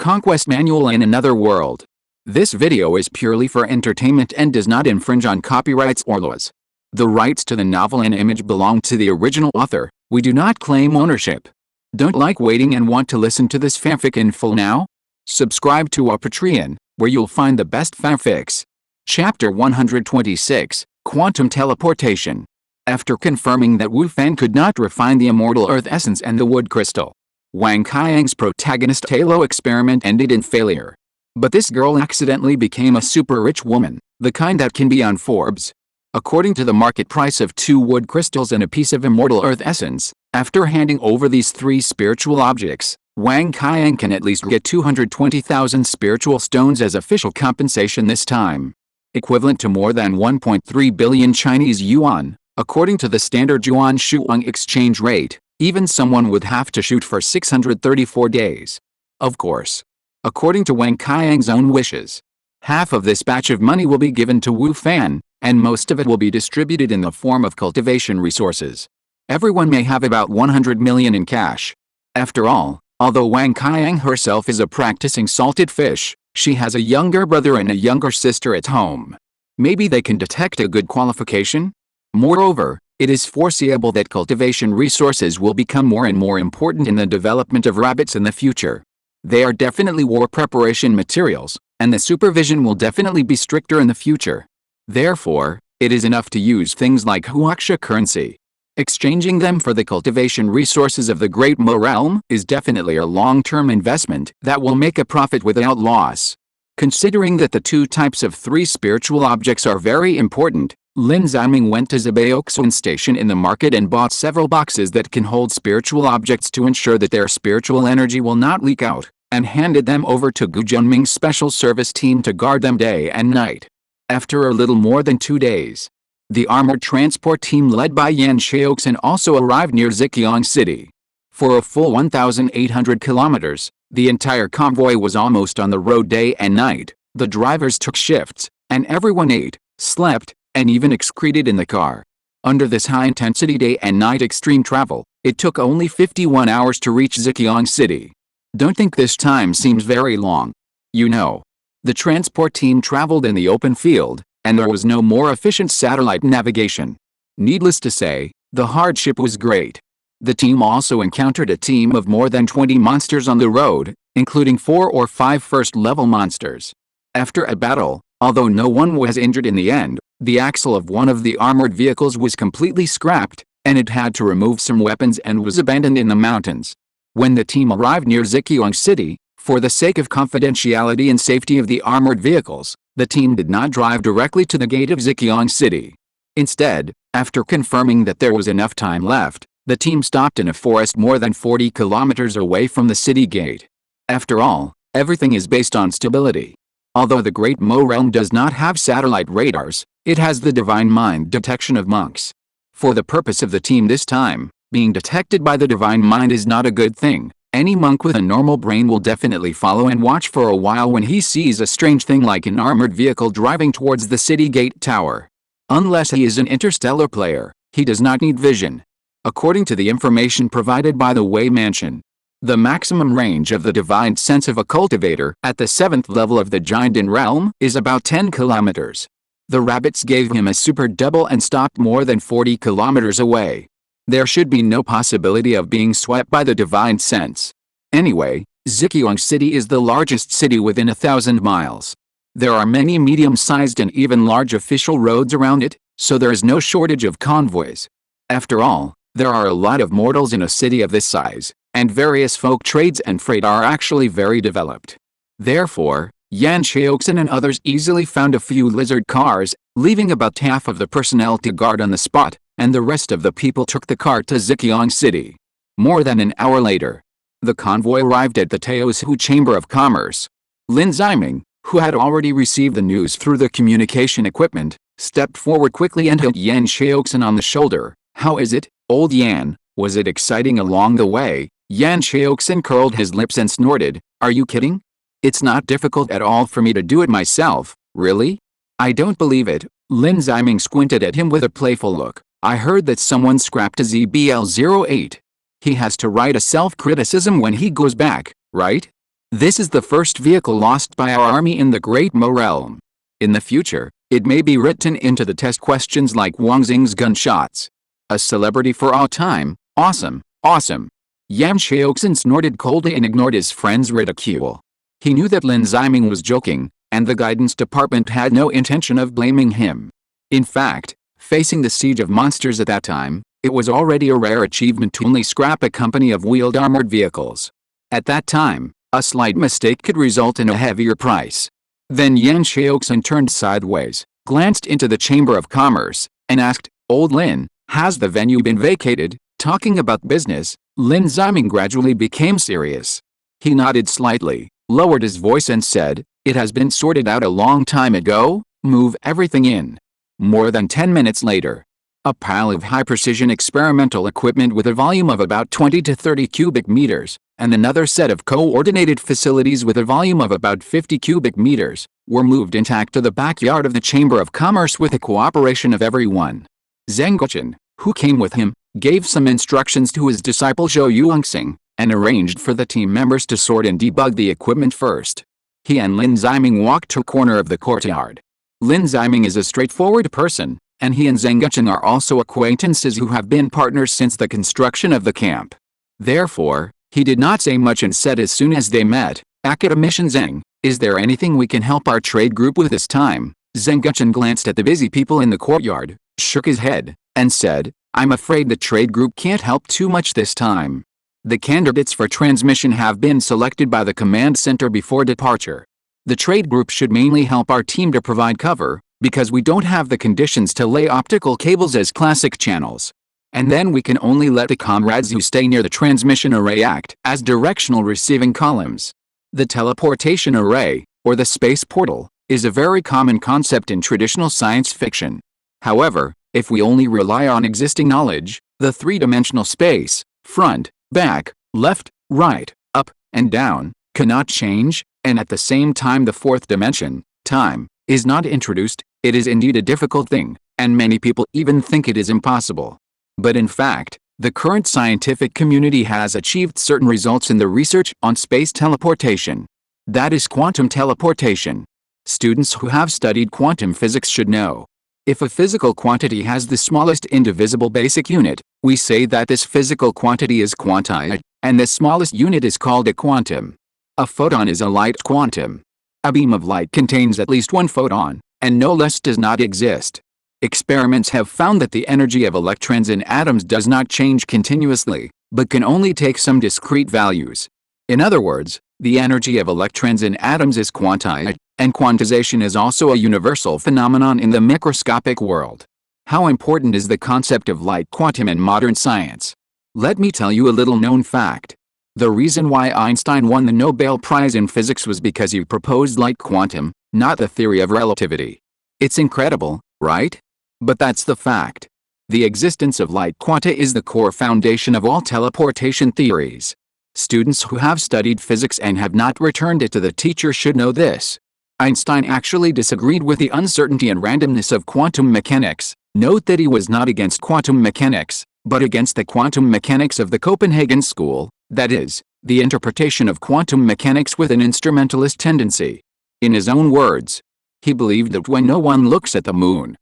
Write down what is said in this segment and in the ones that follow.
Conquest manual in another world. This video is purely for entertainment and does not infringe on copyrights or laws. The rights to the novel and image belong to the original author. We do not claim ownership. Don't like waiting and want to listen to this fanfic in full now? Subscribe to our Patreon, where you'll find the best fanfics. Chapter 126, Quantum Teleportation. After confirming that Wu Fan could not refine the immortal earth essence and the wood crystal, Wang Qiang's protagonist Halo experiment ended in failure. But this girl accidentally became a super rich woman, the kind that can be on Forbes. According to the market price of 2 wood crystals and a piece of immortal earth essence, after handing over these 3 spiritual objects, Wang Qiang can at least get 220,000 spiritual stones as official compensation this time. Equivalent to more than 1.3 billion Chinese yuan, according to the standard yuan shuang exchange rate. Even someone would have to shoot for 634 days. Of course. According to Wang Qiang's own wishes, half of this batch of money will be given to Wu Fan, and most of it will be distributed in the form of cultivation resources. Everyone may have about 100 million in cash. After all, although Wang Qiang herself is a practicing salted fish, she has a younger brother and a younger sister at home. Maybe they can detect a good qualification? Moreover, it is foreseeable that cultivation resources will become more and more important in the development of rabbits in the future. They are definitely war preparation materials, and the supervision will definitely be stricter in the future. Therefore, it is enough to use things like huaxia currency. Exchanging them for the cultivation resources of the Great Mo realm is definitely a long-term investment that will make a profit without loss. Considering that the 2 types of 3 spiritual objects are very important, Lin Ziming went to Zibaoxun station in the market and bought several boxes that can hold spiritual objects to ensure that their spiritual energy will not leak out, and handed them over to Gu Junming's special service team to guard them day and night. After a little more than 2 days, the armored transport team led by Yan Xiaoxin also arrived near Zhejiang City. For a full 1,800 kilometers, the entire convoy was almost on the road day and night. The drivers took shifts, and everyone ate, slept, and even excreted in the car. Under this high-intensity day and night extreme travel, it took only 51 hours to reach Zhejiang City. Don't think this time seems very long. You know, the transport team traveled in the open field, and there was no more efficient satellite navigation. Needless to say, the hardship was great. The team also encountered a team of more than 20 monsters on the road, including 4 or 5 first-level monsters. After a battle, although no one was injured in the end, the axle of one of the armored vehicles was completely scrapped, and it had to remove some weapons and was abandoned in the mountains. When the team arrived near Zhejiang City, for the sake of confidentiality and safety of the armored vehicles, the team did not drive directly to the gate of Zhejiang City. Instead, after confirming that there was enough time left, the team stopped in a forest more than 40 kilometers away from the city gate. After all, everything is based on stability. Although the Great Mo realm does not have satellite radars, it has the divine mind detection of monks. For the purpose of the team this time, being detected by the divine mind is not a good thing. Any monk with a normal brain will definitely follow and watch for a while when he sees a strange thing like an armored vehicle driving towards the city gate tower. Unless he is an interstellar player, he does not need vision. According to the information provided by the Wei Mansion, the maximum range of the divine sense of a cultivator at the 7th level of the Jiandan realm is about 10 kilometers. The rabbits gave him a super double and stopped more than 40 kilometers away. There should be no possibility of being swept by the divine sense. Anyway, Zhejiang City is the largest city within 1,000 miles. There are many medium-sized and even large official roads around it, so there is no shortage of convoys. After all, there are a lot of mortals in a city of this size, and various folk trades and freight are actually very developed. Therefore, Yan Xiaoxin and others easily found a few lizard cars, leaving about half of the personnel to guard on the spot, and the rest of the people took the car to Zhejiang City. More than an hour later, the convoy arrived at the Taosu Chamber of Commerce. Lin Ziming, who had already received the news through the communication equipment, stepped forward quickly and hit Yan Xiaoxin on the shoulder. "How is it, old Yan? Was it exciting along the way?" Yan Xiaoxin curled his lips and snorted, "Are you kidding? It's not difficult at all for me to do it myself, really?" "I don't believe it." Lin Ziming squinted at him with a playful look. "I heard that someone scrapped a ZBL-08. He has to write a self-criticism when he goes back, right? This is the first vehicle lost by our army in the Great Mo realm. In the future, it may be written into the test questions like Wang Xing's gunshots. A celebrity for all time, awesome, awesome. Yan Xiaoxin snorted coldly and ignored his friend's ridicule. He knew that Lin Ziming was joking, and the guidance department had no intention of blaming him. In fact, facing the siege of monsters at that time, it was already a rare achievement to only scrap a company of wheeled armored vehicles. At that time, a slight mistake could result in a heavier price. Then Yan Xiaoxin turned sideways, glanced into the Chamber of Commerce, and asked, "Old Lin, has the venue been vacated?" Talking about business, Lin Ziming gradually became serious. He nodded slightly, lowered his voice and said, "It has been sorted out a long time ago, move everything in." More than 10 minutes later, a pile of high-precision experimental equipment with a volume of about 20 to 30 cubic meters, and another set of coordinated facilities with a volume of about 50 cubic meters, were moved intact to the backyard of the Chamber of Commerce with the cooperation of everyone. Zheng Guochen, who came with him, gave some instructions to his disciple Zhou Yuanxing, and arranged for the team members to sort and debug the equipment first. He and Lin Ziming walked to a corner of the courtyard. Lin Ziming is a straightforward person, and he and Zheng Guochen are also acquaintances who have been partners since the construction of the camp. Therefore, he did not say much and said as soon as they met, "Academician Zheng, is there anything we can help our trade group with this time?" Zheng Guochen glanced at the busy people in the courtyard, shook his head, and said, "I'm afraid the trade group can't help too much this time. The candidates for transmission have been selected by the command center before departure. The trade group should mainly help our team to provide cover, because we don't have the conditions to lay optical cables as classic channels. And then we can only let the comrades who stay near the transmission array act as directional receiving columns. The teleportation array, or the space portal, is a very common concept in traditional science fiction. However, if we only rely on existing knowledge, the three-dimensional space, front, back, left, right, up, and down, cannot change, and at the same time the fourth dimension, time, is not introduced. It is indeed a difficult thing, and many people even think it is impossible. But in fact, the current scientific community has achieved certain results in the research on space teleportation. That is quantum teleportation. Students who have studied quantum physics should know. If a physical quantity has the smallest indivisible basic unit, we say that this physical quantity is quantized, and the smallest unit is called a quantum. A photon is a light quantum. A beam of light contains at least one photon, and no less does not exist. Experiments have found that the energy of electrons in atoms does not change continuously, but can only take some discrete values. In other words, the energy of electrons in atoms is quantized, and quantization is also a universal phenomenon in the microscopic world. How important is the concept of light quantum in modern science? Let me tell you a little known fact. The reason why Einstein won the Nobel Prize in Physics was because he proposed light quantum, not the theory of relativity. It's incredible, right? But that's the fact. The existence of light quanta is the core foundation of all teleportation theories. Students who have studied physics and have not returned it to the teacher should know this. Einstein actually disagreed with the uncertainty and randomness of quantum mechanics. Note that he was not against quantum mechanics, but against the quantum mechanics of the Copenhagen school, that is, the interpretation of quantum mechanics with an instrumentalist tendency. In his own words, he believed that when no one looks at the moon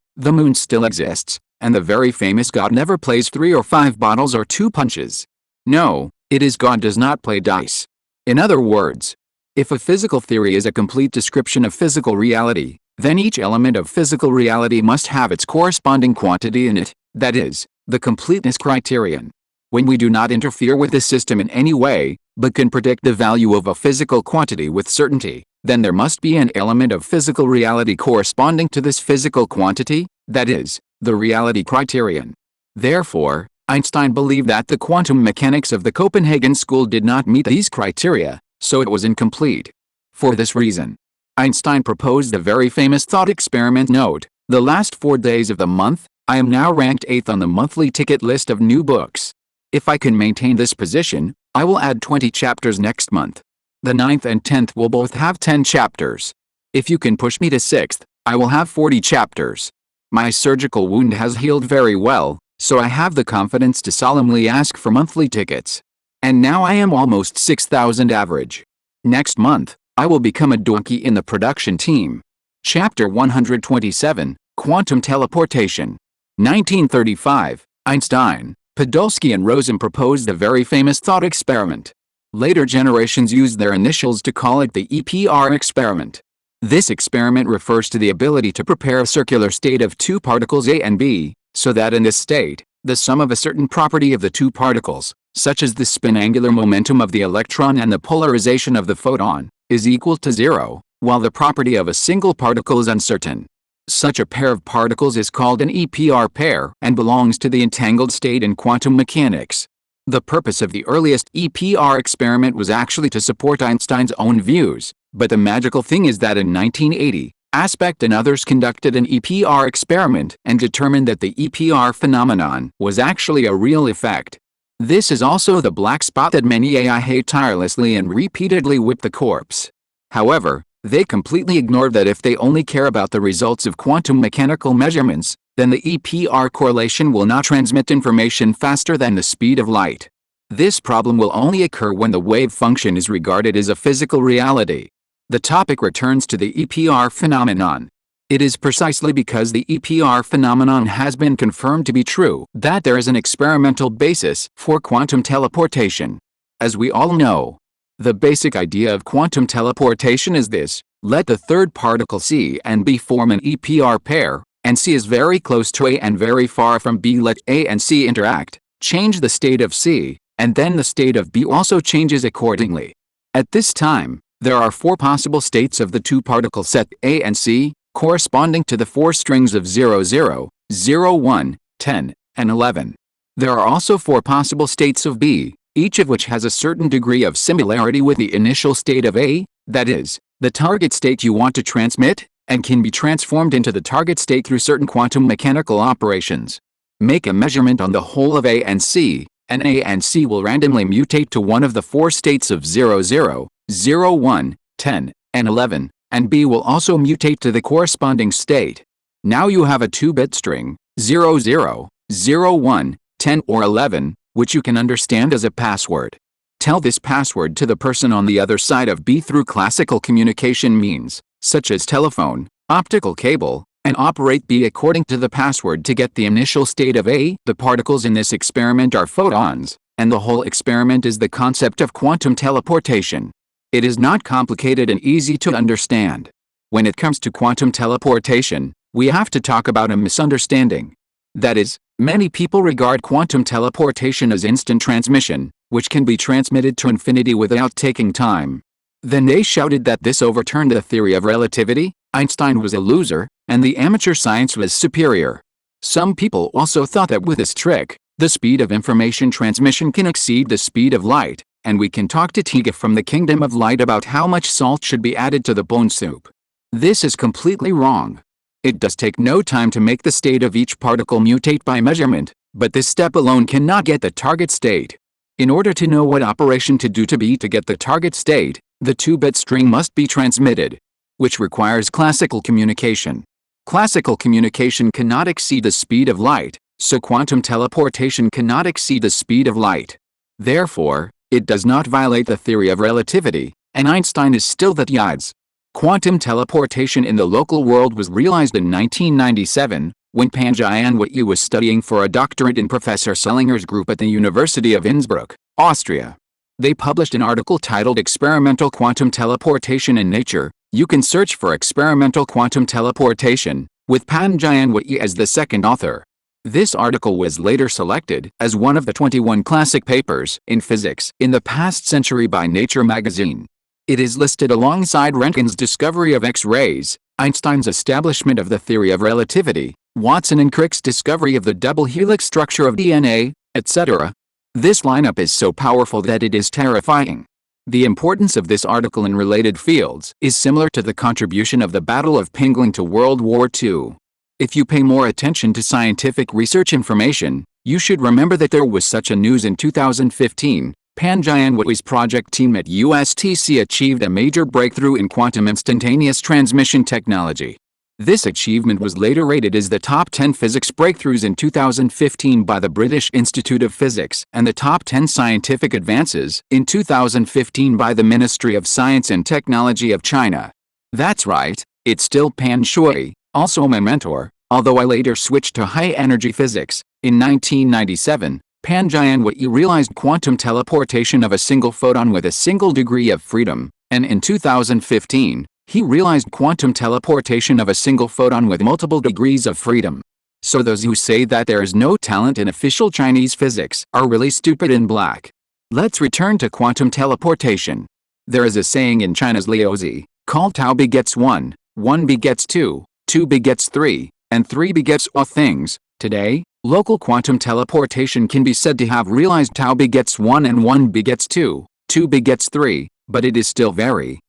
still exists, and the very famous God never plays 3 or 5 bottles or 2 punches. No, it is God does not play dice. In other words, if a physical theory is a complete description of physical reality, then each element of physical reality must have its corresponding quantity in it, that is, the completeness criterion. When we do not interfere with the system in any way, but can predict the value of a physical quantity with certainty, then there must be an element of physical reality corresponding to this physical quantity, that is, the reality criterion. Therefore, Einstein believed that the quantum mechanics of the Copenhagen school did not meet these criteria, so it was incomplete. For this reason, Einstein proposed the very famous thought experiment. Note, the last 4 days of the month, I am now ranked 8th on the monthly ticket list of new books. If I can maintain this position, I will add 20 chapters next month. The 9th and 10th will both have 10 chapters. If you can push me to 6th, I will have 40 chapters. My surgical wound has healed very well, so I have the confidence to solemnly ask for monthly tickets. And now I am almost 6,000 average. Next month, I will become a donkey in the production team. Chapter 127, Quantum Teleportation. 1935, Einstein, Podolsky and Rosen proposed a very famous thought experiment. Later generations used their initials to call it the EPR experiment. This experiment refers to the ability to prepare a circular state of two particles A and B, so that in this state, the sum of a certain property of the two particles, such as the spin-angular momentum of the electron and the polarization of the photon, is equal to 0, while the property of a single particle is uncertain. Such a pair of particles is called an EPR pair and belongs to the entangled state in quantum mechanics. The purpose of the earliest EPR experiment was actually to support Einstein's own views, but the magical thing is that in 1980, Aspect and others conducted an EPR experiment and determined that the EPR phenomenon was actually a real effect. This is also the black spot that many AI hate tirelessly and repeatedly whip the corpse. However, they completely ignore that if they only care about the results of quantum mechanical measurements, then the EPR correlation will not transmit information faster than the speed of light. This problem will only occur when the wave function is regarded as a physical reality. The topic returns to the EPR phenomenon. It is precisely because the EPR phenomenon has been confirmed to be true that there is an experimental basis for quantum teleportation. As we all know, the basic idea of quantum teleportation is this: let the third particle C and B form an EPR pair, and C is very close to A and very far from B. Let A and C interact, change the state of C, and then the state of B also changes accordingly. At this time, there are four possible states of the two-particle set A and C, corresponding to the four strings of 0, 0, 0, 1, 10, and 11. There are also four possible states of B, each of which has a certain degree of similarity with the initial state of A, that is, the target state you want to transmit, and can be transformed into the target state through certain quantum mechanical operations. Make a measurement on the whole of A and C, and A and C will randomly mutate to one of the four states of 0, 0, 0, 1, 10, and 11, and B will also mutate to the corresponding state. Now you have a 2-bit string, 0, 0, 0, 1, 10, or 11, which you can understand as a password. Tell this password to the person on the other side of B through classical communication means, such as telephone, optical cable, and operate B according to the password to get the initial state of A. The particles in this experiment are photons, and the whole experiment is the concept of quantum teleportation. It is not complicated and easy to understand. When it comes to quantum teleportation, we have to talk about a misunderstanding. That is, many people regard quantum teleportation as instant transmission, which can be transmitted to infinity without taking time. Then they shouted that this overturned the theory of relativity, Einstein was a loser, and the amateur science was superior. Some people also thought that with this trick, the speed of information transmission can exceed the speed of light, and we can talk to Tiga from the kingdom of light about how much salt should be added to the bone soup. This is completely wrong. It does take no time to make the state of each particle mutate by measurement, but this step alone cannot get the target state. In order to know what operation to do to B to get the target state, the 2-bit string must be transmitted, which requires classical communication. Classical communication cannot exceed the speed of light, so quantum teleportation cannot exceed the speed of light. Therefore, it does not violate the theory of relativity, and Einstein is still the yids. Quantum teleportation in the local world was realized in 1997, when Panjayan Wei was studying for a doctorate in Professor Sellinger's group at the University of Innsbruck, Austria. They published an article titled Experimental Quantum Teleportation in Nature. You can search for Experimental Quantum Teleportation, with Panjayan Wei as the second author. This article was later selected as one of the 21 classic papers in physics in the past century by Nature magazine. It is listed alongside Röntgen's discovery of X-rays, Einstein's establishment of the theory of relativity, Watson and Crick's discovery of the double helix structure of DNA, etc. This lineup is so powerful that it is terrifying. The importance of this article in related fields is similar to the contribution of the Battle of Penguin to World War II. If you pay more attention to scientific research information, you should remember that there was such a news in 2015. Panjayan Wei's project team at USTC achieved a major breakthrough in quantum instantaneous transmission technology. This achievement was later rated as the top 10 physics breakthroughs in 2015 by the British Institute of Physics and the top 10 scientific advances in 2015 by the Ministry of Science and Technology of China. That's right, it's still Pan Shui, also my mentor, although I later switched to high-energy physics. In 1997, Pan Jianwei realized quantum teleportation of a single photon with a single degree of freedom, and in 2015, he realized quantum teleportation of a single photon with multiple degrees of freedom. So those who say that there is no talent in official Chinese physics are really stupid and black. Let's return to quantum teleportation. There is a saying in China's Liaozi, called Tao begets 1, 1 begets 2, 2 begets 3, and 3 begets all things. Today, local quantum teleportation can be said to have realized Tao begets 1 and 1 begets 2, 2 begets 3, but it is still very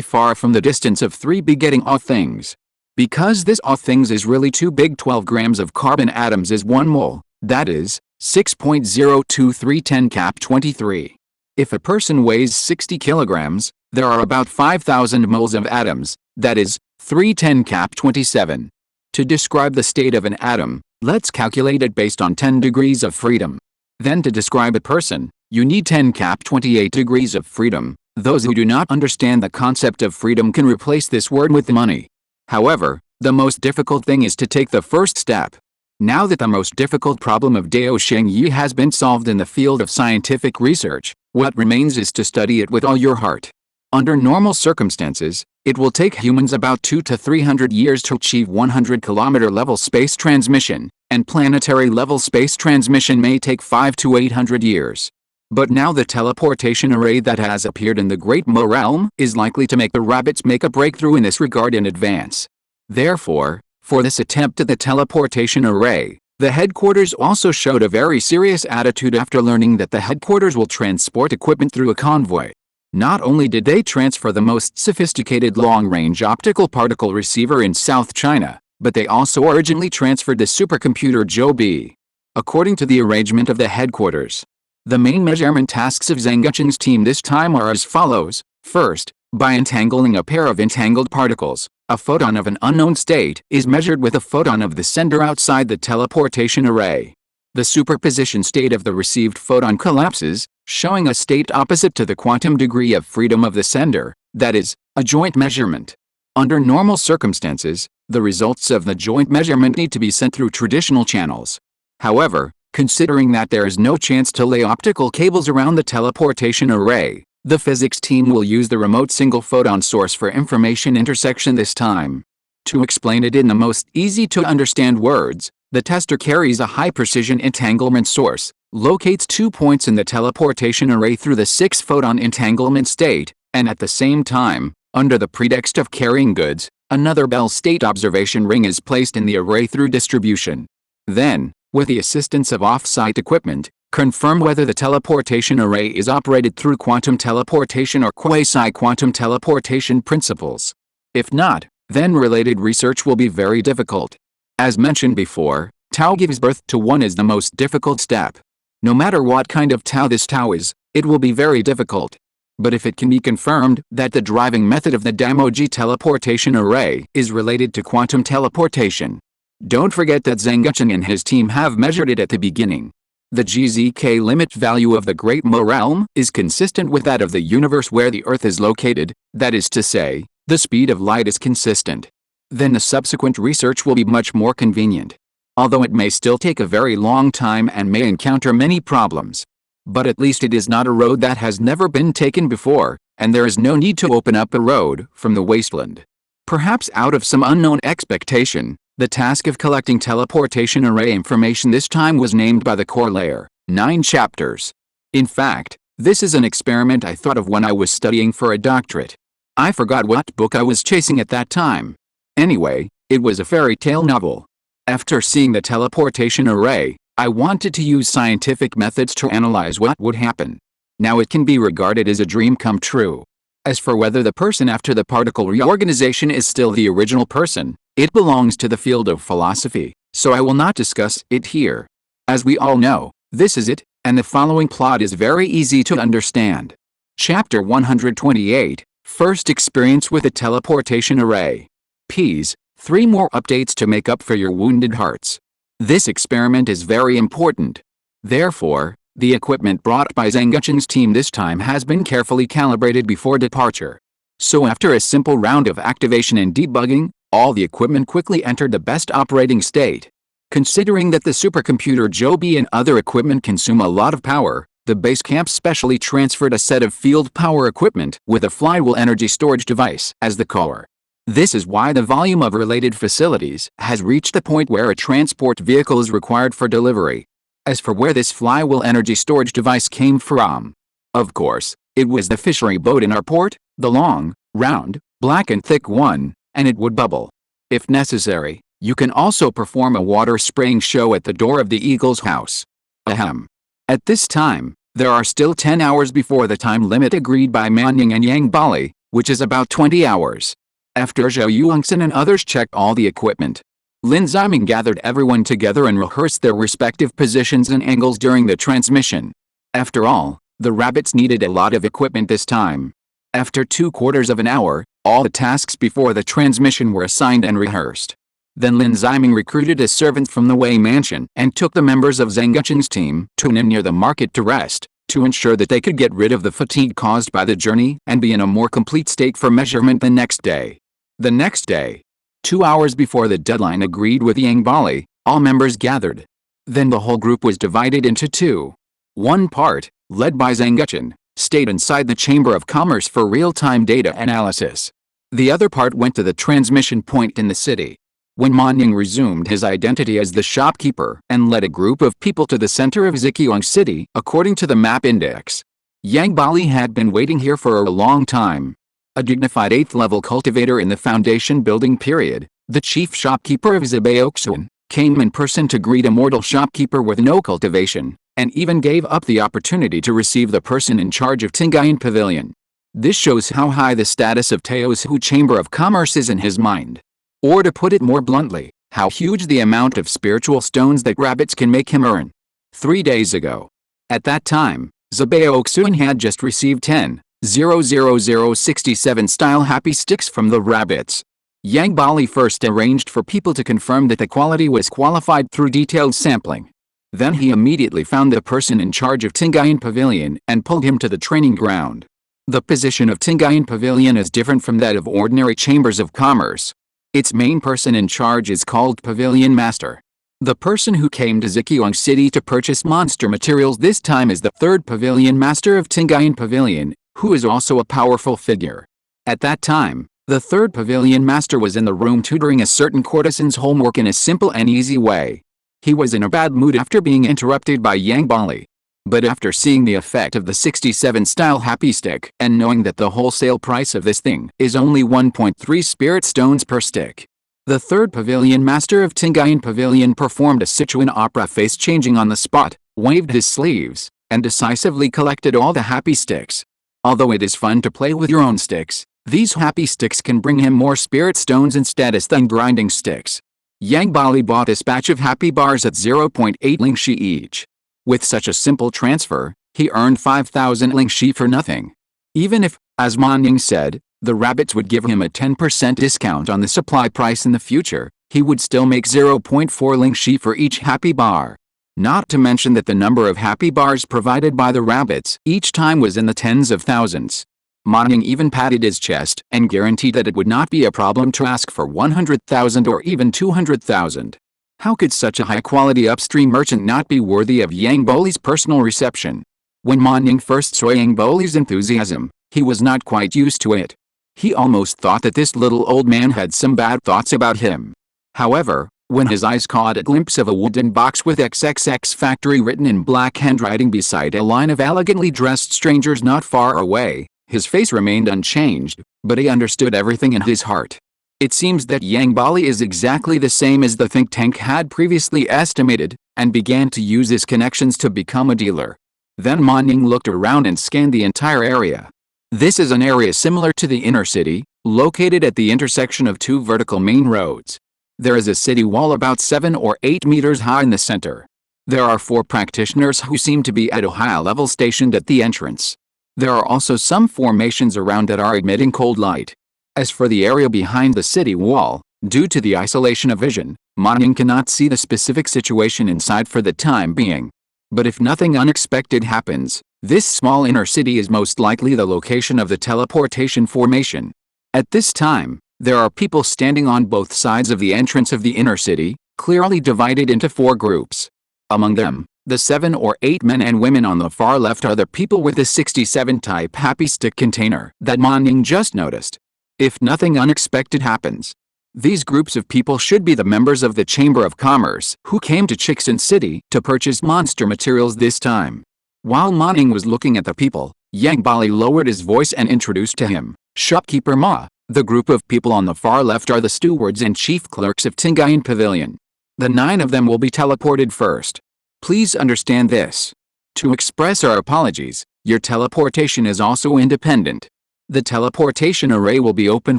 far from the distance of 3 begetting all things. Because this all things is really too big, 12 grams of carbon atoms is 1 mole, that is, 6.02310 cap 23. If a person weighs 60 kilograms, there are about 5,000 moles of atoms, that is, 310 cap 27. To describe the state of an atom, let's calculate it based on 10 degrees of freedom. Then to describe a person, you need 10 cap 28 degrees of freedom. Those who do not understand the concept of freedom can replace this word with money. However, the most difficult thing is to take the first step. Now that the most difficult problem of Dao Shengyi has been solved in the field of scientific research, what remains is to study it with all your heart. Under normal circumstances, it will take humans about 200 to 300 years to achieve 100-kilometer level space transmission, and planetary level space transmission may take 500 to 800 years. But now the teleportation array that has appeared in the Great Mo realm is likely to make the rabbits make a breakthrough in this regard in advance. Therefore, for this attempt at the teleportation array, the headquarters also showed a very serious attitude after learning that the headquarters will transport equipment through a convoy. Not only did they transfer the most sophisticated long-range optical particle receiver in South China, but they also urgently transferred the supercomputer Zhou. According to the arrangement of the headquarters, the main measurement tasks of Zheng Guchen's team this time are as follows. First, by entangling a pair of entangled particles, a photon of an unknown state is measured with a photon of the sender outside the teleportation array. The superposition state of the received photon collapses, showing a state opposite to the quantum degree of freedom of the sender, that is, a joint measurement. Under normal circumstances, the results of the joint measurement need to be sent through traditional channels. However, considering that there is no chance to lay optical cables around the teleportation array, the physics team will use the remote single photon source for information intersection this time. To explain it in the most easy-to-understand words, the tester carries a high-precision entanglement source, locates 2 points in the teleportation array through the 6-photon entanglement state, and at the same time, under the pretext of carrying goods, another Bell state observation ring is placed in the array through distribution. Then, with the assistance of off-site equipment, confirm whether the teleportation array is operated through quantum teleportation or quasi-quantum teleportation principles. If not, then related research will be very difficult. As mentioned before, Tao gives birth to 1 is the most difficult step. No matter what kind of Tao this Tao is, it will be very difficult. But if it can be confirmed that the driving method of the Damoji teleportation array is related to quantum teleportation, don't forget that Zheng Guchen and his team have measured it at the beginning. The GZK limit value of the Great Mo realm is consistent with that of the universe where the Earth is located, that is to say, the speed of light is consistent. Then the subsequent research will be much more convenient. Although it may still take a very long time and may encounter many problems. But at least it is not a road that has never been taken before, and there is no need to open up a road from the wasteland. Perhaps out of some unknown expectation, the task of collecting teleportation array information this time was named by the core layer, 9 chapters. In fact, this is an experiment I thought of when I was studying for a doctorate. I forgot what book I was chasing at that time. Anyway, it was a fairy tale novel. After seeing the teleportation array, I wanted to use scientific methods to analyze what would happen. Now it can be regarded as a dream come true. As for whether the person after the particle reorganization is still the original person, it belongs to the field of philosophy, so I will not discuss it here. As we all know, this is it, and the following plot is very easy to understand. Chapter 128, First Experience with a Teleportation Array. Ps. 3 more updates to make up for your wounded hearts. This experiment is very important. Therefore, the equipment brought by Zhengguchen's team this time has been carefully calibrated before departure. So after a simple round of activation and debugging, all the equipment quickly entered the best operating state. Considering that the supercomputer Joby and other equipment consume a lot of power, the base camp specially transferred a set of field power equipment with a flywheel energy storage device as the core. This is why the volume of related facilities has reached the point where a transport vehicle is required for delivery. As for where this flywheel energy storage device came from, of course, it was the fishery boat in our port, the long, round, black and thick one, and it would bubble. If necessary, you can also perform a water spraying show at the door of the Eagle's house. Ahem. At this time, there are still 10 hours before the time limit agreed by Manning and Yang Bali, which is about 20 hours. After Zhou Yuangxin and others checked all the equipment, Lin Ziming gathered everyone together and rehearsed their respective positions and angles during the transmission. After all, the rabbits needed a lot of equipment this time. After 2/4 of an hour, all the tasks before the transmission were assigned and rehearsed. Then Lin Ziming recruited a servant from the Wei Mansion and took the members of Zhengguchen's team to an inn near the market to rest, to ensure that they could get rid of the fatigue caused by the journey and be in a more complete state for measurement the next day. The next day, 2 hours before the deadline agreed with Yang Bali, all members gathered. Then the whole group was divided into two. One part, led by Zhengguchen, stayed inside the Chamber of Commerce for real-time data analysis. The other part went to the transmission point in the city. When Manning resumed his identity as the shopkeeper and led a group of people to the center of Zhejiang City, according to the map index, Yang Bali had been waiting here for a long time. A dignified 8th-level cultivator in the foundation building period, the chief shopkeeper of Zhejiang, came in person to greet a mortal shopkeeper with no cultivation, and even gave up the opportunity to receive the person in charge of Tingayan Pavilion. This shows how high the status of Tao's Hu Chamber of Commerce is in his mind. Or to put it more bluntly, how huge the amount of spiritual stones that rabbits can make him earn. 3 days ago. At that time, Zhejiang had just received 10,00067 style happy sticks from the rabbits. Yang Bali first arranged for people to confirm that the quality was qualified through detailed sampling. Then he immediately found the person in charge of Tingayan Pavilion and pulled him to the training ground. The position of Tingayan Pavilion is different from that of ordinary chambers of commerce. Its main person in charge is called Pavilion Master. The person who came to Zhejiang City to purchase monster materials this time is the 3rd Pavilion Master of Tingayan Pavilion, who is also a powerful figure. At that time, the 3rd Pavilion Master was in the room tutoring a certain courtesan's homework in a simple and easy way. He was in a bad mood after being interrupted by Yang Bali. But after seeing the effect of the 67 style happy stick and knowing that the wholesale price of this thing is only 1.3 spirit stones per stick, the 3rd Pavilion Master of Tingayan Pavilion performed a Sichuan opera face changing on the spot, waved his sleeves, and decisively collected all the happy sticks. Although it is fun to play with your own sticks, these happy sticks can bring him more spirit stones in status than grinding sticks. Yang Bali bought a batch of happy bars at 0.8 lingxi each. With such a simple transfer, he earned 5,000 lingxi for nothing. Even if, as Manning said, the rabbits would give him a 10% discount on the supply price in the future, he would still make 0.4 lingxi for each happy bar. Not to mention that the number of happy bars provided by the rabbits each time was in the tens of thousands. Manning even patted his chest and guaranteed that it would not be a problem to ask for 100,000 or even 200,000. How could such a high-quality upstream merchant not be worthy of Yang Boli's personal reception? When Manning first saw Yang Boli's enthusiasm, he was not quite used to it. He almost thought that this little old man had some bad thoughts about him. However, when his eyes caught a glimpse of a wooden box with XXX Factory written in black handwriting beside a line of elegantly dressed strangers not far away, his face remained unchanged, but he understood everything in his heart. It seems that Yang Bali is exactly the same as the think tank had previously estimated, and began to use his connections to become a dealer. Then Manning looked around and scanned the entire area. This is an area similar to the inner city, located at the intersection of two vertical main roads. There is a city wall about 7 or 8 meters high in the center. There are 4 practitioners who seem to be at a high level stationed at the entrance. There are also some formations around that are emitting cold light. As for the area behind the city wall, Due to the isolation of vision, Manning cannot see the specific situation inside for the time being. But if nothing unexpected happens, this small inner city is most likely the location of the teleportation formation. At this time, there are people standing on both sides of the entrance of the inner city, clearly divided into 4 groups. Among them, the 7 or 8 men and women on the far left are the people with the 67 type happy stick container that Manning just noticed. If nothing unexpected happens, these groups of people should be the members of the Chamber of Commerce who came to Chixin City to purchase monster materials this time. While Manning was looking at the people, Yang Bali lowered his voice and introduced to him, "Shopkeeper Ma, the group of people on the far left are the stewards and chief clerks of Tingayan Pavilion. The 9 of them will be teleported first. Please understand this. To express our apologies, your teleportation is also independent. The teleportation array will be open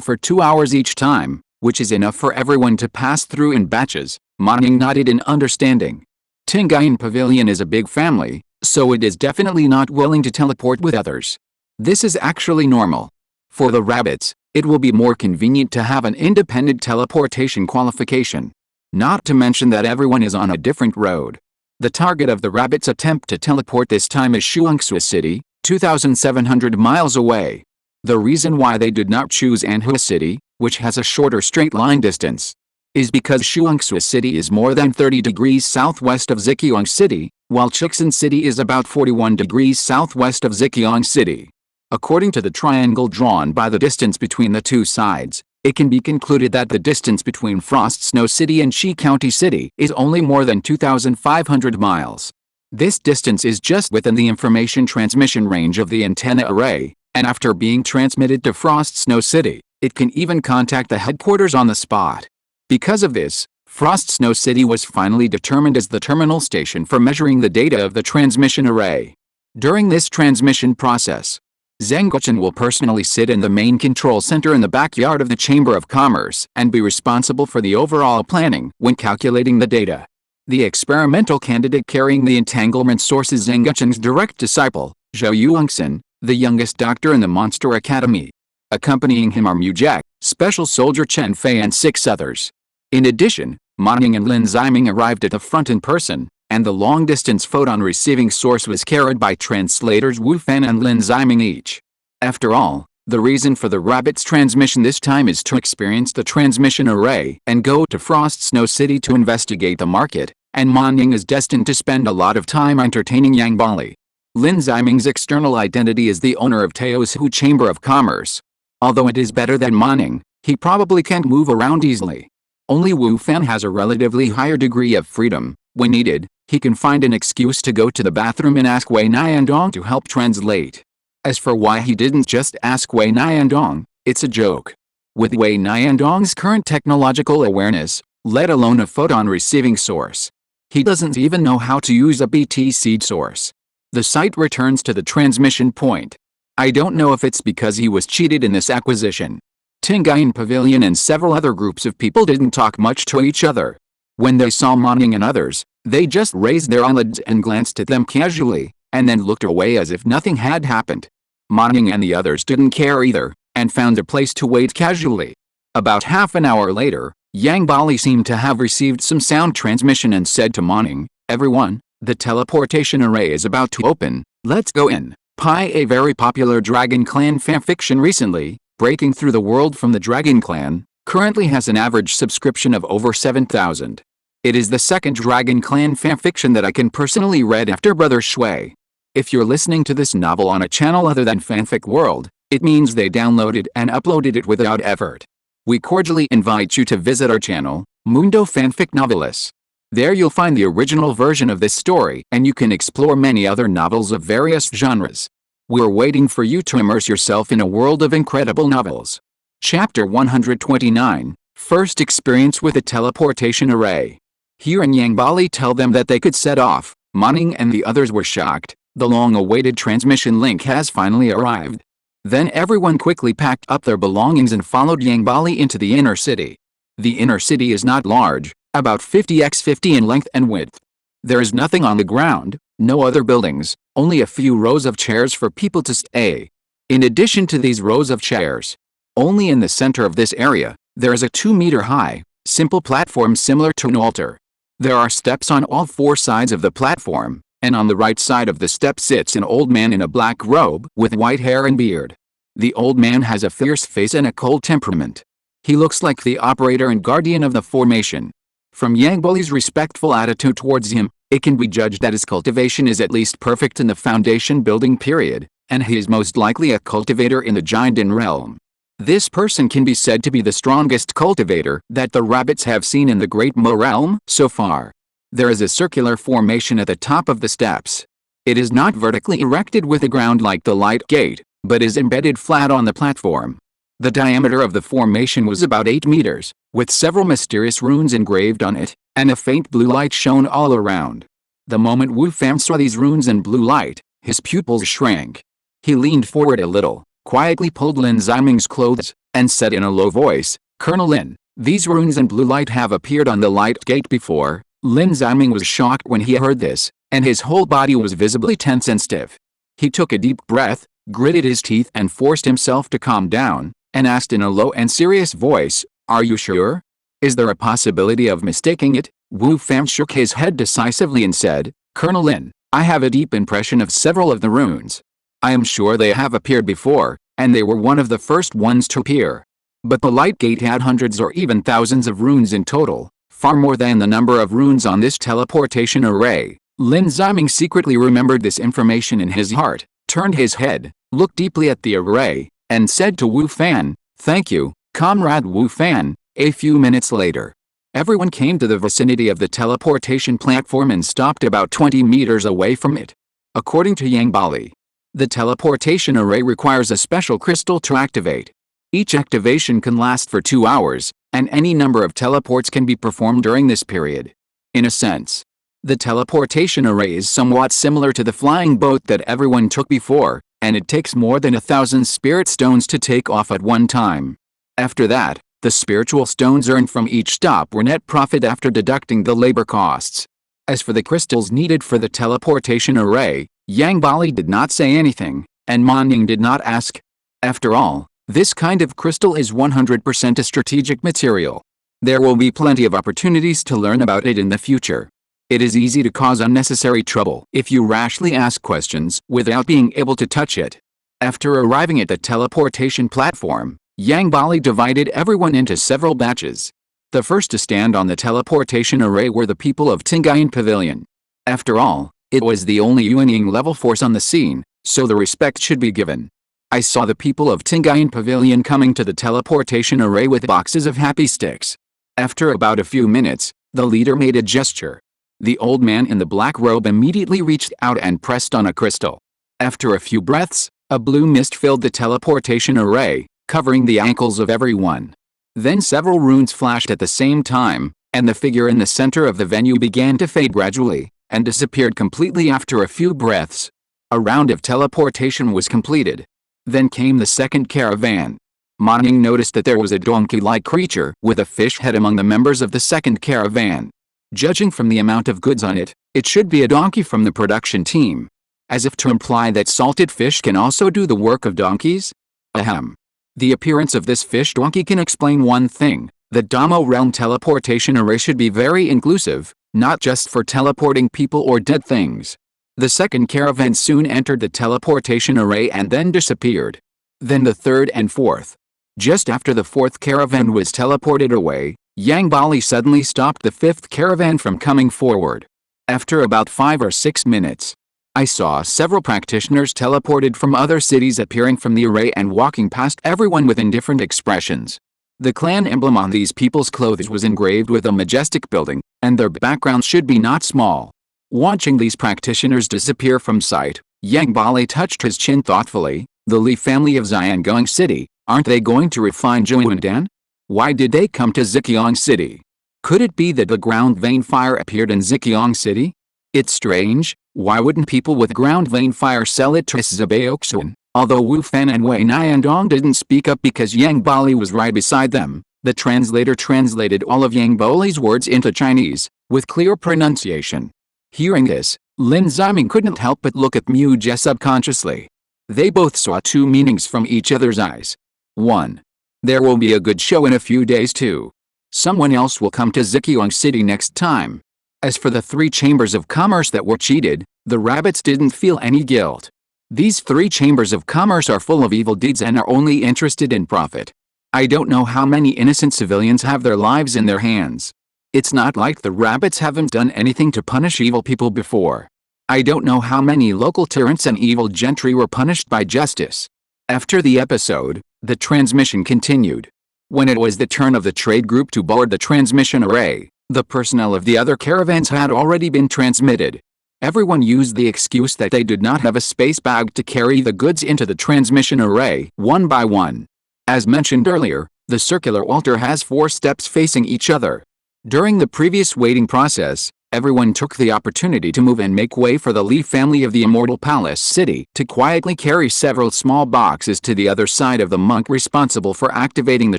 for 2 hours each time, which is enough for everyone to pass through in batches." Manning nodded in understanding. Tingayan Pavilion is a big family, so it is definitely not willing to teleport with others. This is actually normal. For the rabbits, it will be more convenient to have an independent teleportation qualification. Not to mention that everyone is on a different road. The target of the rabbits' attempt to teleport this time is Shuangsu City, 2,700 miles away. The reason why they did not choose Anhui City, which has a shorter straight line distance, is because Shuangsu City is more than 30 degrees southwest of Zhejiang City, while Chixin City is about 41 degrees southwest of Zhejiang City. According to the triangle drawn by the distance between the 2 sides, it can be concluded that the distance between Frost Snow City and Shi County City is only more than 2,500 miles. This distance is just within the information transmission range of the antenna array, and after being transmitted to Frost Snow City, it can even contact the headquarters on the spot. Because of this, Frost Snow City was finally determined as the terminal station for measuring the data of the transmission array. During this transmission process, Zheng Guochen will personally sit in the main control center in the backyard of the Chamber of Commerce and be responsible for the overall planning when calculating the data. The experimental candidate carrying the entanglement source is Zheng Guochen's direct disciple, Zhou Yuangxin, the youngest doctor in the Monster Academy. Accompanying him are Mu Jack, Special Soldier Chen Fei and 6 others. In addition, Manning and Lin Ziming arrived at the front in person, and the long-distance photon receiving source was carried by translators Wu Fan and Lin Ziming each. After all, the reason for the rabbit's transmission this time is to experience the transmission array and go to Frost Snow City to investigate the market, and Manning is destined to spend a lot of time entertaining Yang Bali. Lin Ziming's external identity is the owner of Tao's Hu Chamber of Commerce. Although it is better than Manning, he probably can't move around easily. Only Wu Fan has a relatively higher degree of freedom. When needed, he can find an excuse to go to the bathroom and ask Wei Niandong to help translate. As for why he didn't just ask Wei Niandong, it's a joke. With Wei Niandong's current technological awareness, let alone a photon receiving source, he doesn't even know how to use a BT seed source. The site returns to the transmission point. I don't know if it's because he was cheated in this acquisition. Tingayan Pavilion and several other groups of people didn't talk much to each other. When they saw Manning and others, they just raised their eyelids and glanced at them casually, and then looked away as if nothing had happened. Manning and the others didn't care either, and found a place to wait casually. About half an hour later, Yang Bali seemed to have received some sound transmission and said to Manning, "Everyone, the teleportation array is about to open, let's go in." Pi, a very popular Dragon Clan fanfiction recently, breaking through the world from the Dragon Clan, currently has an average subscription of over 7,000. It is the second Dragon Clan fanfiction that I can personally read after Brother Shui. If you're listening to this novel on a channel other than Fanfic World, it means they downloaded and uploaded it without effort. We cordially invite you to visit our channel, Mundo Fanfic Novelists. There you'll find the original version of this story and you can explore many other novels of various genres. We're waiting for you to immerse yourself in a world of incredible novels. Chapter 129, First Experience with a Teleportation Array. Here in Yang Bali tell them that they could set off. Manning and the others were shocked. The long-awaited transmission link has finally arrived. Then everyone quickly packed up their belongings and followed Yang Bali into the inner city. The inner city is not large, about 50x50 in length and width. There is nothing on the ground, no other buildings, only a few rows of chairs for people to stay. In addition to these rows of chairs, only in the center of this area, There is a 2-meter-high, simple platform similar to an altar. There are steps on all 4 sides of the platform, and on the right side of the step sits an old man in a black robe with white hair and beard. The old man has a fierce face and a cold temperament. He looks like the operator and guardian of the formation. From Yang Bali's respectful attitude towards him, it can be judged that his cultivation is at least perfect in the foundation building period, and he is most likely a cultivator in the Jindan realm. This person can be said to be the strongest cultivator that the rabbits have seen in the Great Mo realm so far. There is a circular formation at the top of the steps. It is not vertically erected with the ground like the light gate, but is embedded flat on the platform. The diameter of the formation was about 8 meters, with several mysterious runes engraved on it, and a faint blue light shone all around. The moment Wu Fan saw these runes and blue light, his pupils shrank. He leaned forward a little, quietly pulled Lin Ziming's clothes, and said in a low voice, "Colonel Lin, these runes and blue light have appeared on the light gate before." Lin Ziming was shocked when he heard this, and his whole body was visibly tense and stiff. He took a deep breath, gritted his teeth and forced himself to calm down, and asked in a low and serious voice, "Are you sure? Is there a possibility of mistaking it?" Wu Fan shook his head decisively and said, "Colonel Lin, I have a deep impression of several of the runes. I am sure they have appeared before, and they were one of the first ones to appear. But the light gate had hundreds or even thousands of runes in total, far more than the number of runes on this teleportation array." Lin Ziming secretly remembered this information in his heart, turned his head, looked deeply at the array, and said to Wu Fan, "Thank you, Comrade Wu Fan." A few minutes later, everyone came to the vicinity of the teleportation platform and stopped about 20 meters away from it. According to Yang Bali, the teleportation array requires a special crystal to activate. Each activation can last for 2 hours, and any number of teleports can be performed during this period. In a sense, the teleportation array is somewhat similar to the flying boat that everyone took before, and it takes more than 1,000 spirit stones to take off at one time. After that, the spiritual stones earned from each stop were net profit after deducting the labor costs. As for the crystals needed for the teleportation array, Yang Bali did not say anything, and Man Ying did not ask. After all, this kind of crystal is 100% a strategic material. There will be plenty of opportunities to learn about it in the future. It is easy to cause unnecessary trouble if you rashly ask questions without being able to touch it. After arriving at the teleportation platform, Yang Bali divided everyone into several batches. The first to stand on the teleportation array were the people of Tingayan Pavilion. After all, it was the only Yuanying level force on the scene, so the respect should be given. I saw the people of Tingayan Pavilion coming to the teleportation array with boxes of happy sticks. After about a few minutes, the leader made a gesture. The old man in the black robe immediately reached out and pressed on a crystal. After a few breaths, a blue mist filled the teleportation array, covering the ankles of everyone. Then several runes flashed at the same time, and the figure in the center of the venue began to fade gradually, and disappeared completely after a few breaths. A round of teleportation was completed. Then came the second caravan. Man Ying noticed that there was a donkey-like creature with a fish head among the members of the second caravan. Judging from the amount of goods on it, it should be a donkey from the production team. As if to imply that salted fish can also do the work of donkeys? Ahem. The appearance of this fish donkey can explain one thing: the Damo realm teleportation array should be very inclusive, not just for teleporting people or dead things. The second caravan soon entered the teleportation array and then disappeared. Then the third and fourth. Just after the fourth caravan was teleported away, Yang Bali suddenly stopped the fifth caravan from coming forward. After about 5 or 6 minutes, I saw several practitioners teleported from other cities appearing from the array and walking past everyone with indifferent expressions. The clan emblem on these people's clothes was engraved with a majestic building, and their backgrounds should be not small. Watching these practitioners disappear from sight, Yang Bali touched his chin thoughtfully. The Li family of Xiangong City, aren't they going to refine Zhuandan? Why did they come to Zhejiang City? Could it be that the ground vein fire appeared in Zhejiang City? It's strange, why wouldn't people with ground vein fire sell it to Zhejiang? Although Wu Fan and Wei Niandong didn't speak up because Yang Bali was right beside them, the translator translated all of Yang Bali's words into Chinese, with clear pronunciation. Hearing this, Lin Ziming couldn't help but look at Mu Jie subconsciously. They both saw two meanings from each other's eyes. 1. There will be a good show in a few days too. Someone else will come to Zhejiang City next time. As for the 3 chambers of commerce that were cheated, the rabbits didn't feel any guilt. These 3 chambers of commerce are full of evil deeds and are only interested in profit. I don't know how many innocent civilians have their lives in their hands. It's not like the rabbits haven't done anything to punish evil people before. I don't know how many local tyrants and evil gentry were punished by justice. After the episode, the transmission continued. When it was the turn of the trade group to board the transmission array, the personnel of the other caravans had already been transmitted. Everyone used the excuse that they did not have a space bag to carry the goods into the transmission array, one by one. As mentioned earlier, the circular altar has 4 steps facing each other. During the previous waiting process, everyone took the opportunity to move and make way for the Li family of the Immortal Palace City to quietly carry several small boxes to the other side of the monk responsible for activating the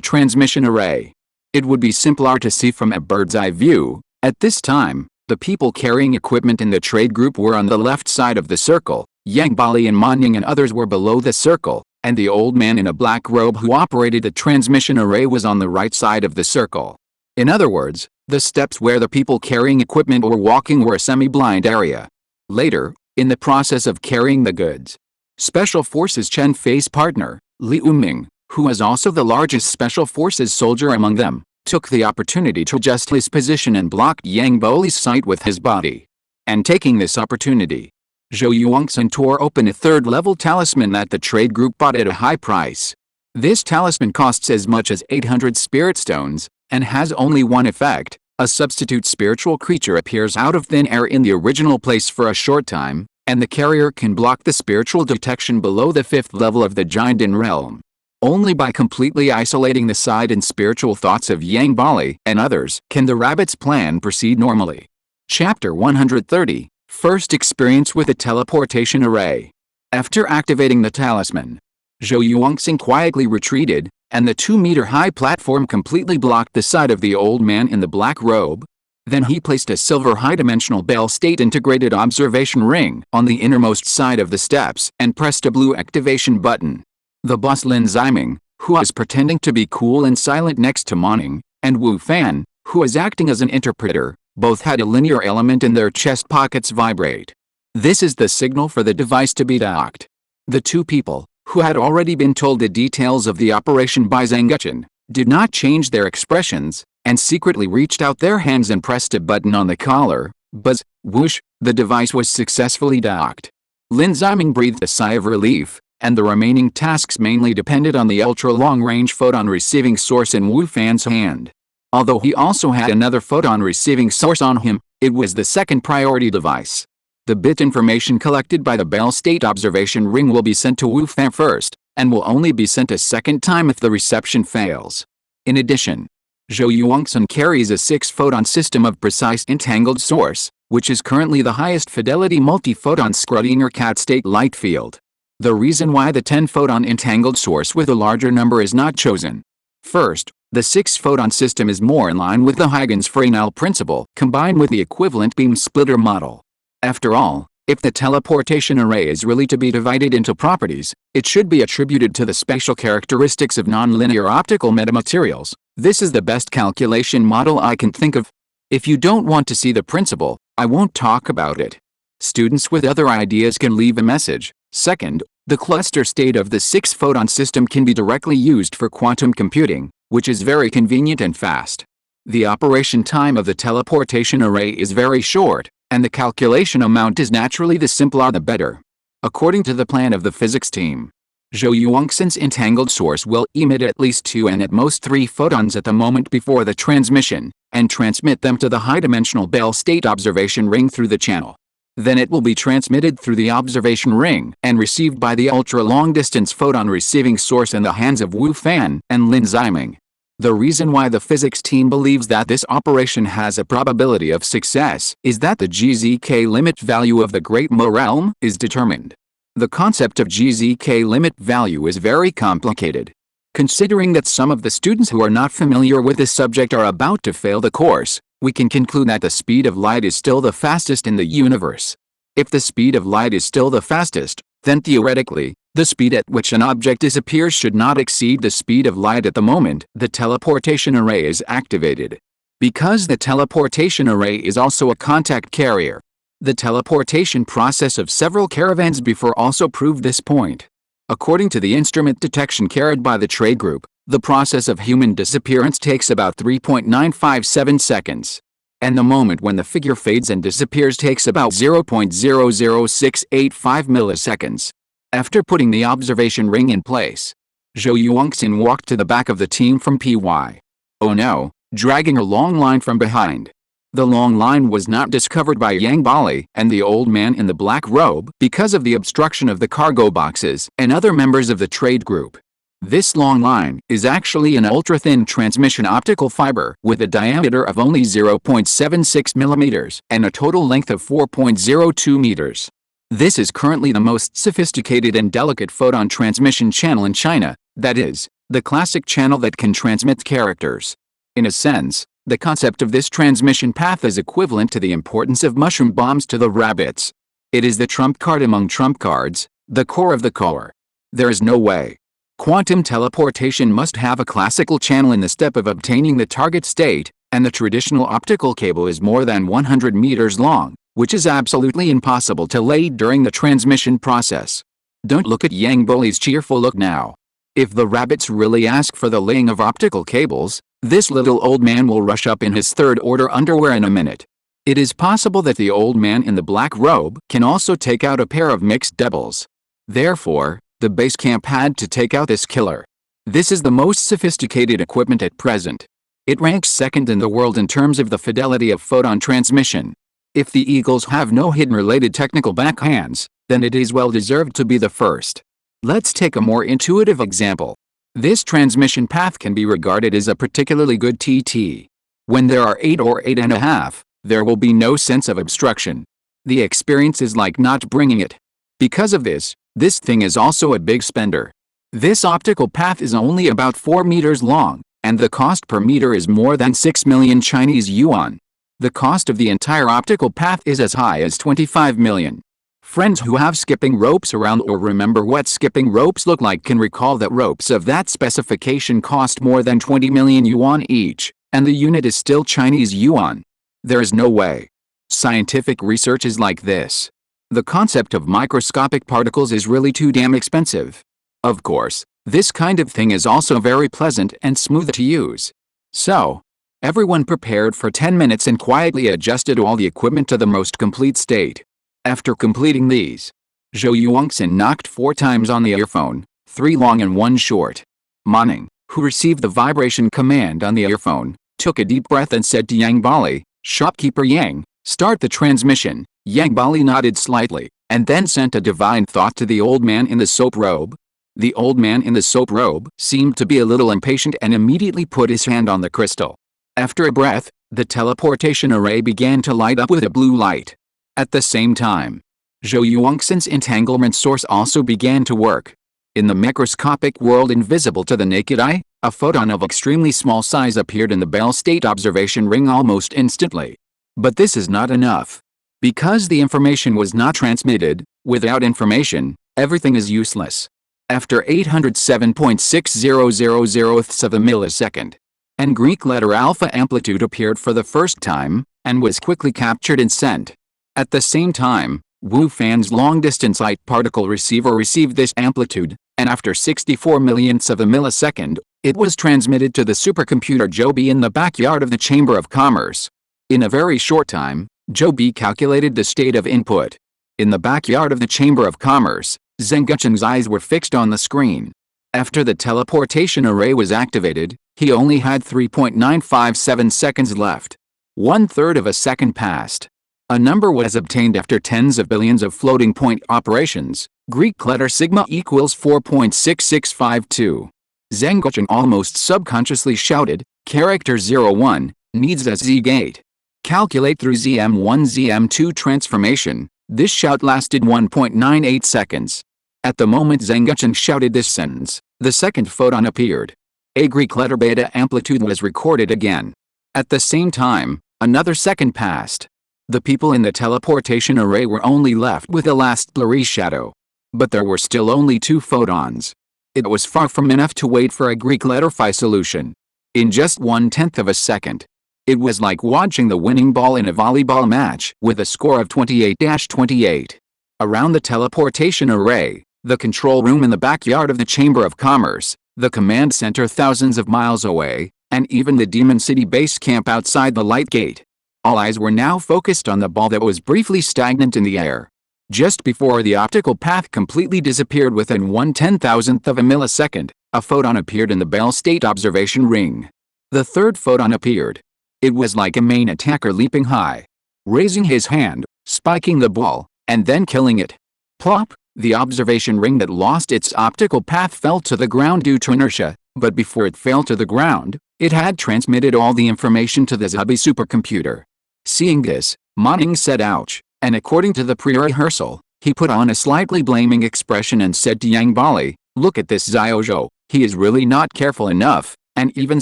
transmission array. It would be simpler to see from a bird's eye view. At this time, the people carrying equipment in the trade group were on the left side of the circle, Yang Bali and Manying and others were below the circle, and the old man in a black robe who operated the transmission array was on the right side of the circle. In other words, the steps where the people carrying equipment were walking were a semi-blind area. Later, in the process of carrying the goods, Special Forces Chen Fei's partner, Li Uming, who was also the largest Special Forces soldier among them, took the opportunity to adjust his position and blocked Yang Boli's sight with his body. And taking this opportunity, Zhou Yuangxin tore open a 3rd-level talisman that the trade group bought at a high price. This talisman costs as much as 800 spirit stones, and has only one effect. A substitute spiritual creature appears out of thin air in the original place for a short time, and the carrier can block the spiritual detection below the 5th level of the Jinden realm. Only by completely isolating the side and spiritual thoughts of Yang Bali and others can the rabbit's plan proceed normally. Chapter 130, First Experience with the Teleportation Array. After activating the talisman, Zhou Yuangxing quietly retreated, and the 2-meter-high platform completely blocked the side of the old man in the black robe. Then he placed a silver high-dimensional Bell State integrated observation ring on the innermost side of the steps and pressed a blue activation button. The boss Lin Ziming, who was pretending to be cool and silent next to Moning, and Wu Fan, who was acting as an interpreter, both had a linear element in their chest pockets vibrate. This is the signal for the device to be docked. The 2 people, who had already been told the details of the operation by Zhang Guchen, did not change their expressions, and secretly reached out their hands and pressed a button on the collar. Buzz, whoosh, the device was successfully docked. Lin Ziming breathed a sigh of relief, and the remaining tasks mainly depended on the ultra-long-range photon receiving source in Wu Fan's hand. Although he also had another photon receiving source on him, it was the second priority device. The bit information collected by the Bell State observation ring will be sent to Wu Fan first, and will only be sent a second time if the reception fails. In addition, Zhou Yuangxin carries a 6-photon system of precise entangled source, which is currently the highest fidelity multi-photon Schrödinger cat state light field. The reason why the 10-photon entangled source with a larger number is not chosen. First, the 6-photon system is more in line with the Huygens Fresnel principle, combined with the equivalent beam splitter model. After all, if the teleportation array is really to be divided into properties, it should be attributed to the spatial characteristics of nonlinear optical metamaterials. This is the best calculation model I can think of. If you don't want to see the principle, I won't talk about it. Students with other ideas can leave a message. Second, the cluster state of the 6-photon system can be directly used for quantum computing, which is very convenient and fast. The operation time of the teleportation array is very short, and the calculation amount is naturally the simpler the better. According to the plan of the physics team, Zhou Yuangxin's entangled source will emit at least 2 and at most 3 photons at the moment before the transmission, and transmit them to the high-dimensional Bell State observation ring through the channel. Then it will be transmitted through the observation ring and received by the ultra-long-distance photon receiving source in the hands of Wu Fan and Lin Ziming. The reason why the physics team believes that this operation has a probability of success is that the GZK limit value of the Great Mo realm is determined. The concept of GZK limit value is very complicated. Considering that some of the students who are not familiar with this subject are about to fail the course, we can conclude that the speed of light is still the fastest in the universe. If the speed of light is still the fastest, then theoretically, the speed at which an object disappears should not exceed the speed of light at the moment the teleportation array is activated. Because the teleportation array is also a contact carrier, the teleportation process of several caravans before also proved this point. According to the instrument detection carried by the trade group, the process of human disappearance takes about 3.957 seconds. And the moment when the figure fades and disappears takes about 0.00685 milliseconds. After putting the observation ring in place, Zhou Yuangxin walked to the back of the team from PY. Oh no, dragging a long line from behind. The long line was not discovered by Yang Bali and the old man in the black robe because of the obstruction of the cargo boxes and other members of the trade group. This long line is actually an ultra-thin transmission optical fiber with a diameter of only 0.76 millimeters and a total length of 4.02 meters. This is currently the most sophisticated and delicate photon transmission channel in China, that is, the classic channel that can transmit characters. In a sense, the concept of this transmission path is equivalent to the importance of mushroom bombs to the rabbits. It is the trump card among trump cards, the core of the core. There is no way. Quantum teleportation must have a classical channel in the step of obtaining the target state, and the traditional optical cable is more than 100 meters long, which is absolutely impossible to lay during the transmission process. Don't look at Yang Boli's cheerful look now. If the rabbits really ask for the laying of optical cables, this little old man will rush up in his third-order underwear in a minute. It is possible that the old man in the black robe can also take out a pair of mixed doubles. Therefore, the base camp had to take out this killer. This is the most sophisticated equipment at present. It ranks second in the world in terms of the fidelity of photon transmission. If the Eagles have no hidden related technical backhands, then it is well deserved to be the first. Let's take a more intuitive example. This transmission path can be regarded as a particularly good TT. When there are 8 or 8.5, there will be no sense of obstruction. The experience is like not bringing it. Because of this thing is also a big spender. This optical path is only about 4 meters long, and the cost per meter is more than 6 million Chinese yuan. The cost of the entire optical path is as high as 25 million. Friends who have skipping ropes around or remember what skipping ropes look like can recall that ropes of that specification cost more than 20 million yuan each, and the unit is still Chinese yuan. There is no way. Scientific research is like this. The concept of microscopic particles is really too damn expensive. Of course, this kind of thing is also very pleasant and smooth to use. So, everyone prepared for 10 minutes and quietly adjusted all the equipment to the most complete state. After completing these, Zhou Yuangxin knocked 4 times on the earphone, 3 long and 1 short. Maning, who received the vibration command on the earphone, took a deep breath and said to Yang Bali, "Shopkeeper Yang, start the transmission." Yang Bali nodded slightly, and then sent a divine thought to the old man in the soap robe. The old man in the soap robe seemed to be a little impatient and immediately put his hand on the crystal. After a breath, the teleportation array began to light up with a blue light. At the same time, Zhou Yuangxin's entanglement source also began to work. In the microscopic world invisible to the naked eye, a photon of extremely small size appeared in the Bell State observation ring almost instantly. But this is not enough. Because the information was not transmitted, without information, everything is useless. After 807.6000ths of a millisecond, and Greek letter alpha amplitude appeared for the first time, and was quickly captured and sent. At the same time, Wu Fan's long-distance light particle receiver received this amplitude, and after 64 millionths of a millisecond, it was transmitted to the supercomputer Joby in the backyard of the Chamber of Commerce. In a very short time, Joby calculated the state of input. In the backyard of the Chamber of Commerce, Zheng Guchen's eyes were fixed on the screen. After the teleportation array was activated, he only had 3.957 seconds left. 1/3 of a second passed. A number was obtained after tens of billions of floating point operations. Greek letter sigma equals 4.6652. Zheng Guchen almost subconsciously shouted, "Character 01, needs a Z-gate. Calculate through ZM1 ZM2 transformation." This shout lasted 1.98 seconds. At the moment Zheng Guchen shouted this sentence, the second photon appeared. A Greek letter beta amplitude was recorded again. At the same time, another second passed. The people in the teleportation array were only left with a last blurry shadow. But there were still only 2 photons. It was far from enough to wait for a Greek letter phi solution. In just 1/10 of a second. It was like watching the winning ball in a volleyball match with a score of 28-28. Around the teleportation array, the control room in the backyard of the Chamber of Commerce, the command center thousands of miles away, and even the Demon City base camp outside the light gate. All eyes were now focused on the ball that was briefly stagnant in the air. Just before the optical path completely disappeared within 1/10,000th of a millisecond, a photon appeared in the Bell State observation ring. The third photon appeared. It was like a main attacker leaping high, raising his hand, spiking the ball, and then killing it. Plop! The observation ring that lost its optical path fell to the ground due to inertia, but before it fell to the ground, it had transmitted all the information to the Zubi supercomputer. Seeing this, Manning said ouch, and according to the pre-rehearsal, he put on a slightly blaming expression and said to Yang Bali, "Look at this Xiaozhou, he is really not careful enough, and even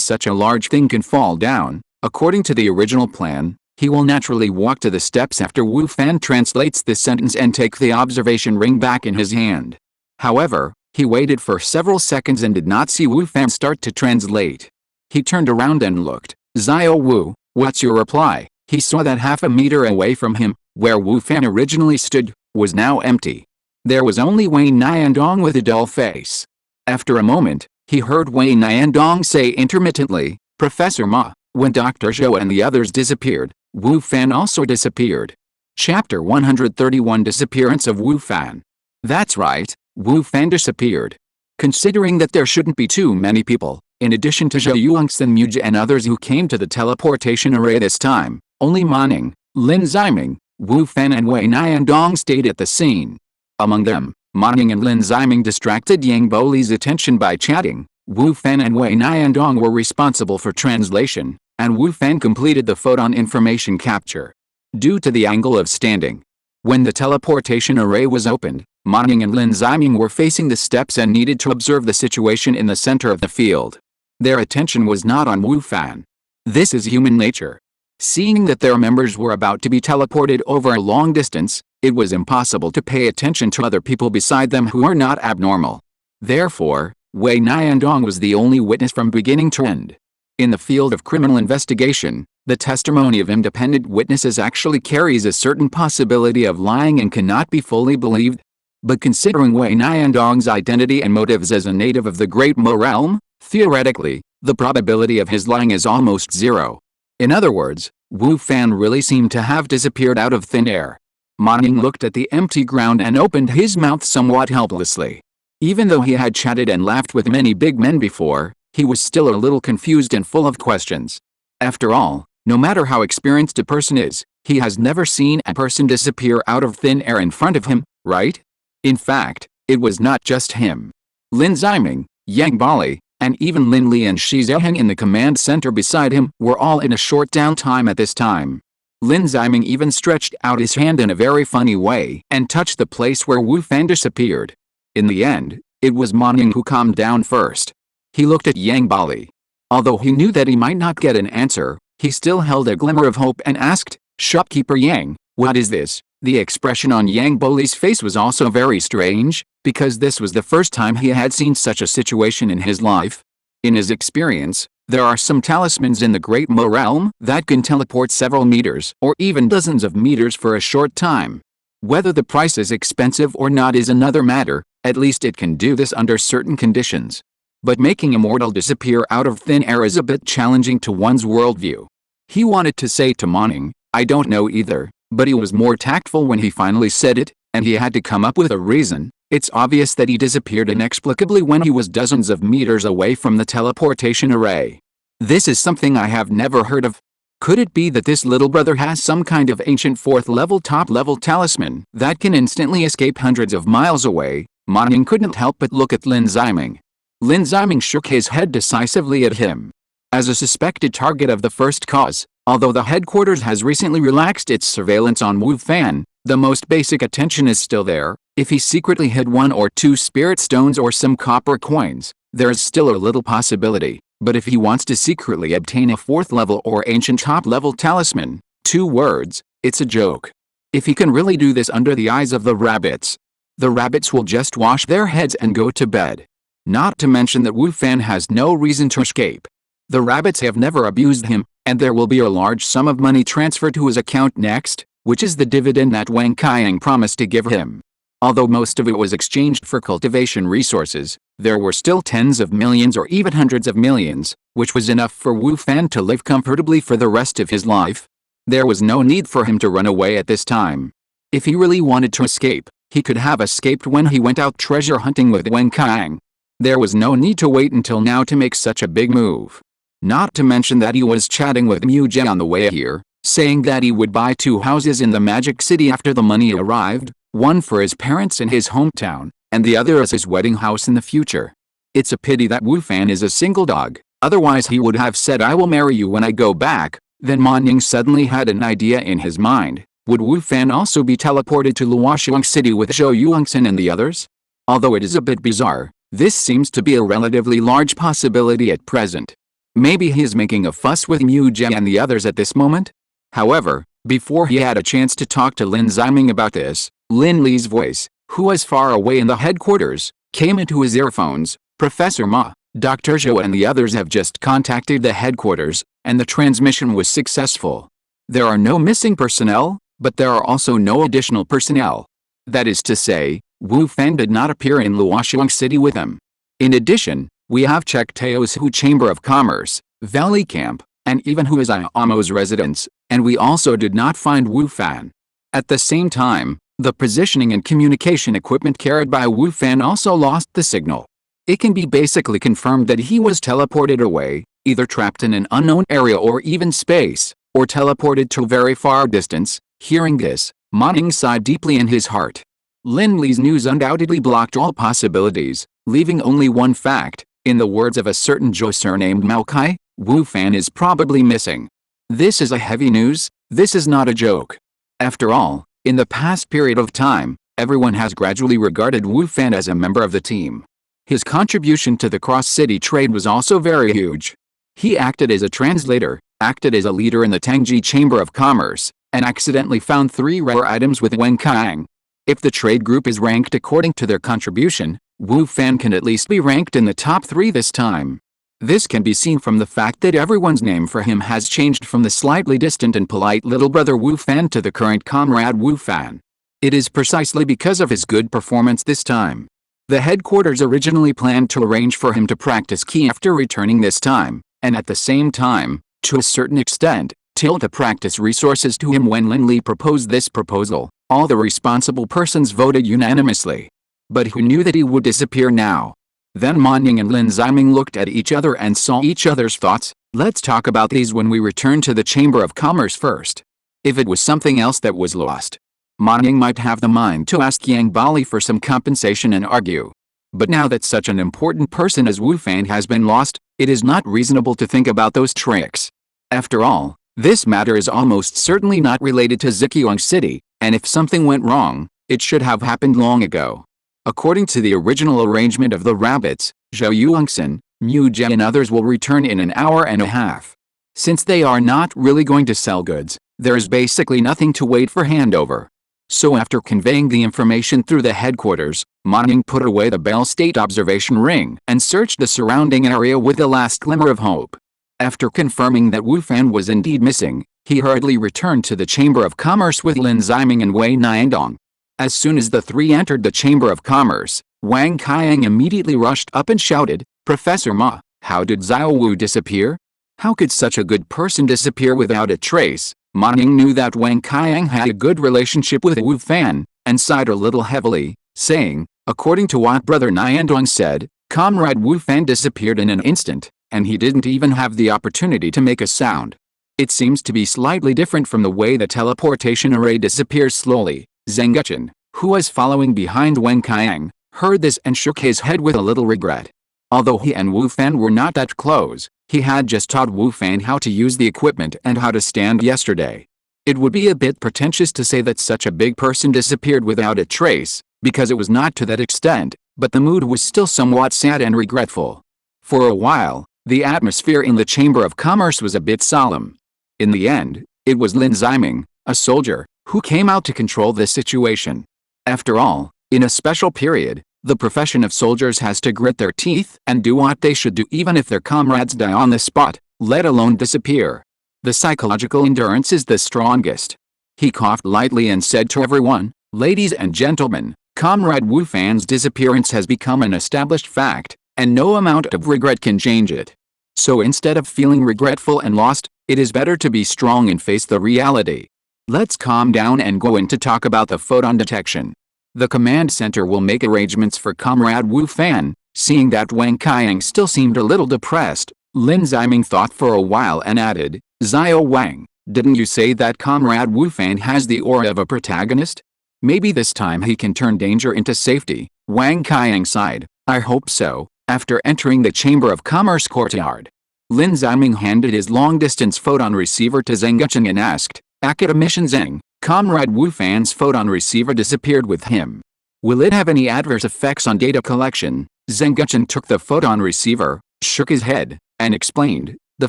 such a large thing can fall down." According to the original plan, he will naturally walk to the steps after Wu Fan translates this sentence and take the observation ring back in his hand. However, he waited for several seconds and did not see Wu Fan start to translate. He turned around and looked. "Xiao Wu, what's your reply?" He saw that half a meter away from him, where Wu Fan originally stood, was now empty. There was only Wei Niandong with a dull face. After a moment, he heard Wei Niandong say intermittently, "Professor Ma." When Dr. Zhou and the others disappeared, Wu Fan also disappeared. Chapter 131 Disappearance of Wu Fan. That's right, Wu Fan disappeared. Considering that there shouldn't be too many people, in addition to Zhou Yuangxin Muji and others who came to the teleportation array this time, only Manning, Lin Ziming, Wu Fan and Wei Niandong stayed at the scene. Among them, Manning and Lin Ziming distracted Yang Boli's attention by chatting. Wu Fan and Wei Niandong were responsible for translation, and Wu Fan completed the photon information capture. Due to the angle of standing, when the teleportation array was opened, Manning and Lin Ziming were facing the steps and needed to observe the situation in the center of the field. Their attention was not on Wu Fan. This is human nature. Seeing that their members were about to be teleported over a long distance, it was impossible to pay attention to other people beside them who are not abnormal. Therefore, Wei Niandong was the only witness from beginning to end. In the field of criminal investigation, the testimony of independent witnesses actually carries a certain possibility of lying and cannot be fully believed. But considering Wei Niandong's identity and motives as a native of the Great Mo realm, theoretically, the probability of his lying is almost zero. In other words, Wu Fan really seemed to have disappeared out of thin air. Manning looked at the empty ground and opened his mouth somewhat helplessly. Even though he had chatted and laughed with many big men before, he was still a little confused and full of questions. After all, no matter how experienced a person is, he has never seen a person disappear out of thin air in front of him, right? In fact, it was not just him. Lin Ziming, Yang Bali, and even Lin Li and Shi Zheng in the command center beside him were all in a short downtime at this time. Lin Ziming even stretched out his hand in a very funny way and touched the place where Wu Fan disappeared. In the end, it was Manning who calmed down first. He looked at Yang Bali. Although he knew that he might not get an answer, he still held a glimmer of hope and asked, "Shopkeeper Yang, what is this?" The expression on Yang Boli's face was also very strange, because this was the first time he had seen such a situation in his life. In his experience, there are some talismans in the Great Mo realm that can teleport several meters or even dozens of meters for a short time. Whether the price is expensive or not is another matter, at least it can do this under certain conditions. But making a mortal disappear out of thin air is a bit challenging to one's worldview. He wanted to say to Manning, "I don't know either," but he was more tactful when he finally said it, and he had to come up with a reason. It's obvious that he disappeared inexplicably when he was dozens of meters away from the teleportation array. This is something I have never heard of. Could it be that this little brother has some kind of ancient fourth-level top-level talisman that can instantly escape hundreds of miles away? Manning couldn't help but look at Lin Ziming. Lin Ziming shook his head decisively at him. As a suspected target of the first cause, although the headquarters has recently relaxed its surveillance on Wu Fan, the most basic attention is still there. If he secretly hid 1 or 2 spirit stones or some copper coins, there is still a little possibility. But if he wants to secretly obtain a 4th-level or ancient top-level talisman, 2 words, it's a joke. If he can really do this under the eyes of the rabbits, The rabbits will just wash their heads and go to bed. Not to mention that Wu Fan has no reason to escape. The rabbits have never abused him, and there will be a large sum of money transferred to his account next, which is the dividend that Wang Qiang promised to give him. Although most of it was exchanged for cultivation resources, there were still tens of millions or even hundreds of millions, which was enough for Wu Fan to live comfortably for the rest of his life. There was no need for him to run away at this time. If he really wanted to escape, he could have escaped when he went out treasure hunting with Wang Qiang. There was no need to wait until now to make such a big move. Not to mention that he was chatting with Mu Jie on the way here, saying that he would buy 2 houses in the Magic City after the money arrived, one for his parents in his hometown, and the other as his wedding house in the future. It's a pity that Wu Fan is a single dog, otherwise he would have said I will marry you when I go back. Then Man Ying suddenly had an idea in his mind. Would Wu Fan also be teleported to Luoxiang City with Zhou Yuangxin and the others? Although it is a bit bizarre, this seems to be a relatively large possibility at present. Maybe he is making a fuss with Mu Jie and the others at this moment? However, before he had a chance to talk to Lin Ziming about this, Lin Li's voice, who was far away in the headquarters, came into his earphones. Professor Ma, Dr. Zhou and the others have just contacted the headquarters, and the transmission was successful. There are no missing personnel, but there are also no additional personnel. That is to say, Wu Fan did not appear in Luoxiang City with him. In addition, we have checked Teo's Hu Chamber of Commerce, Valley Camp, and even Huizai Amo's residence, and we also did not find Wu Fan. At the same time, the positioning and communication equipment carried by Wu Fan also lost the signal. It can be basically confirmed that he was teleported away, either trapped in an unknown area or even space, or teleported to a very far distance. Hearing this, Man Ying sighed deeply in his heart. Lin Li's news undoubtedly blocked all possibilities, leaving only one fact. In the words of a certain Zhou surnamed Mao Kai, Wu Fan is probably missing. This is a heavy news, this is not a joke. After all, in the past period of time, everyone has gradually regarded Wu Fan as a member of the team. His contribution to the cross-city trade was also very huge. He acted as a translator, acted as a leader in the Tangji Chamber of Commerce, and accidentally found 3 rare items with Wang Qiang. If the trade group is ranked according to their contribution, Wu Fan can at least be ranked in the top 3 this time. This can be seen from the fact that everyone's name for him has changed from the slightly distant and polite little brother Wu Fan to the current comrade Wu Fan. It is precisely because of his good performance this time. The headquarters originally planned to arrange for him to practice Qi after returning this time, and at the same time, to a certain extent, to practice resources to him when Lin Li proposed this proposal. All the responsible persons voted unanimously. But who knew that he would disappear now? Then Man Ying and Lin Ziming looked at each other and saw each other's thoughts. Let's talk about these when we return to the Chamber of Commerce first. If it was something else that was lost, Man Ying might have the mind to ask Yang Bali for some compensation and argue. But now that such an important person as Wu Fan has been lost, it is not reasonable to think about those tricks. After all, this matter is almost certainly not related to Ziqiang City, and if something went wrong, it should have happened long ago. According to the original arrangement of the rabbits, Zhou Yuangxin, Mu Jie and others will return in an hour and a half. Since they are not really going to sell goods, there is basically nothing to wait for handover. So after conveying the information through the headquarters, Man Ying put away the Bell State observation ring and searched the surrounding area with the last glimmer of hope. After confirming that Wu Fan was indeed missing, he hurriedly returned to the Chamber of Commerce with Lin Ziming and Wei Niandong. As soon as the 3 entered the Chamber of Commerce, Wang Qiang immediately rushed up and shouted, "Professor Ma, how did Xiao Wu disappear? How could such a good person disappear without a trace?" Man Ying knew that Wang Qiang had a good relationship with Wu Fan, and sighed a little heavily, saying, "According to what Brother Niandong said, Comrade Wu Fan disappeared in an instant, and he didn't even have the opportunity to make a sound. It seems to be slightly different from the way the teleportation array disappears slowly." Zheng Guchen, who was following behind Wang Qiang, heard this and shook his head with a little regret. Although he and Wu Fan were not that close, he had just taught Wu Fan how to use the equipment and how to stand yesterday. It would be a bit pretentious to say that such a big person disappeared without a trace, because it was not to that extent, but the mood was still somewhat sad and regretful. For a while, the atmosphere in the Chamber of Commerce was a bit solemn. In the end, it was Lin Ziming, a soldier, who came out to control the situation. After all, In a special period, the profession of soldiers has to grit their teeth and do what they should do even if their comrades die on the spot, let alone disappear. The psychological endurance is the strongest. He coughed lightly and said to everyone, "Ladies and gentlemen, Comrade Wu Fan's disappearance has become an established fact, and no amount of regret can change it. So instead of feeling regretful and lost, it is better to be strong and face the reality. Let's calm down and go in to talk about the photon detection. The command center will make arrangements for Comrade Wu Fan." Seeing that Wang Qiang still seemed a little depressed, Lin Ziming thought for a while and added, "Xiao Wang, didn't you say that Comrade Wu Fan has the aura of a protagonist? Maybe this time he can turn danger into safety." Wang Qiang sighed, "I hope so." After entering the Chamber of Commerce courtyard, Lin Ziming handed his long-distance photon receiver to Zheng Gucheng and asked, "Academician Zheng, Comrade Wu Fan's photon receiver disappeared with him. Will it have any adverse effects on data collection?" Zheng Gucheng took the photon receiver, shook his head, and explained, the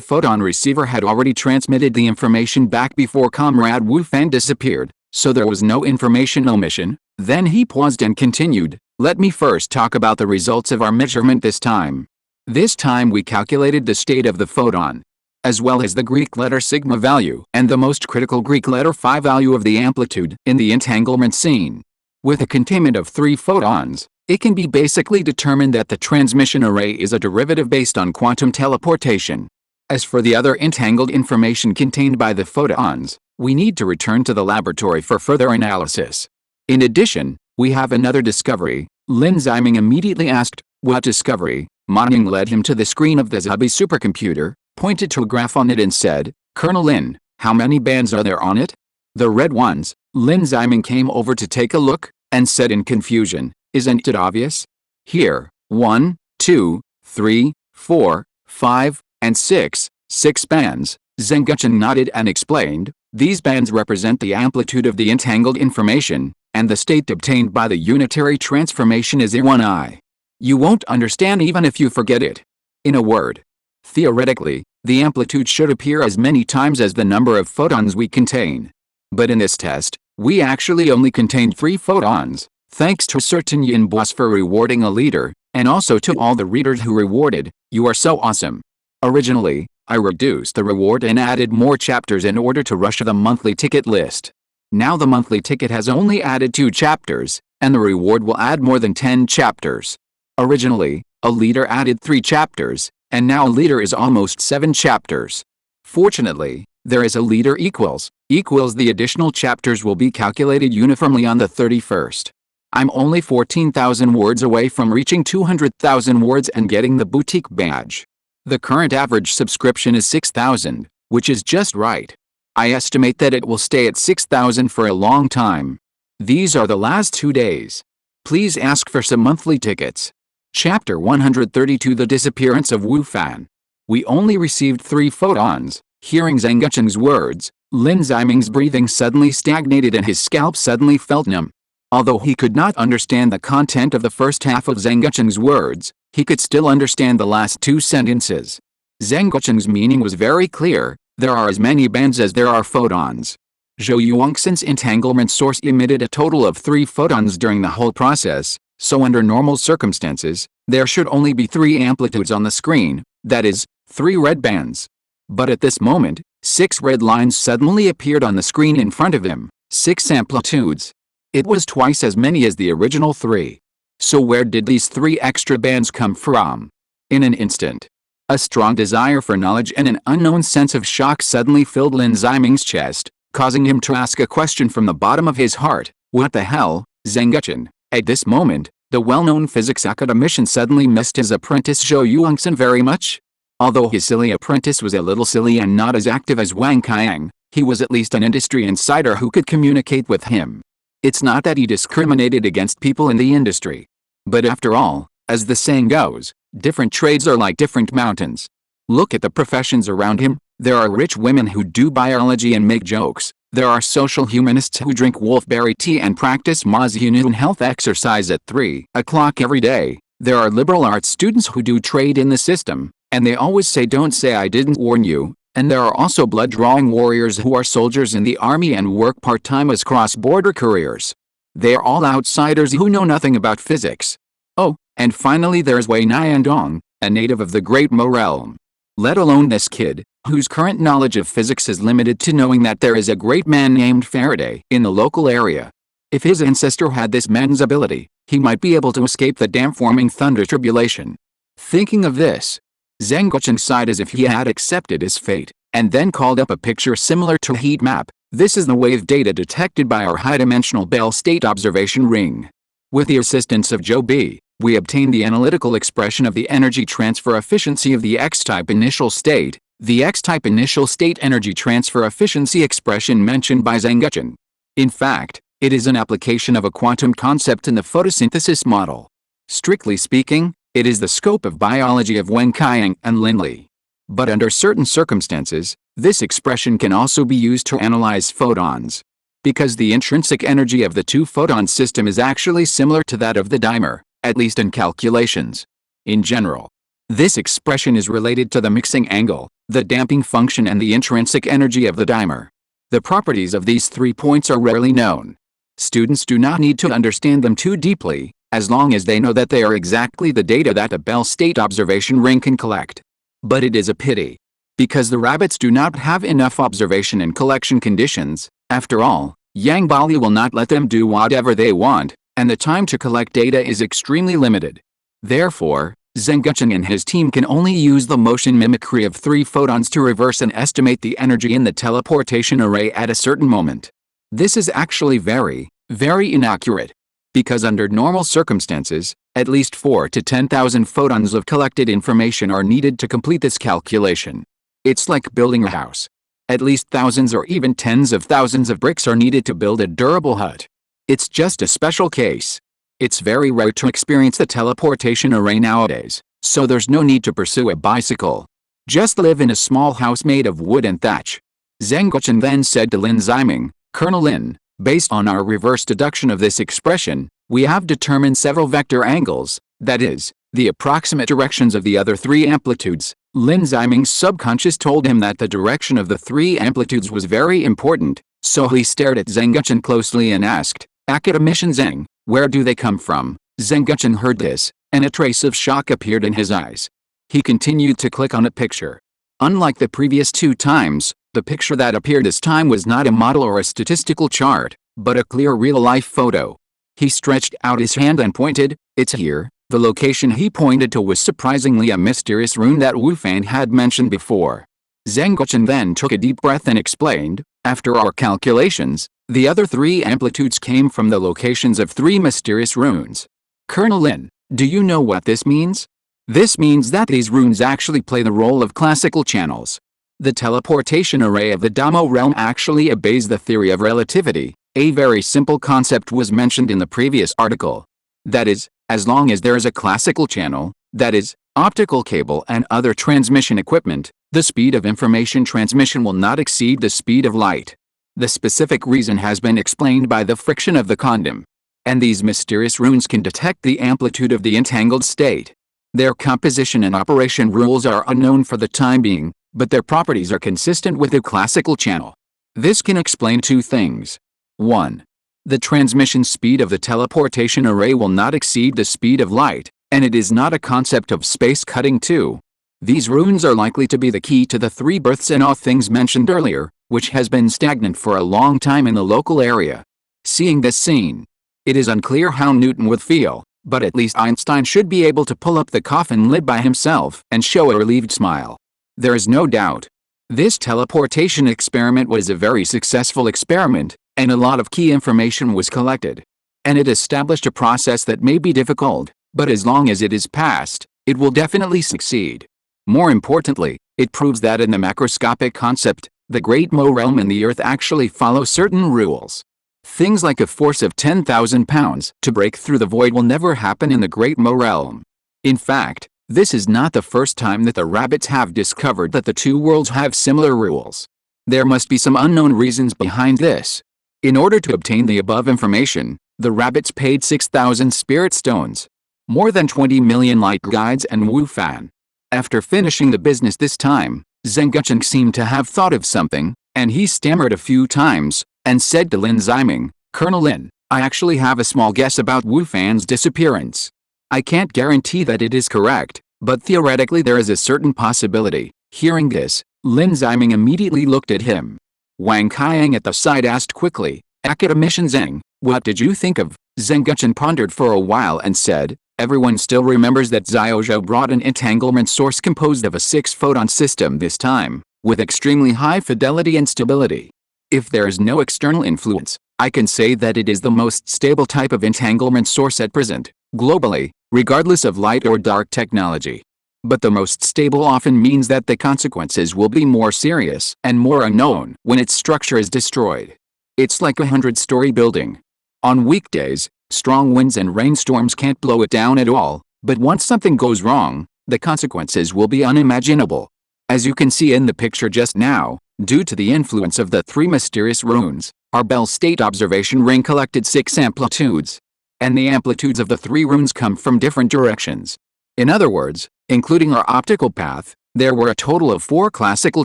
photon receiver had already transmitted the information back before Comrade Wu Fan disappeared, so there was no information omission. Then he paused and continued, "Let me first talk about the results of our measurement this time. This time we calculated the state of the photon, as well as the Greek letter sigma value and the most critical Greek letter phi value of the amplitude in the entanglement scene. With a containment of 3 photons, it can be basically determined that the transmission array is a derivative based on quantum teleportation. As for the other entangled information contained by the photons, we need to return to the laboratory for further analysis. In addition, we have another discovery." Lin Ziming immediately asked, "What discovery?" Ma Ning led him to the screen of the Zubi supercomputer, pointed to a graph on it and said, "Colonel Lin, how many bands are there on it?" "The red ones." Lin Ziming came over to take a look, and said in confusion, "Isn't it obvious? Here, 1, 2, 3, 4, 5, and 6, 6 bands." Zheng Gucheng nodded and explained, "These bands represent the amplitude of the entangled information, and the state obtained by the unitary transformation is A1I. You won't understand even if you forget it. In a word, theoretically, the amplitude should appear as many times as the number of photons we contain. But in this test, we actually only contained 3 photons, thanks to certain Yin boss for rewarding a leader, and also to all the readers who rewarded. You are so awesome. Originally, I reduced the reward and added more chapters in order to rush the monthly ticket list. Now the monthly ticket has only added 2 chapters, and the reward will add more than 10 chapters. Originally, a leader added 3 chapters, and now a leader is almost 7 chapters. Fortunately, there is a leader equals the additional chapters will be calculated uniformly on the 31st. I'm only 14,000 words away from reaching 200,000 words and getting the boutique badge. The current average subscription is 6,000, which is just right. I estimate that it will stay at 6,000 for a long time. These are the last 2 days. Please ask for some monthly tickets." Chapter 132 The Disappearance of Wu Fan. We only received 3 photons. Hearing Zheng Gucheng's words, Lin Ziming's breathing suddenly stagnated and his scalp suddenly felt numb. Although he could not understand the content of the first half of Zheng Gucheng's words, he could still understand the last 2 sentences. Zheng Gucheng's meaning was very clear: there are as many bands as there are photons. Zhou Yuangxin's entanglement source emitted a total of 3 photons during the whole process, so under normal circumstances, there should only be 3 amplitudes on the screen, that is, 3 red bands. But at this moment, 6 red lines suddenly appeared on the screen in front of him, 6 amplitudes. It was twice as many as the original 3. So where did these 3 extra bands come from? In an instant, a strong desire for knowledge and an unknown sense of shock suddenly filled Lin Ziming's chest, causing him to ask a question from the bottom of his heart. What the hell, Zheng Gucheng? At this moment, the well-known physics academician suddenly missed his apprentice Zhou Yuangxin very much. Although his silly apprentice was a little silly and not as active as Wang Qiang, he was at least an industry insider who could communicate with him. It's not that he discriminated against people in the industry. But after all, as the saying goes, different trades are like different mountains. Look at the professions around him. There are rich women who do biology and make jokes. There are social humanists who drink wolfberry tea and practice Mazhunun health exercise at 3 o'clock every day. There are liberal arts students who do trade in the system, and they always say don't say I didn't warn you. And there are also blood-drawing warriors who are soldiers in the army and work part-time as cross-border couriers. They are all outsiders who know nothing about physics. Oh, and finally there's Wei Niandong, a native of the Great Mo realm. Let alone this kid, whose current knowledge of physics is limited to knowing that there is a great man named Faraday in the local area. If his ancestor had this man's ability, he might be able to escape the dam-forming thunder tribulation. Thinking of this, Zheng Guochen sighed as if he had accepted his fate, and then called up a picture similar to a heat map. This is the wave data detected by our high-dimensional Bell State observation ring. With the assistance of Joe B., we obtained the analytical expression of the energy transfer efficiency of the X-type initial state, the X-type initial state energy transfer efficiency expression mentioned by Zheng Guochen. In fact, it is an application of a quantum concept in the photosynthesis model. Strictly speaking, it is the scope of biology of Wen Kaiyang and Lin Li. But under certain circumstances, this expression can also be used to analyze photons. Because the intrinsic energy of the two-photon system is actually similar to that of the dimer, at least in calculations. In general, this expression is related to the mixing angle, the damping function and the intrinsic energy of the dimer. The properties of these 3 points are rarely known. Students do not need to understand them too deeply, as long as they know that they are exactly the data that a Bell State observation ring can collect. But it is a pity. Because the rabbits do not have enough observation and collection conditions. After all, Yang Bali will not let them do whatever they want, and the time to collect data is extremely limited. Therefore, Zheng Guochen and his team can only use the motion mimicry of 3 photons to reverse and estimate the energy in the teleportation array at a certain moment. This is actually very, very inaccurate. Because under normal circumstances, at least 4 to 10,000 photons of collected information are needed to complete this calculation. It's like building a house. At least thousands or even tens of thousands of bricks are needed to build a durable hut. It's just a special case. It's very rare to experience the teleportation array nowadays, so there's no need to pursue a bicycle. Just live in a small house made of wood and thatch. Zheng Guochen then said to Lin Ziming, Colonel Lin, based on our reverse deduction of this expression, we have determined several vector angles, that is, the approximate directions of the other 3 amplitudes. Lin Ziming's subconscious told him that the direction of the 3 amplitudes was very important, so he stared at Zheng Guochen closely and asked, Academician Zheng, where do they come from? Zheng Guochen heard this, and a trace of shock appeared in his eyes. He continued to click on a picture. Unlike the previous 2 times, the picture that appeared this time was not a model or a statistical chart, but a clear real-life photo. He stretched out his hand and pointed, it's here. The location he pointed to was surprisingly a mysterious rune that Wu Fan had mentioned before. Zheng Guochen then took a deep breath and explained, after our calculations, the other 3 amplitudes came from the locations of 3 mysterious runes. Colonel Lin, do you know what this means? This means that these runes actually play the role of classical channels. The teleportation array of the Damo realm actually obeys the theory of relativity. A very simple concept was mentioned in the previous article. That is, as long as there is a classical channel, that is, optical cable and other transmission equipment, the speed of information transmission will not exceed the speed of light. The specific reason has been explained by the friction of the condom. And these mysterious runes can detect the amplitude of the entangled state. Their composition and operation rules are unknown for the time being, but their properties are consistent with the classical channel. This can explain 2 things. 1. The transmission speed of the teleportation array will not exceed the speed of light, and it is not a concept of space cutting. 2. These runes are likely to be the key to the 3 births and all things mentioned earlier, which has been stagnant for a long time in the local area. Seeing this scene, it is unclear how Newton would feel, but at least Einstein should be able to pull up the coffin lid by himself and show a relieved smile. There is no doubt. This teleportation experiment was a very successful experiment, and a lot of key information was collected. And it established a process that may be difficult, but as long as it is passed, it will definitely succeed. More importantly, it proves that in the macroscopic concept, the Great Mo realm and the Earth actually follow certain rules. Things like a force of 10,000 pounds to break through the void will never happen in the Great Mo realm. In fact, this is not the first time that the rabbits have discovered that the 2 worlds have similar rules. There must be some unknown reasons behind this. In order to obtain the above information, the rabbits paid 6,000 spirit stones, more than 20 million light guides and Wu Fan. After finishing the business this time, Zheng Guochen seemed to have thought of something, and he stammered a few times, and said to Lin Ziming, Colonel Lin, I actually have a small guess about Wu Fan's disappearance. I can't guarantee that it is correct, but theoretically there is a certain possibility. Hearing this, Lin Ziming immediately looked at him. Wang Qiang at the side asked quickly, "Academician Zheng, what did you think of?" Zheng Guchen pondered for a while and said, "Everyone still remembers that Xiaozhou brought an entanglement source composed of a 6-photon system this time, with extremely high fidelity and stability. If there is no external influence, I can say that it is the most stable type of entanglement source at present, globally, regardless of light or dark technology. But the most stable often means that the consequences will be more serious and more unknown when its structure is destroyed. It's like a 100-story building. On weekdays, strong winds and rainstorms can't blow it down at all, but once something goes wrong, the consequences will be unimaginable. As you can see in the picture just now, due to the influence of the 3 mysterious runes, our Bell State observation ring collected 6 amplitudes. And the amplitudes of the 3 runes come from different directions. In other words, including our optical path, there were a total of 4 classical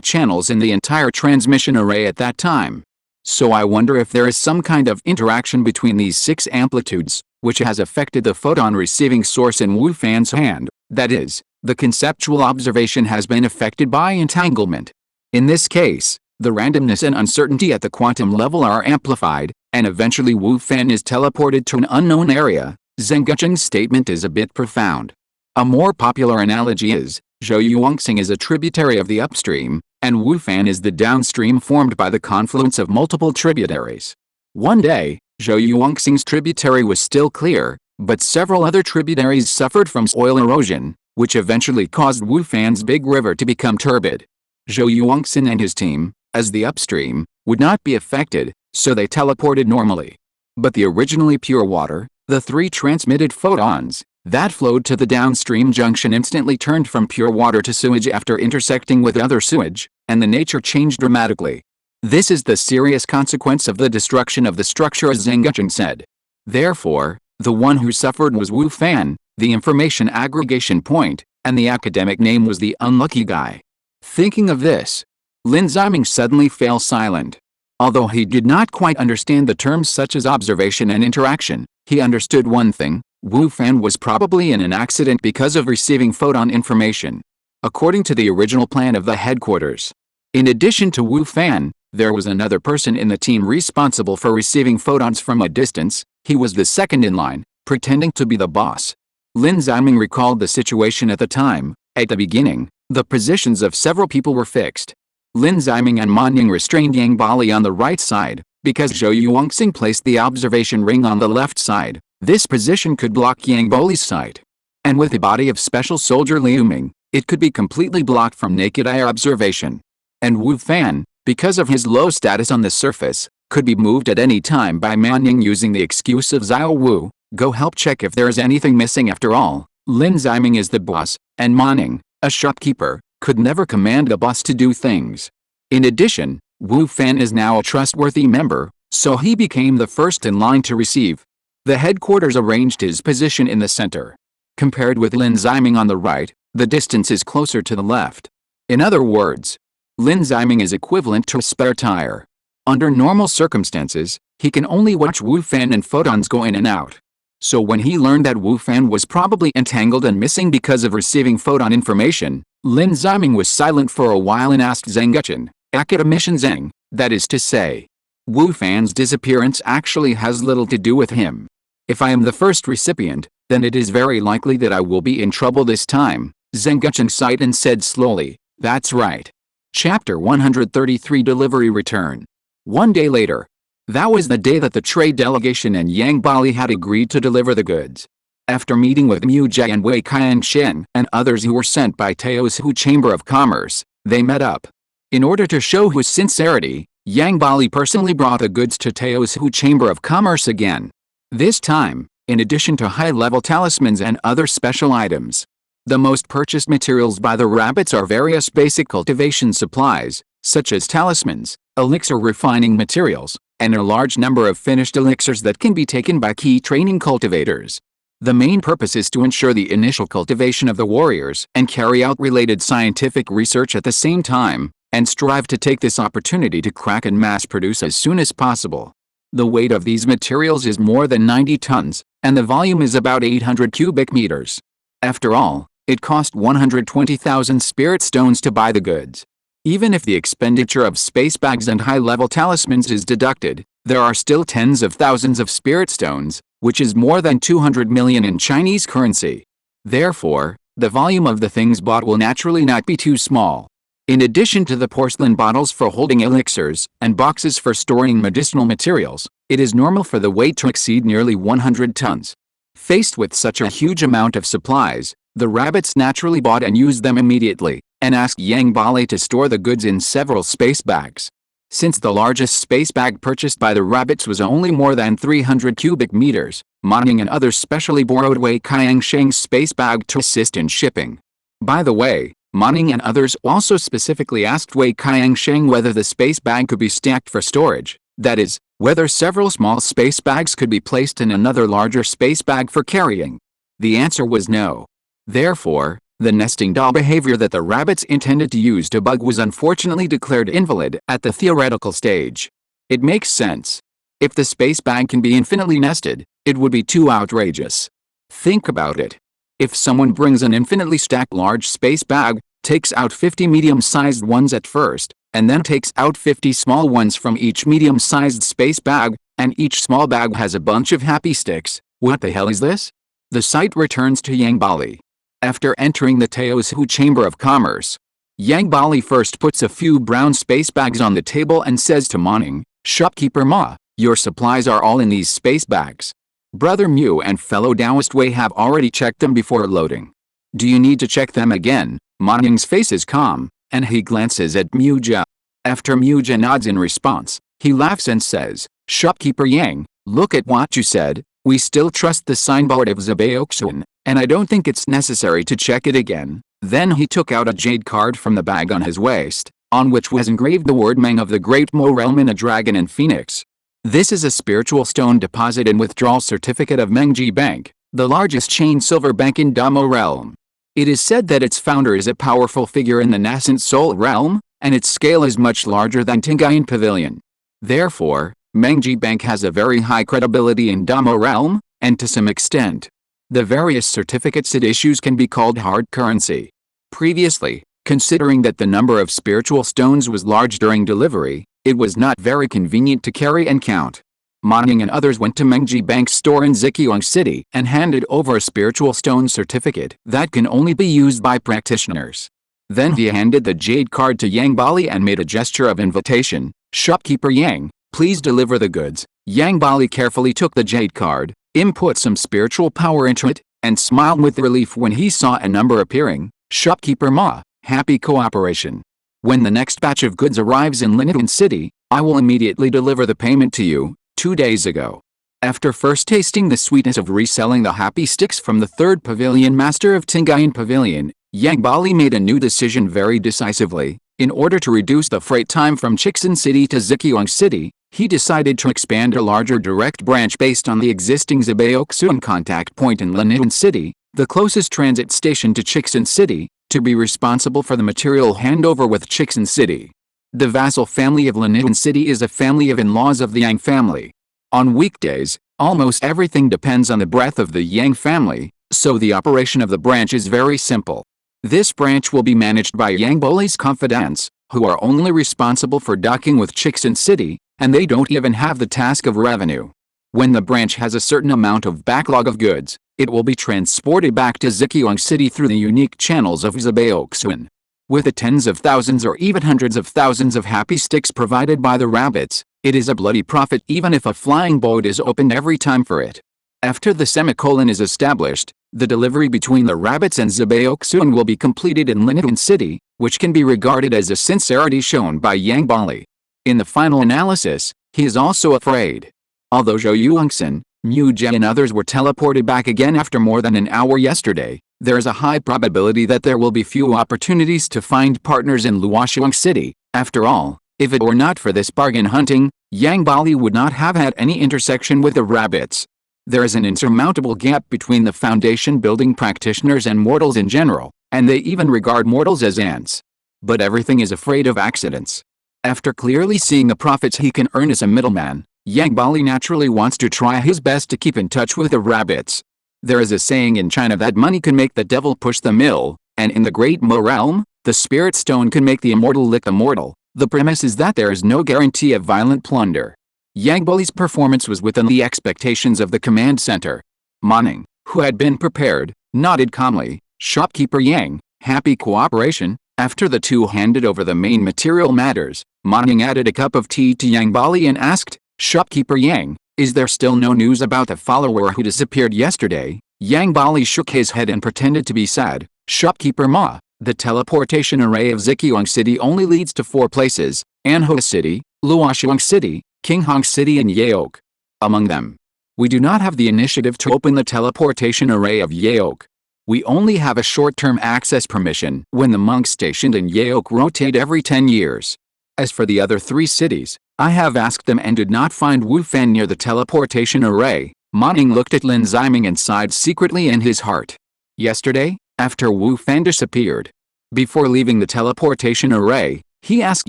channels in the entire transmission array at that time. So I wonder if there is some kind of interaction between these 6 amplitudes, which has affected the photon receiving source in Wu Fan's hand, that is, the conceptual observation has been affected by entanglement. In this case, the randomness and uncertainty at the quantum level are amplified, and eventually Wu Fan is teleported to an unknown area. Zheng Gucheng's statement is a bit profound. A more popular analogy is, Zhou Yuanxing is a tributary of the upstream, and Wu Fan is the downstream formed by the confluence of multiple tributaries. One day, Zhou Yuanxing's tributary was still clear, but several other tributaries suffered from soil erosion, which eventually caused Wu Fan's big river to become turbid. Zhou Yuanxin and his team, as the upstream, would not be affected, so they teleported normally. But the originally pure water, the 3 transmitted photons, that flowed to the downstream junction instantly turned from pure water to sewage after intersecting with other sewage, and the nature changed dramatically. This is the serious consequence of the destruction of the structure, as Zheng Gucheng said. Therefore, the one who suffered was Wu Fan, the information aggregation point, and the academic name was the unlucky guy. Thinking of this, Lin Ziming suddenly fell silent. Although he did not quite understand the terms such as observation and interaction, he understood one thing: Wu Fan was probably in an accident because of receiving photon information. According to the original plan of the headquarters, in addition to Wu Fan, there was another person in the team responsible for receiving photons from a distance. He was the second in line, pretending to be the boss. Lin Ziming recalled the situation at the time. At the beginning, the positions of several people were fixed. Lin Ziming and Man Ying restrained Yang Bali on the right side, because Zhou Yuanxing placed the observation ring on the left side. This position could block Yang Bali's sight. And with the body of special soldier Liu Ming, it could be completely blocked from naked eye observation. And Wu Fan, because of his low status on the surface, could be moved at any time by Man Ying using the excuse of Xiao Wu, "Go help check if there is anything missing." After all, Lin Ziming is the boss, and Man Ying, a shopkeeper, could never command the boss to do things. In addition, Wu Fan is now a trustworthy member, so he became the first in line to receive. The headquarters arranged his position in the center. Compared with Lin Ziming on the right, the distance is closer to the left. In other words, Lin Ziming is equivalent to a spare tire. Under normal circumstances, he can only watch Wu Fan and photons go in and out. So when he learned that Wu Fan was probably entangled and missing because of receiving photon information, Lin Ziming was silent for a while and asked Zheng Guchen, "Academician Zheng, that is to say, Wu Fan's disappearance actually has little to do with him. If I am the first recipient, then it is very likely that I will be in trouble this time." Zheng Guchen sighed and said slowly, "That's right." Chapter 133 Delivery Return. One day later. That was the day that the trade delegation and Yang Bali had agreed to deliver the goods. After meeting with Mu Jie and Wei Qiangshen and others who were sent by Teo's Hu Chamber of Commerce, they met up. In order to show his sincerity, Yang Bali personally brought the goods to Teo's Hu Chamber of Commerce again. This time, in addition to high-level talismans and other special items, the most purchased materials by the rabbits are various basic cultivation supplies, such as talismans, elixir refining materials, and a large number of finished elixirs that can be taken by key training cultivators. The main purpose is to ensure the initial cultivation of the warriors and carry out related scientific research at the same time, and strive to take this opportunity to crack and mass produce as soon as possible. The weight of these materials is more than 90 tons, and the volume is about 800 cubic meters. After all, it cost 120,000 spirit stones to buy the goods. Even if the expenditure of space bags and high-level talismans is deducted, there are still tens of thousands of spirit stones, which is more than 200 million in Chinese currency. Therefore, the volume of the things bought will naturally not be too small. In addition to the porcelain bottles for holding elixirs and boxes for storing medicinal materials, it is normal for the weight to exceed nearly 100 tons. Faced with such a huge amount of supplies, the rabbits naturally bought and used them immediately, and asked Yang Bali to store the goods in several space bags. Since the largest space bag purchased by the rabbits was only more than 300 cubic meters, Manning and others specially borrowed Wei Qiangsheng's space bag to assist in shipping. By the way, Manning and others also specifically asked Wei Qiangsheng whether the space bag could be stacked for storage, that is, whether several small space bags could be placed in another larger space bag for carrying. The answer was no. Therefore, the nesting doll behavior that the rabbits intended to use to bug was unfortunately declared invalid at the theoretical stage. It makes sense. If the space bag can be infinitely nested, it would be too outrageous. Think about it. If someone brings an infinitely stacked large space bag, takes out 50 medium-sized ones at first, and then takes out 50 small ones from each medium-sized space bag, and each small bag has a bunch of happy sticks, what the hell is this? The site returns to Yang Bali. After entering the Teoshu Chamber of Commerce, Yang Bali first puts a few brown space bags on the table and says to Manning, "Shopkeeper Ma, your supplies are all in these space bags. Brother Mu and fellow Taoist Wei have already checked them before loading. Do you need to check them again?" Manning's face is calm, and he glances at Muja. After Muja nods in response, he laughs and says, "Shopkeeper Yang, look at what you said. We still trust the signboard of Zabeoksun, and I don't think it's necessary to check it again." Then he took out a jade card from the bag on his waist, on which was engraved the word Meng of the Great Mo realm in a dragon and phoenix. This is a spiritual stone deposit and withdrawal certificate of Mengji Bank, the largest chain silver bank in Damo realm. It is said that its founder is a powerful figure in the nascent soul realm, and its scale is much larger than Tingayan Pavilion. Therefore, Mengji Bank has a very high credibility in Damo realm, and to some extent, the various certificates it issues can be called hard currency. Previously, considering that the number of spiritual stones was large during delivery, it was not very convenient to carry and count. Manning and others went to Mengji Bank's store in Zhejiang City and handed over a spiritual stone certificate that can only be used by practitioners. Then he handed the jade card to Yang Bali and made a gesture of invitation, "Shopkeeper Yang, please deliver the goods." Yang Bali carefully took the jade card, input some spiritual power into it, and smiled with relief when he saw a number appearing. "Shopkeeper Ma, happy cooperation. When the next batch of goods arrives in Linton City, I will immediately deliver the payment to you." 2 days ago, after first tasting the sweetness of reselling the happy sticks from the third pavilion master of Tingayan Pavilion, Yang Bali made a new decision very decisively. In order to reduce the freight time from Chixin City to Zhejiang City, he decided to expand a larger direct branch based on the existing Zabeoksun contact point in Linton City, the closest transit station to Chixin City, to be responsible for the material handover with Chixin City. The vassal family of Linton City is a family of in-laws of the Yang family. On weekdays, almost everything depends on the breadth of the Yang family, so the operation of the branch is very simple. This branch will be managed by Yang Boli's confidants, who are only responsible for docking with Chixin City, and they don't even have the task of revenue. When the branch has a certain amount of backlog of goods, it will be transported back to Zhejiang City through the unique channels of Zabeoksun. With the tens of thousands or even hundreds of thousands of happy sticks provided by the rabbits, it is a bloody profit even if a flying boat is opened every time for it. After the semicolon is established, the delivery between the rabbits and Zabeoksun will be completed in Linton City, which can be regarded as a sincerity shown by Yang Bali. In the final analysis, he is also afraid. Although Zhou Yuangxin, Mu Jie and others were teleported back again after more than an hour yesterday, there is a high probability that there will be few opportunities to find partners in Luoxiang City. After all, if it were not for this bargain hunting, Yang Bali would not have had any intersection with the rabbits. There is an insurmountable gap between the foundation building practitioners and mortals in general, and they even regard mortals as ants. But everything is afraid of accidents. After clearly seeing the profits he can earn as a middleman, Yang Bali naturally wants to try his best to keep in touch with the rabbits. There is a saying in China that money can make the devil push the mill, and in the Great Mo realm, the spirit stone can make the immortal lick the mortal. The premise is that there is no guarantee of violent plunder. Yang Bali's performance was within the expectations of the command center. Manning, who had been prepared, nodded calmly. Shopkeeper Yang, happy cooperation. After the two handed over the main material matters, Manning added a cup of tea to Yang Bali and asked, Shopkeeper Yang, is there still no news about the follower who disappeared yesterday? Yang Bali shook his head and pretended to be sad. Shopkeeper Ma, the teleportation array of Zhejiang City only leads to 4 places: Anhua City, Luoxiang City, Qinghong City and Yaoke. Among them, we do not have the initiative to open the teleportation array of Yaoke. We only have a short-term access permission when the monks stationed in Yaoke rotate every 10 years. As for the other 3 cities, I have asked them and did not find Wu Fan near the teleportation array. Manning looked at Lin Ziming and sighed secretly in his heart. Yesterday, after Wu Fan disappeared, before leaving the teleportation array, he asked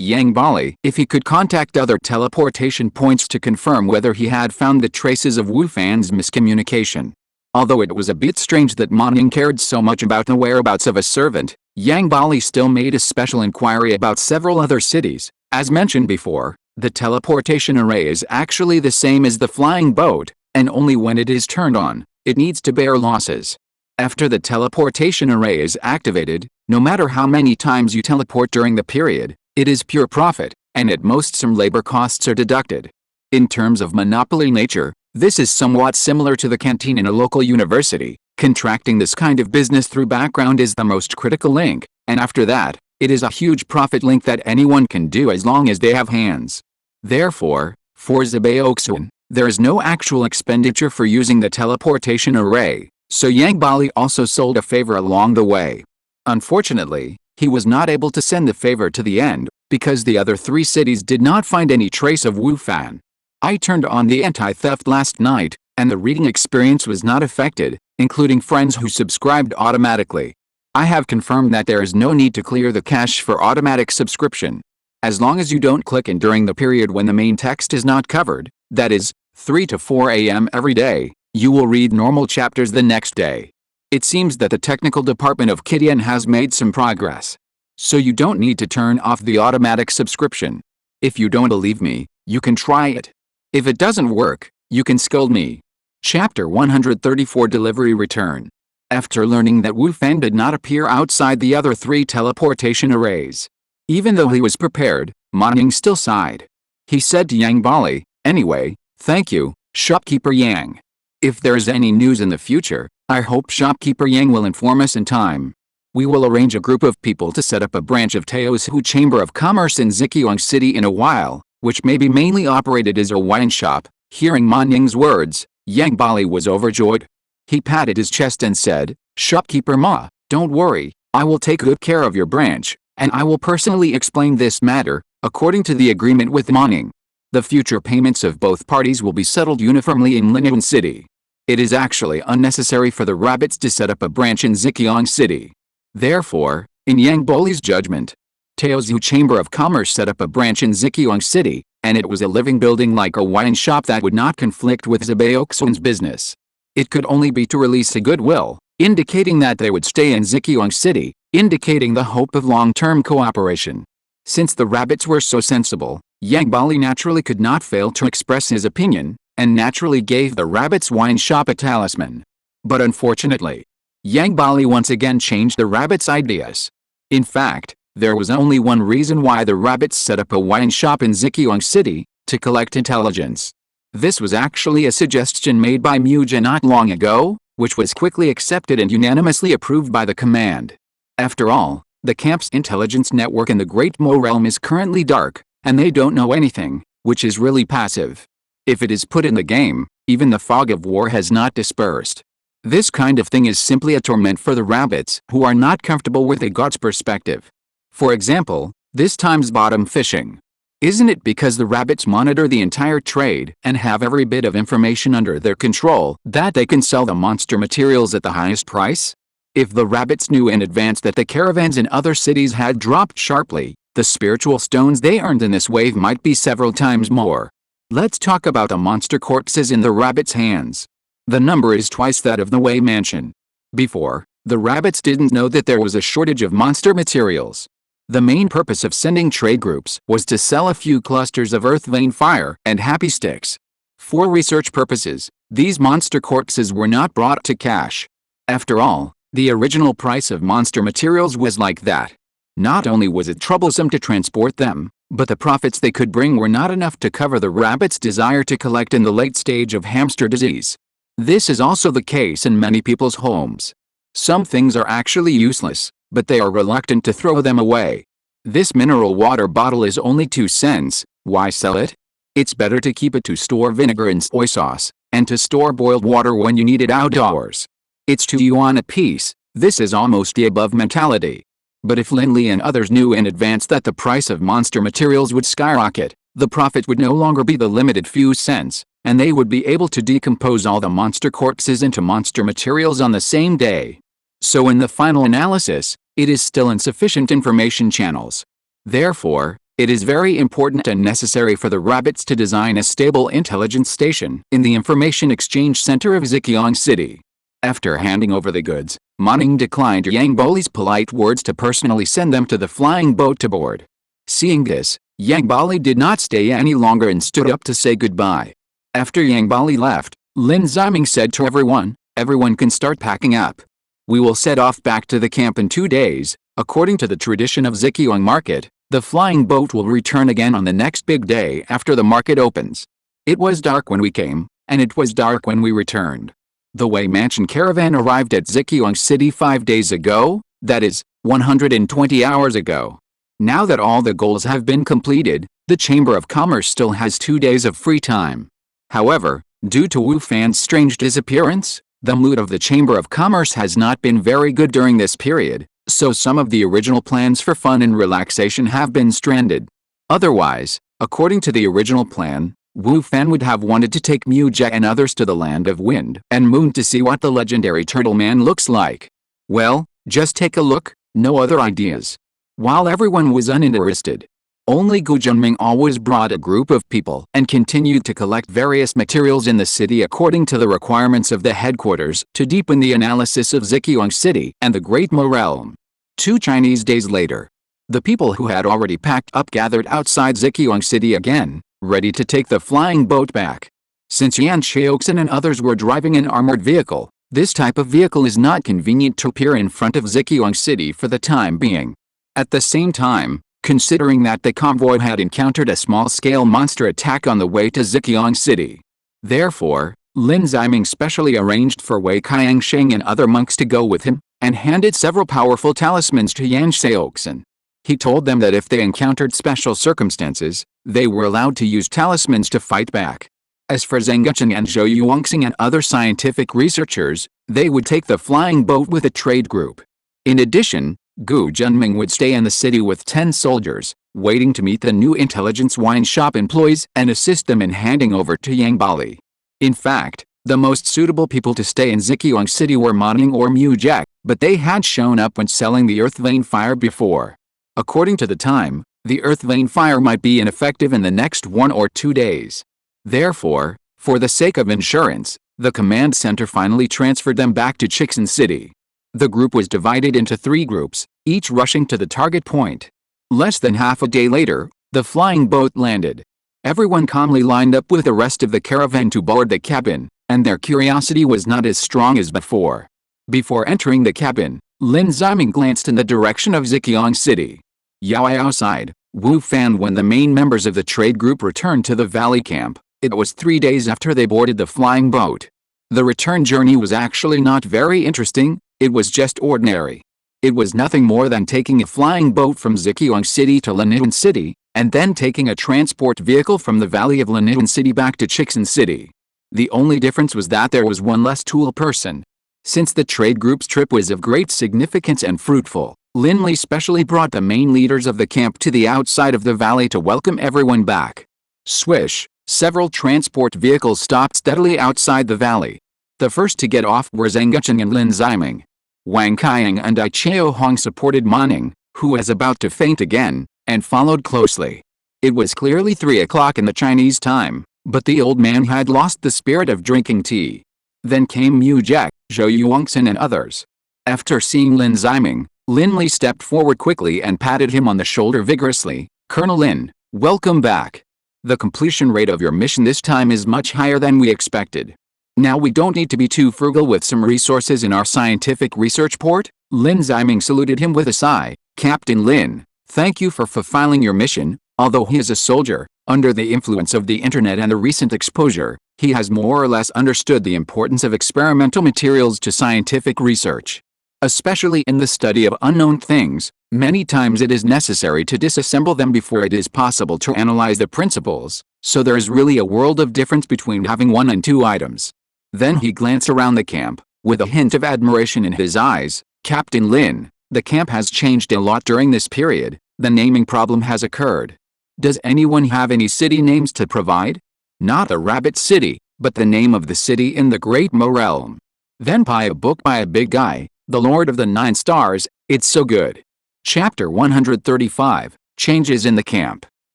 Yang Bali if he could contact other teleportation points to confirm whether he had found the traces of Wu Fan's miscommunication. Although it was a bit strange that Manning cared so much about the whereabouts of a servant, Yang Bali still made a special inquiry about several other cities. As mentioned before, the teleportation array is actually the same as the flying boat, and only when it is turned on, it needs to bear losses. After the teleportation array is activated, no matter how many times you teleport during the period, it is pure profit, and at most some labor costs are deducted. In terms of monopoly nature, this is somewhat similar to the canteen in a local university. Contracting this kind of business through background is the most critical link, and after that, it is a huge profit link that anyone can do as long as they have hands. Therefore, for Zhejiang, there is no actual expenditure for using the teleportation array, so Yang Bali also sold a favor along the way. Unfortunately, he was not able to send the favor to the end, because the other 3 cities did not find any trace of Wu Fan. I turned on the anti-theft last night, and the reading experience was not affected, including friends who subscribed automatically. I have confirmed that there is no need to clear the cache for automatic subscription. As long as you don't click in during the period when the main text is not covered, that is, 3 to 4 a.m. every day, you will read normal chapters the next day. It seems that the technical department of Kidian has made some progress. So you don't need to turn off the automatic subscription. If you don't believe me, you can try it. If it doesn't work, you can scold me. Chapter 134 Delivery Return. After learning that Wu Fan did not appear outside the other 3 teleportation arrays, even though he was prepared, Manning still sighed. He said to Yang Bali, anyway, thank you, Shopkeeper Yang. If there is any news in the future, I hope Shopkeeper Yang will inform us in time. We will arrange a group of people to set up a branch of Tao's Chamber of Commerce in Zhejiang City in a while, which may be mainly operated as a wine shop. Hearing Manning's words, Yang Bali was overjoyed. He patted his chest and said, Shopkeeper Ma, don't worry, I will take good care of your branch, and I will personally explain this matter, according to the agreement with Manning. The future payments of both parties will be settled uniformly in Linyuan City. It is actually unnecessary for the rabbits to set up a branch in Zhejiang City. Therefore, in Yang Bali's judgment, Tao's Chamber of Commerce set up a branch in Zhejiang City, and it was a living building like a wine shop that would not conflict with Zhejiang's business. It could only be to release a goodwill, indicating that they would stay in Zhejiang City, indicating the hope of long-term cooperation. Since the rabbits were so sensible, Yang Bali naturally could not fail to express his opinion, and naturally gave the rabbits' wine shop a talisman. But unfortunately, Yang Bali once again changed the rabbits' ideas. In fact, there was only one reason why the rabbits set up a wine shop in Zhejiang City, to collect intelligence. This was actually a suggestion made by Muja not long ago, which was quickly accepted and unanimously approved by the command. After all, the camp's intelligence network in the Great Mo realm is currently dark, and they don't know anything, which is really passive. If it is put in the game, even the fog of war has not dispersed. This kind of thing is simply a torment for the rabbits who are not comfortable with a god's perspective. For example, this time's bottom fishing. Isn't it because the rabbits monitor the entire trade and have every bit of information under their control that they can sell the monster materials at the highest price? If the rabbits knew in advance that the caravans in other cities had dropped sharply, the spiritual stones they earned in this wave might be several times more. Let's talk about the monster corpses in the rabbits' hands. The number is twice that of the Wei mansion. Before, the rabbits didn't know that there was a shortage of monster materials. The main purpose of sending trade groups was to sell a few clusters of earth vein fire and happy sticks. For research purposes, these monster corpses were not brought to cash. After all, the original price of monster materials was like that. Not only was it troublesome to transport them, but the profits they could bring were not enough to cover the rabbits' desire to collect in the late stage of hamster disease. This is also the case in many people's homes. Some things are actually useless, but they are reluctant to throw them away. This mineral water bottle is only 2 cents, why sell it? It's better to keep it to store vinegar and soy sauce, and to store boiled water when you need it outdoors. It's 2 yuan a piece. This is almost the above mentality. But if Lin Li and others knew in advance that the price of monster materials would skyrocket, the profit would no longer be the limited few cents, and they would be able to decompose all the monster corpses into monster materials on the same day. So in the final analysis, it is still insufficient information channels. Therefore, it is very important and necessary for the rabbits to design a stable intelligence station in the Information Exchange Center of Zhejiang City. After handing over the goods, Ma Ning declined Yang Bali's polite words to personally send them to the flying boat to board. Seeing this, Yang Bali did not stay any longer and stood up to say goodbye. After Yang Bali left, Lin Ziming said to everyone can start packing up. We will set off back to the camp in 2 days. According to the tradition of Zhejiang Market, the flying boat will return again on the next big day after the market opens. It was dark when we came, and it was dark when we returned. The Wei Mansion caravan arrived at Zhejiang City 5 days ago, that is, 120 hours ago. Now that all the goals have been completed, the Chamber of Commerce still has 2 days of free time. However, due to Wu Fan's strange disappearance, the mood of the Chamber of Commerce has not been very good during this period, so some of the original plans for fun and relaxation have been stranded. Otherwise, according to the original plan, Wu Fan would have wanted to take Mu Jie and others to the land of wind and moon to see what the legendary Turtle Man looks like. Well, just take a look, no other ideas. While everyone was uninterested, only Gu Junming always brought a group of people and continued to collect various materials in the city according to the requirements of the headquarters to deepen the analysis of Zhejiang City and the Great Mo realm. 2 Chinese days later, the people who had already packed up gathered outside Zhejiang City again, ready to take the flying boat back. Since Yan Xiaoxin and others were driving an armored vehicle, this type of vehicle is not convenient to appear in front of Zhejiang City for the time being. At the same time, considering that the convoy had encountered a small-scale monster attack on the way to Zhejiang City. Therefore, Lin Ziming specially arranged for Wei Qiangsheng and other monks to go with him, and handed several powerful talismans to Yan Xiaoxin. He told them that if they encountered special circumstances, they were allowed to use talismans to fight back. As for Zheng Gucheng and Zhou Yuangxing and other scientific researchers, they would take the flying boat with a trade group. In addition, Gu Junming would stay in the city with 10 soldiers, waiting to meet the new intelligence wine shop employees and assist them in handing over to Yang Bali. In fact, the most suitable people to stay in Zhejiang City were Ma Ning or Mu Jie, but they had shown up when selling the earth vein fire before. According to the time, the earth vein fire might be ineffective in the next 1 or 2 days. Therefore, for the sake of insurance, the command center finally transferred them back to Chixin City. The group was divided into 3 groups, each rushing to the target point. Less than half a day later, the flying boat landed. Everyone calmly lined up with the rest of the caravan to board the cabin, and their curiosity was not as strong as before. Before entering the cabin, Lin Ziming glanced in the direction of Zhejiang City. Outside, Wu Fan when the main members of the trade group returned to the valley camp. It was 3 days after they boarded the flying boat. The return journey was actually not very interesting. It was just ordinary. It was nothing more than taking a flying boat from Zhejiang City to Linyuan City, and then taking a transport vehicle from the valley of Linyuan City back to Chixin City. The only difference was that there was one less tool person. Since the trade group's trip was of great significance and fruitful, Lin Li specially brought the main leaders of the camp to the outside of the valley to welcome everyone back. Swish, several transport vehicles stopped steadily outside the valley. The first to get off were Zheng Gucheng and Lin Ziming. Wang Qiang and Ai Chao Hong supported Ma Ning, who was about to faint again, and followed closely. It was clearly 3 o'clock in the Chinese time, But the old man had lost the spirit of drinking tea. Then came Mu Jack, Zhou Yuangxin and others. After seeing Lin Ziming, Lin Li stepped forward quickly and patted him on the shoulder vigorously. "Colonel Lin, welcome back. The completion rate of your mission this time is much higher than we expected. Now we don't need to be too frugal with some resources in our scientific research port." Lin Ziming saluted him with a sigh. "Captain Lin, thank you for fulfilling your mission." Although he is a soldier, under the influence of the internet and the recent exposure, he has more or less understood the importance of experimental materials to scientific research. Especially in the study of unknown things, many times it is necessary to disassemble them before it is possible to analyze the principles, so there is really a world of difference between having one and two items. Then he glanced around the camp, with a hint of admiration in his eyes. "Captain Lin, the camp has changed a lot during this period. The naming problem has occurred. Does anyone have any city names to provide? Not the Rabbit City, but the name of the city in the Great Mo realm. Then buy a book by a big guy, the Lord of the Nine Stars, it's so good." Chapter 135, Changes in the Camp.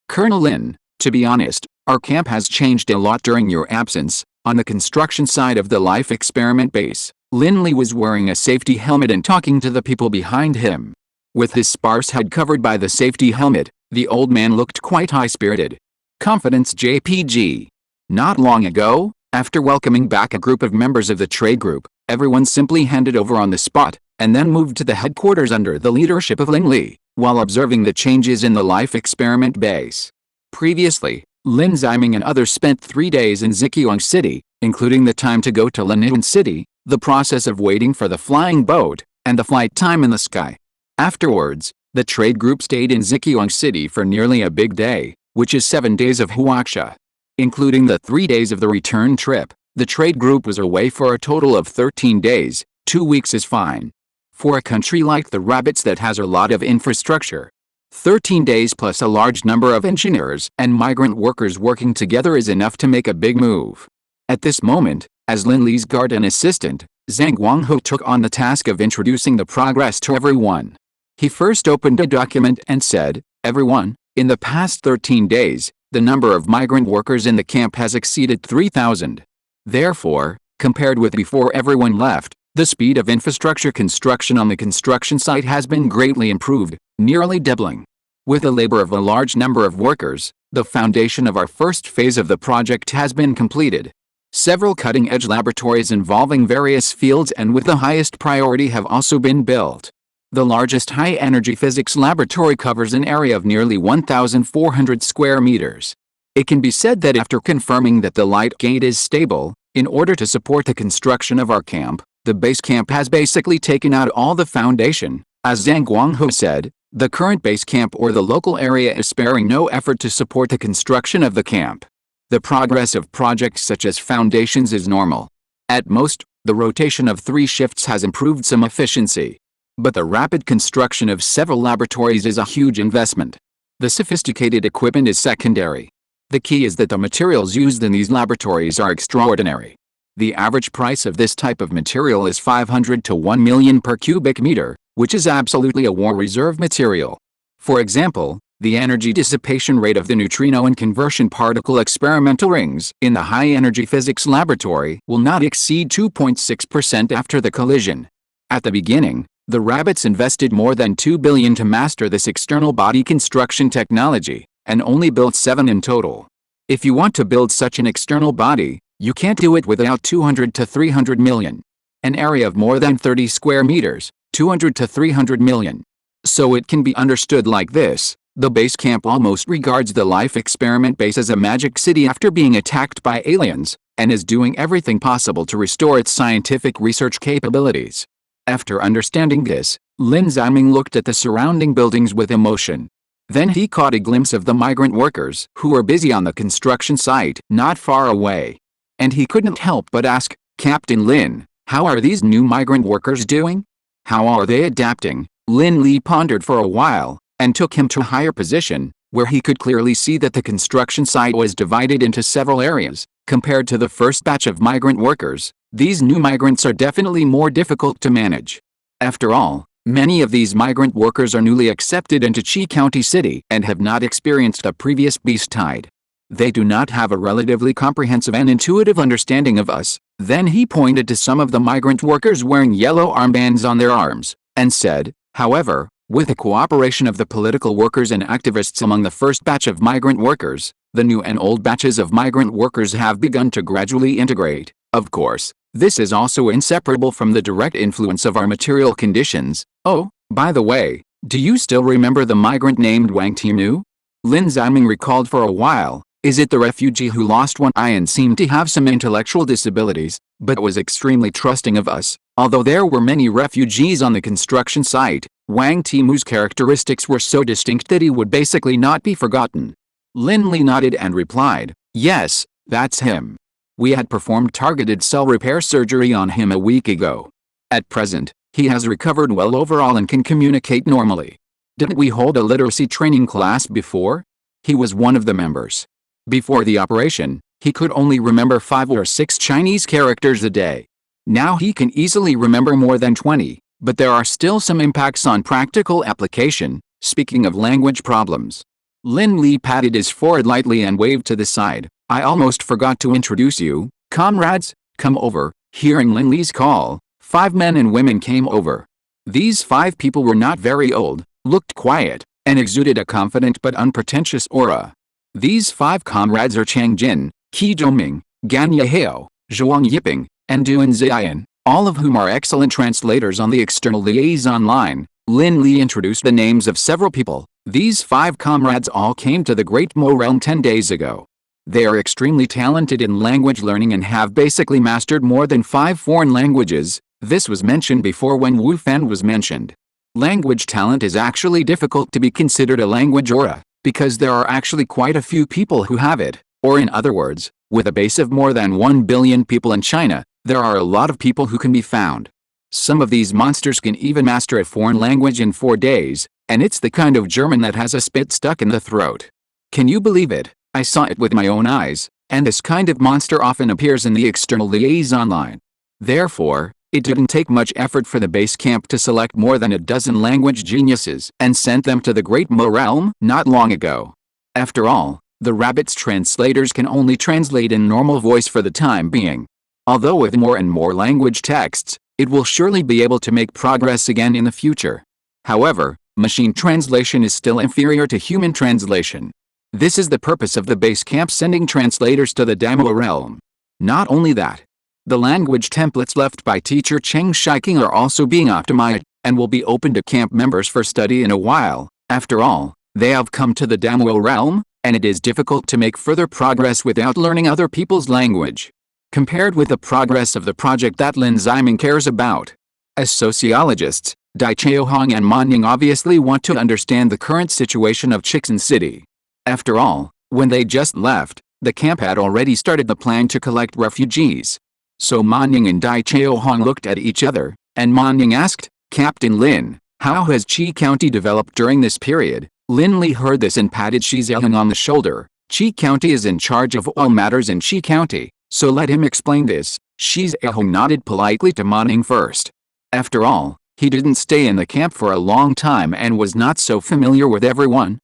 "Colonel Lin, to be honest, our camp has changed a lot during your absence." On the construction side of the life experiment base, Lin Li was wearing a safety helmet and talking to the people behind him. With his sparse head covered by the safety helmet, the old man looked quite high-spirited. Confidence JPG. Not long ago, after welcoming back a group of members of the trade group, everyone simply handed over on the spot, and then moved to the headquarters under the leadership of Lin Li, while observing the changes in the life experiment base. Previously, Lin Ziming and others spent 3 days in Zhejiang City, including the time to go to Linyuan City, the process of waiting for the flying boat, and the flight time in the sky. Afterwards, the trade group stayed in Zhejiang City for nearly a big day, which is 7 days of Huaxia. Including the 3 days of the return trip, the trade group was away for a total of 13 days, 2 weeks is fine. For a country like the Rabbits that has a lot of infrastructure, 13 days plus a large number of engineers and migrant workers working together is enough to make a big move. At this moment, as Lin Li's guard and assistant, Zhang Guanghe took on the task of introducing the progress to everyone. He first opened a document and said, "Everyone, in the past 13 days, the number of migrant workers in the camp has exceeded 3,000. Therefore, compared with before everyone left, the speed of infrastructure construction on the construction site has been greatly improved, nearly doubling. With the labor of a large number of workers, the foundation of our first phase of the project has been completed. Several cutting-edge laboratories involving various fields and with the highest priority have also been built. The largest high-energy physics laboratory covers an area of nearly 1,400 square meters. It can be said that after confirming that the light gate is stable, in order to support the construction of our camp, the base camp has basically taken out all the foundation. As Zhang Guanghe said, the current base camp or the local area is sparing no effort to support the construction of the camp. The progress of projects such as foundations is normal. At most, the rotation of 3 shifts has improved some efficiency. But the rapid construction of several laboratories is a huge investment. The sophisticated equipment is secondary. The key is that the materials used in these laboratories are extraordinary. The average price of this type of material is 500 to 1 million per cubic meter, which is absolutely a war reserve material. For example, the energy dissipation rate of the neutrino and conversion particle experimental rings in the high-energy physics laboratory will not exceed 2.6% after the collision. At the beginning, the Rabbits invested more than 2 billion to master this external body construction technology, and only built 7 in total. If you want to build such an external body, you can't do it without 200 to 300 million. An area of more than 30 square meters, 200 to 300 million. So it can be understood like this: the base camp almost regards the life experiment base as a magic city after being attacked by aliens, and is doing everything possible to restore its scientific research capabilities. After understanding this, Lin Ziming looked at the surrounding buildings with emotion. Then he caught a glimpse of the migrant workers who were busy on the construction site not far away. And he couldn't help but ask, "Captain Lin, how are these new migrant workers doing? How are they adapting?" Lin Li pondered for a while, and took him to a higher position, where he could clearly see that the construction site was divided into several areas. Compared to the first batch of migrant workers, these new migrants are definitely more difficult to manage. After all, many of these migrant workers are newly accepted into Qi County City and have not experienced a previous beast tide. They do not have a relatively comprehensive and intuitive understanding of us. Then he pointed to some of the migrant workers wearing yellow armbands on their arms, and said, however, with the cooperation of the political workers and activists among the first batch of migrant workers, the new and old batches of migrant workers have begun to gradually integrate. Of course, this is also inseparable from the direct influence of our material conditions. Oh, by the way, do you still remember the migrant named Wang Timu? Lin Ziming recalled for a while. Is it the refugee who lost one eye and seemed to have some intellectual disabilities, but was extremely trusting of us? Although there were many refugees on the construction site, Wang Timu's characteristics were so distinct that he would basically not be forgotten. Lin Li nodded and replied, yes, that's him. We had performed targeted cell repair surgery on him a week ago. At present, he has recovered well overall and can communicate normally. Didn't we hold a literacy training class before? He was one of the members. Before the operation, he could only remember 5 or 6 Chinese characters a day. Now he can easily remember more than 20, but there are still some impacts on practical application. Speaking of language problems. Lin Li patted his forehead lightly and waved to the side. I almost forgot to introduce you, comrades, come over. Hearing Lin Li's call, 5 men and women came over. These 5 people were not very old, looked quiet, and exuded a confident but unpretentious aura. These 5 comrades are Chang Jin, Qi Zhongming, Gan Yehao, Zhuang Yiping, and Duan Ziyan, all of whom are excellent translators on the external liaison line. Lin Li introduced the names of several people. These 5 comrades all came to the Great Mo realm 10 days ago. They are extremely talented in language learning and have basically mastered more than 5 foreign languages. This was mentioned before when Wu Fan was mentioned. Language talent is actually difficult to be considered a language aura, because there are actually quite a few people who have it, or in other words, with a base of more than 1 billion people in China, there are a lot of people who can be found. Some of these monsters can even master a foreign language in 4 days, and it's the kind of German that has a spit stuck in the throat. Can you believe it? I saw it with my own eyes, and this kind of monster often appears in the external liaison line. Therefore, it didn't take much effort for the base camp to select more than a dozen language geniuses and sent them to the Great Mo realm not long ago. After all, the rabbit's translators can only translate in normal voice for the time being. Although with more and more language texts, it will surely be able to make progress again in the future. However, machine translation is still inferior to human translation. This is the purpose of the base camp sending translators to the Damo realm. Not only that, the language templates left by teacher Cheng Shiking are also being optimized, and will be open to camp members for study in a while. After all, they have come to the Damo realm, and it is difficult to make further progress without learning other people's language. Compared with the progress of the project that Lin Ziming cares about. As sociologists, Dai Chaohong and Manying obviously want to understand the current situation of Chixin City. After all, when they just left, the camp had already started the plan to collect refugees. So Manying and Dai Chaohong looked at each other, and Manying asked, Captain Lin, how has Qi County developed during this period? Lin Li heard this and patted Shi Zheng on the shoulder. Qi County is in charge of all matters in Qi County, so let him explain this. Shi Zheng nodded politely to Manying first. After all, he didn't stay in the camp for a long time and was not so familiar with everyone.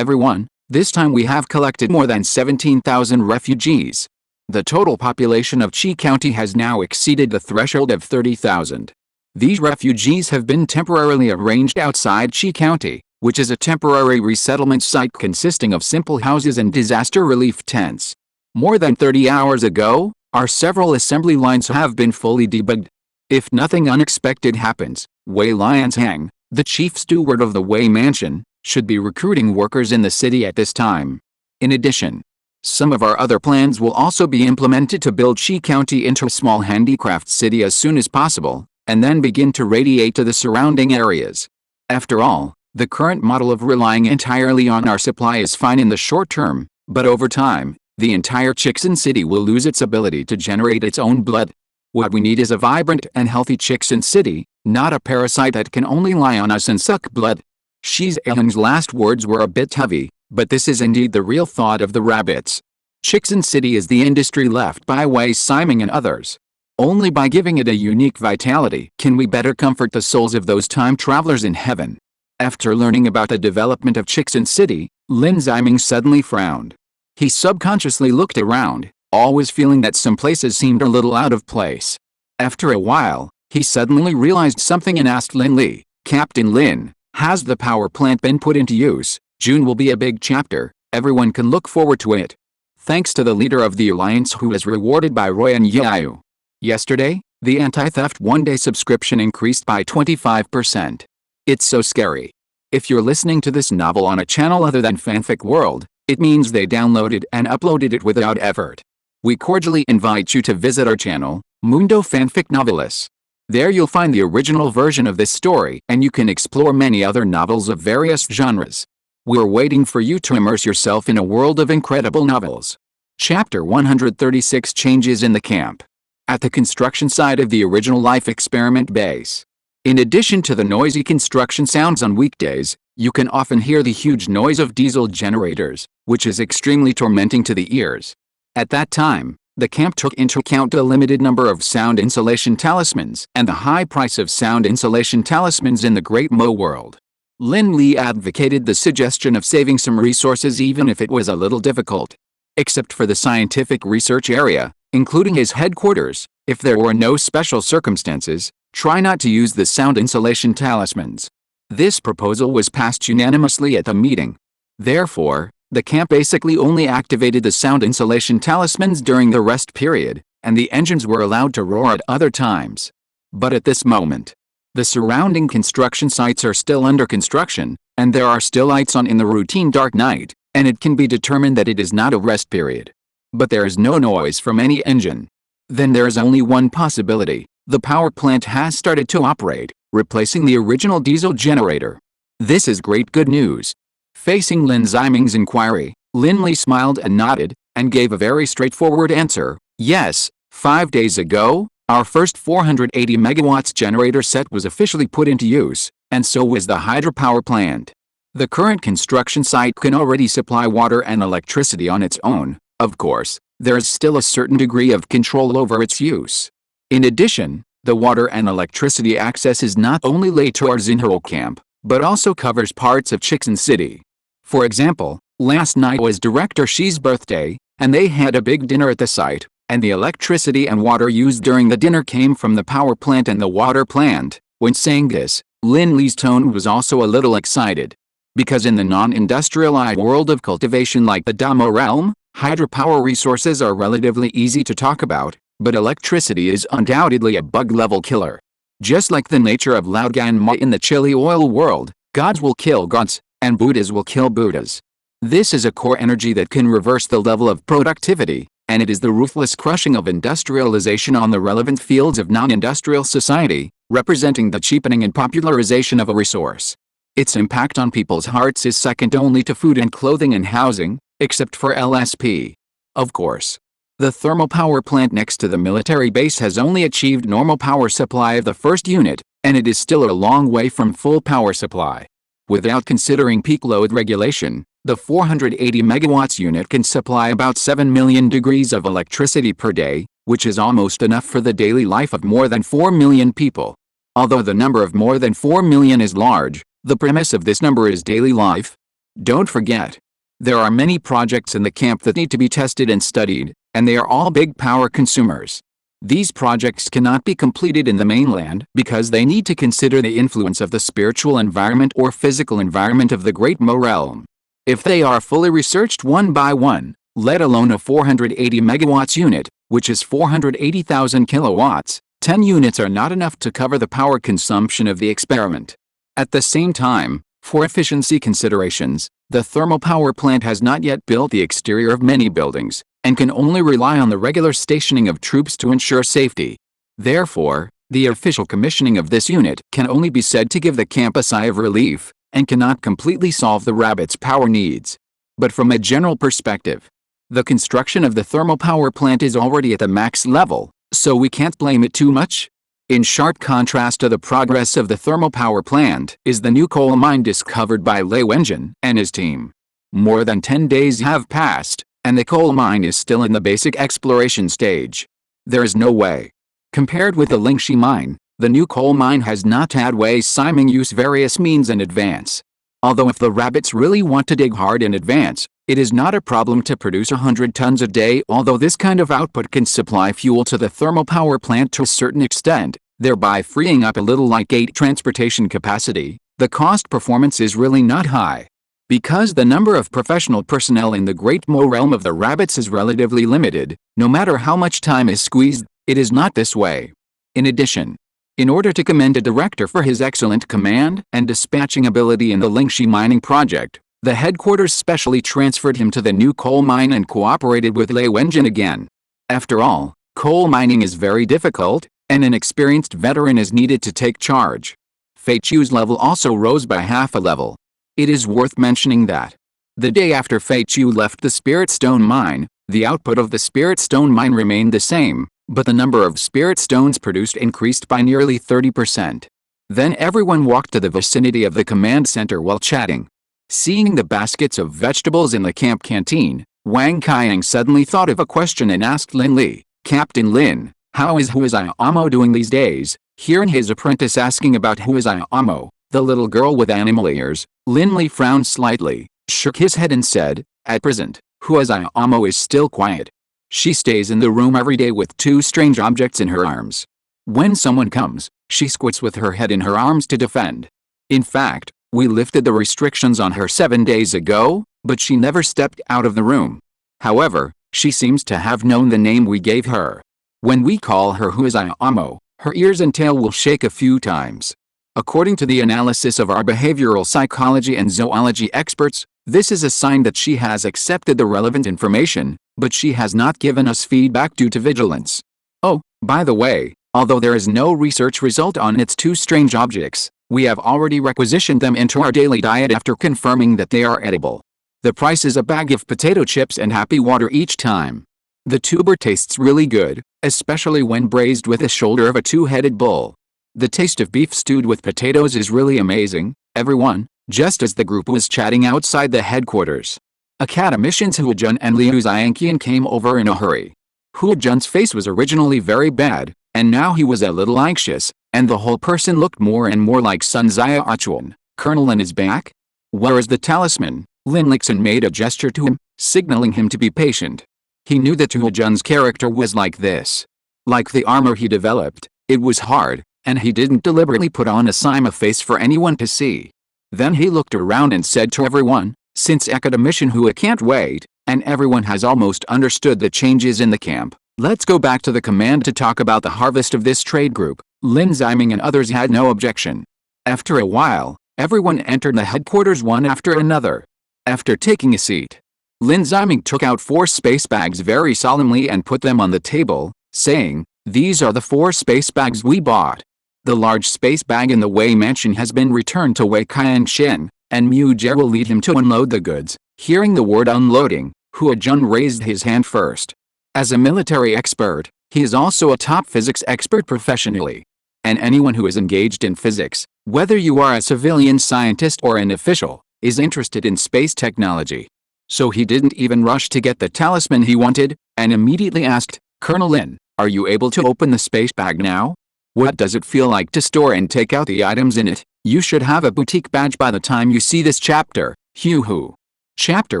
This time we have collected more than 17,000 refugees. The total population of Qi County has now exceeded the threshold of 30,000. These refugees have been temporarily arranged outside Qi County, which is a temporary resettlement site consisting of simple houses and disaster relief tents. More than 30 hours ago, our several assembly lines have been fully debugged. If nothing unexpected happens, Wei Lianshang, the chief steward of the Wei Mansion, should be recruiting workers in the city at this time. In addition, some of our other plans will also be implemented to build Qi County into a small handicraft city as soon as possible, and then begin to radiate to the surrounding areas. After all, the current model of relying entirely on our supply is fine in the short term, but over time, the entire Chixin City will lose its ability to generate its own blood. What we need is a vibrant and healthy Chixin City, not a parasite that can only lie on us and suck blood. Shi Zheng's last words were a bit heavy, but this is indeed the real thought of the rabbits. Chixin City is the industry left by Wei Siming and others. Only by giving it a unique vitality can we better comfort the souls of those time travelers in heaven. After learning about the development of Chixin City, Lin Ziming suddenly frowned. He subconsciously looked around, always feeling that some places seemed a little out of place. After a while, he suddenly realized something and asked Lin Li, "Captain Lin, has the power plant been put into use? June will be a big chapter, everyone can look forward to it." Thanks to the leader of the alliance who was rewarded by Roy and Yao. Yesterday, the anti-theft one-day subscription increased by 25%. It's so scary. If you're listening to this novel on a channel other than Fanfic World, it means they downloaded and uploaded it without effort. We cordially invite you to visit our channel, Mundo Fanfic Novelis. There you'll find the original version of this story and you can explore many other novels of various genres. We're waiting for you to immerse yourself in a world of incredible novels. Chapter 136 Changes in the Camp. At the construction site of the original life experiment base. In addition to the noisy construction sounds on weekdays, you can often hear the huge noise of diesel generators, which is extremely tormenting to the ears. At that time, the camp took into account the limited number of sound insulation talismans and the high price of sound insulation talismans in the Great Mo world. Lin Li advocated the suggestion of saving some resources even if it was a little difficult. Except for the scientific research area, including his headquarters, if there were no special circumstances, try not to use the sound insulation talismans. This proposal was passed unanimously at the meeting. Therefore, the camp basically only activated the sound insulation talismans during the rest period, and the engines were allowed to roar at other times. But at this moment, the surrounding construction sites are still under construction, and there are still lights on in the routine dark night, and it can be determined that it is not a rest period. But there is no noise from any engine. Then there is only one possibility: the power plant has started to operate, replacing the original diesel generator. This is great good news. Facing Lin Ziming's inquiry, Lin Li smiled and nodded, and gave a very straightforward answer. Yes, 5 days ago, our first 480 megawatts generator set was officially put into use, and so was the hydropower plant. The current construction site can already supply water and electricity on its own. Of course, there is still a certain degree of control over its use. In addition, the water and electricity access is not only laid towards Inhero Camp, but also covers parts of Chixin City. For example, last night was Director Shi's birthday, and they had a big dinner at the site, and the electricity and water used during the dinner came from the power plant and the water plant. When saying this, Lin Li's tone was also a little excited. Because in the non-industrialized world of cultivation like the Damo realm, hydropower resources are relatively easy to talk about, but electricity is undoubtedly a bug-level killer. Just like the nature of Laoganma in the chili oil world, gods will kill gods, and Buddhas will kill Buddhas. This is a core energy that can reverse the level of productivity, and it is the ruthless crushing of industrialization on the relevant fields of non-industrial society, representing the cheapening and popularization of a resource. Its impact on people's hearts is second only to food and clothing and housing, except for LSP. Of course. The thermal power plant next to the military base has only achieved normal power supply of the first unit, and it is still a long way from full power supply. Without considering peak load regulation, the 480 megawatts unit can supply about 7 million degrees of electricity per day, which is almost enough for the daily life of more than 4 million people. Although the number of more than 4 million is large, the premise of this number is daily life. Don't forget, there are many projects in the camp that need to be tested and studied, and they are all big power consumers. These projects cannot be completed in the mainland because they need to consider the influence of the spiritual environment or physical environment of the Great Mo realm. If they are fully researched one by one, let alone a 480 megawatts unit, which is 480,000 kilowatts, 10 units are not enough to cover the power consumption of the experiment. At the same time, for efficiency considerations, the thermal power plant has not yet built the exterior of many buildings, and can only rely on the regular stationing of troops to ensure safety. Therefore, the official commissioning of this unit can only be said to give the camp a sigh of relief, and cannot completely solve the rabbit's power needs. But from a general perspective, the construction of the thermal power plant is already at the max level, so we can't blame it too much. In sharp contrast to the progress of the thermal power plant is the new coal mine discovered by Lei Wenjin and his team. More than 10 days have passed, and the coal mine is still in the basic exploration stage. There is no way. Compared with the Lingxi mine, the new coal mine has not had Wei Siming use various means in advance. Although if the rabbits really want to dig hard in advance, It is not a problem to produce 100 tons a day, although this kind of output can supply fuel to the thermal power plant to a certain extent, thereby freeing up a little light gate transportation capacity. The cost performance is really not high. Because the number of professional personnel in the Great Mo realm of the rabbits is relatively limited, no matter how much time is squeezed, it is not this way. In addition, in order to commend a director for his excellent command and dispatching ability in the Lingxi mining project, the headquarters specially transferred him to the new coal mine and cooperated with Lei Wenjin again. After all, coal mining is very difficult, and an experienced veteran is needed to take charge. Fei Chu's level also rose by half a level. It is worth mentioning that the day after Fei Chu left the Spirit Stone mine, the output of the Spirit Stone mine remained the same, but the number of Spirit Stones produced increased by nearly 30%. Then everyone walked to the vicinity of the command center while chatting. Seeing the baskets of vegetables in the camp canteen, Wang Qiang suddenly thought of a question and asked Lin Li, "Captain Lin, how is Huizai Amo doing these days?" Hearing his apprentice asking about Huizai Amo, the little girl with animal ears, Lin Li frowned slightly, shook his head and said, "At present, Huizai Amo is still quiet. She stays in the room every day with two strange objects in her arms. When someone comes, she squats with her head in her arms to defend. In fact, we lifted the restrictions on her 7 days ago, but she never stepped out of the room. However, she seems to have known the name we gave her. When we call her Huizai Amo, her ears and tail will shake a few times. According to the analysis of our behavioral psychology and zoology experts, this is a sign that she has accepted the relevant information, but she has not given us feedback due to vigilance. Oh, by the way, although there is no research result on its two strange objects, we have already requisitioned them into our daily diet after confirming that they are edible. The price is a bag of potato chips and happy water each time. The tuber tastes really good, especially when braised with the shoulder of a two-headed bull. The taste of beef stewed with potatoes is really amazing, everyone." Just as the group was chatting outside the headquarters, Academicians Huajun and Liu Xiangqian came over in a hurry. Huajun's face was originally very bad, and now he was a little anxious, and the whole person looked more and more like Sun Zia Achuan. "Colonel Lin is back? Where is the talisman?" Lin Lixin made a gesture to him, signaling him to be patient. He knew that Huajun's character was like this. Like the armor he developed, it was hard, and he didn't deliberately put on a Sima face for anyone to see. Then he looked around and said to everyone, "Since Academician Hua can't wait, and everyone has almost understood the changes in the camp, let's go back to the command to talk about the harvest of this trade group." Lin Ziming and others had no objection. After a while, everyone entered the headquarters one after another. After taking a seat, Lin Ziming took out 4 space bags very solemnly and put them on the table, saying, "These are the 4 space bags we bought. The large space bag in the Wei mansion has been returned to Wei Qiangshen, and Mu Jie will lead him to unload the goods." Hearing the word unloading, Huajun raised his hand first. As a military expert, he is also a top physics expert professionally. And anyone who is engaged in physics, whether you are a civilian scientist or an official, is interested in space technology. So he didn't even rush to get the talisman he wanted, and immediately asked, "Colonel Lin, are you able to open the space bag now? What does it feel like to store and take out the items in it? You should have a boutique badge by the time you see this chapter." Hu. Chapter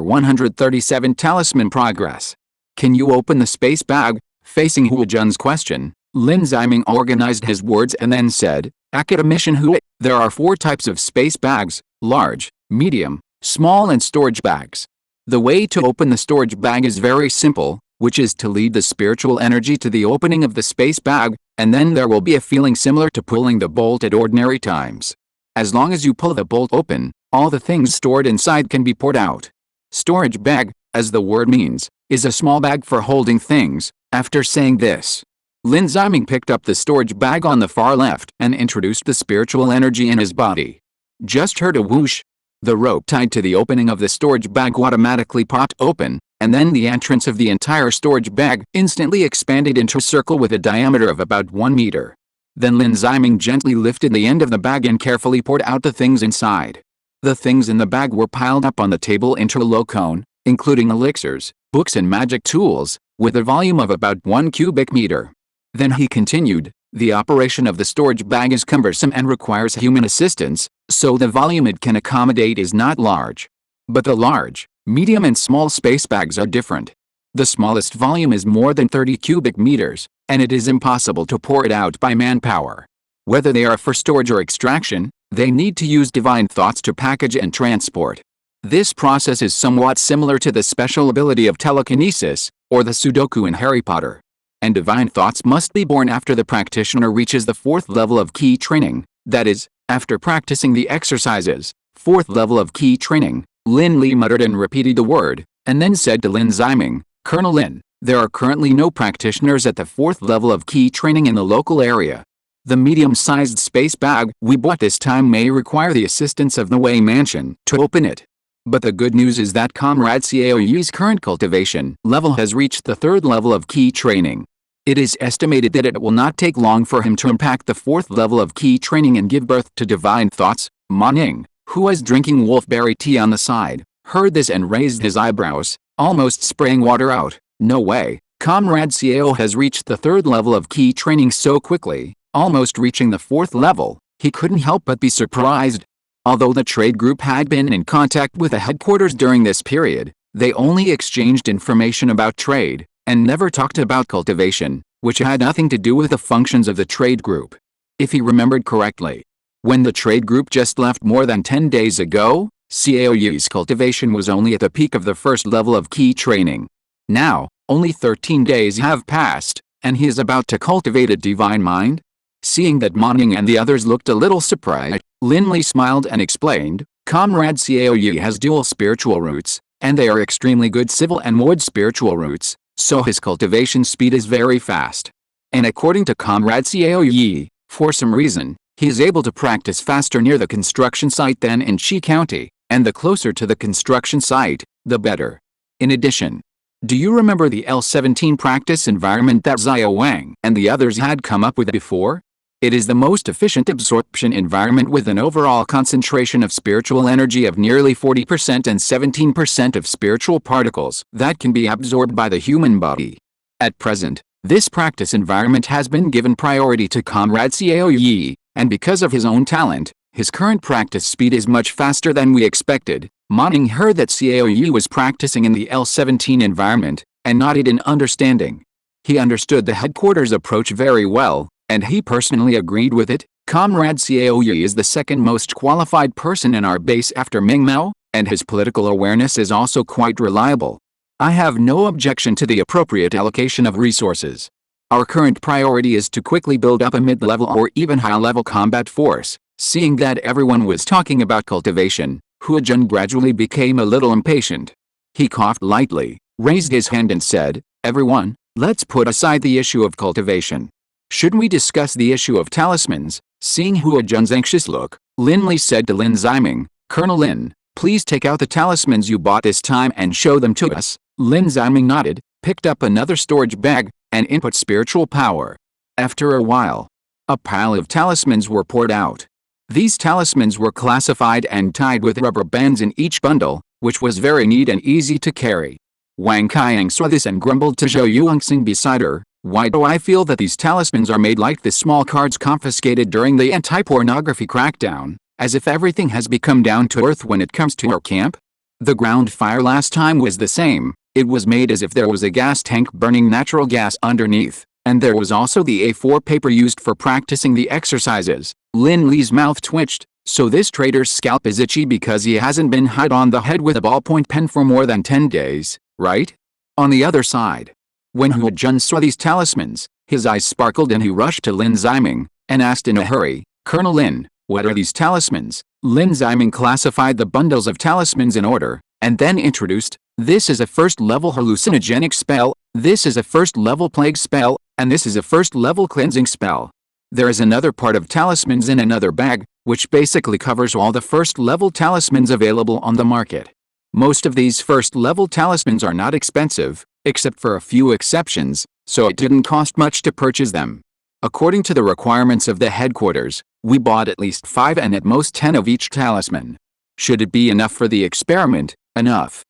137 Talisman Progress. "Can you open the space bag?" Facing Huajun's question, Lin Ziming organized his words and then said, "Academician Hua, there are 4 types of space bags: large, medium, small and storage bags. The way to open the storage bag is very simple, which is to lead the spiritual energy to the opening of the space bag, and then there will be a feeling similar to pulling the bolt at ordinary times. As long as you pull the bolt open, all the things stored inside can be poured out. Storage bag, as the word means, is a small bag for holding things." After saying this, Lin Ziming picked up the storage bag on the far left and introduced the spiritual energy in his body. Just heard a whoosh. The rope tied to the opening of the storage bag automatically popped open, and then the entrance of the entire storage bag instantly expanded into a circle with a diameter of about 1 meter. Then Lin Ziming gently lifted the end of the bag and carefully poured out the things inside. The things in the bag were piled up on the table into a low cone, including elixirs, books and magic tools, with a volume of about 1 cubic meter. Then he continued, "The operation of the storage bag is cumbersome and requires human assistance, so the volume it can accommodate is not large. But the large, Medium and small space bags are different. The smallest volume is more than 30 cubic meters, and it is impossible to pour it out by manpower. Whether they are for storage or extraction, they need to use divine thoughts to package and transport. This process is somewhat similar to the special ability of telekinesis, or the Sudoku in Harry Potter. And divine thoughts must be born after the practitioner reaches the 4th level of key training, that is, after practicing the exercises. 4th level of key training, Lin Li muttered and repeated the word, and then said to Lin Ziming, Colonel Lin, there are currently no practitioners at the 4th level of key training in the local area. The medium-sized space bag we bought this time may require the assistance of the Wei Mansion to open it. But the good news is that Comrade Xiao Yi's current cultivation level has reached the 3rd level of key training. It is estimated that it will not take long for him to impact the 4th level of key training and give birth to divine thoughts. Ma Ning, who was drinking wolfberry tea on the side, heard this and raised his eyebrows, almost spraying water out. No way, Comrade Xiao has reached the 3rd level of key training so quickly, almost reaching the 4th level. He couldn't help but be surprised. Although the trade group had been in contact with the headquarters during this period, they only exchanged information about trade, and never talked about cultivation, which had nothing to do with the functions of the trade group. If he remembered correctly, when the trade group just left more than 10 days ago, Xiao Yi's cultivation was only at the peak of the 1st level of key training. Now, only 13 days have passed, and he is about to cultivate a divine mind? Seeing that Ma Ning and the others looked a little surprised, Lin Li smiled and explained, Comrade Xiao Yi has dual spiritual roots, and they are extremely good civil and wood spiritual roots, so his cultivation speed is very fast. And according to Comrade Xiao Yi, for some reason, he is able to practice faster near the construction site than in Qi County, and the closer to the construction site, the better. In addition, do you remember the L17 practice environment that Xiao Wang and the others had come up with before? It is the most efficient absorption environment with an overall concentration of spiritual energy of nearly 40% and 17% of spiritual particles that can be absorbed by the human body. At present, this practice environment has been given priority to Comrade Xiao Yi, and because of his own talent, his current practice speed is much faster than we expected. Ma Ning heard that Xiao Yi was practicing in the L17 environment, and nodded in understanding. He understood the headquarters approach very well, and he personally agreed with it. Comrade Xiao Yi is the 2nd most qualified person in our base after Ming Mao, and his political awareness is also quite reliable. I have no objection to the appropriate allocation of resources. Our current priority is to quickly build up a mid-level or even high-level combat force. Seeing that everyone was talking about cultivation, Hua Jun gradually became a little impatient. He coughed lightly, raised his hand and said, Everyone, let's put aside the issue of cultivation. Shouldn't we discuss the issue of talismans? Seeing Hua Jun's anxious look, Lin Li said to Lin Ziming, Colonel Lin, please take out the talismans you bought this time and show them to us. Lin Ziming nodded, picked up another storage bag, and input spiritual power. After a while, a pile of talismans were poured out. These talismans were classified and tied with rubber bands in each bundle, which was very neat and easy to carry. Wang Qiang saw this and grumbled to Zhou Yuanxing beside her, why do I feel that these talismans are made like the small cards confiscated during the anti-pornography crackdown, as if everything has become down to earth when it comes to our camp? The ground fire last time was the same, it was made as if there was a gas tank burning natural gas underneath, and there was also the A4 paper used for practicing the exercises. Lin Li's mouth twitched, so this trader's scalp is itchy because he hasn't been hit on the head with a ballpoint pen for more than 10 days, right? On the other side, when Hua Jun saw these talismans, his eyes sparkled and he rushed to Lin Ziming, and asked in a hurry, Colonel Lin, what are these talismans? Lin Ziming classified the bundles of talismans in order, and then introduced, this is a 1st-level hallucinogenic spell, this is a 1st-level plague spell, and this is a 1st-level cleansing spell. There is another part of talismans in another bag, which basically covers all the 1st-level talismans available on the market. Most of these 1st-level talismans are not expensive, except for a few exceptions, so it didn't cost much to purchase them. According to the requirements of the headquarters, we bought at least 5 and at most 10 of each talisman. Should it be enough for the experiment? Enough.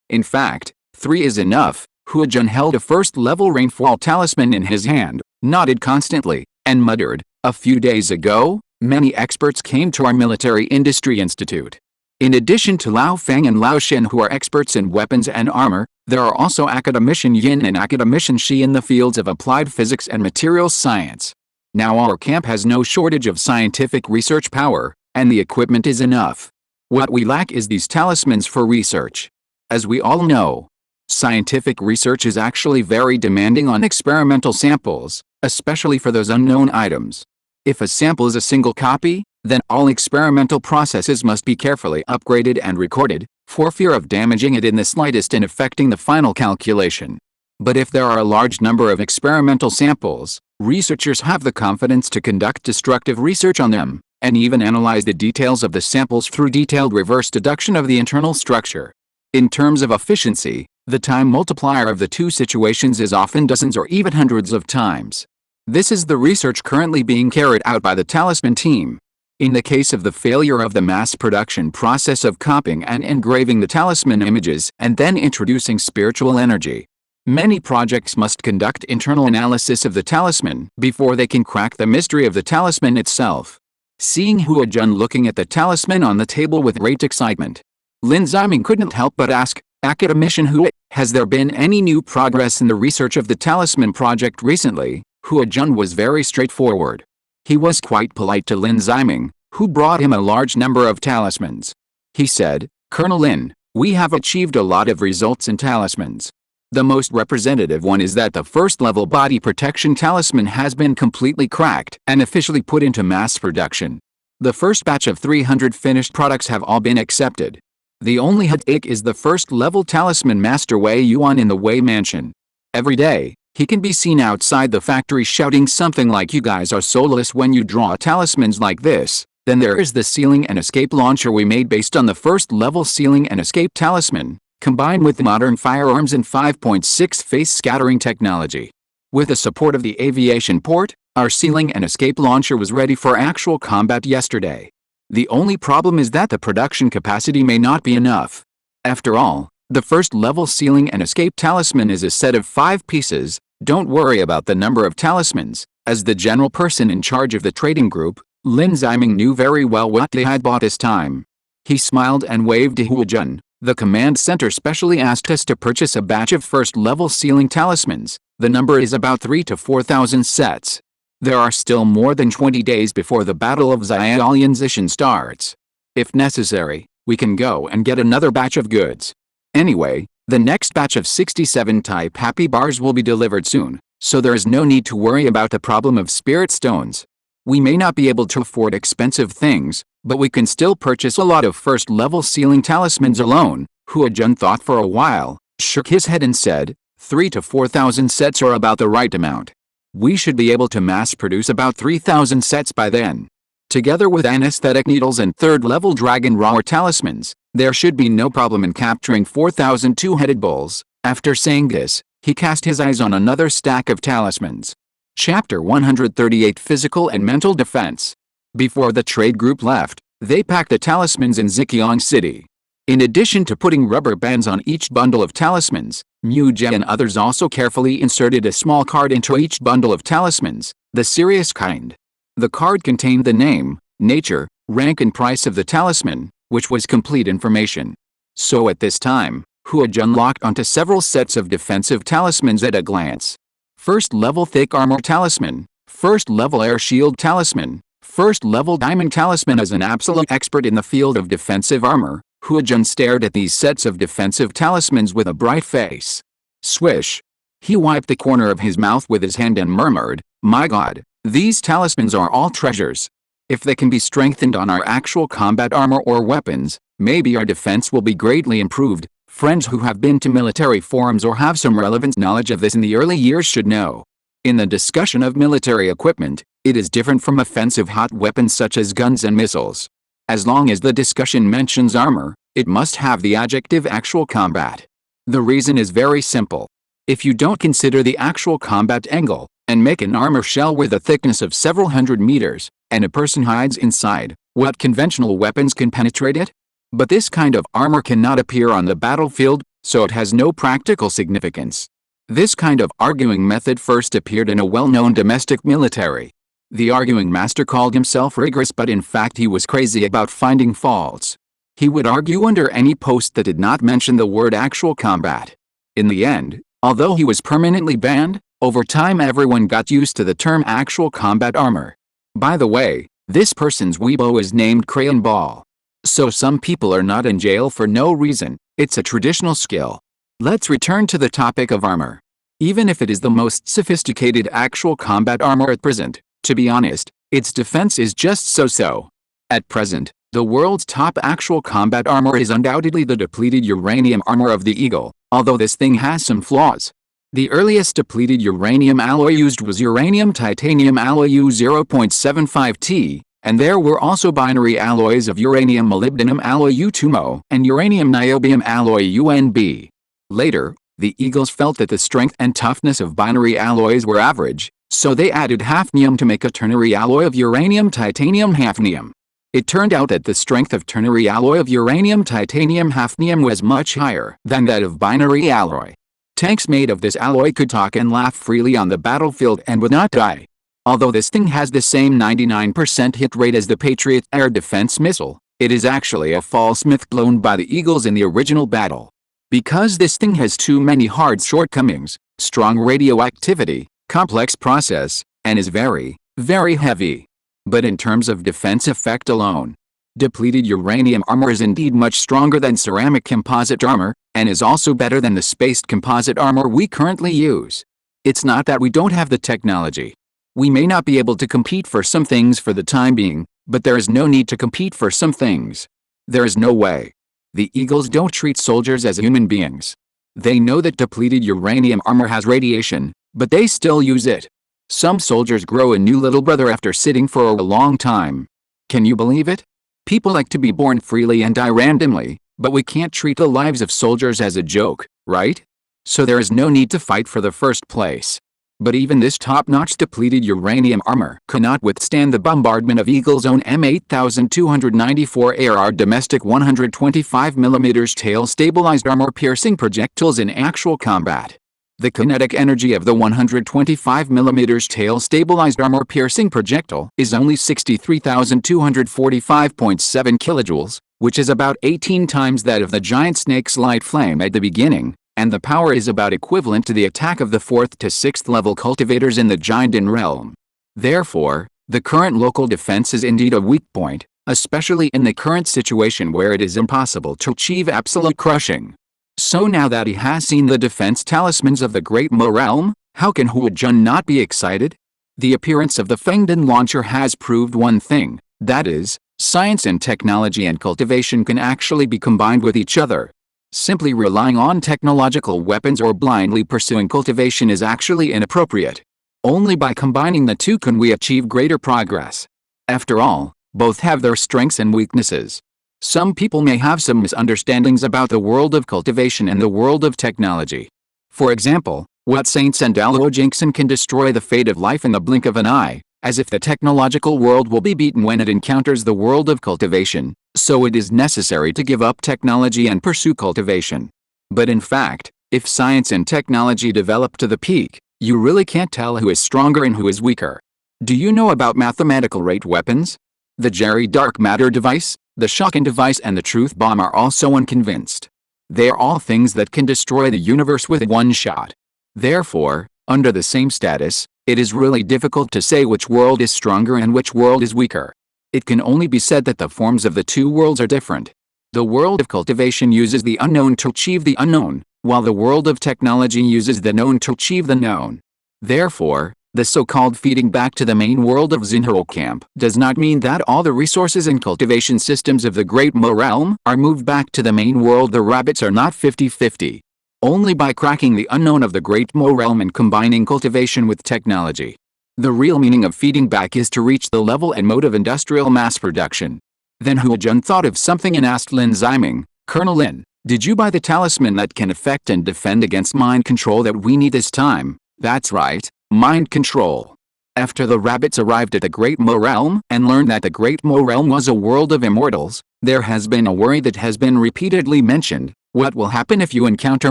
In fact, 3 is enough. Hua Jun held a 1st-level rainfall talisman in his hand, nodded constantly, and muttered, a few days ago, many experts came to our military industry institute. In addition to Lao Feng and Lao Shen, who are experts in weapons and armor, there are also academician Yin and academician Shi in the fields of applied physics and materials science. Now our camp has no shortage of scientific research power, and the equipment is enough. What we lack is these talismans for research. As we all know, scientific research is actually very demanding on experimental samples, especially for those unknown items. If a sample is a single copy, then all experimental processes must be carefully upgraded and recorded, for fear of damaging it in the slightest and affecting the final calculation. But if there are a large number of experimental samples, researchers have the confidence to conduct destructive research on them, and even analyze the details of the samples through detailed reverse deduction of the internal structure. In terms of efficiency, the time multiplier of the two situations is often dozens or even hundreds of times. This is the research currently being carried out by the Talisman team. In the case of the failure of the mass production process of copying and engraving the talisman images and then introducing spiritual energy, many projects must conduct internal analysis of the talisman before they can crack the mystery of the talisman itself. Seeing Hua Jun looking at the talisman on the table with great excitement, Lin Ziming couldn't help but ask, "Academician Hua, has there been any new progress in the research of the talisman project recently?" Hua Jun was very straightforward. He was quite polite to Lin Ziming, who brought him a large number of talismans. He said, "Colonel Lin, we have achieved a lot of results in talismans. The most representative one is that the first-level body protection talisman has been completely cracked and officially put into mass production. The first batch of 300 finished products have all been accepted. The only headache is the first-level talisman Master Wei Yuan in the Wei Mansion. Every day, he can be seen outside the factory shouting something like, 'You guys are soulless when you draw talismans like this.' Then there is the sealing and escape launcher we made based on the first-level sealing and escape talisman, combined with modern firearms and 5.6 face scattering technology. With the support of the aviation port, our sealing and escape launcher was ready for actual combat yesterday. The only problem is that the production capacity may not be enough. After all, the first-level sealing and escape talisman is a set of 5 pieces. Don't worry about the number of talismans." As the general person in charge of the trading group, Lin Ziming knew very well what they had bought this time. He smiled and waved to Hua Jun. "The command center specially asked us to purchase a batch of first-level sealing talismans. The number is about 3,000 to 4,000 sets. There are still more than 20 days before the Battle of Xiaolianzishan starts. If necessary, we can go and get another batch of goods. Anyway, the next batch of 67 type happy bars will be delivered soon, so there is no need to worry about the problem of spirit stones. We may not be able to afford expensive things, but we can still purchase a lot of first-level sealing talismans alone." Hua Jun thought for a while, shook his head and said, 3,000 to 4,000 sets are about the right amount. We should be able to mass-produce about 3,000 sets by then. Together with anesthetic needles and third-level dragon roar talismans, there should be no problem in capturing 4,000 two-headed bulls. After saying this, he cast his eyes on another stack of talismans. Chapter 138 Physical and Mental Defense. Before the trade group left, they packed the talismans in Zhejiang City. In addition to putting rubber bands on each bundle of talismans, Mu Jie and others also carefully inserted a small card into each bundle of talismans, the serious kind. The card contained the name, nature, rank and price of the talisman, which was complete information. So at this time, Hua Jun locked onto several sets of defensive talismans at a glance. First-level thick armor talisman, first-level air shield talisman, first-level diamond talisman. As an absolute expert in the field of defensive armor, Hua Jun stared at these sets of defensive talismans with a bright face. Swish! He wiped the corner of his mouth with his hand and murmured, "My God, these talismans are all treasures. If they can be strengthened on our actual combat armor or weapons, maybe our defense will be greatly improved." Friends who have been to military forums or have some relevant knowledge of this in the early years should know. In the discussion of military equipment, it is different from offensive hot weapons such as guns and missiles. As long as the discussion mentions armor, it must have the adjective actual combat. The reason is very simple. If you don't consider the actual combat angle, and make an armor shell with a thickness of several hundred meters, and a person hides inside, what conventional weapons can penetrate it? But this kind of armor cannot appear on the battlefield, so it has no practical significance. This kind of arguing method first appeared in a well-known domestic military. The arguing master called himself rigorous, but in fact he was crazy about finding faults. He would argue under any post that did not mention the word actual combat. In the end, although he was permanently banned, over time everyone got used to the term actual combat armor. By the way, this person's Weibo is named Crayon Ball. So some people are not in jail for no reason, it's a traditional skill. Let's return to the topic of armor. Even if it is the most sophisticated actual combat armor at present, to be honest, its defense is just so-so. At present, the world's top actual combat armor is undoubtedly the depleted uranium armor of the Eagle, although this thing has some flaws. The earliest depleted uranium alloy used was uranium-titanium alloy U0.75T, and there were also binary alloys of uranium-molybdenum alloy U2MO and uranium-niobium alloy UNB. Later, the Eagles felt that the strength and toughness of binary alloys were average, so they added hafnium to make a ternary alloy of uranium-titanium hafnium. It turned out that the strength of ternary alloy of uranium-titanium hafnium was much higher than that of binary alloy. Tanks made of this alloy could talk and laugh freely on the battlefield and would not die. Although this thing has the same 99% hit rate as the Patriot air defense missile, it is actually a false myth cloned by the Eagles in the original battle. Because this thing has too many hard shortcomings, strong radioactivity, complex process, and is very, very heavy. But in terms of defense effect alone, depleted uranium armor is indeed much stronger than ceramic composite armor, and is also better than the spaced composite armor we currently use. It's not that we don't have the technology. We may not be able to compete for some things for the time being, but there is no need to compete for some things. There is no way. The Eagles don't treat soldiers as human beings. They know that depleted uranium armor has radiation, but they still use it. Some soldiers grow a new little brother after sitting for a long time. Can you believe it? People like to be born freely and die randomly, but we can't treat the lives of soldiers as a joke, right? So there is no need to fight for the first place. But even this top-notch depleted uranium armor cannot withstand the bombardment of Eagle's own M8294 AR domestic 125mm tail-stabilized armor-piercing projectiles in actual combat. The kinetic energy of the 125mm tail-stabilized armor-piercing projectile is only 63,245.7 kilojoules, which is about 18 times that of the giant snake's light flame at the beginning, and the power is about equivalent to the attack of the 4th to 6th level cultivators in the Giandan realm. Therefore, the current local defense is indeed a weak point, especially in the current situation where it is impossible to achieve absolute crushing. So now that he has seen the defense talismans of the Great Mo realm, how can Huajun not be excited? The appearance of the Fengdan launcher has proved one thing, that is, science and technology and cultivation can actually be combined with each other. Simply relying on technological weapons or blindly pursuing cultivation is actually inappropriate. Only by combining the two can we achieve greater progress. After all, both have their strengths and weaknesses. Some people may have some misunderstandings about the world of cultivation and the world of technology. For example, what Saints and Aloe Jinkson can destroy the fate of life in the blink of an eye, as if the technological world will be beaten when it encounters the world of cultivation, so it is necessary to give up technology and pursue cultivation. But in fact, if science and technology develop to the peak, you really can't tell who is stronger and who is weaker. Do you know about mathematical rate weapons? The Jerry dark matter device, the Shotgun device and the truth bomb are all so unconvinced. They are all things that can destroy the universe with one shot. Therefore, under the same status, it is really difficult to say which world is stronger and which world is weaker. It can only be said that the forms of the two worlds are different. The world of cultivation uses the unknown to achieve the unknown, while the world of technology uses the known to achieve the known. Therefore, the so-called feeding back to the main world of Xinhao camp does not mean that all the resources and cultivation systems of the Great Mo realm are moved back to the main world. The rabbits are not 50-50. Only by cracking the unknown of the Great Mo realm and combining cultivation with technology. The real meaning of feeding back is to reach the level and mode of industrial mass production. Then Huajun thought of something and asked Lin Ziming, Colonel Lin, did you buy the talisman that can affect and defend against mind control that we need this time? That's right, mind control. After the rabbits arrived at the Great Mo realm and learned that the Great Mo realm was a world of immortals, there has been a worry that has been repeatedly mentioned. What will happen if you encounter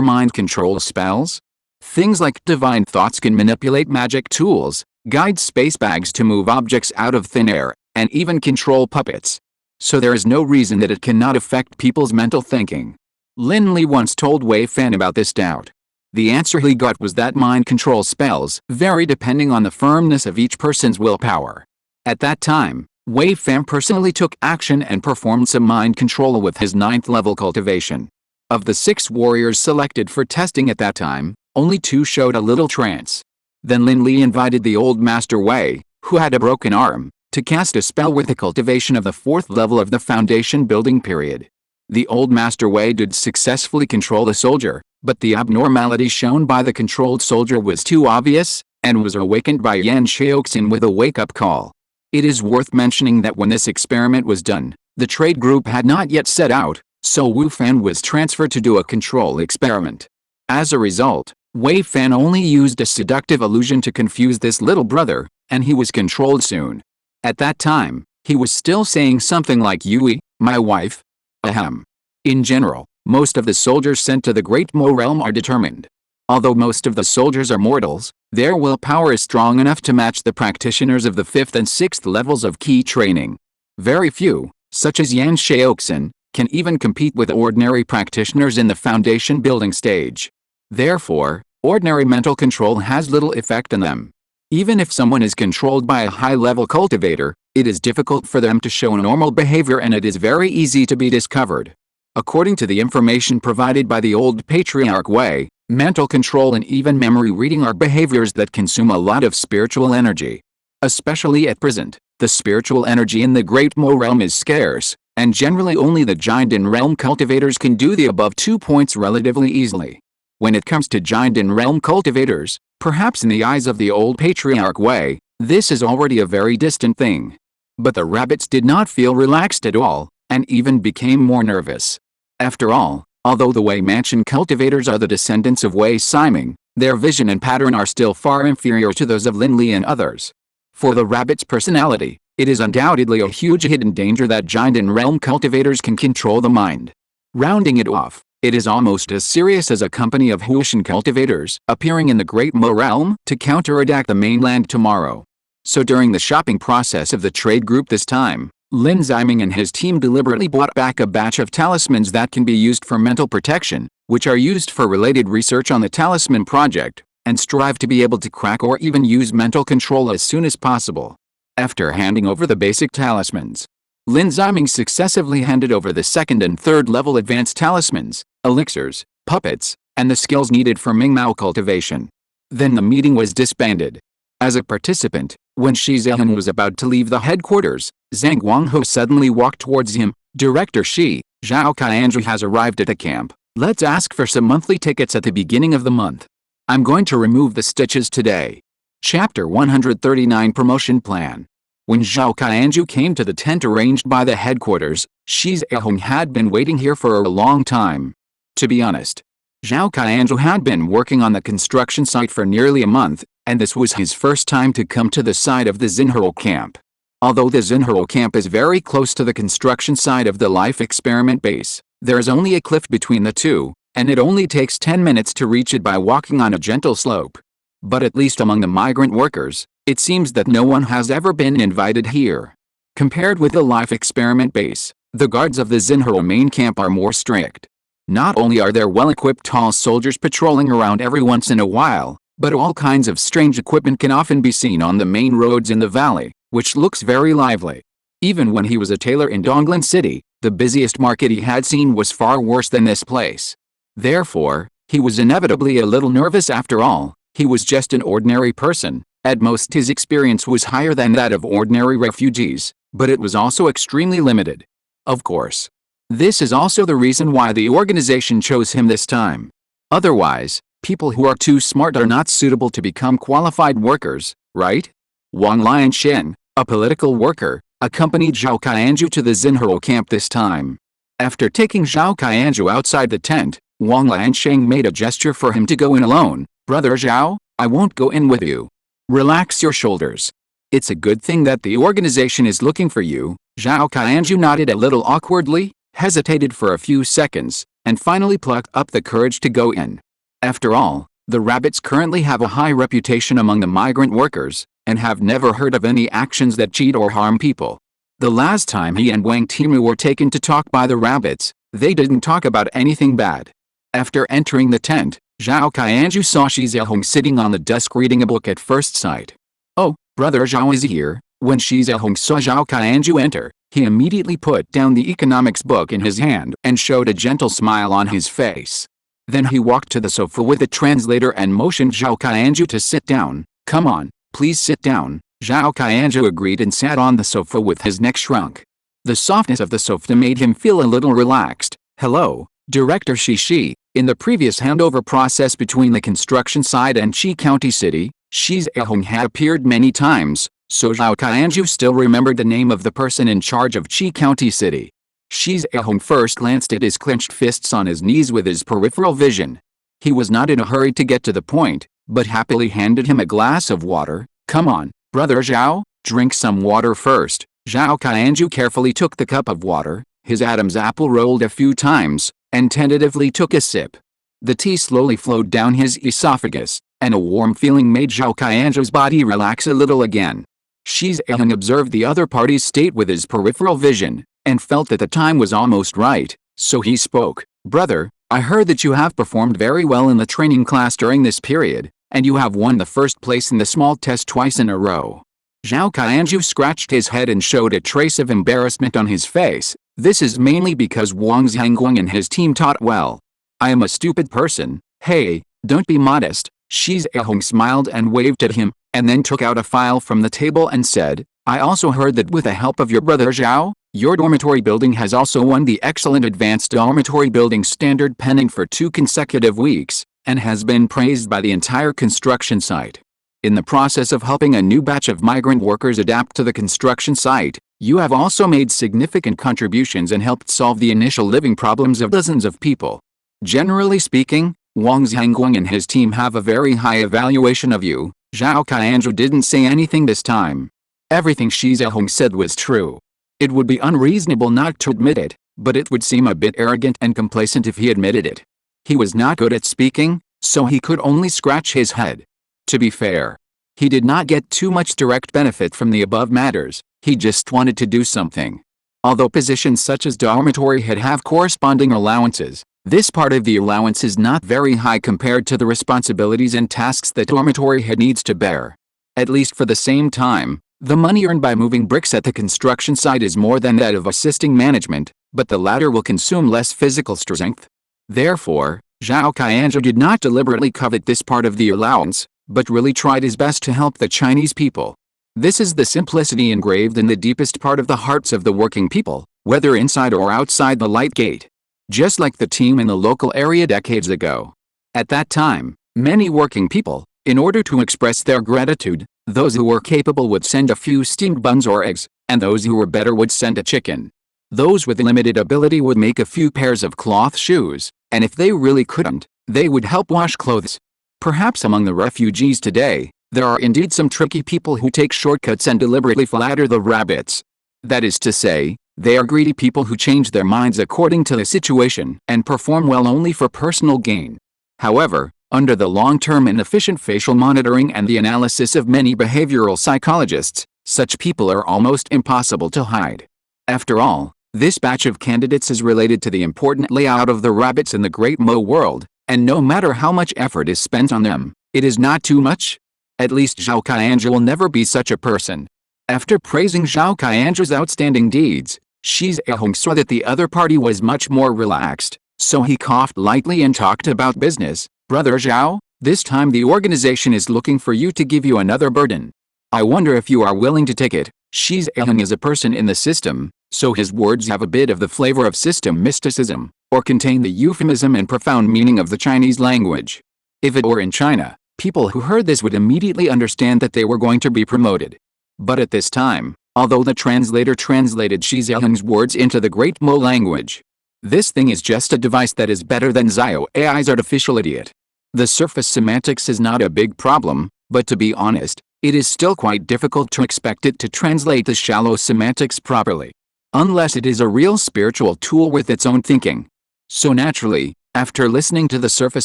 mind control spells? Things like divine thoughts can manipulate magic tools, guide space bags to move objects out of thin air, and even control puppets. so there is no reason that it cannot affect people's mental thinking. Lin Li once told Wei Fan about this doubt. The answer he got was that mind control spells vary depending on the firmness of each person's willpower. At that time, Wei Fan personally took action and performed some mind control with his 9th level cultivation. Of the 6 warriors selected for testing at that time, only 2 showed a little trance. Then Lin Li invited the old master Wei, who had a broken arm, to cast a spell with the cultivation of the 4th level of the foundation building period. The old master Wei did successfully control the soldier, but the abnormality shown by the controlled soldier was too obvious, and was awakened by Yan Xiaoxin with a wake-up call. It is worth mentioning that when this experiment was done, the trade group had not yet set out, so Wu Fan was transferred to do a control experiment. As a result, Wei Fan only used a seductive illusion to confuse this little brother, and he was controlled soon. At that time, he was still saying something like Yui, my wife. Ahem. In general, most of the soldiers sent to the Great Mo realm are determined. Although most of the soldiers are mortals, their willpower is strong enough to match the practitioners of the 5th and 6th levels of key training. Very few, such as Yan Xiaoxin, can even compete with ordinary practitioners in the foundation building stage. Therefore, ordinary mental control has little effect on them. Even if someone is controlled by a high-level cultivator, it is difficult for them to show normal behavior and it is very easy to be discovered. According to the information provided by the old patriarch Wei, mental control and even memory reading are behaviors that consume a lot of spiritual energy. Especially at present, the spiritual energy in the Great Mo realm is scarce, and generally only the Jinden realm cultivators can do the above 2 points relatively easily. When it comes to Jinden realm cultivators, perhaps in the eyes of the old patriarch Wei, this is already a very distant thing. But the rabbits did not feel relaxed at all, and even became more nervous. After all, although the Wei Mansion cultivators are the descendants of Wei Siming, their vision and pattern are still far inferior to those of Lin Li and others. For the rabbit's personality, it is undoubtedly a huge hidden danger that Jinden realm cultivators can control the mind. Rounding it off, it is almost as serious as a company of Huishan cultivators appearing in the Great Mo realm to counterattack the mainland tomorrow. So during the shopping process of the trade group this time, Lin Ziming and his team deliberately bought back a batch of talismans that can be used for mental protection, which are used for related research on the talisman project, and strive to be able to crack or even use mental control as soon as possible. After handing over the basic talismans, Lin Ziming successively handed over the 2nd and 3rd level advanced talismans, elixirs, puppets, and the skills needed for Mingmao cultivation. Then the meeting was disbanded. As a participant, when Shi Zihan was about to leave the headquarters, Zhang Guanghe suddenly walked towards him. Director Shi, Zhao Qianzhu has arrived at the camp. Let's ask for some monthly tickets at the beginning of the month. I'm going to remove the stitches today. Chapter 139 Promotion Plan. When Zhao Qianzhu came to the tent arranged by the headquarters, Shi Zhihong had been waiting here for a long time. To be honest, Zhao Qianzhu had been working on the construction site for nearly a month, and this was his first time to come to the side of the Xinhao camp. Although the Xinhao camp is very close to the construction side of the life experiment base, there is only a cliff between the two, and it only takes 10 minutes to reach it by walking on a gentle slope. But at least among the migrant workers, it seems that no one has ever been invited here. Compared with the life experiment base, the guards of the Xinhao main camp are more strict. Not only are there well-equipped tall soldiers patrolling around every once in a while, but all kinds of strange equipment can often be seen on the main roads in the valley, which looks very lively. Even when he was a tailor in Donglan City, the busiest market he had seen was far worse than this place. Therefore, he was inevitably a little nervous after all. He was just an ordinary person. At most his experience was higher than that of ordinary refugees, but it was also extremely limited. Of course. This is also the reason why the organization chose him this time. Otherwise, people who are too smart are not suitable to become qualified workers, right? Wang Lianshen, a political worker, accompanied Zhao Qianzhu to the Xinhao camp this time. After taking Zhao Qianzhu outside the tent, Wang Lianshen made a gesture for him to go in alone. Brother Zhao, I won't go in with you. Relax your shoulders. It's a good thing that the organization is looking for you. Zhao Qianzhu nodded a little awkwardly, hesitated for a few seconds, and finally plucked up the courage to go in. After all, the rabbits currently have a high reputation among the migrant workers, and have never heard of any actions that cheat or harm people. The last time he and Wang Timu were taken to talk by the rabbits, they didn't talk about anything bad. After entering the tent, Zhao Qianzhu saw Shi Zhehong sitting on the desk reading a book at first sight. "Oh, brother Zhao is here." When Shi Zhehong saw Zhao Qianzhu enter, he immediately put down the economics book in his hand and showed a gentle smile on his face. Then he walked to the sofa with the translator and motioned Zhao Qianzhu to sit down. "Come on, please sit down." Zhao Qianzhu agreed and sat on the sofa with his neck shrunk. The softness of the sofa made him feel a little relaxed. "Hello, Director Shi. In the previous handover process between the construction site and Qi County City, Shi Zhehong had appeared many times, so Zhao Qianzhu still remembered the name of the person in charge of Qi County City. Shi Zhehong first glanced at his clenched fists on his knees with his peripheral vision. He was not in a hurry to get to the point, but happily handed him a glass of water. "Come on, brother Zhao, drink some water first." Zhao Qianzhu carefully took the cup of water, his Adam's apple rolled a few times, and tentatively took a sip. The tea slowly flowed down his esophagus, and a warm feeling made Zhao Qianzhu's body relax a little again. Shi Zhehong observed the other party's state with his peripheral vision, and felt that the time was almost right, so he spoke. "Brother, I heard that you have performed very well in the training class during this period, and you have won the first place in the small test twice in a row." Zhao Qianzhu scratched his head and showed a trace of embarrassment on his face. "This is mainly because Wang Zhangguang and his team taught well. I am a stupid person." "Hey, don't be modest." Shi Zhehong smiled and waved at him, and then took out a file from the table and said, "I also heard that with the help of your brother Zhao, your dormitory building has also won the excellent advanced dormitory building standard pending for 2 consecutive weeks, and has been praised by the entire construction site. In the process of helping a new batch of migrant workers adapt to the construction site, you have also made significant contributions and helped solve the initial living problems of dozens of people. Generally speaking, Wang Zhangguang and his team have a very high evaluation of you." Zhao Qianzhu didn't say anything this time. Everything Shi Zhehong said was true. It would be unreasonable not to admit it, but it would seem a bit arrogant and complacent if he admitted it. He was not good at speaking, so he could only scratch his head. To be fair, he did not get too much direct benefit from the above matters, he just wanted to do something. Although positions such as dormitory head have corresponding allowances, this part of the allowance is not very high compared to the responsibilities and tasks that dormitory head needs to bear. At least for the same time, the money earned by moving bricks at the construction site is more than that of assisting management, but the latter will consume less physical strength. Therefore, Zhao Qianzhu did not deliberately covet this part of the allowance, but really tried his best to help the Chinese people. This is the simplicity engraved in the deepest part of the hearts of the working people, whether inside or outside the light gate. Just like the team in the local area decades ago. At that time, many working people, in order to express their gratitude, those who were capable would send a few steamed buns or eggs, and those who were better would send a chicken. Those with limited ability would make a few pairs of cloth shoes, and if they really couldn't, they would help wash clothes. Perhaps among the refugees today, there are indeed some tricky people who take shortcuts and deliberately flatter the rabbits. That is to say, they are greedy people who change their minds according to the situation and perform well only for personal gain. However, under the long-term and efficient facial monitoring and the analysis of many behavioral psychologists, such people are almost impossible to hide. After all, this batch of candidates is related to the important layout of the rabbits in the Great Mo world, and no matter how much effort is spent on them, it is not too much. At least Zhao Qianzhu will never be such a person. After praising Zhao Qianzhu's outstanding deeds, Shi Zhehong saw that the other party was much more relaxed, so he coughed lightly and talked about business. "Brother Zhao, this time the organization is looking for you to give you another burden. I wonder if you are willing to take it." Shi Zhehong is a person in the system, so his words have a bit of the flavor of system mysticism, or contain the euphemism and profound meaning of the Chinese language. If it were in China, people who heard this would immediately understand that they were going to be promoted. But at this time, although the translator translated Shi Zhehong's words into the Great Mo language, this thing is just a device that is better than Zio AI's artificial idiot. The surface semantics is not a big problem, but to be honest, it is still quite difficult to expect it to translate the shallow semantics properly, unless it is a real spiritual tool with its own thinking. So naturally, after listening to the surface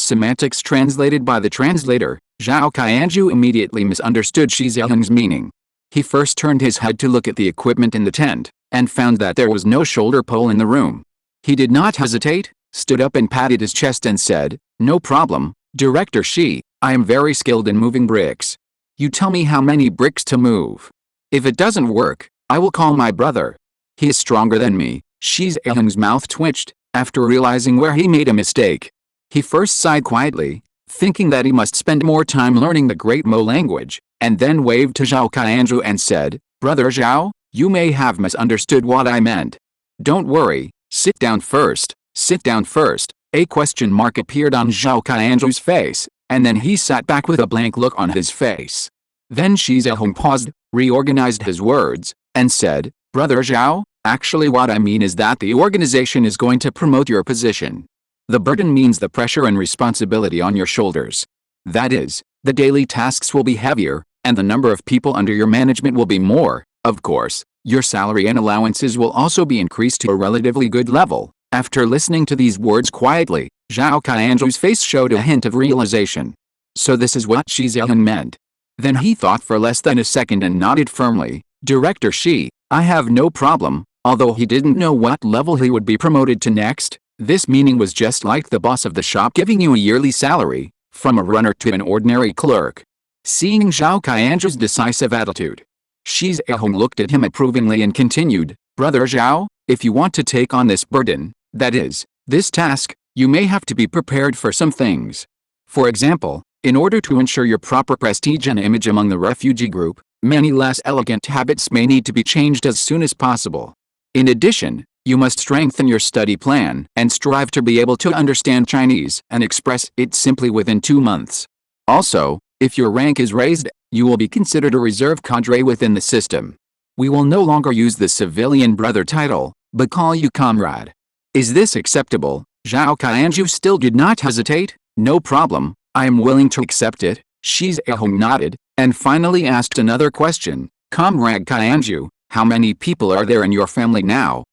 semantics translated by the translator, Zhao Qianzhu immediately misunderstood Shi Zhehong's meaning. He first turned his head to look at the equipment in the tent, and found that there was no shoulder pole in the room. He did not hesitate, stood up and patted his chest and said, "No problem, Director Shi, I am very skilled in moving bricks. You tell me how many bricks to move. If it doesn't work, I will call my brother. He is stronger than me." Shi Zhehong's mouth twitched, after realizing where he made a mistake. He first sighed quietly, thinking that he must spend more time learning the Great Mo language, and then waved to Zhao Qianzhu and said, "Brother Zhao, you may have misunderstood what I meant. Don't worry, sit down first, sit down first." A question mark appeared on Zhao Qianzhu's face, and then he sat back with a blank look on his face. Then Shi Zhehong paused, reorganized his words, and said, "Brother Zhao, actually what I mean is that the organization is going to promote your position. The burden means the pressure and responsibility on your shoulders. That is, the daily tasks will be heavier, and the number of people under your management will be more. Of course, your salary and allowances will also be increased to a relatively good level." After listening to these words quietly, Zhao Qianzhu's face showed a hint of realization. So this is what Shi Zhehong meant. Then he thought for less than a second and nodded firmly, "Director Shi, I have no problem." Although he didn't know what level he would be promoted to next, this meaning was just like the boss of the shop giving you a yearly salary, from a runner to an ordinary clerk. Seeing Zhao Qianzhu's decisive attitude, Shi Zhehong looked at him approvingly and continued, "Brother Zhao, if you want to take on this burden, that is, this task, you may have to be prepared for some things. For example, in order to ensure your proper prestige and image among the refugee group, many less elegant habits may need to be changed as soon as possible. In addition, you must strengthen your study plan and strive to be able to understand Chinese and express it simply within 2 months. Also, if your rank is raised, you will be considered a reserve cadre within the system. We will no longer use the civilian brother title, but call you comrade. Is this acceptable?" Zhao Qianzhu still did not hesitate. "No problem, I am willing to accept it." Shi Zhehong nodded, and finally asked another question, "Comrade Qianzhu, how many people are there in your family now?"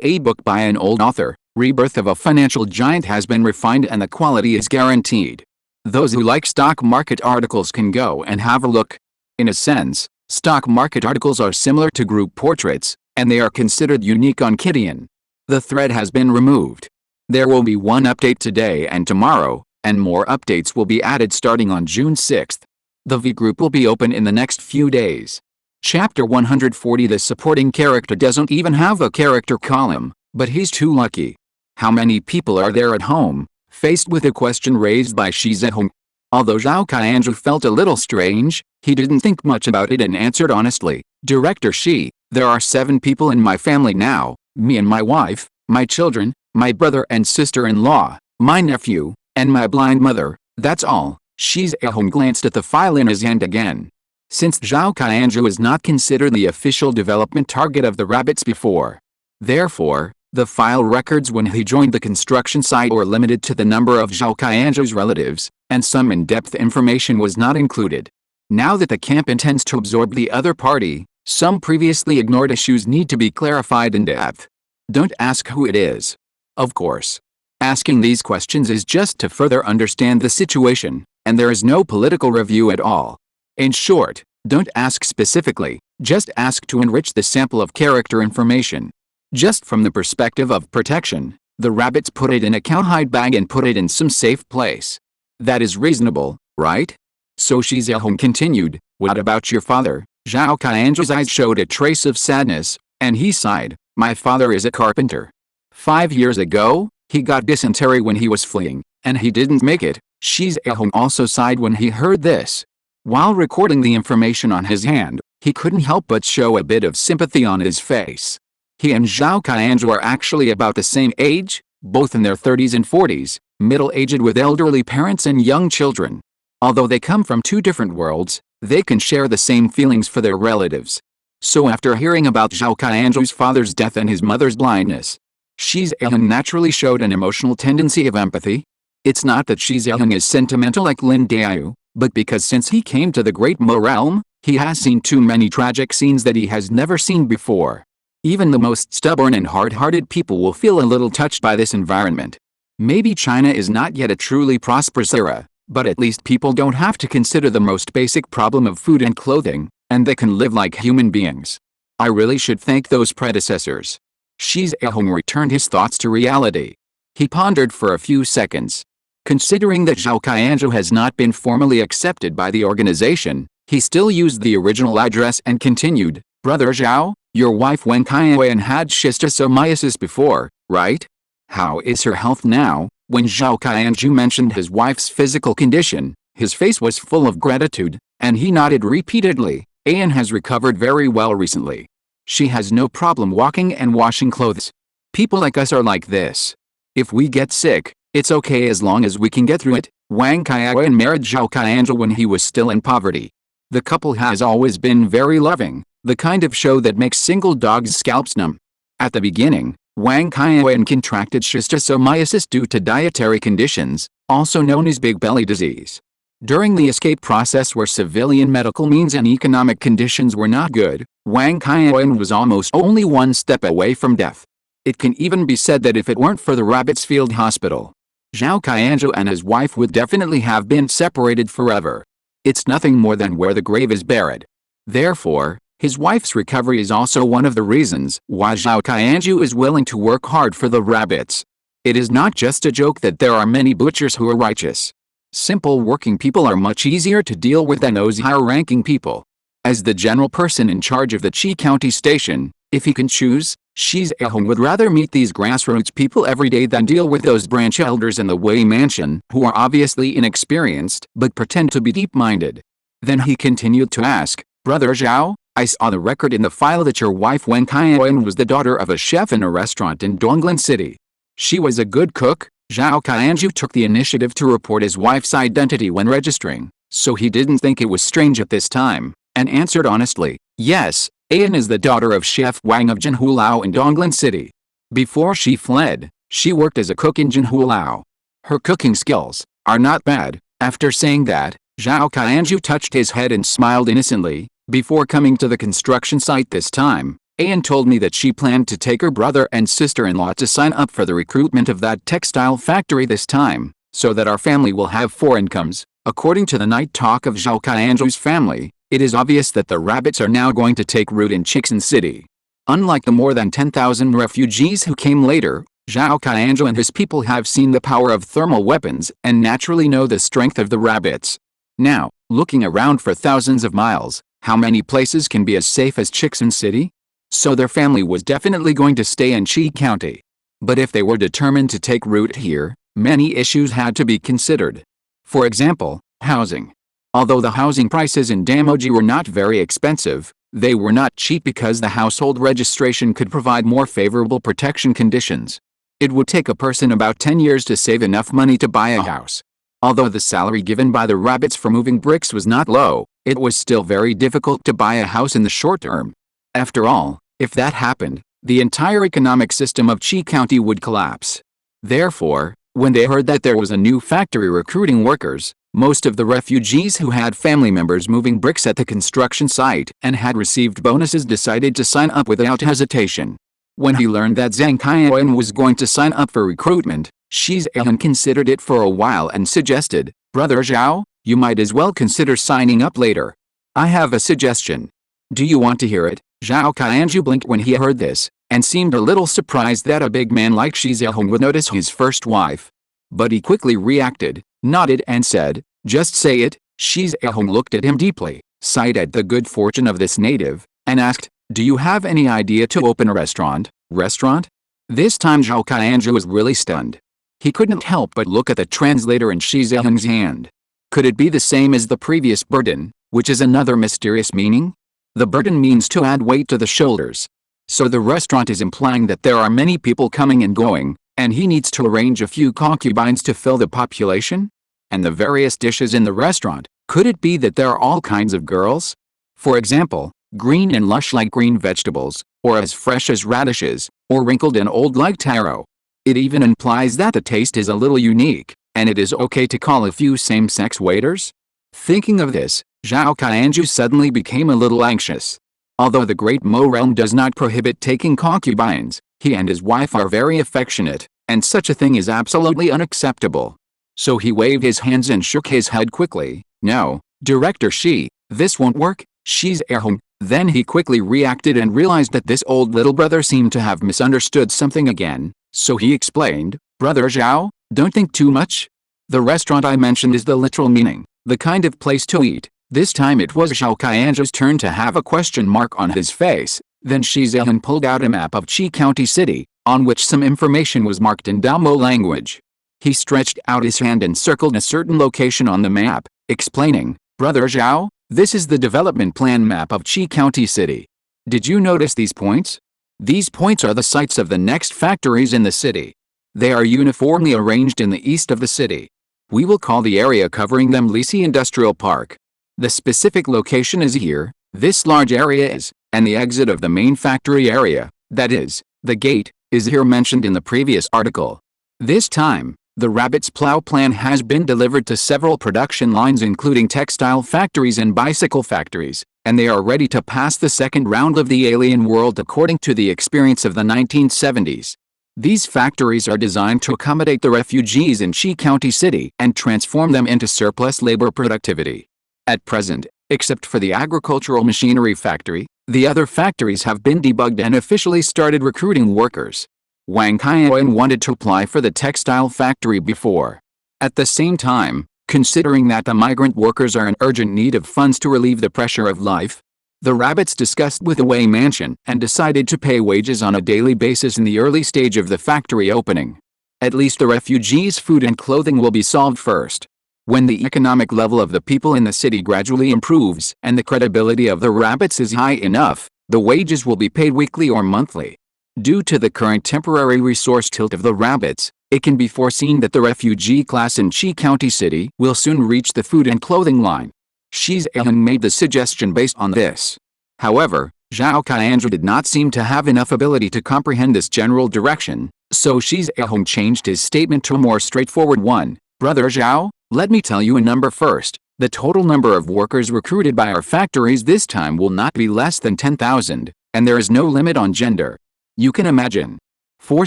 A book by an old author, Rebirth of a Financial Giant has been refined and the quality is guaranteed. Those who like stock market articles can go and have a look. In a sense, stock market articles are similar to group portraits, and they are considered unique on Kidian. The thread has been removed. There will be one update today and tomorrow, and more updates will be added starting on June 6th. The V group will be open in the next few days. Chapter 140. The supporting character doesn't even have a character column, but he's too lucky. How many people are there at home? Faced with a question raised by Shi Zhehong. Although Zhao Qianzhu felt a little strange, he didn't think much about it and answered honestly, "Director Shi, there are 7 people in my family now, me and my wife, my children, my brother and sister-in-law, my nephew, and my blind mother, that's all." Shi Zhehong glanced at the file in his hand again. Since Zhao Qianzhu was not considered the official development target of the rabbits before, therefore, the file records when he joined the construction site were limited to the number of Zhao Qianzhu's relatives, and some in-depth information was not included. Now that the camp intends to absorb the other party, some previously ignored issues need to be clarified in depth. Don't ask who it is. Of course. Asking these questions is just to further understand the situation, and there is no political review at all. In short, don't ask specifically, just ask to enrich the sample of character information. Just from the perspective of protection, the rabbits put it in a cowhide bag and put it in some safe place. That is reasonable, right? So Shi Zhehong continued, "What about your father?" Zhao Qianzhu's eyes showed a trace of sadness, and he sighed, "My father is a carpenter. 5 years ago, he got dysentery when he was fleeing, and he didn't make it." Shi Zhehong also sighed when he heard this. While recording the information on his hand, he couldn't help but show a bit of sympathy on his face. He and Zhao Qianzhu are actually about the same age, both in their 30s and 40s, middle-aged with elderly parents and young children. Although they come from 2 different worlds, they can share the same feelings for their relatives. So after hearing about Zhao Qianzhu's father's death and his mother's blindness, Shi Zhehong naturally showed an emotional tendency of empathy. It's not that Shi Zhehong is sentimental like Lin Daiyu, but because since he came to the Great Mo realm, he has seen too many tragic scenes that he has never seen before. Even the most stubborn and hard-hearted people will feel a little touched by this environment. Maybe China is not yet a truly prosperous era, but at least people don't have to consider the most basic problem of food and clothing, and they can live like human beings. I really should thank those predecessors. Shi Zhehong returned his thoughts to reality. He pondered for a few seconds. Considering that Zhao Qianzhou has not been formally accepted by the organization, he still used the original address and continued, Brother Zhao, your wife Wen Qian had schistosomiasis before, right? How is her health now? When Zhao Qianzhou mentioned his wife's physical condition, his face was full of gratitude, and he nodded repeatedly. Anne has recovered very well recently. She has no problem walking and washing clothes. People like us are like this. If we get sick, it's okay as long as we can get through it. Wang Qian married Zhao Qianzhou when he was still in poverty. The couple has always been very loving, the kind of show that makes single dogs' scalps numb. At the beginning, Wang Qian contracted schistosomiasis due to dietary conditions, also known as big belly disease. During the escape process where civilian medical means and economic conditions were not good, Wang Qian was almost only one step away from death. It can even be said that if it weren't for the Rabbits Field Hospital, Zhao Qianzhou and his wife would definitely have been separated forever. It's nothing more than where the grave is buried. Therefore, his wife's recovery is also one of the reasons why Zhao Qianzhou is willing to work hard for the rabbits. It is not just a joke that there are many butchers who are righteous. Simple working people are much easier to deal with than those higher-ranking people. As the general person in charge of the Qi County station, if he can choose, Shi Zhehong would rather meet these grassroots people every day than deal with those branch elders in the Wei mansion who are obviously inexperienced but pretend to be deep-minded. Then he continued to ask, Brother Zhao, I saw the record in the file that your wife Wen Qian was the daughter of a chef in a restaurant in Donglin City. She was a good cook. Zhao Qianzhou took the initiative to report his wife's identity when registering, so he didn't think it was strange at this time, and answered honestly, yes, Anne is the daughter of Chef Wang of Jinhulao in Donglin City. Before she fled, she worked as a cook in Jinhulao. Her cooking skills are not bad. After saying that, Zhao Qianzhou touched his head and smiled innocently. Before coming to the construction site this time, Anne told me that she planned to take her brother and sister-in-law to sign up for the recruitment of that textile factory this time, so that our family will have 4 incomes. According to the night talk of Zhao Qianzhou's family, it is obvious that the rabbits are now going to take root in Chixin City. Unlike the more than 10,000 refugees who came later, Zhao Qianzhou and his people have seen the power of thermal weapons and naturally know the strength of the rabbits. Now, looking around for thousands of miles, how many places can be as safe as Chixin City? So their family was definitely going to stay in Qi County. But if they were determined to take root here, many issues had to be considered. For example, housing. Although the housing prices in Damoji were not very expensive, they were not cheap because the household registration could provide more favorable protection conditions. It would take a person about 10 years to save enough money to buy a house. Although the salary given by the rabbits for moving bricks was not low, it was still very difficult to buy a house in the short term. After all, if that happened, the entire economic system of Qi County would collapse. Therefore, when they heard that there was a new factory recruiting workers, most of the refugees who had family members moving bricks at the construction site and had received bonuses decided to sign up without hesitation. When he learned that Zhang Qian was going to sign up for recruitment, Shi Zhehong considered it for a while and suggested, Brother Zhao, you might as well consider signing up later. I have a suggestion. Do you want to hear it? Zhao Qianzhou blinked when he heard this, and seemed a little surprised that a big man like Shi Zhehong would notice his first wife. But he quickly reacted, nodded and said, just say it. Shi Zhehong looked at him deeply, sighed at the good fortune of this native, and asked, do you have any idea to open a restaurant? Restaurant? This time Zhao Qianzhou was really stunned. He couldn't help but look at the translator in Shi Zhehong's hand. Could it be the same as the previous burden, which is another mysterious meaning? The burden means to add weight to the shoulders. So the restaurant is implying that there are many people coming and going, and he needs to arrange a few concubines to fill the population? And the various dishes in the restaurant, could it be that there are all kinds of girls? For example, green and lush like green vegetables, or as fresh as radishes, or wrinkled and old like taro. It even implies that the taste is a little unique, and it is okay to call a few same-sex waiters? Thinking of this, Zhao Qianzhou suddenly became a little anxious. Although the Great Mo realm does not prohibit taking concubines, he and his wife are very affectionate, and such a thing is absolutely unacceptable. So he waved his hands and shook his head quickly. No, Director Shi, this won't work. Shi Zhehong, Then he quickly reacted and realized that this old little brother seemed to have misunderstood something again, so he explained, "Brother Zhao, don't think too much. The restaurant I mentioned is the literal meaning, the kind of place to eat." This time it was Zhao Qianzhu's turn to have a question mark on his face. Then Shi Zhehan pulled out a map of Qi County City, on which some information was marked in Damo language. He stretched out his hand and circled a certain location on the map, explaining, "Brother Zhao, this is the development plan map of Qi County City. Did you notice these points? These points are the sites of the next factories in the city. They are uniformly arranged in the east of the city. We will call the area covering them Lisi Industrial Park. The specific location is here, this large area is, and the exit of the main factory area, that is, the gate, is here mentioned in the previous article. This time, the rabbit's plow plan has been delivered to several production lines including textile factories and bicycle factories, and they are ready to pass the second round of the alien world according to the experience of the 1970s. These factories are designed to accommodate the refugees in Qi County City and transform them into surplus labor productivity. At present, except for the agricultural machinery factory, the other factories have been debugged and officially started recruiting workers. Wang Qian wanted to apply for the textile factory before. At the same time, considering that the migrant workers are in urgent need of funds to relieve the pressure of life, the rabbits discussed with the Wei mansion and decided to pay wages on a daily basis in the early stage of the factory opening. At least the refugees' food and clothing will be solved first. When the economic level of the people in the city gradually improves and the credibility of the rabbits is high enough, the wages will be paid weekly or monthly. Due to the current temporary resource tilt of the rabbits, it can be foreseen that the refugee class in Qi County City will soon reach the food and clothing line. Shi Zhehan made the suggestion based on this. However, Zhao Qianzhu did not seem to have enough ability to comprehend this general direction, so Shi Zhehan changed his statement to a more straightforward one. "Brother Zhao, let me tell you a number first. The total number of workers recruited by our factories this time will not be less than 10,000, and there is no limit on gender. You can imagine. For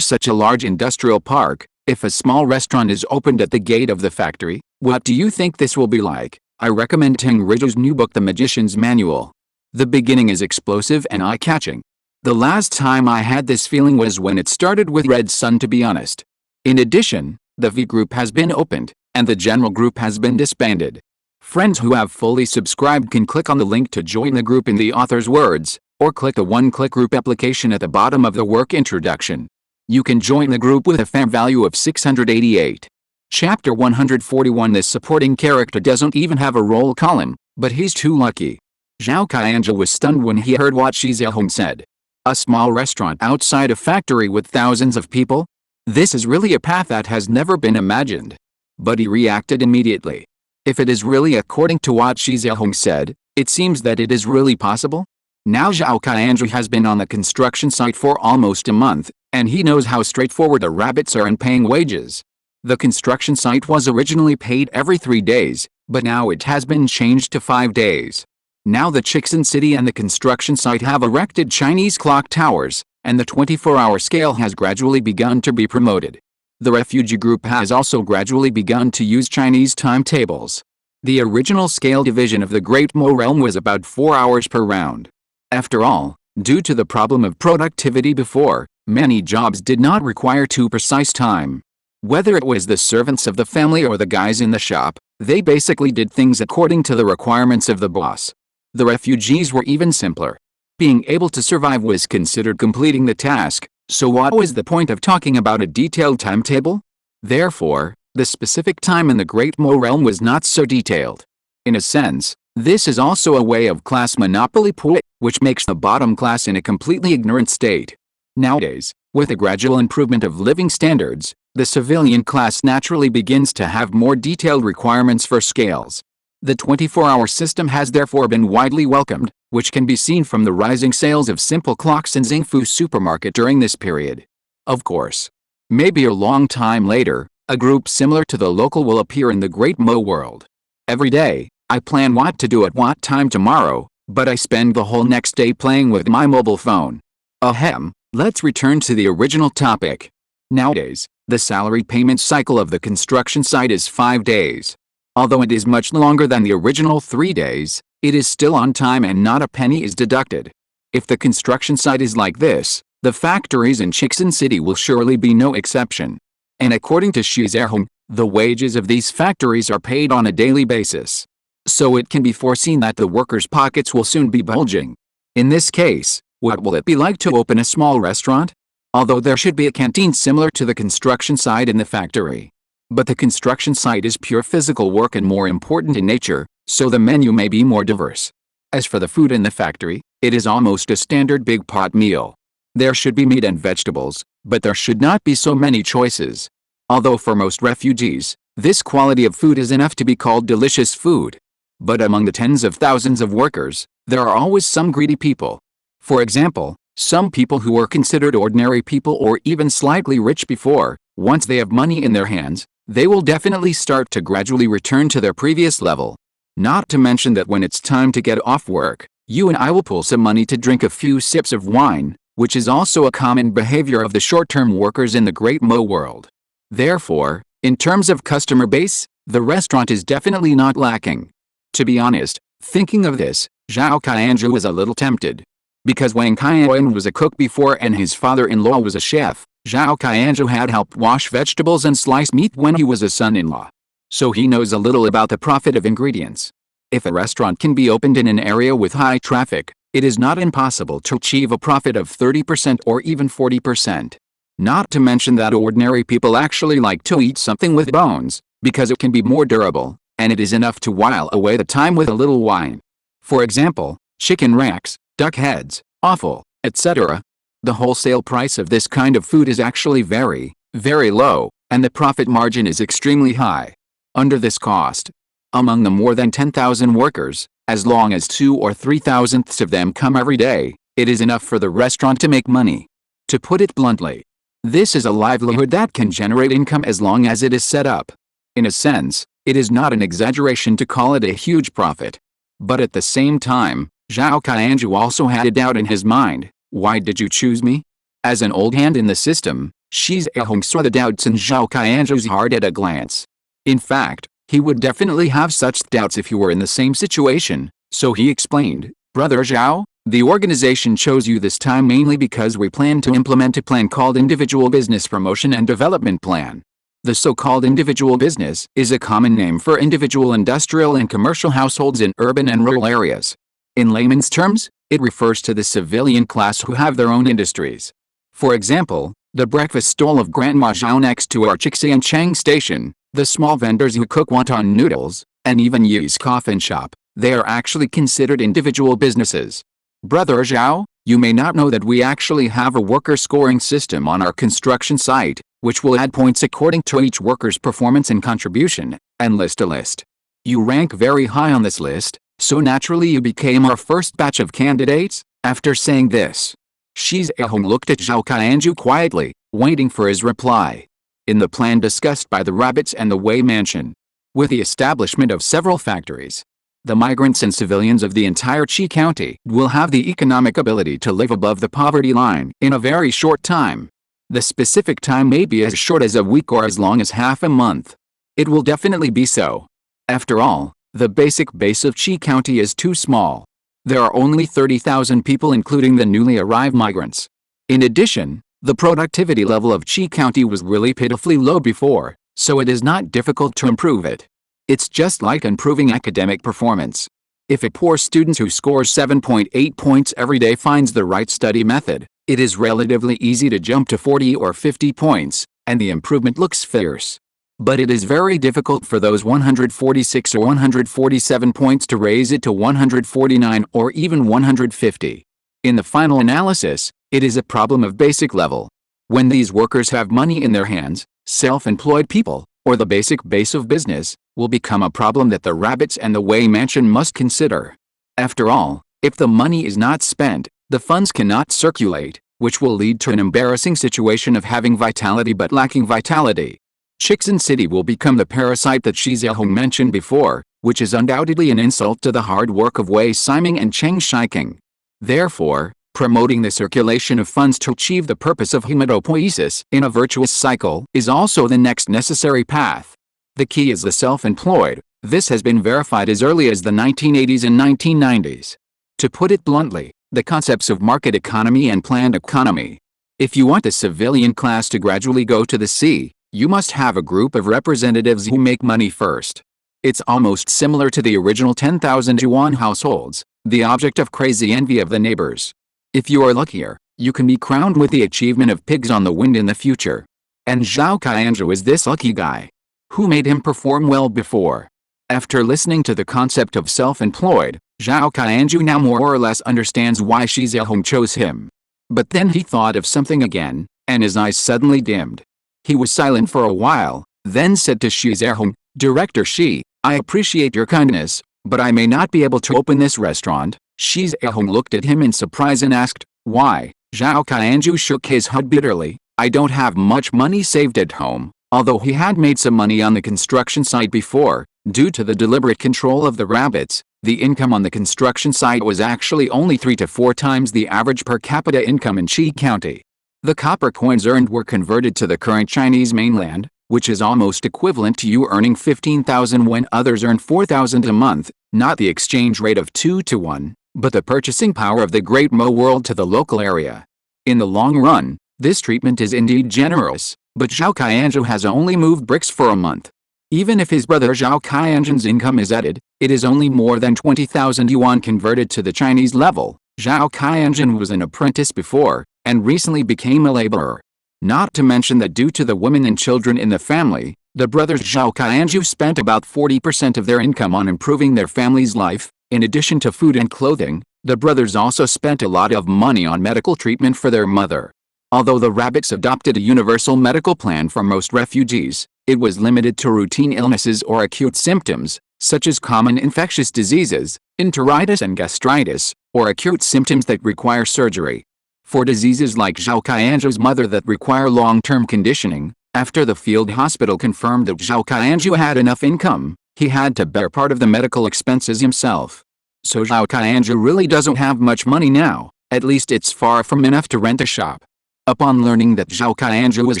such a large industrial park, if a small restaurant is opened at the gate of the factory, what do you think this will be like?" I recommend Teng Riju's new book The Magician's Manual. The beginning is explosive and eye-catching. The last time I had this feeling was when it started with Red Sun, to be honest. In addition, the V group has been opened, and the general group has been disbanded. Friends who have fully subscribed can click on the link to join the group in the author's words, or click the one-click group application at the bottom of the work introduction. You can join the group with a fan value of 688. Chapter 141. This supporting character doesn't even have a role column, but he's too lucky. Zhao Qianzhu was stunned when he heard what Shi Zhehan said. A small restaurant outside a factory with thousands of people? This is really a path that has never been imagined. But he reacted immediately. If it is really according to what Shi Zhehan said, it seems that it is really possible. Now Zhao Qianzhu has been on the construction site for almost a month, and he knows how straightforward the rabbits are in paying wages. The construction site was originally paid every 3 days, but now it has been changed to 5 days. Now the Chixin City and the construction site have erected Chinese clock towers, and the 24-hour scale has gradually begun to be promoted. The refugee group has also gradually begun to use Chinese timetables. The original scale division of the Great Mo realm was about 4 hours per round. After all, due to the problem of productivity before, many jobs did not require too precise time. Whether it was the servants of the family or the guys in the shop, they basically did things according to the requirements of the boss. The refugees were even simpler. Being able to survive was considered completing the task, so what was the point of talking about a detailed timetable? Therefore, the specific time in the Great Mo realm was not so detailed. In a sense, this is also a way of class monopoly, which makes the bottom class in a completely ignorant state. Nowadays, with a gradual improvement of living standards, the civilian class naturally begins to have more detailed requirements for scales. The 24-hour system has therefore been widely welcomed, which can be seen from the rising sales of simple clocks in Xingfu supermarket during this period. Of course, maybe a long time later, a group similar to the local will appear in the Great Mo world. Every day, I plan what to do at what time tomorrow, but I spend the whole next day playing with my mobile phone. Ahem, let's return to the original topic. Nowadays, the salary payment cycle of the construction site is 5 days. Although it is much longer than the original 3 days, It is still on time and not a penny is deducted. If the construction site is like this, the factories in Chickson City will surely be no exception. And according to Xi Zhehong, the wages of these factories are paid on a daily basis. So it can be foreseen that the workers' pockets will soon be bulging. In this case, what will it be like to open a small restaurant? Although there should be a canteen similar to the construction site in the factory. But the construction site is pure physical work and more important in nature, so the menu may be more diverse. As for the food in the factory, it is almost a standard big pot meal. There should be meat and vegetables, but there should not be so many choices. Although for most refugees, this quality of food is enough to be called delicious food. But among the tens of thousands of workers, there are always some greedy people. For example, some people who were considered ordinary people or even slightly rich before, once they have money in their hands, they will definitely start to gradually return to their previous level. Not to mention that when it's time to get off work, you and I will pull some money to drink a few sips of wine, which is also a common behavior of the short-term workers in the Great Mo world. Therefore, in terms of customer base, the restaurant is definitely not lacking. To be honest, thinking of this, Zhao Qianzhu was a little tempted. Because Wang Qian was a cook before and his father-in-law was a chef, Zhao Qianzhu had helped wash vegetables and slice meat when he was a son-in-law. So he knows a little about the profit of ingredients. If a restaurant can be opened in an area with high traffic, it is not impossible to achieve a profit of 30% or even 40%. Not to mention that ordinary people actually like to eat something with bones, because it can be more durable, and it is enough to while away the time with a little wine. For example, chicken racks, duck heads, offal, etc. The wholesale price of this kind of food is actually very, very low, and the profit margin is extremely high. Under this cost, among the more than 10,000 workers, as long as 2 or 3 thousandths of them come every day, it is enough for the restaurant to make money. To put it bluntly, this is a livelihood that can generate income as long as it is set up. In a sense, it is not an exaggeration to call it a huge profit. But at the same time, Zhao Qianzhu also had a doubt in his mind. Why did you choose me? As an old hand in the system, Xi Zhehong saw the doubts in Zhao Qianzhu's heart at a glance. In fact, he would definitely have such doubts if he were in the same situation, so he explained, Brother Zhao, the organization chose you this time mainly because we plan to implement a plan called Individual Business Promotion and Development Plan. The so-called individual business is a common name for individual industrial and commercial households in urban and rural areas. In layman's terms, it refers to the civilian class who have their own industries. For example, the breakfast stall of Grandma Zhao next to our Chang station, the small vendors who cook wonton noodles, and even Yi's coffin shop, they are actually considered individual businesses. Brother Zhao, you may not know that we actually have a worker scoring system on our construction site, which will add points according to each worker's performance and contribution, and list a list. You rank very high on this list, so naturally you became our first batch of candidates. After saying this, Xi Zhehong looked at Zhao Qianzhu quietly, waiting for his reply. In the plan discussed by the rabbits and the Wei mansion, with the establishment of several factories, the migrants and civilians of the entire Qi County will have the economic ability to live above the poverty line in a very short time. The specific time may be as short as a week or as long as half a month. It will definitely be so. After all, the basic base of Qi County is too small. There are only 30,000 people including the newly arrived migrants. In addition, the productivity level of Qi County was really pitifully low before, so it is not difficult to improve it. It's just like improving academic performance. If a poor student who scores 7.8 points every day finds the right study method, it is relatively easy to jump to 40 or 50 points, and the improvement looks fierce. But it is very difficult for those 146 or 147 points to raise it to 149 or even 150. In the final analysis, it is a problem of basic level. When these workers have money in their hands, self-employed people, or the basic base of business, will become a problem that the rabbits and the Wei mansion must consider. After all, if the money is not spent, the funds cannot circulate, which will lead to an embarrassing situation of having vitality but lacking vitality. Chickson City will become the parasite that Xi Zhehong mentioned before, which is undoubtedly an insult to the hard work of Wei Siming and Cheng Shiking. Therefore, promoting the circulation of funds to achieve the purpose of hematopoiesis in a virtuous cycle is also the next necessary path. The key is the self-employed, This has been verified as early as the 1980s and 1990s. To put it bluntly, the concepts of market economy and planned economy. If you want the civilian class to gradually go to the sea, you must have a group of representatives who make money first. It's almost similar to the original 10,000 yuan households, the object of crazy envy of the neighbors. If you are luckier, you can be crowned with the achievement of pigs on the wind in the future. And Zhao Qianzhu is this lucky guy. Who made him perform well before? After listening to the concept of self-employed, Zhao Qianzhu now more or less understands why Shi Zhehong chose him. But then he thought of something again, and his eyes suddenly dimmed. He was silent for a while, then said to Shi Zhehong, "Director Shi, I appreciate your kindness, but I may not be able to open this restaurant." Shi Zhehong looked at him in surprise and asked, "Why?" Zhao Qianzhu shook his head bitterly. "I don't have much money saved at home." Although he had made some money on the construction site before, due to the deliberate control of the rabbits, the income on the construction site was actually only 3 to 4 times the average per capita income in Qi County. The copper coins earned were converted to the current Chinese mainland, which is almost equivalent to you earning 15,000 when others earn 4,000 a month, not the exchange rate of 2 to 1, but the purchasing power of the Great Mo world to the local area. In the long run, this treatment is indeed generous, but Zhao Qianzhu has only moved bricks for a month. Even if his brother Zhao Qianzhu's income is added, it is only more than 20,000 yuan converted to the Chinese level. Zhao Qianzhu was an apprentice before, and recently became a laborer. Not to mention that due to the women and children in the family, the brothers Zhao Qianzhu spent about 40% of their income on improving their family's life. In addition to food and clothing, the brothers also spent a lot of money on medical treatment for their mother. Although the rabbits adopted a universal medical plan for most refugees, it was limited to routine illnesses or acute symptoms, such as common infectious diseases, enteritis and gastritis, or acute symptoms that require surgery. For diseases like Zhao Qianzhu's mother that require long-term conditioning, after the field hospital confirmed that Zhao Qianzhu had enough income, he had to bear part of the medical expenses himself. So Zhao Qianzhu really doesn't have much money now, at least it's far from enough to rent a shop. Upon learning that Zhao Qianzhu was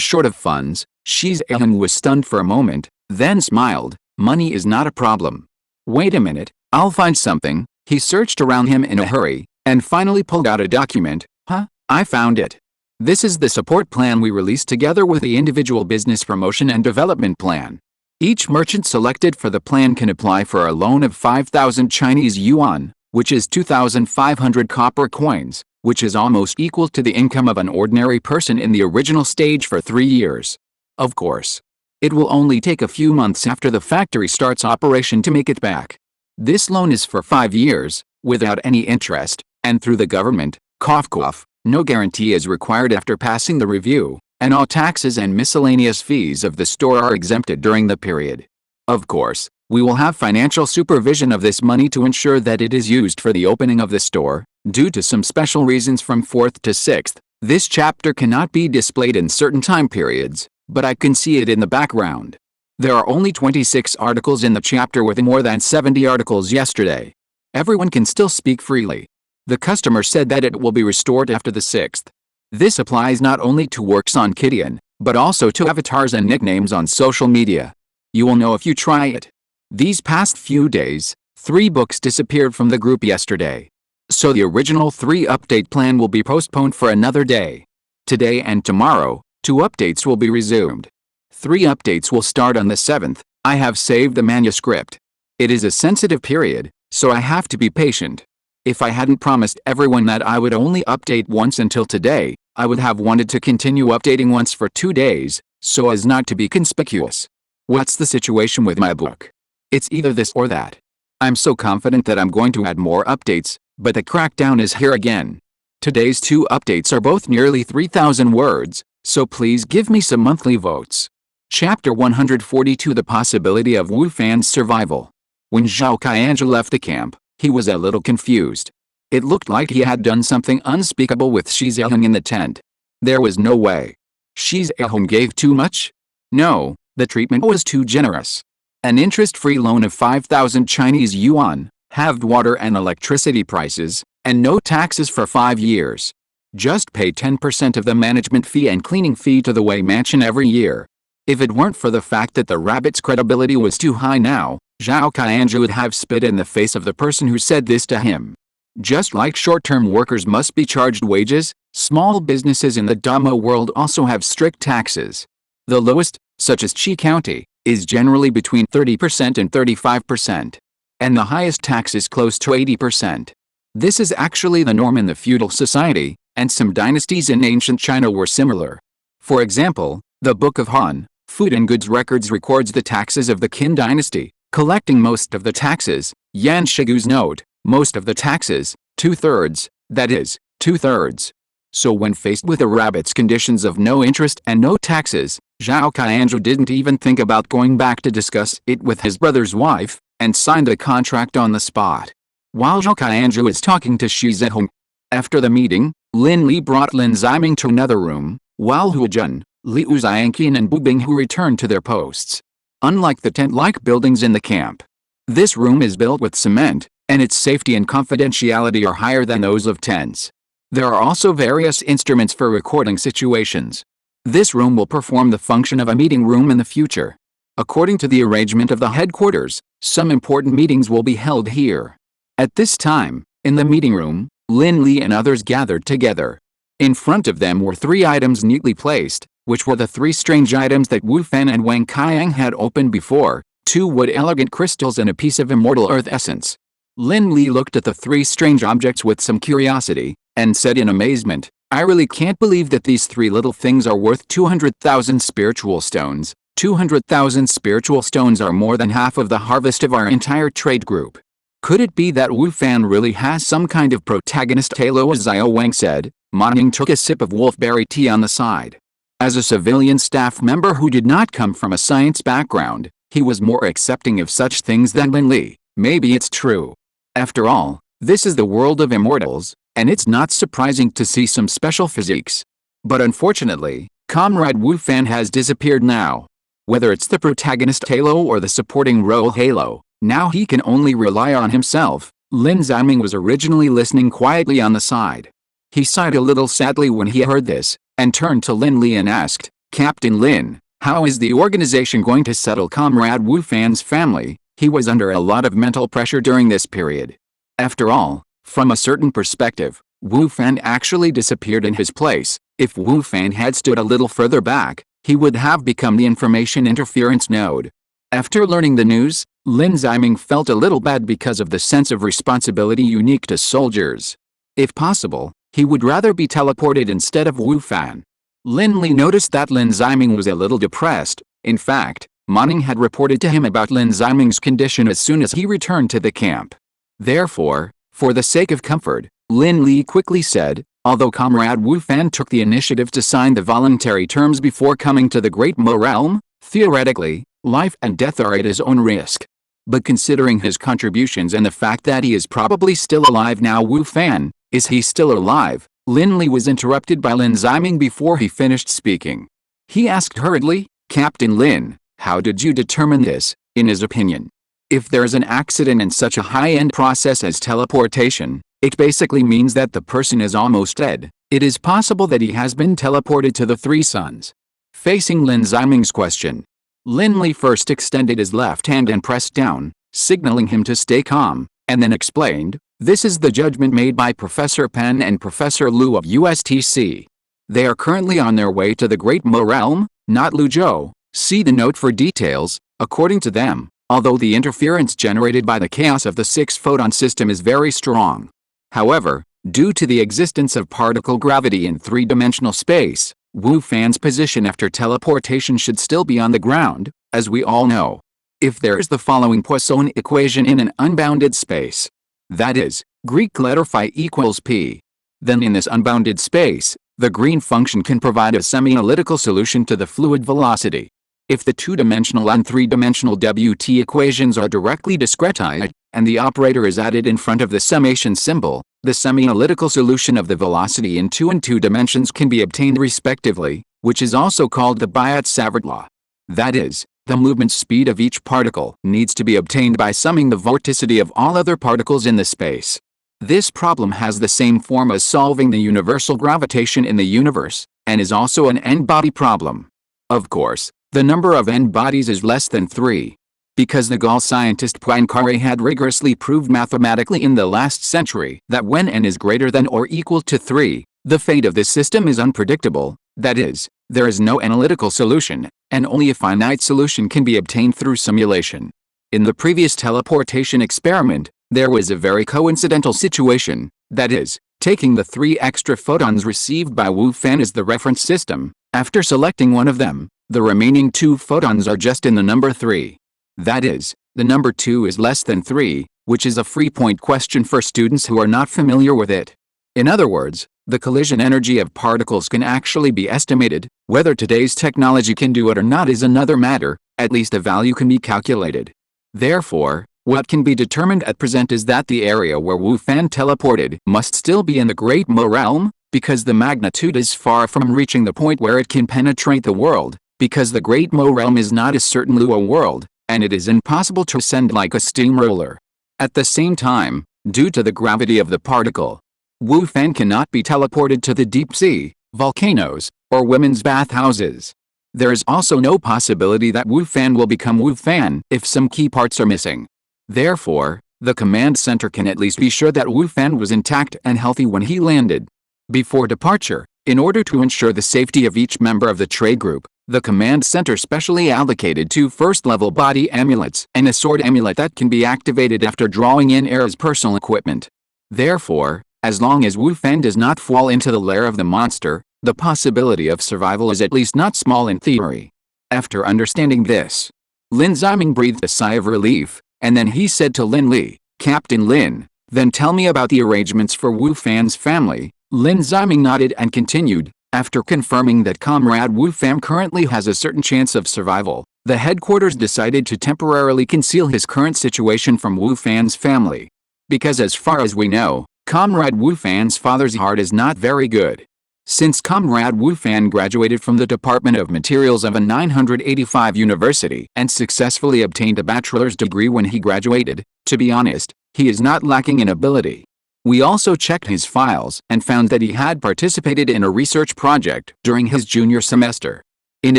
short of funds, Shi Zhehong was stunned for a moment, then smiled. "Money is not a problem. Wait a minute, I'll find something." He searched around him in a hurry, and finally pulled out a document. "Huh? I found it. This is the support plan we released together with the individual business promotion and development plan. Each merchant selected for the plan can apply for a loan of 5,000 Chinese yuan, which is 2,500 copper coins, which is almost equal to the income of an ordinary person in the original stage for 3 years. Of course, it will only take a few months after the factory starts operation to make it back. This loan is for 5 years, without any interest, and through the government. Cough cough. No guarantee is required after passing the review, and all taxes and miscellaneous fees of the store are exempted during the period. Of course, we will have financial supervision of this money to ensure that it is used for the opening of the store. Due to some special reasons from 4th to 6th, this chapter cannot be displayed in certain time periods, but I can see it in the background. There are only 26 articles in the chapter with more than 70 articles yesterday. Everyone can still speak freely. The customer said that it will be restored after the 6th. This applies not only to works on Kidian, but also to avatars and nicknames on social media. You will know if you try it. These past few days, 3 books disappeared from the group yesterday. So the original 3 update plan will be postponed for another day. Today and tomorrow, 2 updates will be resumed. 3 updates will start on the 7th. I have saved the manuscript. It is a sensitive period, so I have to be patient. If I hadn't promised everyone that I would only update once until today, I would have wanted to continue updating once for 2 days, so as not to be conspicuous. What's the situation with my book? It's either this or that. I'm so confident that I'm going to add more updates, but the crackdown is here again. Today's 2 updates are both nearly 3,000 words, so please give me some monthly votes. Chapter 142: The Possibility of Wu Fan's Survival. When Zhao Qianzhu left the camp, he was a little confused. It looked like he had done something unspeakable with Shi Zhehong in the tent. There was no way. Shi Zhehong gave too much? No, the treatment was too generous. An interest-free loan of 5,000 Chinese yuan, halved water and electricity prices, and no taxes for 5 years. Just pay 10% of the management fee and cleaning fee to the Wei Mansion every year. If it weren't for the fact that the rabbit's credibility was too high now, Zhao Qianzhu would have spit in the face of the person who said this to him. Just like short-term workers must be charged wages, small businesses in the Dhammo world also have strict taxes. The lowest, such as Qi County, is generally between 30% and 35%. And the highest tax is close to 80%. This is actually the norm in the feudal society, and some dynasties in ancient China were similar. For example, the Book of Han, Food and Goods Records records the taxes of the Qin dynasty, collecting most of the taxes. Yan Shigu's note, most of the taxes, 2/3, that is, 2/3. So when faced with a rabbit's conditions of no interest and no taxes, Zhao Qianzhu didn't even think about going back to discuss it with his brother's wife, and signed a contract on the spot. While Zhao Qianzhu was talking to Xu Zehong. After the meeting, Lin Li brought Lin Ziming to another room, while Hu Jun, Liu Xiangqian and Bu Binghu returned to their posts. Unlike the tent-like buildings in the camp, this room is built with cement, and its safety and confidentiality are higher than those of tents. There are also various instruments for recording situations. This room will perform the function of a meeting room in the future. According to the arrangement of the headquarters, some important meetings will be held here. At this time, in the meeting room, Lin Li and others gathered together. In front of them were 3 items neatly placed, which were the 3 strange items that Wu Fan and Wang Qiang had opened before, 2 wood elegant crystals and a piece of immortal earth essence. Lin Li looked at the 3 strange objects with some curiosity, and said in amazement, "I really can't believe that these 3 little things are worth 200,000 spiritual stones. 200,000 spiritual stones are more than half of the harvest of our entire trade group. Could it be that Wu Fan really has some kind of protagonist halo?" As Xiao Wang said. Ma Ning took a sip of wolfberry tea on the side. As a civilian staff member who did not come from a science background, he was more accepting of such things than Lin Li. Maybe it's true. After all, this is the world of immortals, and it's not surprising to see some special physiques. But unfortunately, Comrade Wu Fan has disappeared now. Whether it's the protagonist halo or the supporting role halo, now he can only rely on himself. Lin Ziming was originally listening quietly on the side. He sighed a little sadly when he heard this, and turned to Lin Li and asked, "Captain Lin, how is the organization going to settle Comrade Wu Fan's family?" He was under a lot of mental pressure during this period. After all, from a certain perspective, Wu Fan actually disappeared in his place. If Wu Fan had stood a little further back, he would have become the information interference node. After learning the news, Lin Ziming felt a little bad because of the sense of responsibility unique to soldiers. If possible, he would rather be teleported instead of Wu Fan. Lin Li noticed that Lin Ziming was a little depressed. In fact, Ma Ning had reported to him about Lin Ziming's condition as soon as he returned to the camp. Therefore, for the sake of comfort, Lin Li quickly said, although Comrade Wu Fan took the initiative to sign the voluntary terms before coming to the Great Mo realm, theoretically, life and death are at his own risk. But considering his contributions and the fact that he is probably still alive now, Wu Fan, is he still alive? Lin Li was interrupted by Lin Ziming before he finished speaking. He asked hurriedly, "Captain Lin, how did you determine this?" In his opinion, if there is an accident in such a high-end process as teleportation, it basically means that the person is almost dead. It is possible that he has been teleported to the 3 suns. Facing Lin Ziming's question, Lin Li first extended his left hand and pressed down, signaling him to stay calm, and then explained, "This is the judgment made by Professor Pan and Professor Lu of USTC. They are currently on their way to the Great Mo realm, not Luzhou. See the note for details." According to them, although the interference generated by the chaos of the 6-photon system is very strong, however, due to the existence of particle gravity in 3-dimensional space, Wu Fan's position after teleportation should still be on the ground, as we all know. If there is the following Poisson equation in an unbounded space, that is, Greek letter phi equals p, then in this unbounded space, the green function can provide a semi-analytical solution to the fluid velocity. If the 2-dimensional and 3-dimensional WT equations are directly discretized, and the operator is added in front of the summation symbol, the semi-analytical solution of the velocity in 2 and 2 dimensions can be obtained respectively, which is also called the Biot-Savart law. That is, the movement speed of each particle needs to be obtained by summing the vorticity of all other particles in the space. This problem has the same form as solving the universal gravitation in the universe, and is also an n-body problem. Of course, the number of n-bodies is less than 3. Because the Gaul scientist Poincaré had rigorously proved mathematically in the last century that when n is greater than or equal to 3, the fate of this system is unpredictable, that is, there is no analytical solution, and only a finite solution can be obtained through simulation. In the previous teleportation experiment, there was a very coincidental situation, that is, taking the 3 extra photons received by Wu Fan as the reference system, after selecting one of them, the remaining 2 photons are just in the number 3. That is, the number 2 is less than 3, which is a free point question for students who are not familiar with it. In other words, the collision energy of particles can actually be estimated. Whether today's technology can do it or not is another matter, at least a value can be calculated. Therefore, what can be determined at present is that the area where Wu Fan teleported must still be in the Great Mo realm, because the magnitude is far from reaching the point where it can penetrate the world, because the Great Mo realm is not a certain Lua world, and it is impossible to ascend like a steamroller. At the same time, due to the gravity of the particle, Wu Fan cannot be teleported to the deep sea, volcanoes, or women's bathhouses. There is also no possibility that Wu Fan will become Wu Fan if some key parts are missing. Therefore, the command center can at least be sure that Wu Fan was intact and healthy when he landed. Before departure, in order to ensure the safety of each member of the trade group, the command center specially allocated 2 first-level body amulets and a sword amulet that can be activated after drawing in air as personal equipment. Therefore, as long as Wu Fan does not fall into the lair of the monster, the possibility of survival is at least not small in theory. After understanding this, Lin Ziming breathed a sigh of relief, and then he said to Lin Li, "Captain Lin, then tell me about the arrangements for Wu Fan's family." Lin Ziming nodded and continued, "After confirming that Comrade Wu Fan currently has a certain chance of survival, the headquarters decided to temporarily conceal his current situation from Wu Fan's family. Because as far as we know, Comrade Wu Fan's father's heart is not very good. Since Comrade Wu Fan graduated from the Department of Materials of a 985 university and successfully obtained a bachelor's degree when he graduated, to be honest, he is not lacking in ability. We also checked his files and found that he had participated in a research project during his junior semester. In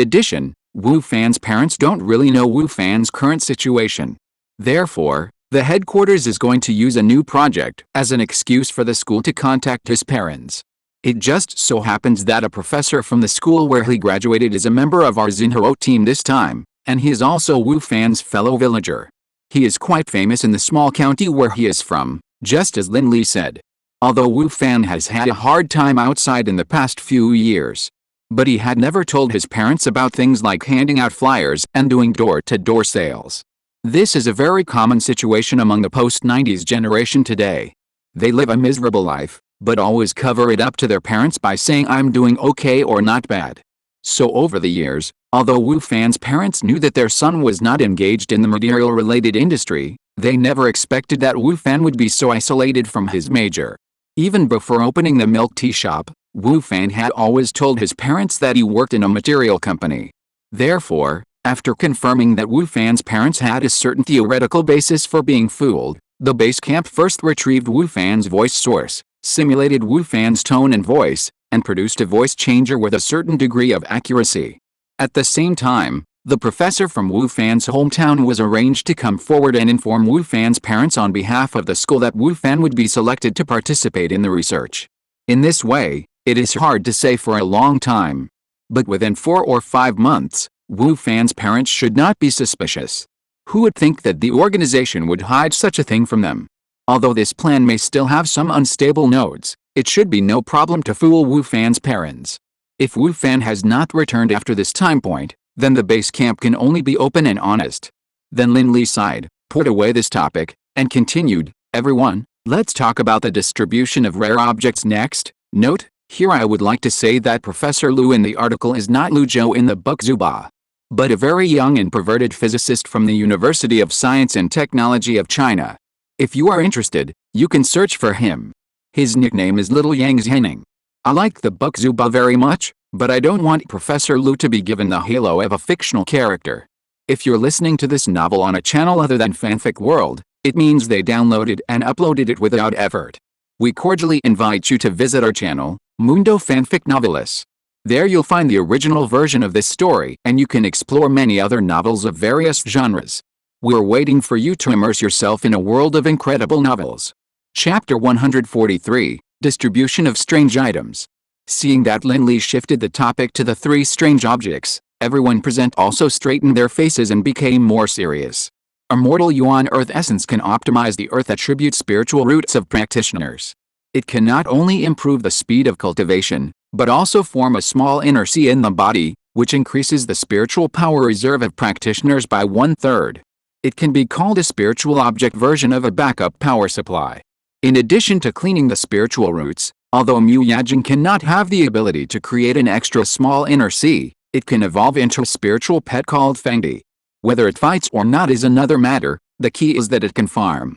addition, Wu Fan's parents don't really know Wu Fan's current situation. Therefore, the headquarters is going to use a new project as an excuse for the school to contact his parents. It just so happens that a professor from the school where he graduated is a member of our Xinhao team this time, and he is also Wu Fan's fellow villager. He is quite famous in the small county where he is from, just as Lin Li said. Although Wu Fan has had a hard time outside in the past few years. But he had never told his parents about things like handing out flyers and doing door-to-door sales. This is a very common situation among the post-90s generation today. They live a miserable life, but always cover it up to their parents by saying I'm doing okay or not bad. So over the years, although Wu Fan's parents knew that their son was not engaged in the material-related industry, they never expected that Wu Fan would be so isolated from his major. Even before opening the milk tea shop, Wu Fan had always told his parents that he worked in a material company. Therefore, after confirming that Wu Fan's parents had a certain theoretical basis for being fooled, the base camp first retrieved Wu Fan's voice source, simulated Wu Fan's tone and voice, and produced a voice changer with a certain degree of accuracy. At the same time, the professor from Wu Fan's hometown was arranged to come forward and inform Wu Fan's parents on behalf of the school that Wu Fan would be selected to participate in the research. In this way, it is hard to say for a long time. But within 4 or 5 months, Wu Fan's parents should not be suspicious. Who would think that the organization would hide such a thing from them? Although this plan may still have some unstable nodes, it should be no problem to fool Wu Fan's parents. If Wu Fan has not returned after this time point, then the base camp can only be open and honest. Then Lin Li sighed, put away this topic, and continued, everyone, let's talk about the distribution of rare objects next. Note, here I would like to say that Professor Lu in the article is not Lu Zhou in the book Zuba, but a very young and perverted physicist from the University of Science and Technology of China. If you are interested, you can search for him. His nickname is Little Yang Zhening. I like the book Zuba very much, but I don't want Professor Lu to be given the halo of a fictional character. If you're listening to this novel on a channel other than Fanfic World, it means they downloaded and uploaded it without effort. We cordially invite you to visit our channel, Mundo Fanfic Novelis. There you'll find the original version of this story and you can explore many other novels of various genres. We're waiting for you to immerse yourself in a world of incredible novels. Chapter 143, Distribution of Strange Items. Seeing that Lin Li shifted the topic to the three strange objects, everyone present also straightened their faces and became more serious. Immortal Yuan Earth Essence can optimize the Earth attribute spiritual roots of practitioners. It can not only improve the speed of cultivation, but also form a small inner sea in the body, which increases the spiritual power reserve of practitioners by 1/3. It can be called a spiritual object version of a backup power supply. In addition to cleaning the spiritual roots, although Mu Yajing cannot have the ability to create an extra small inner sea, it can evolve into a spiritual pet called Fengdi. Whether it fights or not is another matter, the key is that it can farm.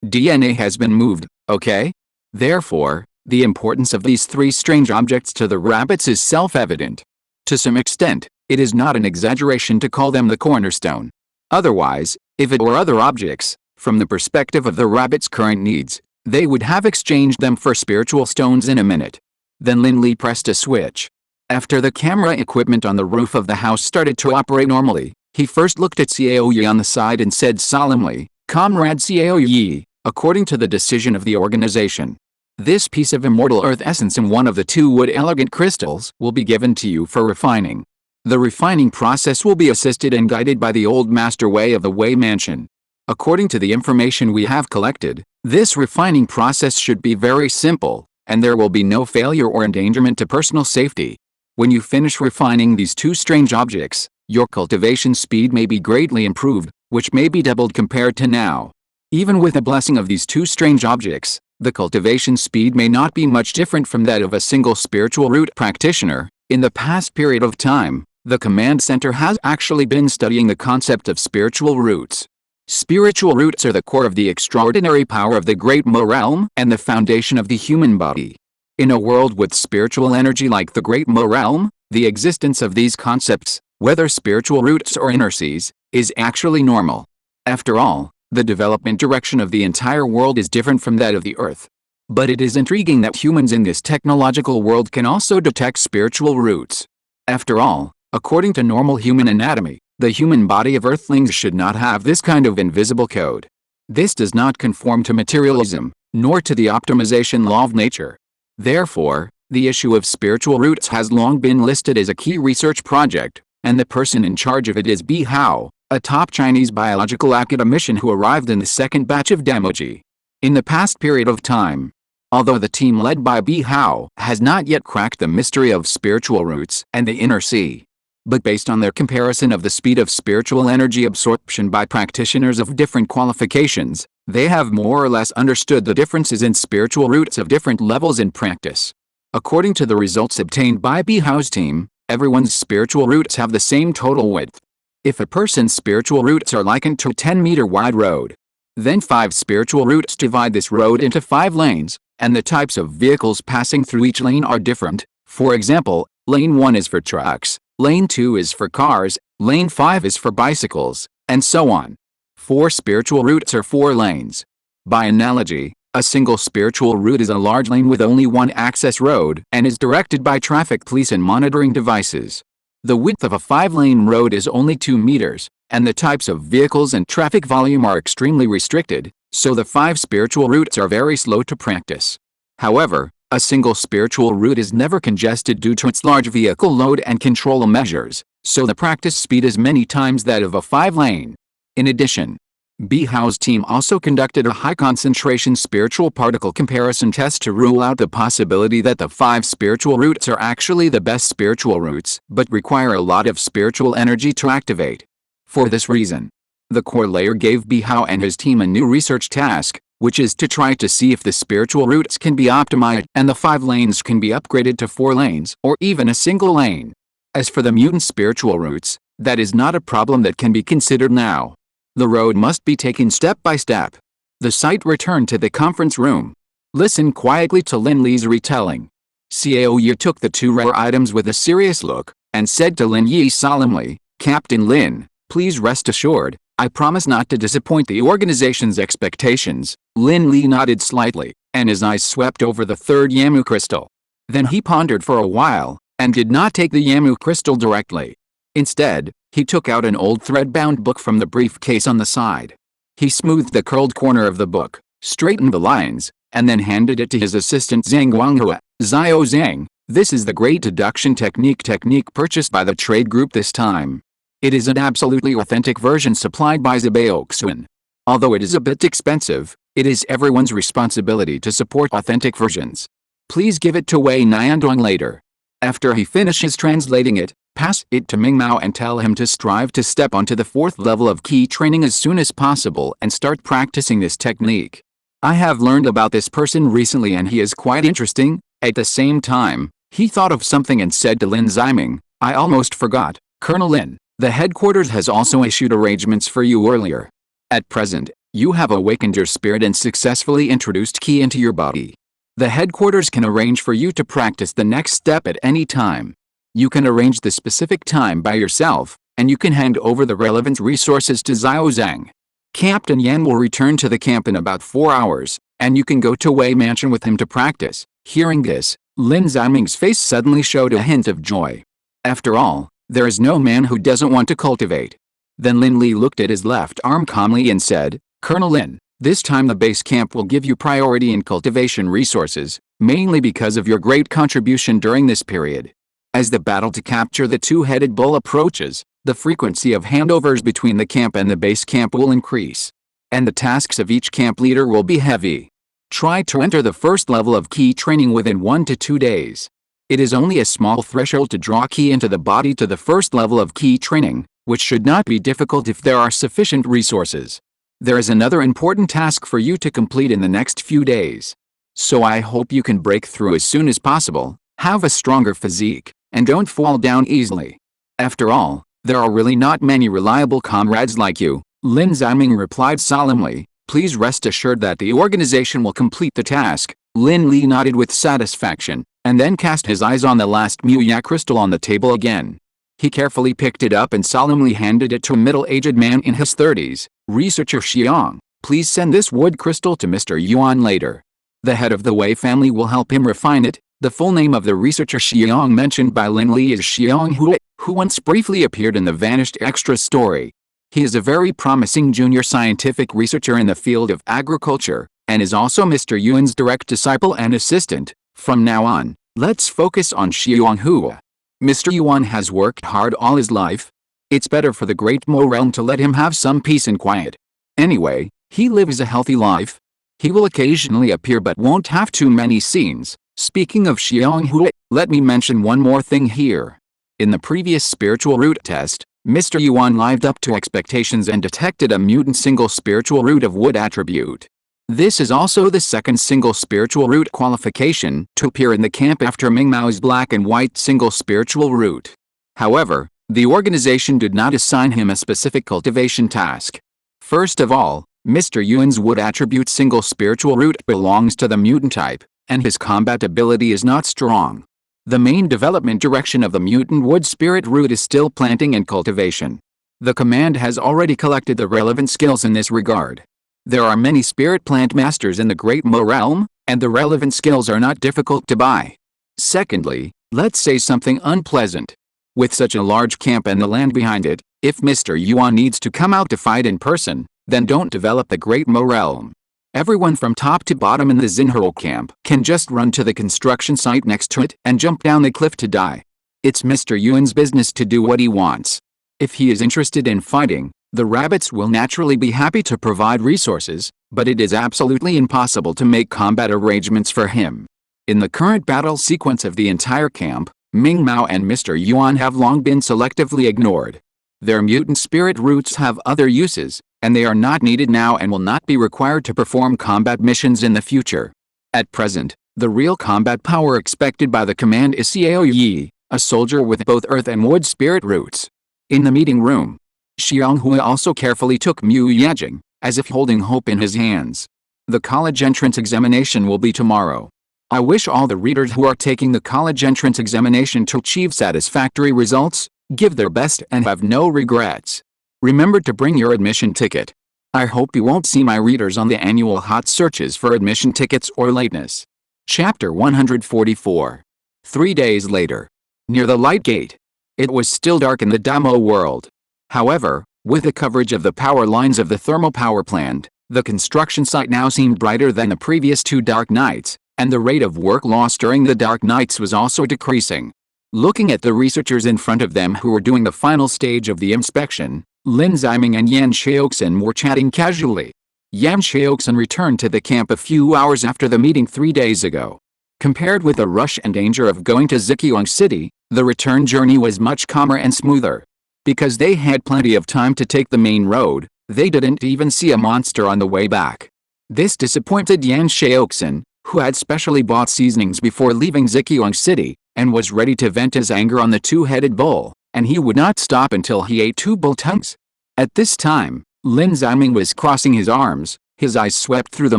DNA has been moved, okay? Therefore, the importance of these three strange objects to the rabbits is self-evident. To some extent, it is not an exaggeration to call them the cornerstone. Otherwise, if it were other objects, from the perspective of the rabbits' current needs, they would have exchanged them for spiritual stones in a minute. Then Lin Li pressed a switch. After the camera equipment on the roof of the house started to operate normally, he first looked at Xiao Yi on the side and said solemnly, "Comrade Xiao Yi, according to the decision of the organization, this piece of immortal earth essence and one of the two wood elegant crystals will be given to you for refining. The refining process will be assisted and guided by the old master Wei of the Wei Mansion. According to the information we have collected, this refining process should be very simple, and there will be no failure or endangerment to personal safety. When you finish refining these two strange objects, your cultivation speed may be greatly improved, which may be doubled compared to now. Even with the blessing of these two strange objects, the cultivation speed may not be much different from that of a single spiritual root practitioner. In the past period of time, the command center has actually been studying the concept of spiritual roots. Spiritual roots are the core of the extraordinary power of the Great Mo realm and the foundation of the human body. In a world with spiritual energy like the Great Mo realm, the existence of these concepts, whether spiritual roots or inner seas, is actually normal. After all, the development direction of the entire world is different from that of the Earth. But it is intriguing that humans in this technological world can also detect spiritual roots. After all, according to normal human anatomy, the human body of Earthlings should not have this kind of invisible code. This does not conform to materialism, nor to the optimization law of nature. Therefore, the issue of spiritual roots has long been listed as a key research project, and the person in charge of it is Bi Hao, a top Chinese biological academician who arrived in the second batch of Damoji. In the past period of time, although the team led by Bi Hao has not yet cracked the mystery of spiritual roots and the inner sea, but based on their comparison of the speed of spiritual energy absorption by practitioners of different qualifications, they have more or less understood the differences in spiritual roots of different levels in practice. According to the results obtained by Bi Hao's team, everyone's spiritual roots have the same total width. If a person's spiritual roots are likened to a 10-meter wide road, then 5 spiritual roots divide this road into 5 lanes, and the types of vehicles passing through each lane are different. For example, lane 1 is for trucks, lane 2 is for cars, lane 5 is for bicycles, and so on. 4 spiritual roots are 4 lanes. By analogy, a single spiritual route is a large lane with only one access road and is directed by traffic police and monitoring devices. The width of a 5-lane road is only 2 meters, and the types of vehicles and traffic volume are extremely restricted, so the 5 spiritual routes are very slow to practice. However, a single spiritual route is never congested due to its large vehicle load and control measures, so the practice speed is many times that of a 5-lane. In addition, Bi Hao's team also conducted a high-concentration spiritual particle comparison test to rule out the possibility that the 5 spiritual roots are actually the best spiritual roots, but require a lot of spiritual energy to activate. For this reason, the core layer gave Bi Hao and his team a new research task, which is to try to see if the spiritual roots can be optimized and the 5 lanes can be upgraded to 4 lanes or even a single lane. As for the mutant spiritual roots, that is not a problem that can be considered now. The road must be taken step by step. The site returned to the conference room. Listen quietly to Lin Li's retelling. Xiao Yi took the 2 rare items with a serious look, and said to Lin Yi solemnly, "Captain Lin, please rest assured, I promise not to disappoint the organization's expectations." Lin Li nodded slightly, and his eyes swept over the 3rd Yamu crystal. Then he pondered for a while, and did not take the Yamu crystal directly. Instead, he took out an old thread-bound book from the briefcase on the side. He smoothed the curled corner of the book, straightened the lines, and then handed it to his assistant Zhang Guanghua. Zhao Zhang, this is the great deduction technique purchased by the trade group this time. It is an absolutely authentic version supplied by Zibaoxuan. Although it is a bit expensive, it is everyone's responsibility to support authentic versions. Please give it to Wei Niandong later. After he finishes translating it, pass it to Ming Mao and tell him to strive to step onto the 4th level of key training as soon as possible and start practicing this technique. I have learned about this person recently and he is quite interesting. At the same time, he thought of something and said to Lin Ziming, I almost forgot, Colonel Lin, the headquarters has also issued arrangements for you earlier. At present, you have awakened your spirit and successfully introduced Qi into your body. The headquarters can arrange for you to practice the next step at any time. You can arrange the specific time by yourself, and you can hand over the relevant resources to Zhao Zhang. Captain Yan will return to the camp in about 4 hours, and you can go to Wei Mansion with him to practice. Hearing this, Lin Ziming's face suddenly showed a hint of joy. After all, there is no man who doesn't want to cultivate. Then Lin Li looked at his left arm calmly and said, Colonel Lin, this time the base camp will give you priority in cultivation resources, mainly because of your great contribution during this period. As the battle to capture the two-headed bull approaches, the frequency of handovers between the camp and the base camp will increase. And the tasks of each camp leader will be heavy. Try to enter the 1st level of key training within 1 to 2 days. It is only a small threshold to draw Qi into the body to the 1st level of key training, which should not be difficult if there are sufficient resources. There is another important task for you to complete in the next few days. So I hope you can break through as soon as possible, have a stronger physique, and don't fall down easily. After all, there are really not many reliable comrades like you, Lin Ziming replied solemnly. Please rest assured that the organization will complete the task. Lin Li nodded with satisfaction, and then cast his eyes on the last Muya crystal on the table again. He carefully picked it up and solemnly handed it to a middle-aged man in his 30s. Researcher Xiang, please send this wood crystal to Mr. Yuan later. The head of the Wei family will help him refine it. The full name of the researcher Xiang mentioned by Lin Li is Xiang Hui, who once briefly appeared in the Vanished Extra story. He is a very promising junior scientific researcher in the field of agriculture, and is also Mr. Yuan's direct disciple and assistant. From now on, let's focus on Xiang Hui. Mr. Yuan has worked hard all his life. It's better for the Great Mo realm to let him have some peace and quiet. Anyway, he lives a healthy life. He will occasionally appear but won't have too many scenes. Speaking of Xiang Hui, let me mention one more thing here. In the previous spiritual root test, Mr. Yuan lived up to expectations and detected a mutant single spiritual root of wood attribute. This is also the 2nd single spiritual root qualification to appear in the camp after Ming Mao's black and white single spiritual root. However, the organization did not assign him a specific cultivation task. First of all, Mr. Yuan's wood attribute single spiritual root belongs to the mutant type, and his combat ability is not strong. The main development direction of the mutant wood spirit root is still planting and cultivation. The command has already collected the relevant skills in this regard. There are many spirit plant masters in the Great Mo realm, and the relevant skills are not difficult to buy. Secondly, let's say something unpleasant. With such a large camp and the land behind it, if Mr. Yuan needs to come out to fight in person, then don't develop the Great Mo realm. Everyone from top to bottom in the Xinhou camp can just run to the construction site next to it and jump down the cliff to die. It's Mr. Yuan's business to do what he wants. If he is interested in fighting, the rabbits will naturally be happy to provide resources, but it is absolutely impossible to make combat arrangements for him. In the current battle sequence of the entire camp, Ming Mao and Mr. Yuan have long been selectively ignored. Their mutant spirit roots have other uses, and they are not needed now and will not be required to perform combat missions in the future. At present, the real combat power expected by the command is Xiao Yi, a soldier with both earth and wood spirit roots. In the meeting room, Xiang Hui also carefully took Mu Yajing, as if holding hope in his hands. The college entrance examination will be tomorrow. I wish all the readers who are taking the college entrance examination to achieve satisfactory results, give their best and have no regrets. Remember to bring your admission ticket. I hope you won't see my readers on the annual hot searches for admission tickets or lateness. Chapter 144. 3 days later. Near the light gate. It was still dark in the Damo world. However, with the coverage of the power lines of the thermal power plant, the construction site now seemed brighter than the previous 2 dark nights, and the rate of work lost during the dark nights was also decreasing. Looking at the researchers in front of them who were doing the final stage of the inspection, Lin Ziming and Yan Xiaoxin were chatting casually. Yan Xiaoxin returned to the camp a few hours after the meeting 3 days ago. Compared with the rush and danger of going to Zhejiang City, the return journey was much calmer and smoother. Because they had plenty of time to take the main road, they didn't even see a monster on the way back. This disappointed Yan Xiaoxin, who had specially bought seasonings before leaving Zhejiang City, and was ready to vent his anger on the 2-headed bull, and he would not stop until he ate 2 bull tongues. At this time, Lin Ziming was crossing his arms, his eyes swept through the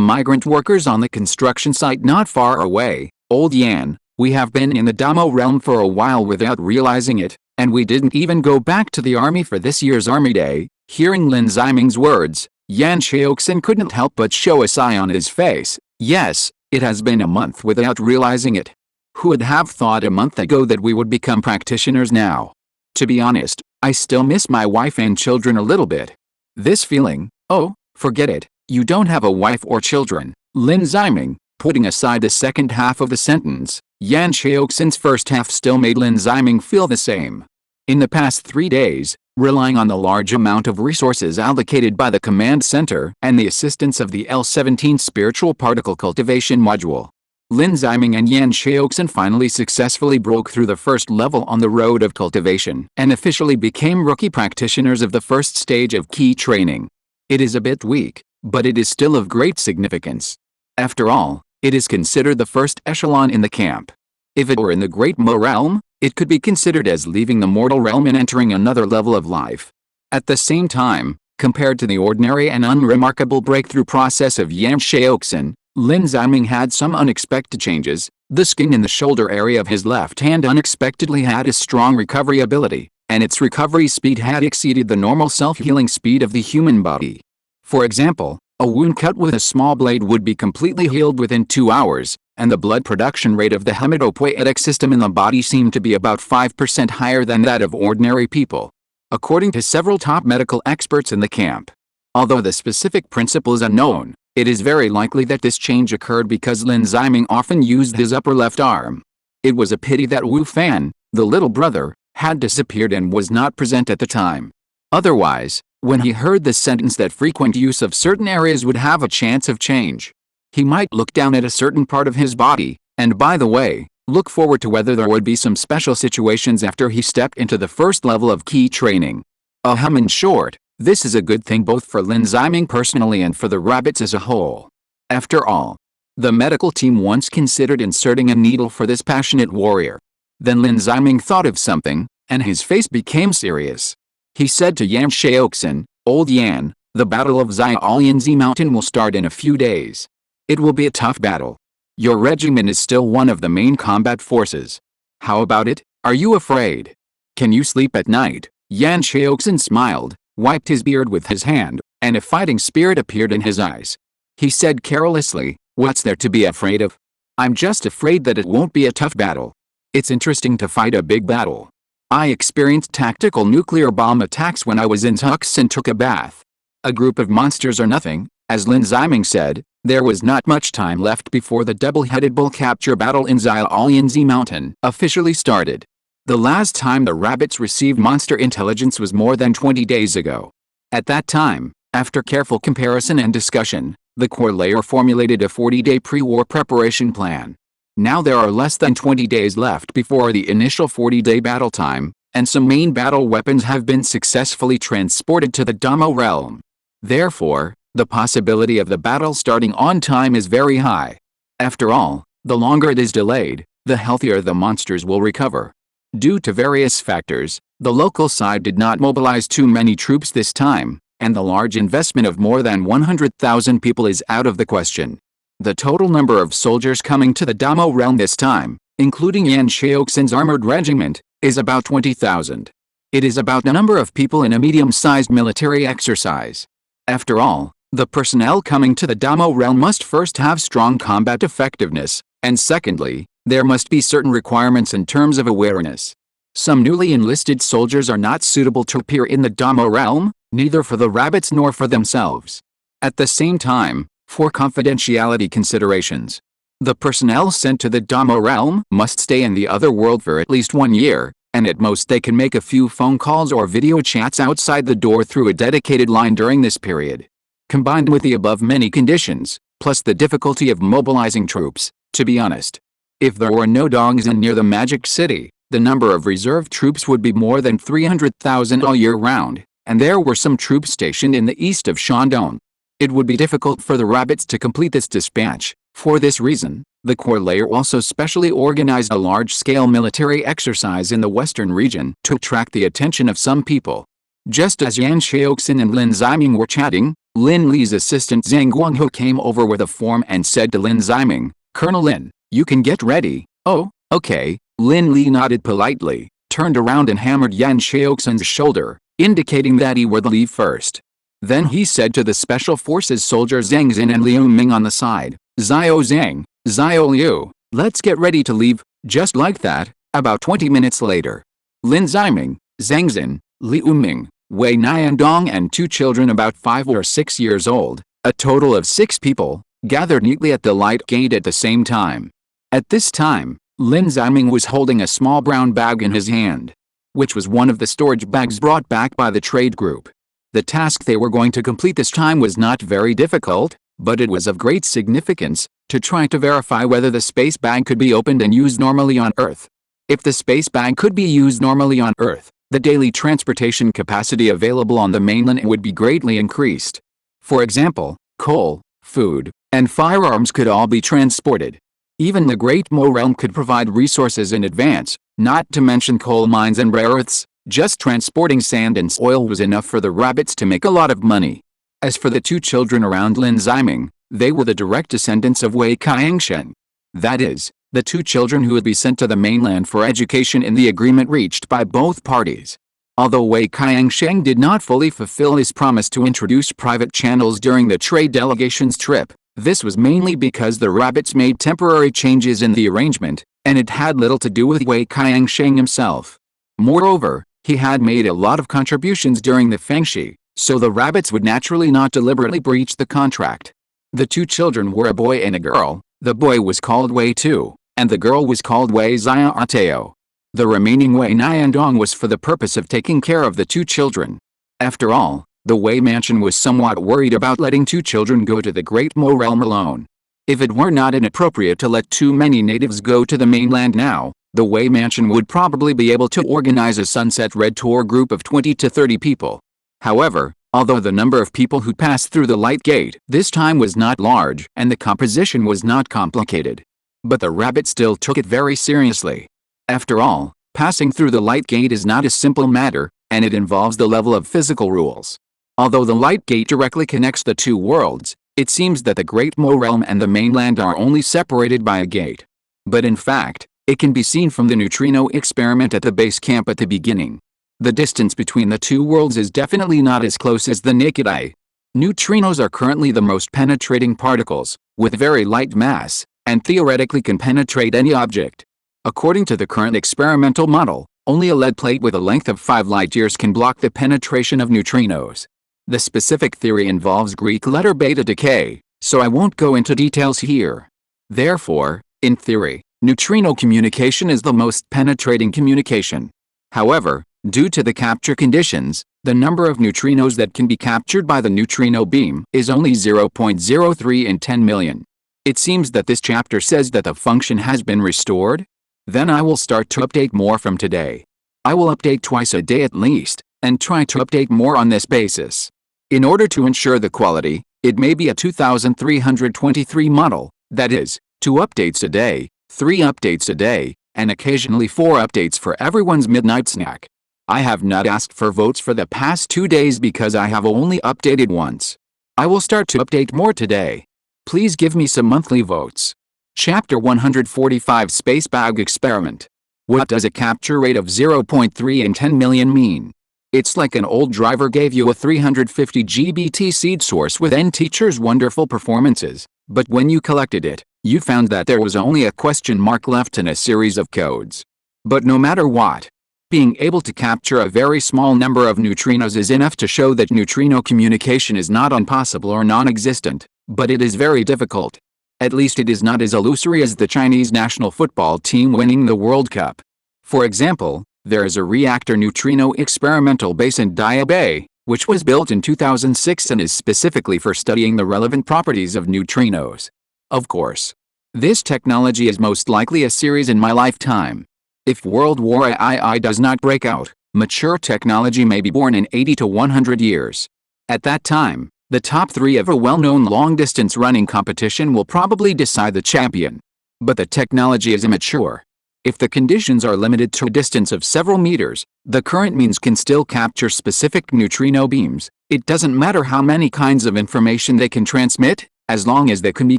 migrant workers on the construction site not far away. Old Yan, we have been in the Damo realm for a while without realizing it, and we didn't even go back to the army for this year's Army Day. Hearing Lin Ziming's words, Yan Xiaoxin couldn't help but show a sigh on his face. Yes, it has been a month without realizing it. Who would have thought a month ago that we would become practitioners now? To be honest, I still miss my wife and children a little bit. This feeling, oh, forget it, you don't have a wife or children. Lin Ziming, putting aside the second half of the sentence, Yan Xiaoxin's first half still made Lin Ziming feel the same. In the past 3 days, relying on the large amount of resources allocated by the command center and the assistance of the L-17 spiritual particle cultivation module, Lin Ziming and Yan Xiaoxin finally successfully broke through the first level on the road of cultivation and officially became rookie practitioners of the first stage of key training. It is a bit weak, but it is still of great significance. After all, it is considered the first echelon in the camp. If it were in the Great Mo realm, it could be considered as leaving the mortal realm and entering another level of life. At the same time, compared to the ordinary and unremarkable breakthrough process of Yan Xiaoxin, Lin Ziming had some unexpected changes. The skin in the shoulder area of his left hand unexpectedly had a strong recovery ability, and its recovery speed had exceeded the normal self-healing speed of the human body. For example, a wound cut with a small blade would be completely healed within 2 hours, and the blood production rate of the hematopoietic system in the body seemed to be about 5% higher than that of ordinary people, according to several top medical experts in the camp. Although the specific principle is unknown, it is very likely that this change occurred because Lin Ziming often used his upper left arm. It was a pity that Wu Fan, the little brother, had disappeared and was not present at the time. Otherwise, when he heard the sentence that frequent use of certain areas would have a chance of change, he might look down at a certain part of his body, and by the way, look forward to whether there would be some special situations after he stepped into the first level of key training. In short, this is a good thing both for Lin Ziming personally and for the rabbits as a whole. After all, the medical team once considered inserting a needle for this passionate warrior. Then Lin Ziming thought of something, and his face became serious. He said to Yan Xiaoxin, "Old Yan, the Battle of Xiaoyanzi Mountain will start in a few days. It will be a tough battle. Your regiment is still one of the main combat forces. How about it? Are you afraid? Can you sleep at night?" Yan Xiaoxin smiled, wiped his beard with his hand, and a fighting spirit appeared in his eyes. He said carelessly, "What's there to be afraid of? I'm just afraid that it won't be a tough battle. It's interesting to fight a big battle. I experienced tactical nuclear bomb attacks when I was in Tux and took a bath. A group of monsters are nothing." As Lin Ziming said, there was not much time left before the double-headed bull capture battle in Xiaoyanzi Mountain officially started. The last time the rabbits received monster intelligence was more than 20 days ago. At that time, after careful comparison and discussion, the core layer formulated a 40-day pre-war preparation plan. Now there are less than 20 days left before the initial 40-day battle time, and some main battle weapons have been successfully transported to the Damo realm. Therefore, the possibility of the battle starting on time is very high. After all, the longer it is delayed, the healthier the monsters will recover. Due to various factors, the local side did not mobilize too many troops this time, and the large investment of more than 100,000 people is out of the question. The total number of soldiers coming to the Damo realm this time, including Yan Xiaoxin's armored regiment, is about 20,000. It is about the number of people in a medium-sized military exercise. After all, the personnel coming to the Damo realm must first have strong combat effectiveness, and secondly, there must be certain requirements in terms of awareness. Some newly enlisted soldiers are not suitable to appear in the Damo realm, neither for the rabbits nor for themselves. At the same time, for confidentiality considerations, the personnel sent to the Damo realm must stay in the other world for at least 1 year, and at most they can make a few phone calls or video chats outside the door through a dedicated line during this period. Combined with the above many conditions, plus the difficulty of mobilizing troops, to be honest, if there were no dogs in near the Magic City, the number of reserve troops would be more than 300,000 all year round, and there were some troops stationed in the east of Shandong. It would be difficult for the rabbits to complete this dispatch. For this reason, the Corps layer also specially organized a large-scale military exercise in the western region to attract the attention of some people. Just as Yan Xiaoxin and Lin Ziming were chatting, Lin Li's assistant Zhang Guanghe came over with a form and said to Lin Ziming, "Colonel Lin, you can get ready." "Oh, okay." Lin Li nodded politely, turned around and hammered Yan Xiaoxin's shoulder, indicating that he would leave first. Then he said to the Special Forces soldiers Zhang Xin and Liu Ming on the side, "Xiao Zhang, Xiao Liu, let's get ready to leave." Just like that, about 20 minutes later, Lin Ziming, Zhang Xin, Liu Ming, Wei Niandong and 2 children about 5 or 6 years old, a total of 6 people, gathered neatly at the light gate at the same time. At this time, Lin Ziming was holding a small brown bag in his hand, which was one of the storage bags brought back by the trade group. The task they were going to complete this time was not very difficult, but it was of great significance, to try to verify whether the space bag could be opened and used normally on Earth. If the space bag could be used normally on Earth, the daily transportation capacity available on the mainland would be greatly increased. For example, coal, food, and firearms could all be transported. Even the Great Mo realm could provide resources in advance, not to mention coal mines and rare earths. Just transporting sand and oil was enough for the rabbits to make a lot of money. As for the 2 children around Lin Ziming, they were the direct descendants of Wei Qiangsheng. That is, the 2 children who would be sent to the mainland for education in the agreement reached by both parties. Although Wei Qiangsheng did not fully fulfill his promise to introduce private channels during the trade delegation's trip, this was mainly because the rabbits made temporary changes in the arrangement, and it had little to do with Wei Qiangsheng himself. Moreover, he had made a lot of contributions during the Fengshi, so the rabbits would naturally not deliberately breach the contract. The 2 children were a boy and a girl. The boy was called Wei Tu, and the girl was called Wei Xiaotao. The remaining Wei Niandong was for the purpose of taking care of the 2 children. After all, the Wei mansion was somewhat worried about letting 2 children go to the Great Mo realm alone. If it were not inappropriate to let too many natives go to the mainland now, the Wei mansion would probably be able to organize a Sunset Red tour group of 20 to 30 people. However, although the number of people who passed through the light gate this time was not large and the composition was not complicated, but the rabbit still took it very seriously. After all, passing through the light gate is not a simple matter, and it involves the level of physical rules. Although the light gate directly connects the 2 worlds, it seems that the Great Mo realm and the mainland are only separated by a gate. But in fact, it can be seen from the neutrino experiment at the base camp at the beginning. The distance between the 2 worlds is definitely not as close as the naked eye. Neutrinos are currently the most penetrating particles, with very light mass, and theoretically can penetrate any object. According to the current experimental model, only a lead plate with a length of 5 light-years can block the penetration of neutrinos. The specific theory involves Greek letter beta decay, so I won't go into details here. Therefore, in theory, neutrino communication is the most penetrating communication. However, due to the capture conditions, the number of neutrinos that can be captured by the neutrino beam is only 0.03 in 10 million. It seems that this chapter says that the function has been restored. Then I will start to update more from today. I will update twice a day at least, and try to update more on this basis. In order to ensure the quality, it may be a 2323 model, that is, 2 updates a day, 3 updates a day, and occasionally 4 updates for everyone's midnight snack. I have not asked for votes for the past 2 days because I have only updated once. I will start to update more today. Please give me some monthly votes. Chapter 145 Space Bag Experiment. What does a capture rate of 0.3 in 10 million mean? It's like an old driver gave you a 350 GBT seed source with N teacher's wonderful performances, but when you collected it, you found that there was only a question mark left in a series of codes. But no matter what, Being able to capture a very small number of neutrinos is enough to show that neutrino communication is not impossible or non-existent, but it is very difficult. At least it is not as illusory as the Chinese national football team winning the World Cup. For example, there is a reactor neutrino experimental base in Diabei, which was built in 2006 and is specifically for studying the relevant properties of neutrinos. Of course, this technology is most likely a series in my lifetime. If World War II does not break out, mature technology may be born in 80 to 100 years. At that time, the top 3 of a well-known long-distance running competition will probably decide the champion. But the technology is immature. If the conditions are limited to a distance of several meters, the current means can still capture specific neutrino beams. It doesn't matter how many kinds of information they can transmit, as long as they can be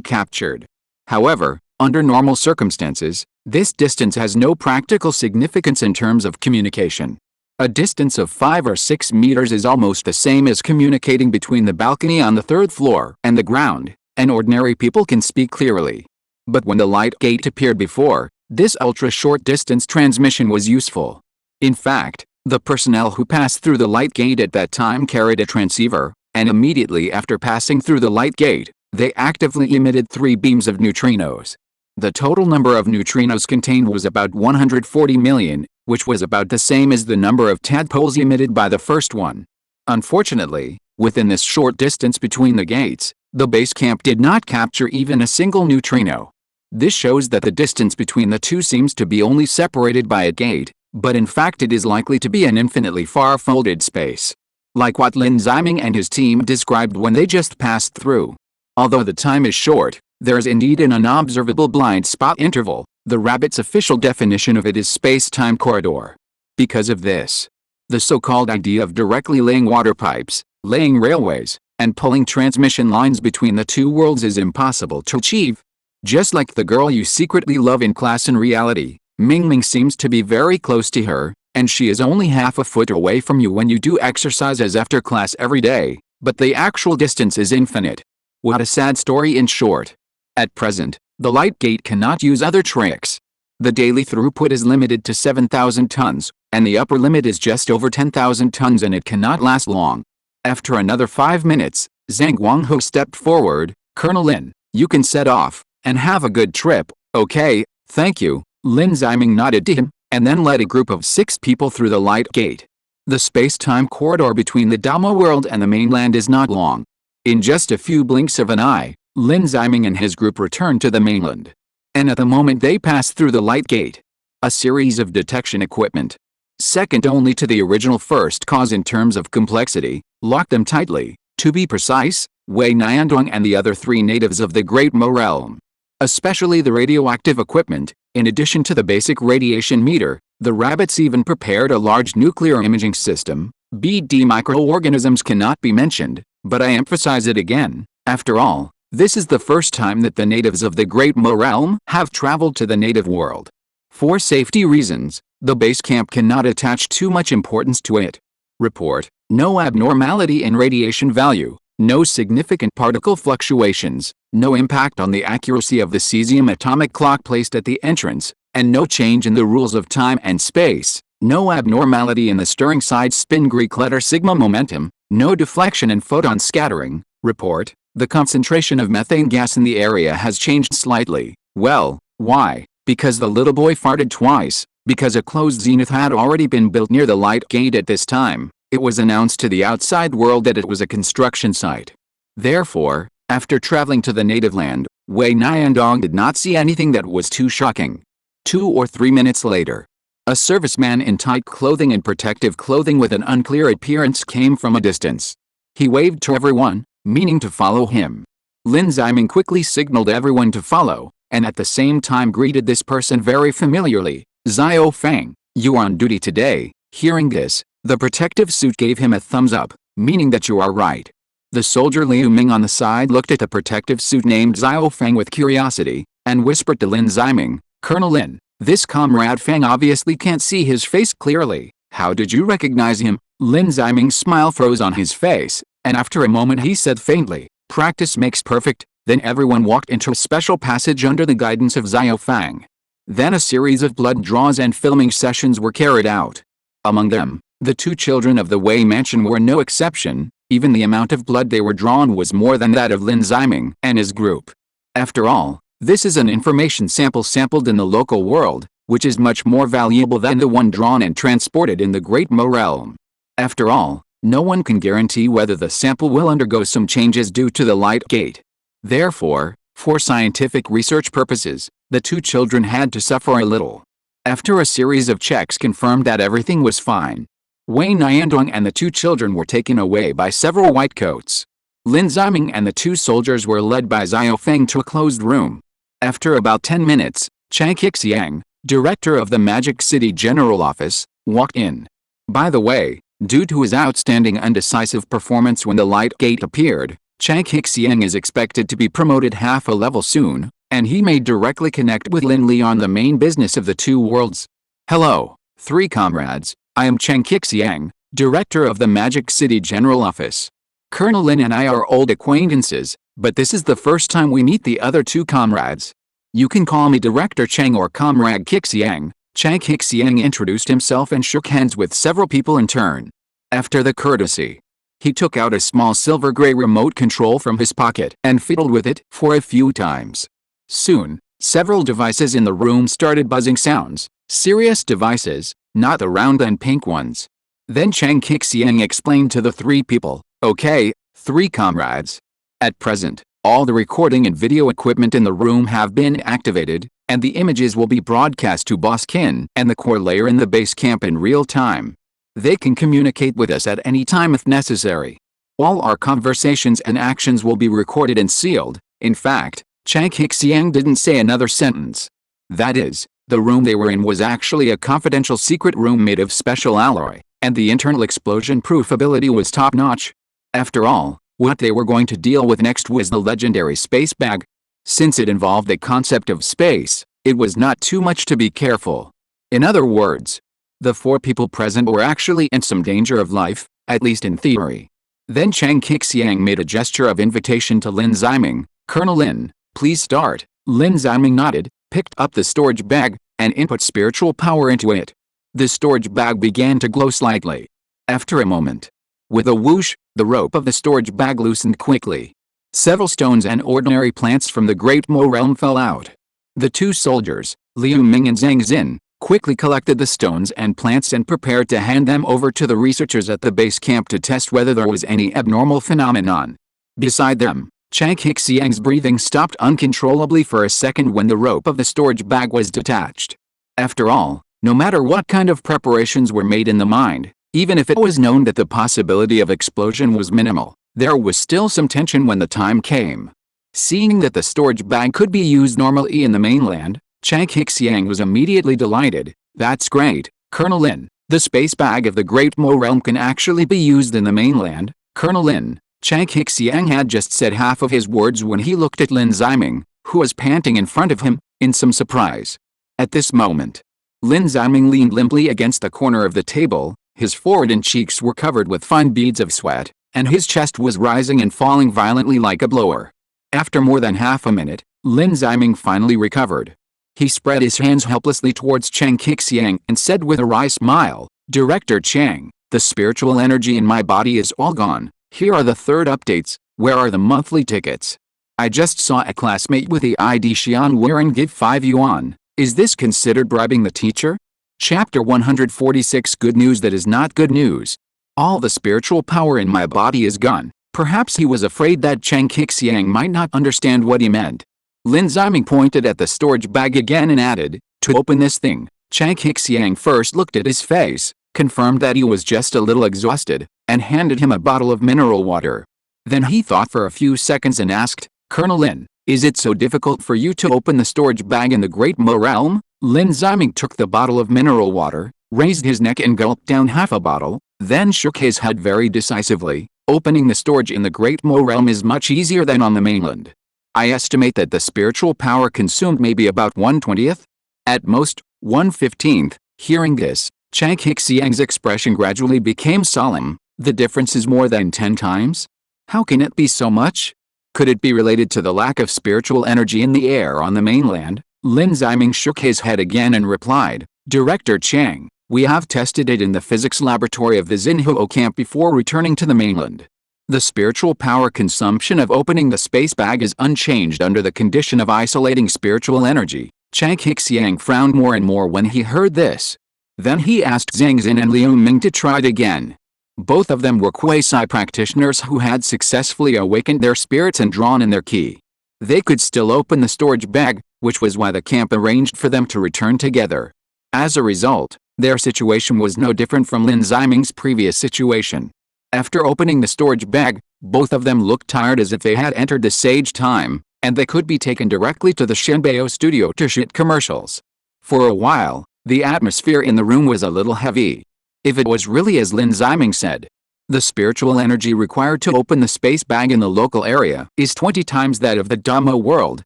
captured. However, under normal circumstances, this distance has no practical significance in terms of communication. A distance of 5 or 6 meters is almost the same as communicating between the balcony on the 3rd floor and the ground, and ordinary people can speak clearly. But when the light gate appeared before, this ultra-short distance transmission was useful. In fact, the personnel who passed through the light gate at that time carried a transceiver, and immediately after passing through the light gate, they actively emitted 3 beams of neutrinos. The total number of neutrinos contained was about 140 million, which was about the same as the number of tadpoles emitted by the first one. Unfortunately, within this short distance between the gates, the base camp did not capture even a single neutrino. This shows that the distance between the two seems to be only separated by a gate, but in fact it is likely to be an infinitely far-folded space. Like what Lin Ziming and his team described when they just passed through. Although the time is short, there is indeed an unobservable blind spot interval. The rabbit's official definition of it is space-time corridor. Because of this, the so-called idea of directly laying water pipes, laying railways, and pulling transmission lines between the two worlds is impossible to achieve. Just like the girl you secretly love in class in reality, Ming Ming seems to be very close to her, and she is only half a foot away from you when you do exercises after class every day, but the actual distance is infinite. What a sad story in short. At present, the light gate cannot use other tricks. The daily throughput is limited to 7,000 tons, and the upper limit is just over 10,000 tons, and it cannot last long. After another 5 minutes, Zhang Guangho stepped forward. Colonel Lin, you can set off, and have a good trip. Okay, thank you. Lin Ziming nodded to him, and then led a group of 6 people through the light gate. The space-time corridor between the Dama world and the mainland is not long. In just a few blinks of an eye, Lin Ziming and his group returned to the mainland. And at the moment they passed through the light gate, a series of detection equipment, second only to the original first cause in terms of complexity, locked them tightly. To be precise, Wei Niandong and the other 3 natives of the Great Mo realm. Especially the radioactive equipment. In addition to the basic radiation meter, the rabbits even prepared a large nuclear imaging system. BD microorganisms cannot be mentioned, but I emphasize it again. After all, this is the first time that the natives of the Great Mo realm have traveled to the native world. For safety reasons, the base camp cannot attach too much importance to it. Report: no abnormality in radiation value, no significant particle fluctuations, no impact on the accuracy of the cesium atomic clock placed at the entrance, and no change in the rules of time and space, no abnormality in the stirring side spin Greek letter sigma momentum, no deflection and photon scattering. Report: the concentration of methane gas in the area has changed slightly. Well, why? Because the little boy farted twice, because a closed zenith had already been built near the light gate at this time. It was announced to the outside world that it was a construction site. Therefore, after traveling to the native land, Wei Niandong did not see anything that was too shocking. 2 or 3 minutes later, a serviceman in tight clothing and protective clothing with an unclear appearance came from a distance. He waved to everyone, meaning to follow him. Lin Ziming quickly signaled everyone to follow, and at the same time greeted this person very familiarly. Xiao Fang, you are on duty today. Hearing this, the protective suit gave him a thumbs up, meaning that you are right. The soldier Liu Ming on the side looked at the protective suit named Xiao Fang with curiosity, and whispered to Lin Ziming, Colonel Lin, this comrade Fang obviously can't see his face clearly. How did you recognize him? Lin Ziming's smile froze on his face, and after a moment he said faintly, practice makes perfect. Then everyone walked into a special passage under the guidance of Xiao Fang. Then a series of blood draws and filming sessions were carried out. Among them, the two children of the Wei mansion were no exception. Even the amount of blood they were drawn was more than that of Lin Ziming and his group. After all, this is an information sample sampled in the local world, which is much more valuable than the one drawn and transported in the Great Mo realm. After all, no one can guarantee whether the sample will undergo some changes due to the light gate. Therefore, for scientific research purposes, the two children had to suffer a little. After a series of checks confirmed that everything was fine, Wei Niandong and the two children were taken away by several whitecoats. Lin Ziming and the two soldiers were led by Xiao Feng to a closed room. After about 10 minutes, Chang Xiang, director of the Magic City General Office, walked in. By the way, due to his outstanding undecisive performance when the light gate appeared, Chang Xiang is expected to be promoted half a level soon, and he may directly connect with Lin Li on the main business of the two worlds. Hello, three comrades. I am Chang Xiang, director of the Magic City General Office. Colonel Lin and I are old acquaintances, but this is the first time we meet the other two comrades. You can call me Director Chang or Comrade Xiang. Chang Xiang introduced himself and shook hands with several people in turn. After the courtesy, he took out a small silver-gray remote control from his pocket and fiddled with it for a few times. Soon, several devices in the room started buzzing sounds, serious devices, not the round and pink ones. Then Chang Xiang explained to the three people, "Okay, three comrades. At present, all the recording and video equipment in the room have been activated, and the images will be broadcast to Boss Qin and the core layer in the base camp in real time. They can communicate with us at any time if necessary. All our conversations and actions will be recorded and sealed." In fact, Chang Xiang didn't say another sentence. That is, the room they were in was actually a confidential secret room made of special alloy, and the internal explosion-proof ability was top-notch. After all, what they were going to deal with next was the legendary space bag. Since it involved the concept of space, it was not too much to be careful. In other words, the four people present were actually in some danger of life, at least in theory. Then Chang Xiang made a gesture of invitation to Lin Ziming. "Colonel Lin, please start." Lin Ziming nodded, picked up the storage bag, and input spiritual power into it. The storage bag began to glow slightly. After a moment, with a whoosh, the rope of the storage bag loosened quickly. Several stones and ordinary plants from the Great Mo realm fell out. The two soldiers, Liu Ming and Zhang Xin, quickly collected the stones and plants and prepared to hand them over to the researchers at the base camp to test whether there was any abnormal phenomenon. Beside them, Chang Xiang's breathing stopped uncontrollably for a second when the rope of the storage bag was detached. After all, no matter what kind of preparations were made in the mind, even if it was known that the possibility of explosion was minimal, there was still some tension when the time came. Seeing that the storage bag could be used normally in the mainland, Chang Xiang was immediately delighted. "That's great, Colonel Lin. The space bag of the Great Mo realm can actually be used in the mainland, Colonel Lin." Chang Xiang had just said half of his words when he looked at Lin Ziming, who was panting in front of him, in some surprise. At this moment, Lin Ziming leaned limply against the corner of the table, his forehead and cheeks were covered with fine beads of sweat, and his chest was rising and falling violently like a blower. After more than half a minute, Lin Ziming finally recovered. He spread his hands helplessly towards Chang Xiang and said with a wry smile, "Director Chang, the spiritual energy in my body is all gone. Here are the third updates. Where are the monthly tickets? I just saw a classmate with the ID Xian wearing give 5 yuan. Is this considered bribing the teacher?" Chapter 146 Good news that is not good news. All the spiritual power in my body is gone. Perhaps he was afraid that Chang Xiang might not understand what he meant. Lin Ziming pointed at the storage bag again and added, "To open this thing." Chang Xiang first looked at his face, confirmed that he was just a little exhausted, and handed him a bottle of mineral water. Then he thought for a few seconds and asked, "Colonel Lin, is it so difficult for you to open the storage bag in the Great Mo realm?" Lin Ziming took the bottle of mineral water, raised his neck and gulped down half a bottle, then shook his head very decisively. "Opening the storage in the Great Mo realm is much easier than on the mainland. I estimate that the spiritual power consumed may be about 1/20th? At most, 1/15th. Hearing this, Chang Xiang's expression gradually became solemn. "The difference is more than 10 times? How can it be so much? Could it be related to the lack of spiritual energy in the air on the mainland?" Lin Ziming shook his head again and replied, "Director Chang, We have tested it in the physics laboratory of the Xinhuo camp before returning to the mainland. The spiritual power consumption of opening the space bag is unchanged under the condition of isolating spiritual energy. Chang Xiang frowned more and more when he heard this. Then he asked Zhang Xin and Liu Ming to try it again. Both of them were quasi-practitioners who had successfully awakened their spirits and drawn in their qi. They could still open the storage bag, which was why the camp arranged for them to return together. As a result, their situation was no different from Lin Ziming's previous situation. After opening the storage bag, both of them looked tired as if they had entered the sage time, and they could be taken directly to the Shenbao studio to shoot commercials. For a while, the atmosphere in the room was a little heavy. If it was really as Lin Ziming said, the spiritual energy required to open the space bag in the local area is 20 times that of the Dhammo world,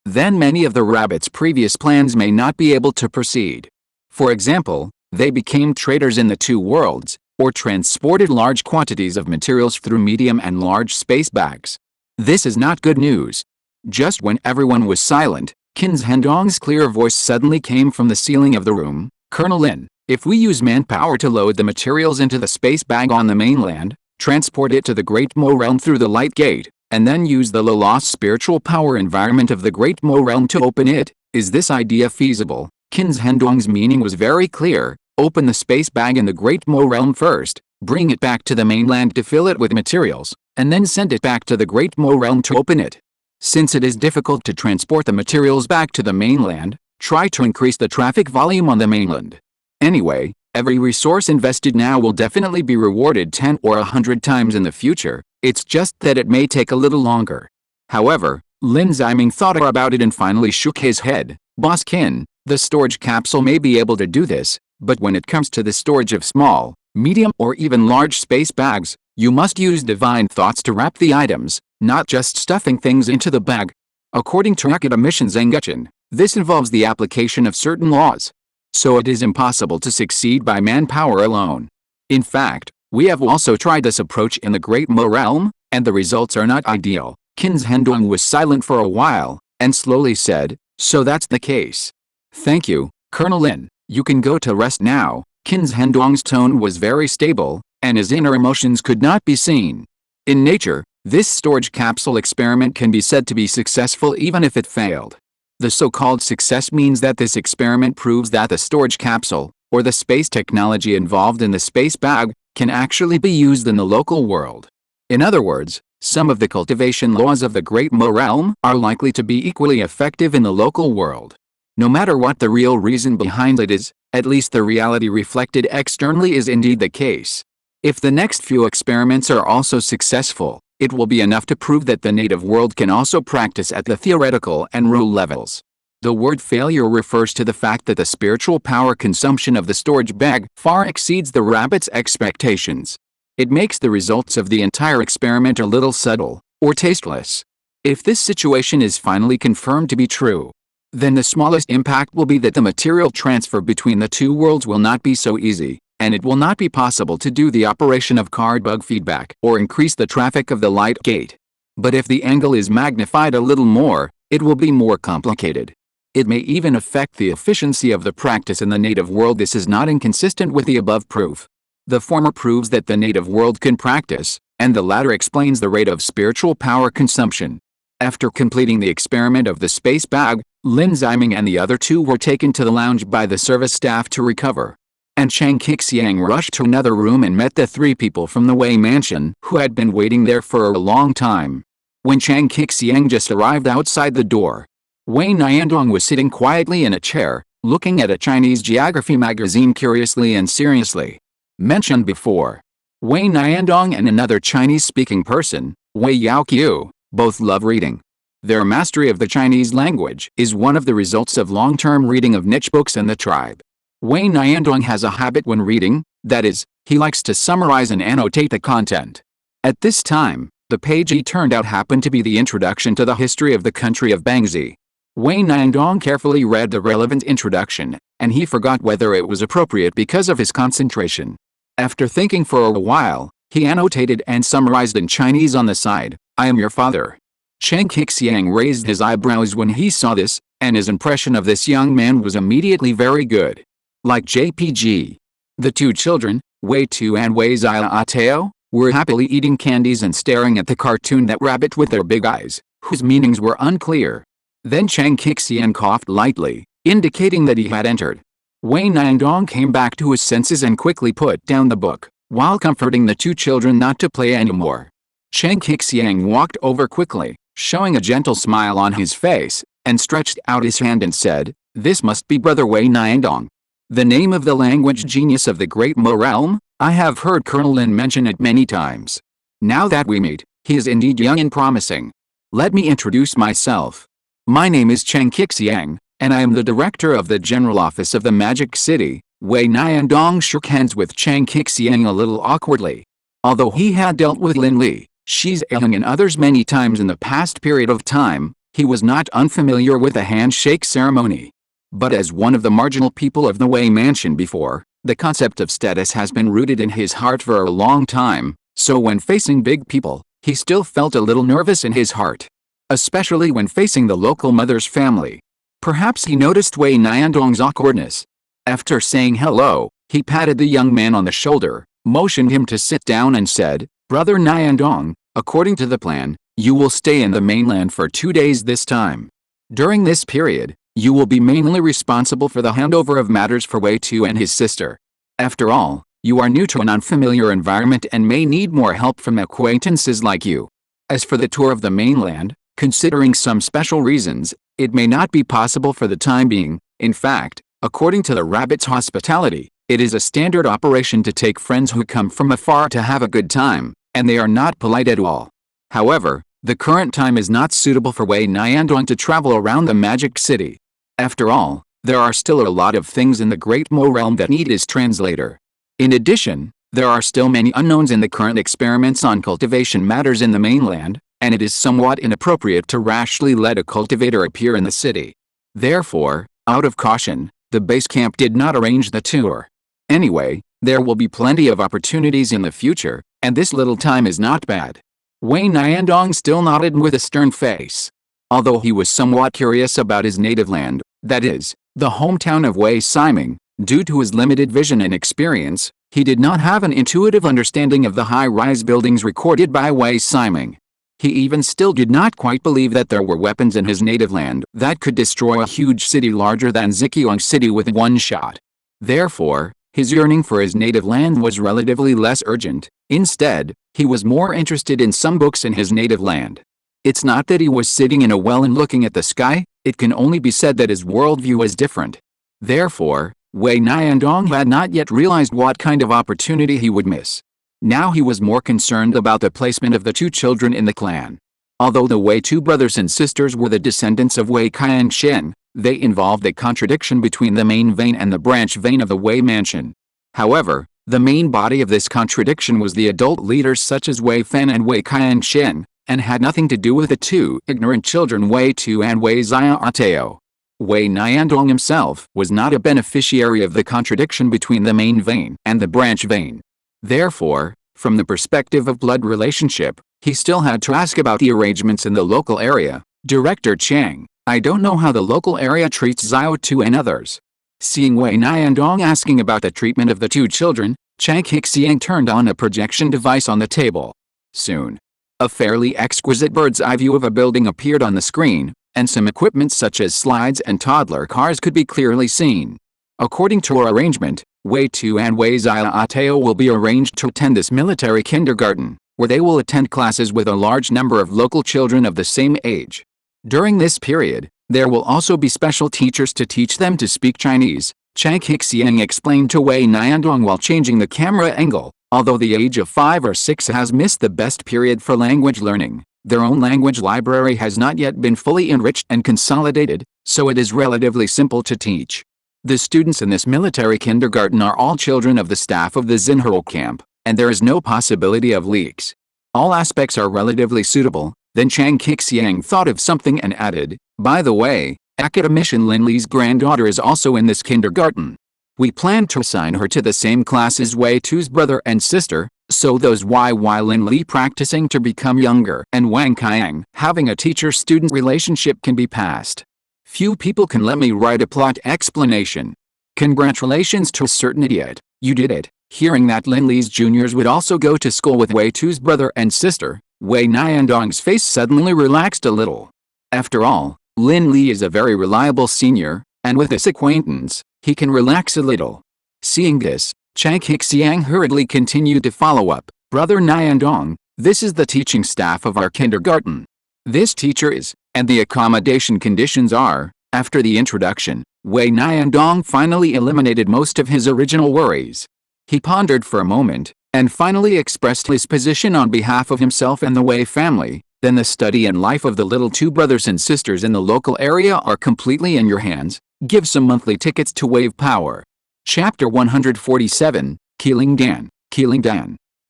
then many of the rabbits' previous plans may not be able to proceed. For example, they became traders in the two worlds, or transported large quantities of materials through medium and large space bags. This is not good news. Just when everyone was silent, Qin Hendong's clear voice suddenly came from the ceiling of the room. Colonel Lin, if we use manpower to load the materials into the space bag on the mainland, transport it to the Great Mo realm through the light gate, and then use the lost spiritual power environment of the Great Mo realm to open it, is this idea feasible? Qin Hendong's meaning was very clear. Open the space bag in the Great Mo realm first, bring it back to the mainland to fill it with materials, and then send it back to the Great Mo realm to open it. Since it is difficult to transport the materials back to the mainland, try to increase the traffic volume on the mainland. Anyway, every resource invested now will definitely be rewarded 10 or 100 times in the future, it's just that it may take a little longer. However, Lin Ziming thought about it and finally shook his head. Boss Qin, the storage capsule may be able to do this, but when it comes to the storage of small, medium or even large space bags, you must use divine thoughts to wrap the items, not just stuffing things into the bag. According to academician Zhang Guchen, this involves the application of certain laws. So it is impossible to succeed by manpower alone. In fact, we have also tried this approach in the Great Mo realm, and the results are not ideal. Qin Hendong was silent for a while, and slowly said, so that's the case. Thank you, Colonel Lin. You can go to rest now. Qin Hendong's tone was very stable, and his inner emotions could not be seen. In nature, this storage capsule experiment can be said to be successful even if it failed. The so-called success means that this experiment proves that the storage capsule, or the space technology involved in the space bag, can actually be used in the local world. In other words, some of the cultivation laws of the Great Mo realm are likely to be equally effective in the local world. No matter what the real reason behind it is, at least the reality reflected externally is indeed the case. If the next few experiments are also successful, it will be enough to prove that the native world can also practice at the theoretical and rule levels. The word failure refers to the fact that the spiritual power consumption of the storage bag far exceeds the rabbit's expectations. It makes the results of the entire experiment a little subtle, or tasteless. If this situation is finally confirmed to be true, then the smallest impact will be that the material transfer between the two worlds will not be so easy, and it will not be possible to do the operation of card bug feedback or increase the traffic of the light gate. But if the angle is magnified a little more, it will be more complicated. It may even affect the efficiency of the practice in the native world. This is not inconsistent with the above proof. The former proves that the native world can practice, and the latter explains the rate of spiritual power consumption. After completing the experiment of the space bag, Lin Ziming and the other two were taken to the lounge by the service staff to recover. And Chang Xiang rushed to another room and met the three people from the Wei mansion who had been waiting there for a long time. When Chang Xiang just arrived outside the door, Wei Niandong was sitting quietly in a chair, looking at a Chinese geography magazine curiously and seriously. Mentioned before, Wei Niandong and another Chinese-speaking person, Wei Yaoqiu, both love reading. Their mastery of the Chinese language is one of the results of long-term reading of niche books in the tribe. Wei Niandong has a habit when reading, that is, he likes to summarize and annotate the content. At this time, the page he turned out happened to be the introduction to the history of the country of Bangzi. Wei Niandong carefully read the relevant introduction, and he forgot whether it was appropriate because of his concentration. After thinking for a while, he annotated and summarized in Chinese on the side, I am your father. Chang Xiang raised his eyebrows when he saw this, and his impression of this young man was immediately very good. Like JPG. The two children, Wei Tu and Wei Xiaotao, were happily eating candies and staring at the cartoon That Rabbit with their big eyes, whose meanings were unclear. Then Chang Qixian coughed lightly, indicating that he had entered. Wei Niandong came back to his senses and quickly put down the book, while comforting the two children not to play anymore. Chang Qixian walked over quickly, showing a gentle smile on his face, and stretched out his hand and said, "This must be Brother Wei Niandong. The name of the language genius of the Great Mo realm? I have heard Colonel Lin mention it many times. Now that we meet, he is indeed young and promising. Let me introduce myself. My name is Chang Qixiang, and I am the director of the General Office of the Magic City." Wei Niandong shook hands with Chang Qixiang a little awkwardly. Although he had dealt with Lin Li, Shi Zhang and others many times in the past period of time, he was not unfamiliar with the handshake ceremony. But as one of the marginal people of the Wei Mansion before, the concept of status has been rooted in his heart for a long time, so when facing big people, he still felt a little nervous in his heart. Especially when facing the local mother's family. Perhaps he noticed Wei Niandong's awkwardness. After saying hello, he patted the young man on the shoulder, motioned him to sit down and said, "Brother Niandong, according to the plan, you will stay in the mainland for 2 days this time. During this period, you will be mainly responsible for the handover of matters for Wei Tu and his sister. After all, you are new to an unfamiliar environment and may need more help from acquaintances like you. As for the tour of the mainland, considering some special reasons, it may not be possible for the time being. In fact, according to the rabbit's hospitality, it is a standard operation to take friends who come from afar to have a good time, and they are not polite at all. However, the current time is not suitable for Wei Niandong to travel around the magic city. After all, there are still a lot of things in the Great Mo realm that need his translator. In addition, there are still many unknowns in the current experiments on cultivation matters in the mainland, and it is somewhat inappropriate to rashly let a cultivator appear in the city. Therefore, out of caution, the base camp did not arrange the tour. Anyway, there will be plenty of opportunities in the future, and this little time is not bad. Wei Niandong still nodded with a stern face. Although he was somewhat curious about his native land, that is, the hometown of Wei Siming, due to his limited vision and experience, he did not have an intuitive understanding of the high-rise buildings recorded by Wei Siming. He even still did not quite believe that there were weapons in his native land that could destroy a huge city larger than Zhejiang City with one shot. Therefore, his yearning for his native land was relatively less urgent. Instead, he was more interested in some books in his native land. It's not that he was sitting in a well and looking at the sky, it can only be said that his worldview is different. Therefore, Wei Niandong had not yet realized what kind of opportunity he would miss. Now he was more concerned about the placement of the two children in the clan. Although the Wei two brothers and sisters were the descendants of Wei Kai and Shen, they involved a contradiction between the main vein and the branch vein of the Wei Mansion. However, the main body of this contradiction was the adult leaders such as Wei Fan and Wei Kai and Shen, and had nothing to do with the two ignorant children Wei Tu and Wei Xiaotao. Wei Niandong himself was not a beneficiary of the contradiction between the main vein and the branch vein. Therefore, from the perspective of blood relationship, he still had to ask about the arrangements in the local area. "Director Chang, I don't know how the local area treats Xiao Tu and others." Seeing Wei Niandong asking about the treatment of the two children, Chang Qixiang turned on a projection device on the table. Soon, a fairly exquisite bird's-eye view of a building appeared on the screen, and some equipment such as slides and toddler cars could be clearly seen. According to our arrangement, Wei Tu and Wei Xiaotao will be arranged to attend this military kindergarten, where they will attend classes with a large number of local children of the same age. During this period, there will also be special teachers to teach them to speak Chinese, Chang Qixiang explained to Wei Niandong while changing the camera angle. Although the age of 5 or 6 has missed the best period for language learning, their own language library has not yet been fully enriched and consolidated, so it is relatively simple to teach. The students in this military kindergarten are all children of the staff of the Xinhao camp, and there is no possibility of leaks. All aspects are relatively suitable. Then Chang Qixiang thought of something and added, "By the way, academician Lin Li's granddaughter is also in this kindergarten. We plan to assign her to the same class as Wei Tu's brother and sister, so those YY Lin Li practicing to become younger and Wang Qiang having a teacher-student relationship can be passed. Few people can let me write a plot explanation." Congratulations to a certain idiot, you did it. Hearing that Lin Li's juniors would also go to school with Wei Tu's brother and sister, Wei Niandong's face suddenly relaxed a little. After all, Lin Li is a very reliable senior, and with this acquaintance, he can relax a little. Seeing this, Chang Hixiang hurriedly continued to follow up, Brother Niandong, this is the teaching staff of our kindergarten. This teacher is, and the accommodation conditions are. After the introduction, Wei Niandong finally eliminated most of his original worries. He pondered for a moment, and finally expressed his position on behalf of himself and the Wei family. Then the study and life of the little two brothers and sisters in the local area are completely in your hands. Give some monthly tickets to Wave Power. Chapter 147, Keeling Dan.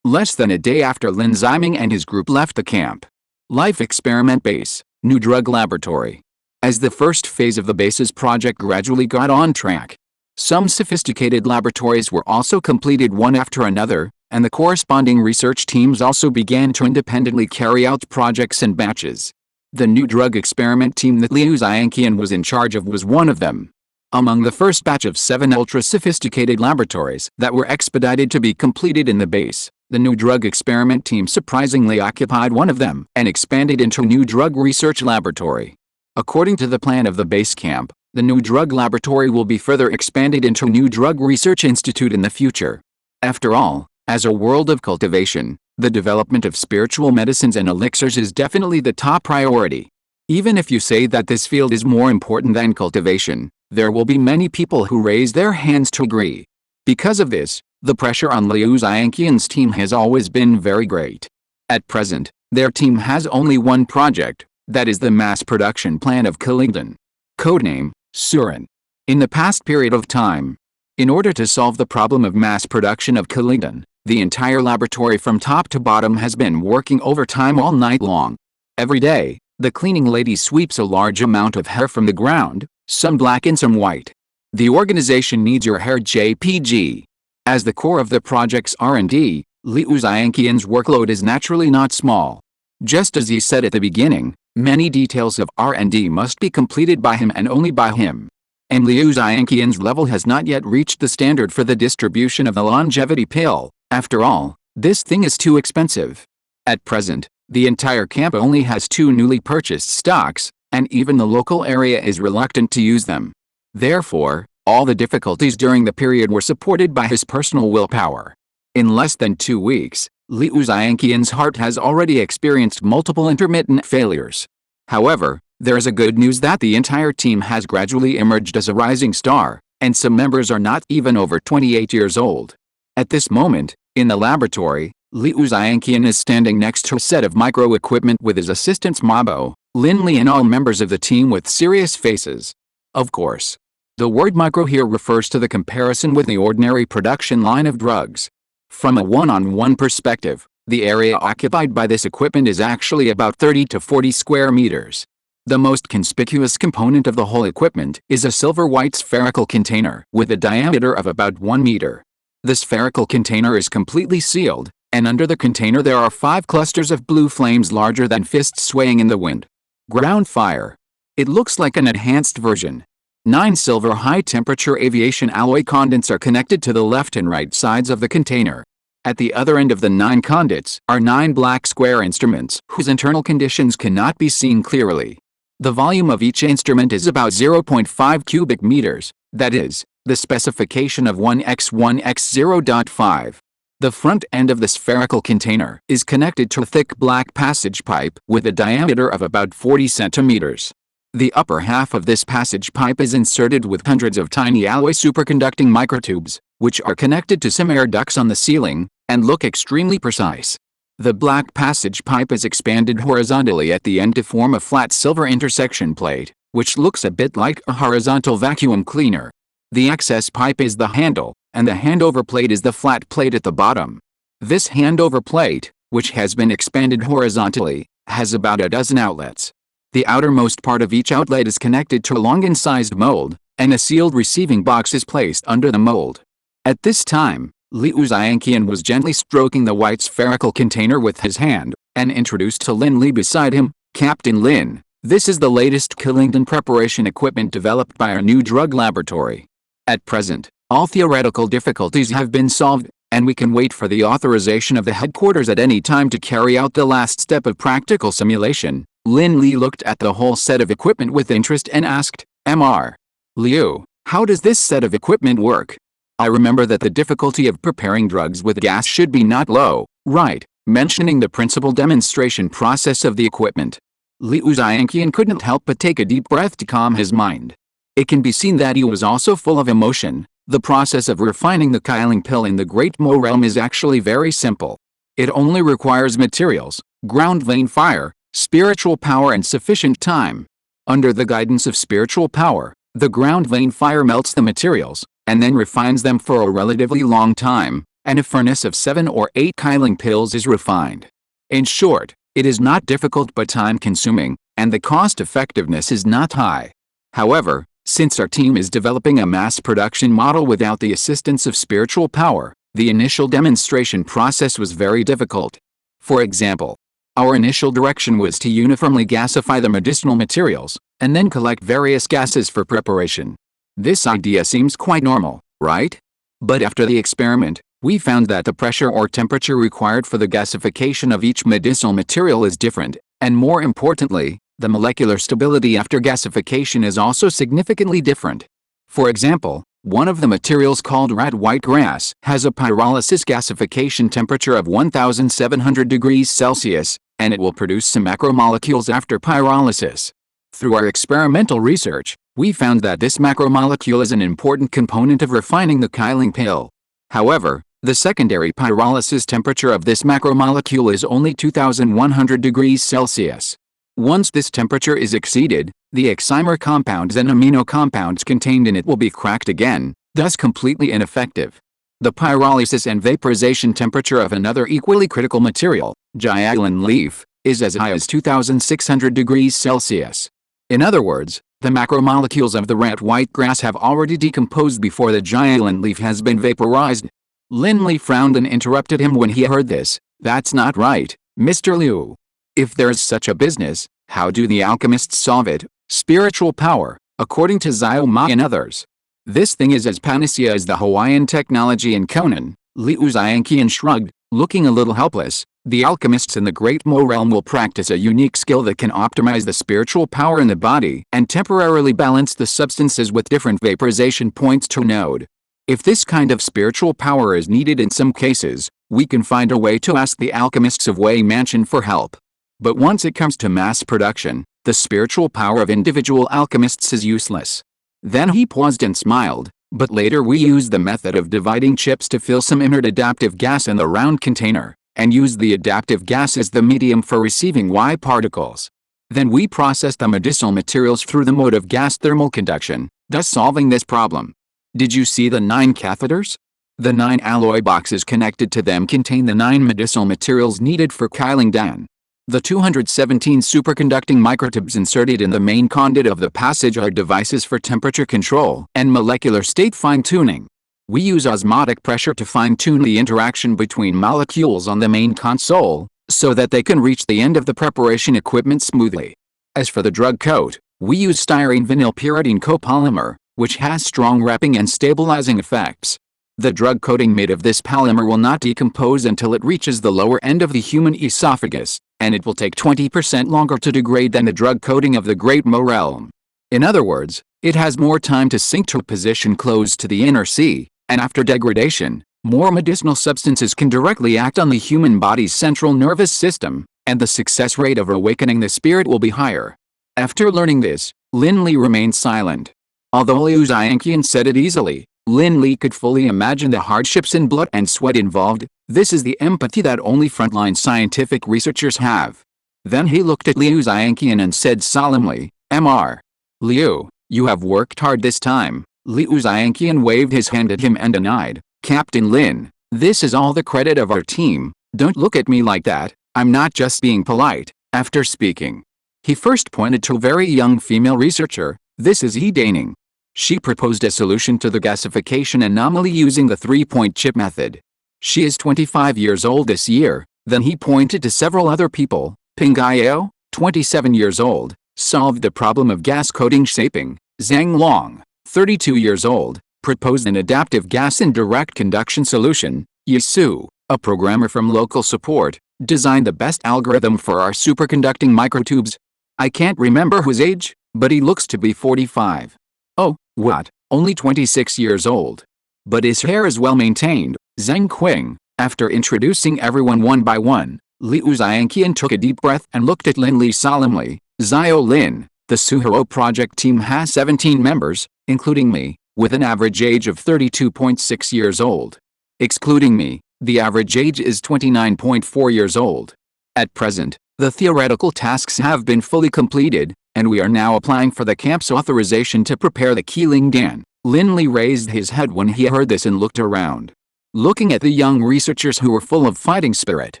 Less than a day after Lin Ziming and his group left the camp. Life Experiment Base, New Drug Laboratory. As the first phase of the base's project gradually got on track, some sophisticated laboratories were also completed one after another, and the corresponding research teams also began to independently carry out projects in batches. The new drug experiment team that Liu Xiangqian was in charge of was one of them. Among the first batch of 7 ultra-sophisticated laboratories that were expedited to be completed in the base, the new drug experiment team surprisingly occupied one of them and expanded into a new drug research laboratory. According to the plan of the base camp, the new drug laboratory will be further expanded into a new drug research institute in the future. After all, as a world of cultivation, the development of spiritual medicines and elixirs is definitely the top priority. Even if you say that this field is more important than cultivation, there will be many people who raise their hands to agree. Because of this, the pressure on Liu Xiangqian's team has always been very great. At present, their team has only one project, that is the mass production plan of Kalingdan. Codename, Surin. In the past period of time, in order to solve the problem of mass production of Kalingdan, the entire laboratory from top to bottom has been working overtime all night long. Every day, the cleaning lady sweeps a large amount of hair from the ground, some black and some white. The organization needs your hair JPG. As the core of the project's R&D, Liu Xiangqian's workload is naturally not small. Just as he said at the beginning, many details of R&D must be completed by him and only by him. And Liu Xiangqian's level has not yet reached the standard for the distribution of the longevity pill. After all, this thing is too expensive. At present, the entire camp only has 2 newly purchased stocks, and even the local area is reluctant to use them. Therefore, all the difficulties during the period were supported by his personal willpower. In less than 2 weeks, Liu Xiangqian's heart has already experienced multiple intermittent failures. However, there is a good news that the entire team has gradually emerged as a rising star, and some members are not even over 28 years old. At this moment, in the laboratory, Liu Xiangqian is standing next to a set of micro-equipment with his assistants Mabo, Lin Li and all members of the team with serious faces. Of course, the word micro here refers to the comparison with the ordinary production line of drugs. From a one-on-one perspective, the area occupied by this equipment is actually about 30 to 40 square meters. The most conspicuous component of the whole equipment is a silver-white spherical container with a diameter of about 1 meter. The spherical container is completely sealed, and under the container there are 5 clusters of blue flames larger than fists swaying in the wind. Ground fire. It looks like an enhanced version. 9 silver high-temperature aviation alloy conduits are connected to the left and right sides of the container. At the other end of the 9 conduits are 9 black square instruments whose internal conditions cannot be seen clearly. The volume of each instrument is about 0.5 cubic meters, that is, the specification of 1x1x0.5. The front end of the spherical container is connected to a thick black passage pipe with a diameter of about 40 centimeters. The upper half of this passage pipe is inserted with hundreds of tiny alloy superconducting microtubes, which are connected to some air ducts on the ceiling, and look extremely precise. The black passage pipe is expanded horizontally at the end to form a flat silver intersection plate, which looks a bit like a horizontal vacuum cleaner. The excess pipe is the handle, and the handover plate is the flat plate at the bottom. This handover plate, which has been expanded horizontally, has about a dozen outlets. The outermost part of each outlet is connected to a long-incised mold, and a sealed receiving box is placed under the mold. At this time, Liu Xiangqian was gently stroking the white spherical container with his hand, and introduced to Lin Li beside him, Captain Lin, this is the latest Kalingdan preparation equipment developed by our new drug laboratory. At present, all theoretical difficulties have been solved, and we can wait for the authorization of the headquarters at any time to carry out the last step of practical simulation. Lin Li looked at the whole set of equipment with interest and asked, Mr. Liu, how does this set of equipment work? I remember that the difficulty of preparing drugs with gas should be not low, right? Mentioning the principal demonstration process of the equipment, Liu Xiangqian couldn't help but take a deep breath to calm his mind. It can be seen that he was also full of emotion. The process of refining the Qiling pill in the Great Mo realm is actually very simple. It only requires materials, ground vein fire, spiritual power and sufficient time. Under the guidance of spiritual power, the ground vein fire melts the materials, and then refines them for a relatively long time, and a furnace of 7 or 8 Qiling pills is refined. In short, it is not difficult but time-consuming, and the cost-effectiveness is not high. However, since our team is developing a mass production model without the assistance of spiritual power, the initial demonstration process was very difficult. For example, our initial direction was to uniformly gasify the medicinal materials, and then collect various gases for preparation. This idea seems quite normal, right? But after the experiment, we found that the pressure or temperature required for the gasification of each medicinal material is different, and more importantly, the molecular stability after gasification is also significantly different. For example, one of the materials called rat white grass has a pyrolysis gasification temperature of 1700 degrees Celsius, and it will produce some macromolecules after pyrolysis. Through our experimental research, we found that this macromolecule is an important component of refining the Qiling pill. However, the secondary pyrolysis temperature of this macromolecule is only 2100 degrees Celsius. Once this temperature is exceeded, the excimer compounds and amino compounds contained in it will be cracked again, thus completely ineffective. The pyrolysis and vaporization temperature of another equally critical material, jialan leaf, is as high as 2600 degrees Celsius. In other words, the macromolecules of the rat white grass have already decomposed before the jialan leaf has been vaporized. Lin Li frowned and interrupted him when he heard this. That's not right, Mr. Liu. If there's such a business, how do the alchemists solve it? Spiritual power, according to Xiao Ma and others. This thing is as panacea as the Hawaiian technology in Conan. Liu Xiangqian shrugged, looking a little helpless. The alchemists in the Great Mo realm will practice a unique skill that can optimize the spiritual power in the body and temporarily balance the substances with different vaporization points to node. If this kind of spiritual power is needed in some cases, we can find a way to ask the alchemists of Wei Mansion for help. But once it comes to mass production, the spiritual power of individual alchemists is useless. Then he paused and smiled, but later we used the method of dividing chips to fill some inert adaptive gas in the round container, and used the adaptive gas as the medium for receiving Y particles. Then we processed the medicinal materials through the mode of gas thermal conduction, thus solving this problem. Did you see the 9 catheters? The 9 alloy boxes connected to them contain the 9 medicinal materials needed for Qiling Dan. The 217 superconducting microtubes inserted in the main conduit of the passage are devices for temperature control and molecular state fine-tuning. We use osmotic pressure to fine-tune the interaction between molecules on the main console, so that they can reach the end of the preparation equipment smoothly. As for the drug coat, we use styrene vinyl pyridine copolymer, which has strong wrapping and stabilizing effects. The drug coating made of this polymer will not decompose until it reaches the lower end of the human esophagus, and it will take 20% longer to degrade than the drug coating of the Great Mo realm. In other words, it has more time to sink to a position close to the inner sea, and after degradation, more medicinal substances can directly act on the human body's central nervous system, and the success rate of awakening the spirit will be higher. After learning this, Lin Li remained silent. Although Liu Xiangqian said it easily, Lin Li could fully imagine the hardships and blood and sweat involved. This is the empathy that only frontline scientific researchers have. Then he looked at Liu Xiangqian and said solemnly, Mr. Liu, you have worked hard this time. Liu Xiangqian waved his hand at him and denied, Captain Lin, this is all the credit of our team. Don't look at me like that, I'm not just being polite. After speaking, he first pointed to a very young female researcher. This is Yi Daning. She proposed a solution to the gasification anomaly using the 3-point chip method. She is 25 years old this year. Then he pointed to several other people. Ping Yao, 27 years old, solved the problem of gas coating shaping. Zhang Long, 32 years old, proposed an adaptive gas and direct conduction solution. Yisu, a programmer from local support, designed the best algorithm for our superconducting microtubes. I can't remember his age, but he looks to be 45. Oh, what, only 26 years old. But his hair is well maintained. Zheng Qing, after introducing everyone one by one, Liu Xiangqian took a deep breath and looked at Lin Li solemnly. Xiao Lin, the Suhiro project team has 17 members, including me, with an average age of 32.6 years old. Excluding me, the average age is 29.4 years old. At present, the theoretical tasks have been fully completed, and we are now applying for the camp's authorization to prepare the Keeling Dan. Lin Li raised his head when he heard this and looked around. Looking at the young researchers who were full of fighting spirit,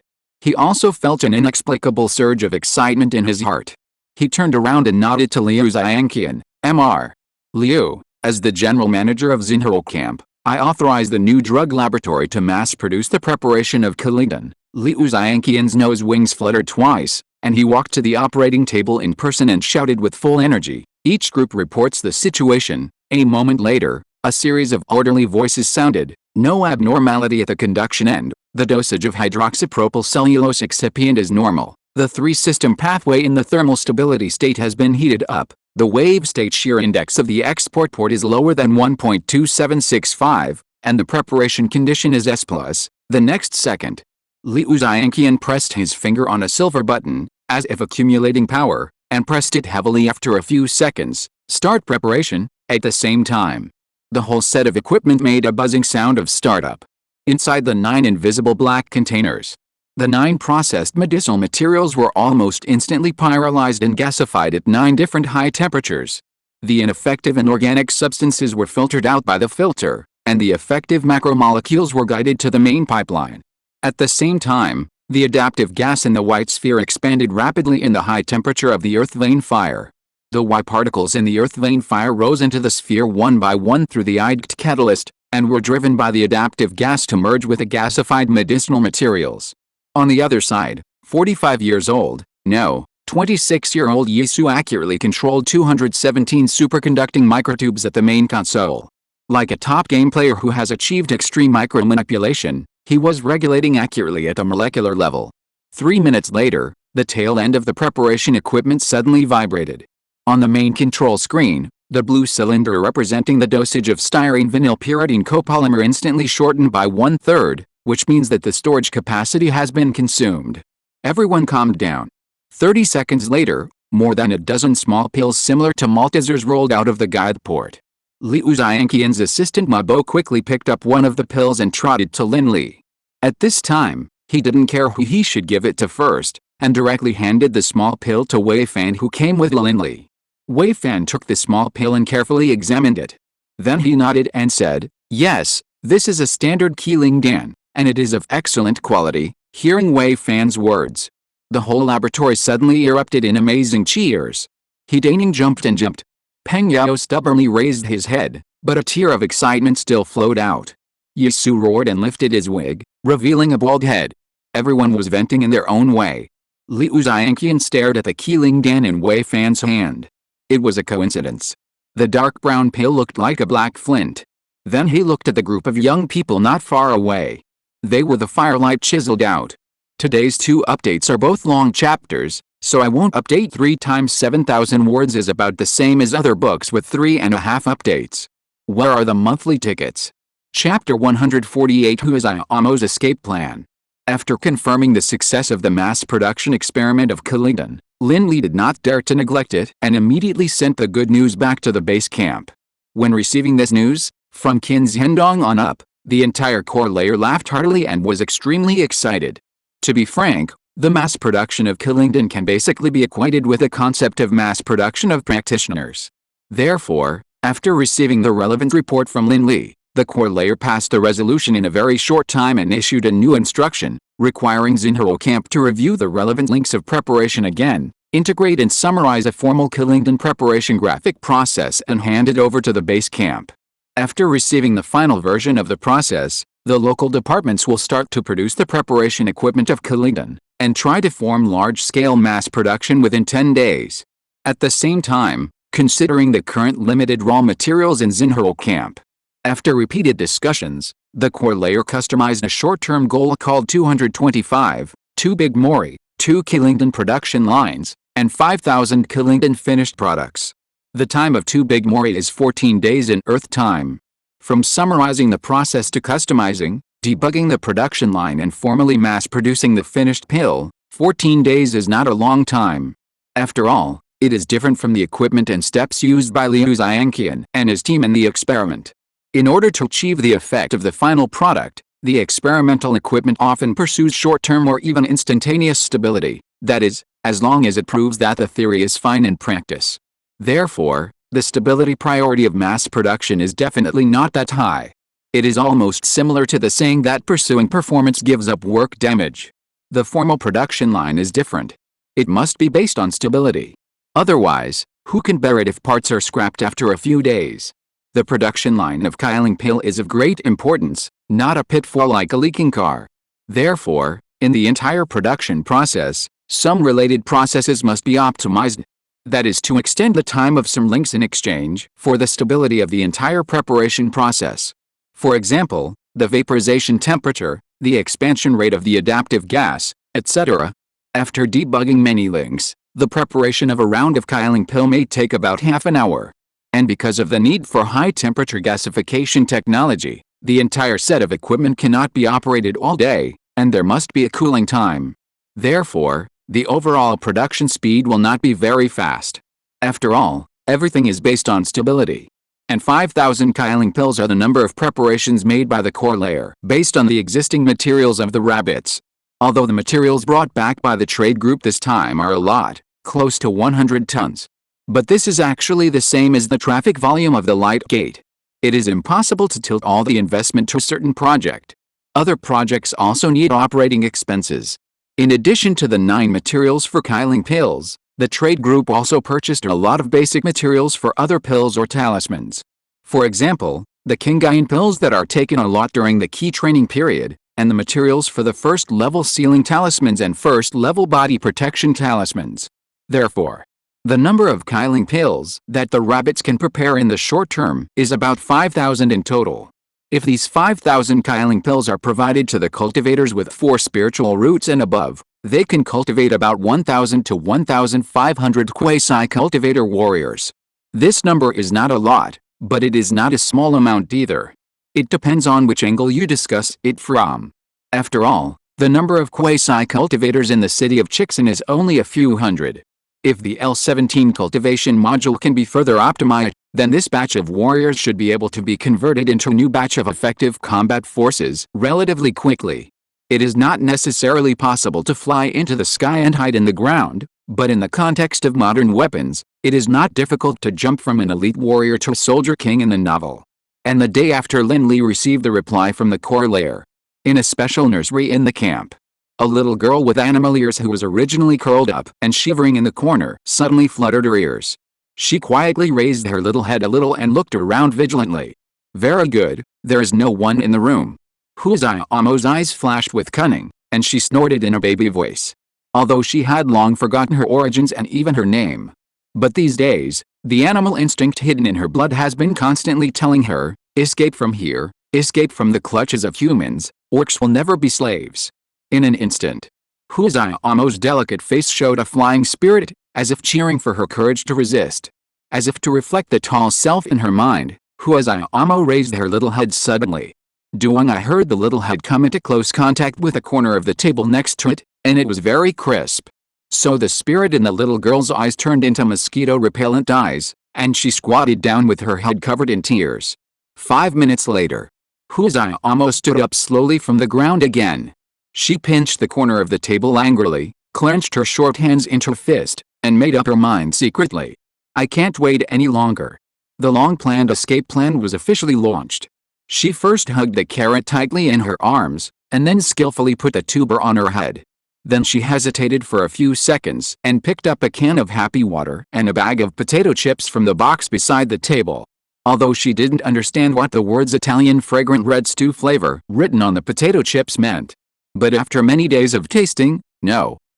he also felt an inexplicable surge of excitement in his heart. He turned around and nodded to Liu Xiangqian. Mr. Liu, as the general manager of Xinhou Camp, I authorize the new drug laboratory to mass-produce the preparation of Keeling. Liu Xiangqian's nose wings fluttered twice, and he walked to the operating table in person and shouted with full energy. Each group reports the situation. A moment later, a series of orderly voices sounded. No abnormality at the conduction end. The dosage of hydroxypropyl cellulose excipient is normal. The three-system pathway in the thermal stability state has been heated up. The wave state shear index of the export port is lower than 1.2765, and the preparation condition is S+. The next second, Liu Xiangqian pressed his finger on a silver button, as if accumulating power, and pressed it heavily after a few seconds. Start preparation. At the same time, the whole set of equipment made a buzzing sound of startup. Inside the 9 invisible black containers, the 9 processed medicinal materials were almost instantly pyrolyzed and gasified at 9 different high temperatures. The ineffective and organic substances were filtered out by the filter, and the effective macromolecules were guided to the main pipeline. At the same time, the adaptive gas in the white sphere expanded rapidly in the high temperature of the earth vane fire. The Y particles in the earth vane fire rose into the sphere one by one through the IGT catalyst, and were driven by the adaptive gas to merge with the gasified medicinal materials. On the other side, 45 years old, no, 26-year-old Yisu accurately controlled 217 superconducting microtubes at the main console. Like a top game player who has achieved extreme micromanipulation, he was regulating accurately at a molecular level. 3 minutes later, the tail end of the preparation equipment suddenly vibrated. On the main control screen, the blue cylinder representing the dosage of styrene vinylpyridine copolymer instantly shortened by 1/3, which means that the storage capacity has been consumed. Everyone calmed down. 30 seconds later, more than a dozen small pills similar to Maltesers rolled out of the guide port. Liu Xiangqian's assistant Mabo quickly picked up one of the pills and trotted to Lin Li. At this time, he didn't care who he should give it to first, and directly handed the small pill to Wei Fan, who came with Lin Li. Wei Fan took the small pill and carefully examined it. Then he nodded and said, "Yes, this is a standard Keeling Dan, and it is of excellent quality." Hearing Wei Fan's words, the whole laboratory suddenly erupted in amazing cheers. He Daning jumped and jumped. Peng Yao stubbornly raised his head, but a tear of excitement still flowed out. Yisu roared and lifted his wig, revealing a bald head. Everyone was venting in their own way. Liu Xiangqian stared at the Keeling Dan in Wei Fan's hand. It was a coincidence. The dark brown pill looked like a black flint. Then he looked at the group of young people not far away. They were the firelight chiseled out. Today's 2 updates are both long chapters, so I won't update 3 times 7,000 words is about the same as other books with 3.5 updates. Where are the monthly tickets? Chapter 148, Who is Iamo's escape plan? After confirming the success of the mass production experiment of Keeling, Lin Li did not dare to neglect it and immediately sent the good news back to the base camp. When receiving this news, from Qin Zhendong on up, the entire core layer laughed heartily and was extremely excited. To be frank, the mass production of Keeling can basically be equated with the concept of mass production of practitioners. Therefore, after receiving the relevant report from Lin Li, the core layer passed the resolution in a very short time and issued a new instruction, requiring Xinhou Camp to review the relevant links of preparation again, integrate and summarize a formal Keeling preparation graphic process and hand it over to the base camp. After receiving the final version of the process, the local departments will start to produce the preparation equipment of Keeling, and try to form large-scale mass production within 10 days. At the same time, considering the current limited raw materials in Xinhou Camp, After repeated discussions, the core layer customized a short-term goal called 225, 2 Big Mori, 2 Killington production lines, and 5,000 Killington finished products. The time of 2 Big Mori is 14 days in Earth time. From summarizing the process to customizing, debugging the production line and formally mass-producing the finished pill, 14 days is not a long time. After all, it is different from the equipment and steps used by Liu Xianqian and his team in the experiment. In order to achieve the effect of the final product, the experimental equipment often pursues short-term or even instantaneous stability, that is, as long as it proves that the theory is fine in practice. Therefore, the stability priority of mass production is definitely not that high. It is almost similar to the saying that pursuing performance gives up work damage. The formal production line is different. It must be based on stability. Otherwise, who can bear it if parts are scrapped after a few days? The production line of Kyling pill is of great importance, not a pitfall like a leaking car. Therefore, in the entire production process, some related processes must be optimized. That is to extend the time of some links in exchange for the stability of the entire preparation process. For example, the vaporization temperature, the expansion rate of the adaptive gas, etc. After debugging many links, the preparation of a round of Kyling pill may take about half an hour. And because of the need for high-temperature gasification technology, the entire set of equipment cannot be operated all day, and there must be a cooling time. Therefore, the overall production speed will not be very fast. After all, everything is based on stability. And 5,000 Kyling pills are the number of preparations made by the core layer, based on the existing materials of the rabbits. Although the materials brought back by the trade group this time are a lot, close to 100 tons. But this is actually the same as the traffic volume of the light gate. It is impossible to tilt all the investment to a certain project. Other projects also need operating expenses. In addition to the 9 materials for Kyling pills, the trade group also purchased a lot of basic materials for other pills or talismans. For example, the Kingayan pills that are taken a lot during the key training period, and the materials for the first-level sealing talismans and first-level body protection talismans. Therefore, the number of Kyling pills that the rabbits can prepare in the short term is about 5,000 in total. If these 5,000 Kyling pills are provided to the cultivators with 4 spiritual roots and above, they can cultivate about 1,000 to 1,500 quasi-cultivator warriors. This number is not a lot, but it is not a small amount either. It depends on which angle you discuss it from. After all, the number of quasi-cultivators in the city of Chixin is only a few hundred. If the L17 cultivation module can be further optimized, then this batch of warriors should be able to be converted into a new batch of effective combat forces relatively quickly. It is not necessarily possible to fly into the sky and hide in the ground, but in the context of modern weapons, it is not difficult to jump from an elite warrior to a soldier king in the novel. And the day after Lin Li received the reply from the core layer, in a special nursery in the camp, a little girl with animal ears who was originally curled up and shivering in the corner suddenly fluttered her ears. She quietly raised her little head a little and looked around vigilantly. Very good, there is no one in the room. Huzayamo's eyes flashed with cunning, and she snorted in a baby voice. Although she had long forgotten her origins and even her name. But these days, the animal instinct hidden in her blood has been constantly telling her, escape from here, escape from the clutches of humans, orcs will never be slaves. In an instant, Huzayamo's delicate face showed a flying spirit, as if cheering for her courage to resist. As if to reflect the tall self in her mind, Huzayamo raised her little head suddenly. Doing, I heard the little head come into close contact with a corner of the table next to it, and it was very crisp. So the spirit in the little girl's eyes turned into mosquito-repellent eyes, and she squatted down with her head covered in tears. 5 minutes later, Huzayamo stood up slowly from the ground again. She pinched the corner of the table angrily, clenched her short hands into a fist, and made up her mind secretly. I can't wait any longer. The long-planned escape plan was officially launched. She first hugged the carrot tightly in her arms, and then skillfully put the tuber on her head. Then she hesitated for a few seconds and picked up a can of happy water and a bag of potato chips from the box beside the table. Although she didn't understand what the words Italian fragrant red stew flavor written on the potato chips meant. But after many days of tasting,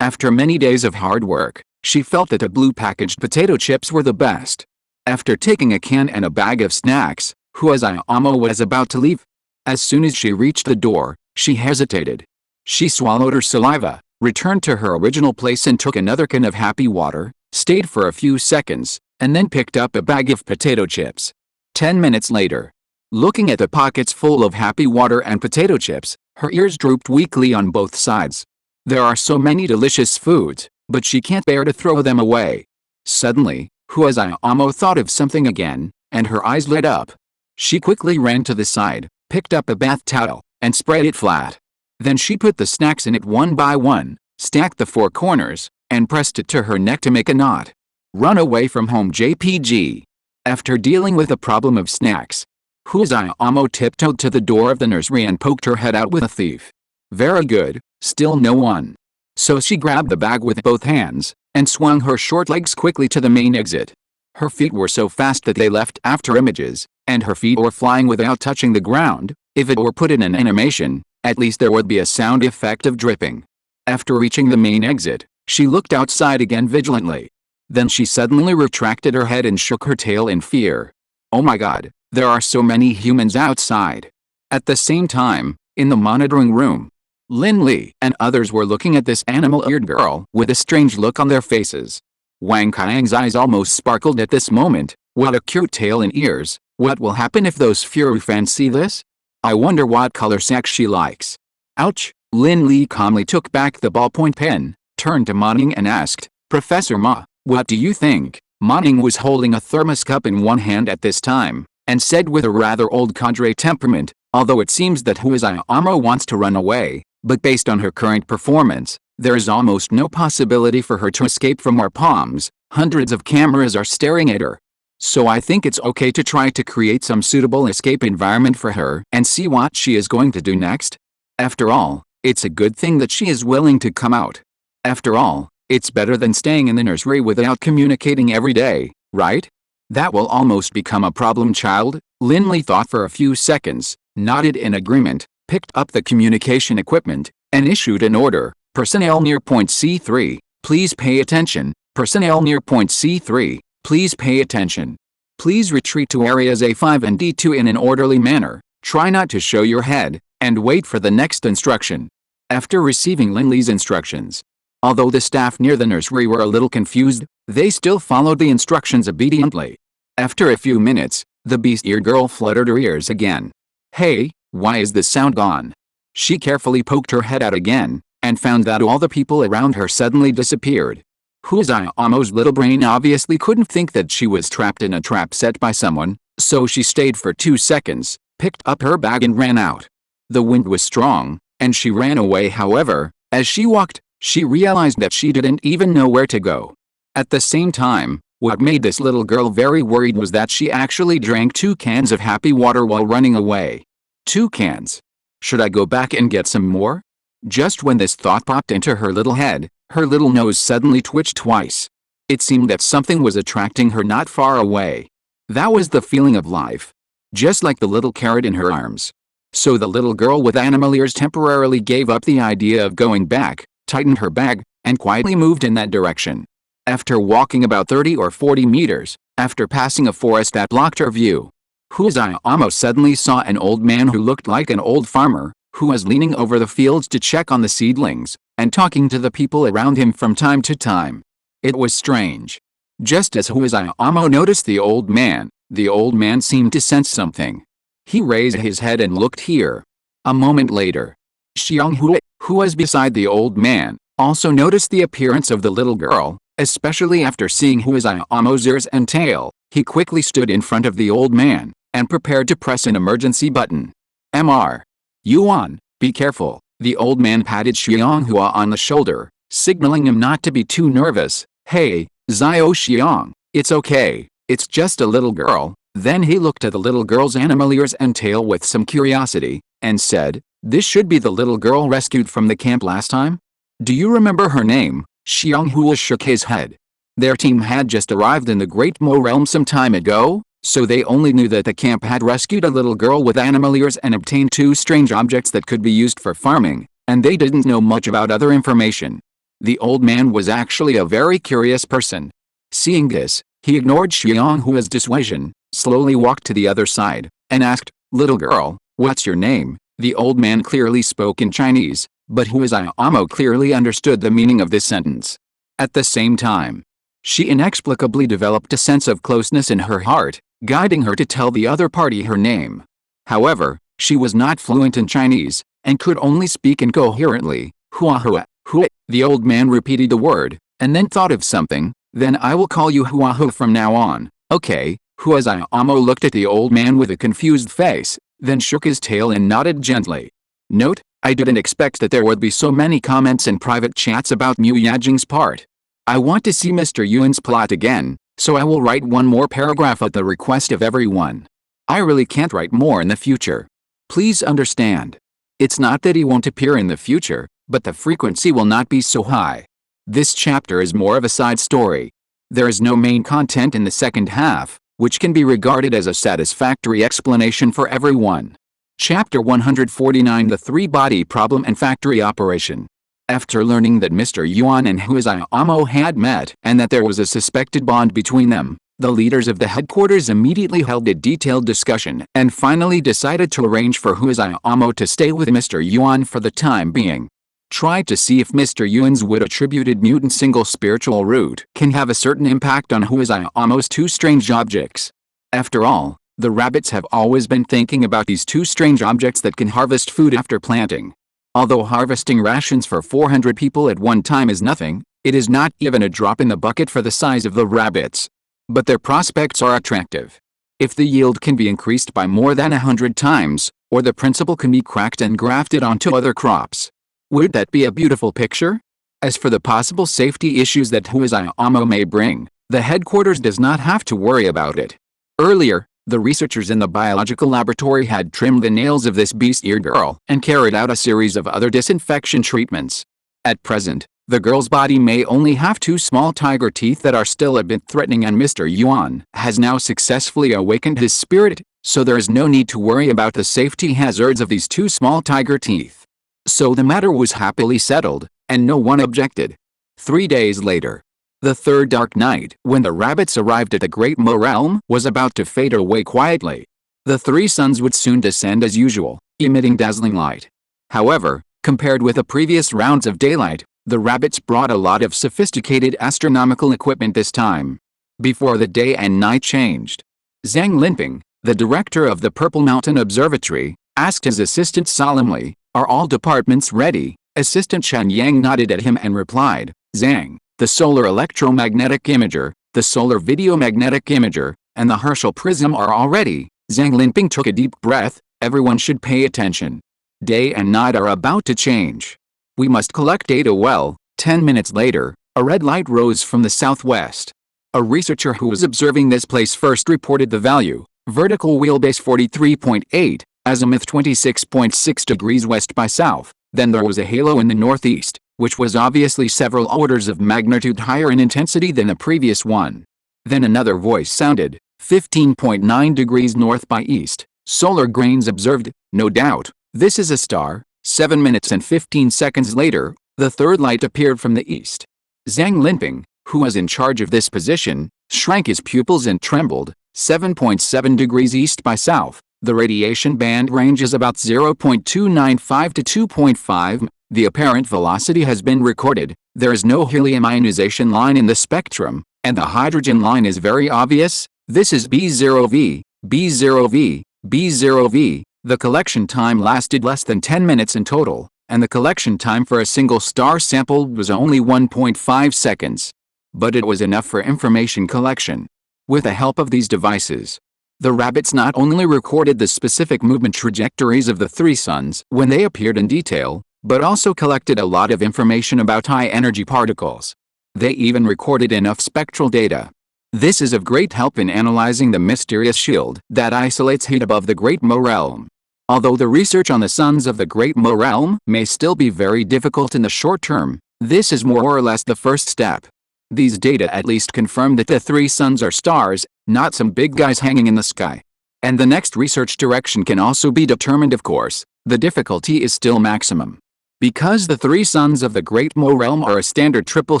after many days of hard work, she felt that the blue packaged potato chips were the best. After taking a can and a bag of snacks, Huazayama was about to leave. As soon as she reached the door, she hesitated. She swallowed her saliva, returned to her original place and took another can of happy water, stayed for a few seconds, and then picked up a bag of potato chips. 10 minutes later, looking at the pockets full of happy water and potato chips, her ears drooped weakly on both sides. There are so many delicious foods, but she can't bear to throw them away. Suddenly, Huazayama thought of something again, and her eyes lit up. She quickly ran to the side, picked up a bath towel, and spread it flat. Then she put the snacks in it one by one, stacked the four corners, and pressed it to her neck to make a knot. Run away from home JPG. After dealing with the problem of snacks, Huazayama tiptoed to the door of the nursery and poked her head out with a thief. Very good, still no one. So she grabbed the bag with both hands, and swung her short legs quickly to the main exit. Her feet were so fast that they left after images, and her feet were flying without touching the ground. If it were put in an animation, at least there would be a sound effect of dripping. After reaching the main exit, she looked outside again vigilantly. Then she suddenly retracted her head and shook her tail in fear. Oh my god, there are so many humans outside. At the same time, in the monitoring room, Lin Li and others were looking at this animal-eared girl with a strange look on their faces. Wang Kaiang's eyes almost sparkled at this moment. What a cute tail and ears. What will happen if those Furu fans see this? I wonder what color sack she likes. Ouch! Lin Li calmly took back the ballpoint pen, turned to Ma Ning and asked, Professor Ma, what do you think? Ma Ning was holding a thermos cup in one hand at this time, and said with a rather old cadre temperament, although it seems that Huazayama wants to run away, but based on her current performance, there is almost no possibility for her to escape from our palms. Hundreds of cameras are staring at her. So I think it's okay to try to create some suitable escape environment for her and see what she is going to do next. After all, it's a good thing that she is willing to come out. After all, it's better than staying in the nursery without communicating every day, right? That will almost become a problem, child. Lin Li thought for a few seconds, nodded in agreement, picked up the communication equipment, and issued an order. Personnel near point C3, please pay attention. Personnel near point C3, please pay attention. Please retreat to areas A5 and D2 in an orderly manner. Try not to show your head, and wait for the next instruction. After receiving Lin Li's instructions, although the staff near the nursery were a little confused, they still followed the instructions obediently. After a few minutes, the beast-eared girl fluttered her ears again. Hey, why is the sound gone? She carefully poked her head out again, and found that all the people around her suddenly disappeared. Huazayama's little brain obviously couldn't think that she was trapped in a trap set by someone, so she stayed for 2 seconds, picked up her bag and ran out. The wind was strong, and she ran away. However, as she walked, she realized that she didn't even know where to go. At the same time, what made this little girl very worried was that she actually drank 2 cans of happy water while running away. 2 cans. Should I go back and get some more? Just when this thought popped into her little head, her little nose suddenly twitched twice. It seemed that something was attracting her not far away. That was the feeling of life. Just like the little carrot in her arms. So the little girl with animal ears temporarily gave up the idea of going back, tightened her bag, and quietly moved in that direction. After walking about 30 or 40 meters, after passing a forest that blocked her view, Huazayama suddenly saw an old man who looked like an old farmer, who was leaning over the fields to check on the seedlings, and talking to the people around him from time to time. It was strange. Just as Huazayama noticed the old man seemed to sense something. He raised his head and looked here. A moment later, Xianghui, who was beside the old man, also noticed the appearance of the little girl, especially after seeing Huazayama's ears and tail. He quickly stood in front of the old man, and prepared to press an emergency button. Mr. Yuan, be careful. The old man patted Xianghua on the shoulder, signaling him not to be too nervous. Hey, Zio Xiang, it's okay, it's just a little girl. Then he looked at the little girl's animal ears and tail with some curiosity, and said, this should be the little girl rescued from the camp last time? Do you remember her name? Xianghua shook his head. Their team had just arrived in the Great Mo realm some time ago, so they only knew that the camp had rescued a little girl with animal ears and obtained 2 strange objects that could be used for farming, and they didn't know much about other information. The old man was actually a very curious person. Seeing this, he ignored Xianghua's dissuasion, slowly walked to the other side, and asked, "Little girl, what's your name?" The old man clearly spoke in Chinese, but Huizayamo clearly understood the meaning of this sentence. At the same time, she inexplicably developed a sense of closeness in her heart, guiding her to tell the other party her name. However, she was not fluent in Chinese, and could only speak incoherently. Hua hua, hua. The old man repeated the word, and then thought of something. "Then I will call you Hua hua from now on, okay?" Huizayamo looked at the old man with a confused face, then shook his tail and nodded gently. Note: I didn't expect that there would be so many comments and private chats about Mu Yajing's part. I want to see Mr. Yuan's plot again, so I will write one more paragraph at the request of everyone. I really can't write more in the future. Please understand. It's not that he won't appear in the future, but the frequency will not be so high. This chapter is more of a side story. There is no main content in the second half, which can be regarded as a satisfactory explanation for everyone. Chapter 149: The Three-Body Problem and Factory Operation. After learning that Mr. Yuan and Huizayamo had met and that there was a suspected bond between them, the leaders of the headquarters immediately held a detailed discussion and finally decided to arrange for Huizayamo to stay with Mr. Yuan for the time being. Tried to see if Mr. Yuan's wood-attributed mutant single spiritual root can have a certain impact on Huizayamo's two strange objects. After all, the rabbits have always been thinking about these two strange objects that can harvest food after planting. Although harvesting rations for 400 people at one time is nothing, it is not even a drop in the bucket for the size of the rabbits. But their prospects are attractive. If the yield can be increased by more than 100 times, or the principle can be cracked and grafted onto other crops, would that be a beautiful picture? As for the possible safety issues that Huizayamo may bring, the headquarters does not have to worry about it. Earlier, the researchers in the biological laboratory had trimmed the nails of this beast-eared girl and carried out a series of other disinfection treatments. At present, the girl's body may only have two small tiger teeth that are still a bit threatening, and Mr. Yuan has now successfully awakened his spirit, so there is no need to worry about the safety hazards of these two small tiger teeth. So the matter was happily settled, and no one objected. 3 days later, the third dark night, when the rabbits arrived at the Great Mo Realm, was about to fade away quietly. The three suns would soon descend as usual, emitting dazzling light. However, compared with the previous rounds of daylight, the rabbits brought a lot of sophisticated astronomical equipment this time. Before the day and night changed, Zhang Linping, the director of the Purple Mountain Observatory, asked his assistant solemnly, "Are all departments ready?" Assistant Chen Yang nodded at him and replied, "Zhang, the solar electromagnetic imager, the solar videomagnetic imager, and the Herschel prism are all ready." Zhang Linping took a deep breath. Everyone should pay attention. Day and night are about to change. We must collect data well. 10 minutes later, a red light rose from the southwest. A researcher who was observing this place first reported the value: vertical wheelbase 43.8, azimuth 26.6 degrees west by south. Then there was a halo in the northeast, which was obviously several orders of magnitude higher in intensity than the previous one. Then another voice sounded: 15.9 degrees north by east. Solar grains observed. No doubt, this is a star. 7 minutes and 15 seconds later, the third light appeared from the east. Zhang Linping, who was in charge of this position, shrank his pupils and trembled. 7.7 degrees east by south. The radiation band range is about 0.295 to 2.5. The apparent velocity has been recorded. There is no helium ionization line in the spectrum, and the hydrogen line is very obvious. This is B0V, B0V, B0V. The collection time lasted less than 10 minutes in total, and the collection time for a single star sample was only 1.5 seconds. But it was enough for information collection. With the help of these devices, the rabbits not only recorded the specific movement trajectories of the three suns when they appeared in detail, but also collected a lot of information about high-energy particles. They even recorded enough spectral data. This is of great help in analyzing the mysterious shield that isolates heat above the Great Mo Realm. Although the research on the suns of the Great Mo Realm may still be very difficult in the short term, this is more or less the first step. These data at least confirm that the three suns are stars, not some big guys hanging in the sky. And the next research direction can also be determined, of course. The difficulty is still maximum. Because the three suns of the Great Mo Realm are a standard triple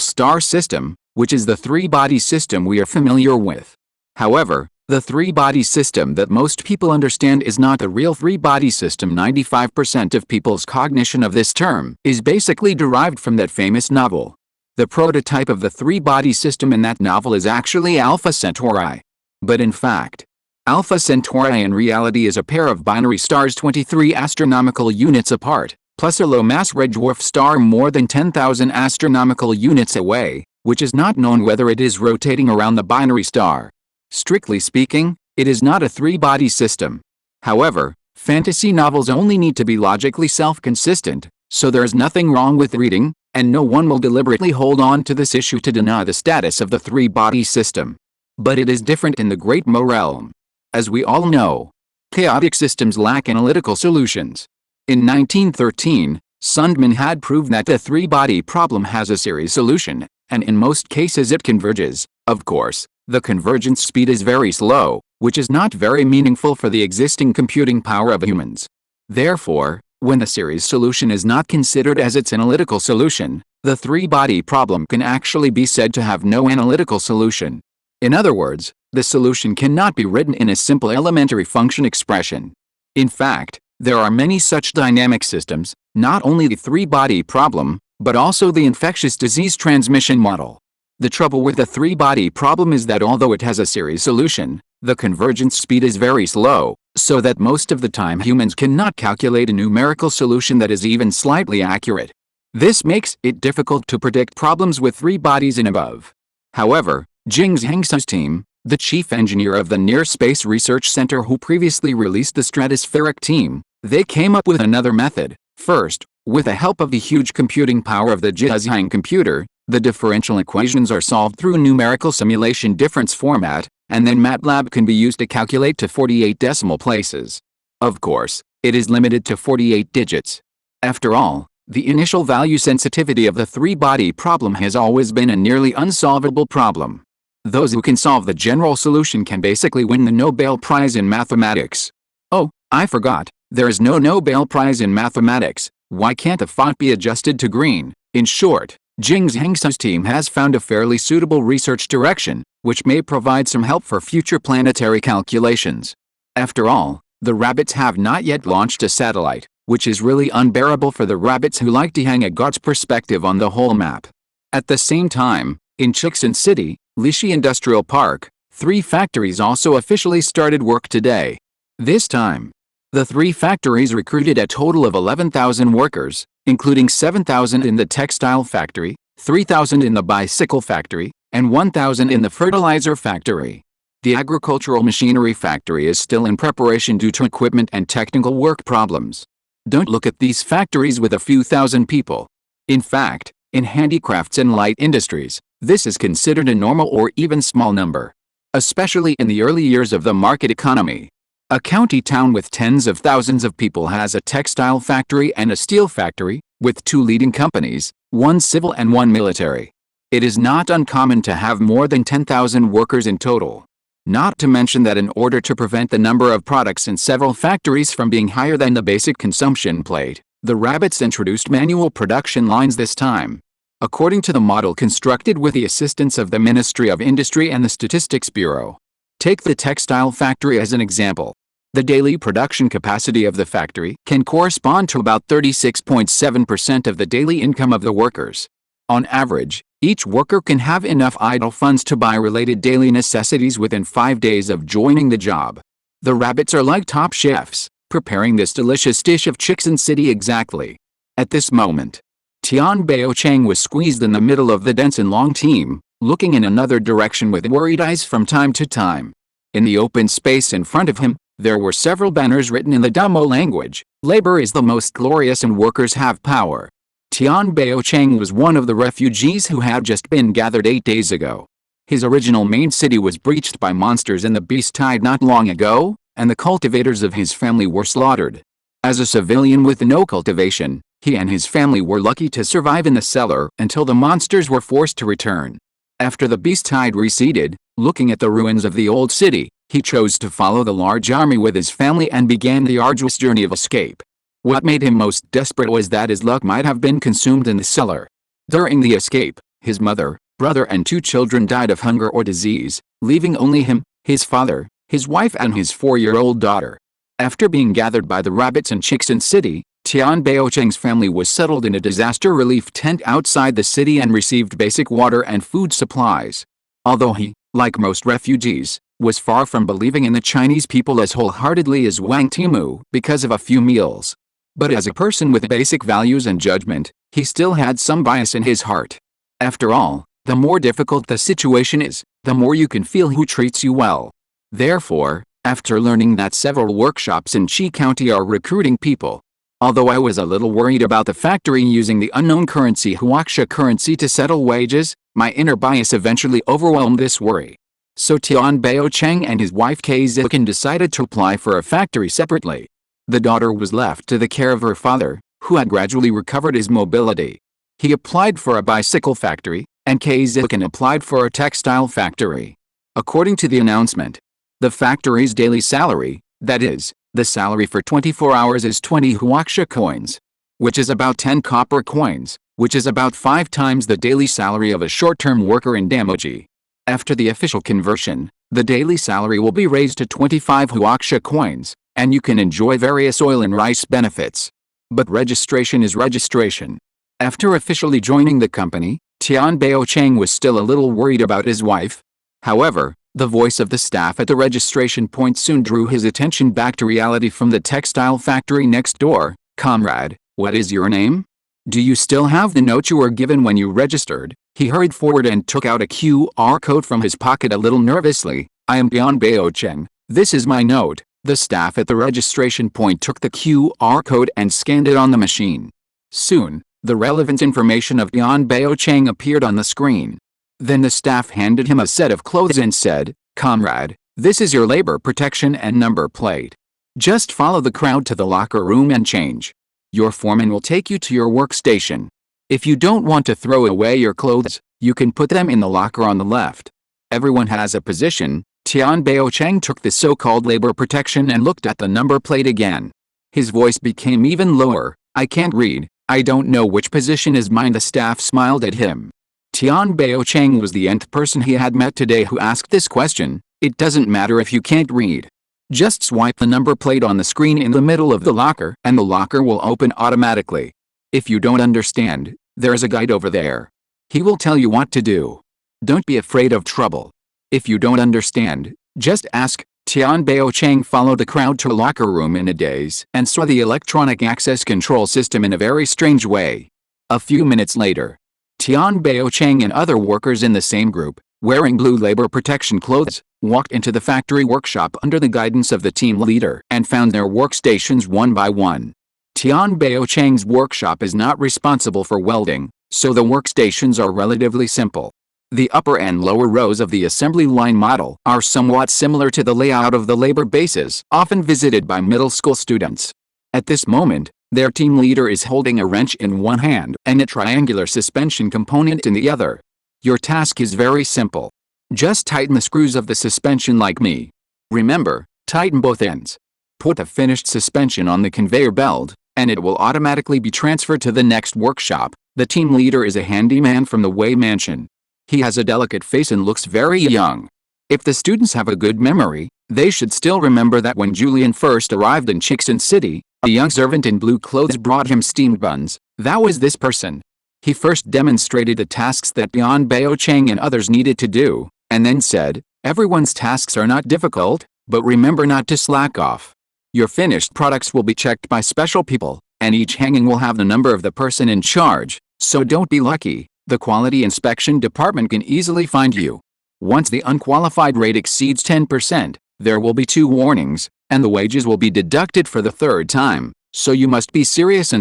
star system, which is the three-body system we are familiar with. However, The three-body system that most people understand is not the real three-body system. 95% of people's cognition of this term is basically derived from that famous novel. The prototype of the three-body system in that novel is actually Alpha Centauri. But in fact, Alpha Centauri in reality is a pair of binary stars 23 astronomical units apart, plus a low-mass red dwarf star more than 10,000 astronomical units away, which is not known whether it is rotating around the binary star. Strictly speaking, it is not a three-body system. However, fantasy novels only need to be logically self-consistent, so there is nothing wrong with reading, and no one will deliberately hold on to this issue to deny the status of the three-body system. But it is different in the Great Mo realm. As we all know, chaotic systems lack analytical solutions. In 1913, Sundman had proved that the three-body problem has a series solution, and in most cases it converges. Of course, the convergence speed is very slow, which is not very meaningful for the existing computing power of humans. Therefore, when the series solution is not considered as its analytical solution, the three-body problem can actually be said to have no analytical solution. In other words, the solution cannot be written in a simple elementary function expression. In fact, there are many such dynamic systems, not only the three-body problem, but also the infectious disease transmission model. The trouble with the three-body problem is that although it has a series solution, the convergence speed is very slow, so that most of the time humans cannot calculate a numerical solution that is even slightly accurate. This makes it difficult to predict problems with three bodies and above. However, Jing Zhang's team, the chief engineer of the Near Space Research Center who previously released the stratospheric team, they came up with another method. First, with the help of the huge computing power of the Zhang computer, the differential equations are solved through numerical simulation difference format, and then MATLAB can be used to calculate to 48 decimal places. Of course, it is limited to 48 digits. After all, the initial value sensitivity of the three-body problem has always been a nearly unsolvable problem. Those who can solve the general solution can basically win the Nobel Prize in mathematics. Oh, I forgot, there is no Nobel Prize in mathematics. Why can't the font be adjusted to green? In short, Jing Zhang's team has found a fairly suitable research direction, which may provide some help for future planetary calculations. After all, the rabbits have not yet launched a satellite, which is really unbearable for the rabbits who like to hang a God's perspective on the whole map. At the same time, in Chixin City, Lishi Industrial Park, 3 factories also officially started work today. This time, the 3 factories recruited a total of 11,000 workers, including 7,000 in the textile factory, 3,000 in the bicycle factory, and 1,000 in the fertilizer factory. The agricultural machinery factory is still in preparation due to equipment and technical work problems. Don't look at these factories with a few thousand people. In fact, in handicrafts and light industries, this is considered a normal or even small number. Especially in the early years of the market economy. A county town with tens of thousands of people has a textile factory and a steel factory, with 2 leading companies, 1 civil and 1 military. It is not uncommon to have more than 10,000 workers in total. Not to mention that in order to prevent the number of products in several factories from being higher than the basic consumption plate, the rabbits introduced manual production lines this time. According to the model constructed with the assistance of the Ministry of Industry and the Statistics Bureau. Take the textile factory as an example. The daily production capacity of the factory can correspond to about 36.7% of the daily income of the workers. On average, each worker can have enough idle funds to buy related daily necessities within 5 days of joining the job. The rabbits are like top chefs, preparing this delicious dish of Chixin City exactly. At this moment, Tian Baochang was squeezed in the middle of the dense and long team, looking in another direction with worried eyes from time to time. In the open space in front of him, there were several banners written in the Damo language. Labor is the most glorious and workers have power. Tian Baochang was one of the refugees who had just been gathered 8 days ago. His original main city was breached by monsters in the beast tide not long ago, and the cultivators of his family were slaughtered. As a civilian with no cultivation, he and his family were lucky to survive in the cellar until the monsters were forced to return. After the beast tide receded, looking at the ruins of the old city, he chose to follow the large army with his family and began the arduous journey of escape. What made him most desperate was that his luck might have been consumed in the cellar. During the escape, his mother, brother and 2 children died of hunger or disease, leaving only him, his father, his wife and his 4-year-old daughter. After being gathered by the rabbits in Chickson City, Tian Baocheng's family was settled in a disaster relief tent outside the city and received basic water and food supplies. Although he, like most refugees, was far from believing in the Chinese people as wholeheartedly as Wang Timu because of a few meals. But as a person with basic values and judgment, he still had some bias in his heart. After all, the more difficult the situation is, the more you can feel who treats you well. Therefore, after learning that several workshops in Qi County are recruiting people, although I was a little worried about the factory using the unknown currency Huaxia currency to settle wages, my inner bias eventually overwhelmed this worry. So Tian Baocheng and his wife Kei Zikan decided to apply for a factory separately. The daughter was left to the care of her father, who had gradually recovered his mobility. He applied for a bicycle factory, and Kei Zikan applied for a textile factory. According to the announcement, the factory's daily salary, that is, the salary for 24 hours is 20 Huaxia coins, which is about 10 copper coins, which is about 5 times the daily salary of a short-term worker in Damoji. After the official conversion, the daily salary will be raised to 25 Huaxia coins, and you can enjoy various oil and rice benefits. But registration is registration. After officially joining the company, Tian Baocheng was still a little worried about his wife. However, the voice of the staff at the registration point soon drew his attention back to reality from the textile factory next door. "Comrade, what is your name? Do you still have the note you were given when you registered?" He hurried forward and took out a QR code from his pocket a little nervously. "I am Tian Baocheng. This is my note." The staff at the registration point took the QR code and scanned it on the machine. Soon, the relevant information of Tian Baocheng appeared on the screen. Then the staff handed him a set of clothes and said, "Comrade, this is your labor protection and number plate. Just follow the crowd to the locker room and change. Your foreman will take you to your workstation. If you don't want to throw away your clothes, you can put them in the locker on the left." Everyone has a position. Tian Baocheng took the so-called labor protection and looked at the number plate again. His voice became even lower. "I can't read. I don't know which position is mine." The staff smiled at him. Tian Baocheng was the nth person he had met today who asked this question. "It doesn't matter if you can't read. Just swipe the number plate on the screen in the middle of the locker and the locker will open automatically. If you don't understand, there is a guide over there. He will tell you what to do. Don't be afraid of trouble. If you don't understand, just ask." Tian Baocheng followed the crowd to a locker room in a daze and saw the electronic access control system in a very strange way. A few minutes later, Tian Baocheng and other workers in the same group, wearing blue labor protection clothes, walked into the factory workshop under the guidance of the team leader and found their workstations one by one. Tian Baocheng's workshop is not responsible for welding, so the workstations are relatively simple. The upper and lower rows of the assembly line model are somewhat similar to the layout of the labor bases often visited by middle school students. At this moment, their team leader is holding a wrench in one hand and a triangular suspension component in the other. Your task is very simple. Just tighten the screws of the suspension like me. Remember, tighten both ends. Put a finished suspension on the conveyor belt, and it will automatically be transferred to the next workshop. The team leader is a handyman from the Wei Mansion. He has a delicate face and looks very young. If the students have a good memory, they should still remember that when Julian first arrived in Chickson City, a young servant in blue clothes brought him steamed buns. That was this person. He first demonstrated the tasks that Tian Baocheng and others needed to do, and then said, "Everyone's tasks are not difficult, but remember not to slack off. Your finished products will be checked by special people, and each hanging will have the number of the person in charge, so don't be lucky. The quality inspection department can easily find you. Once the unqualified rate exceeds 10%, there will be 2 warnings, and the wages will be deducted for the 3rd time, so you must be serious.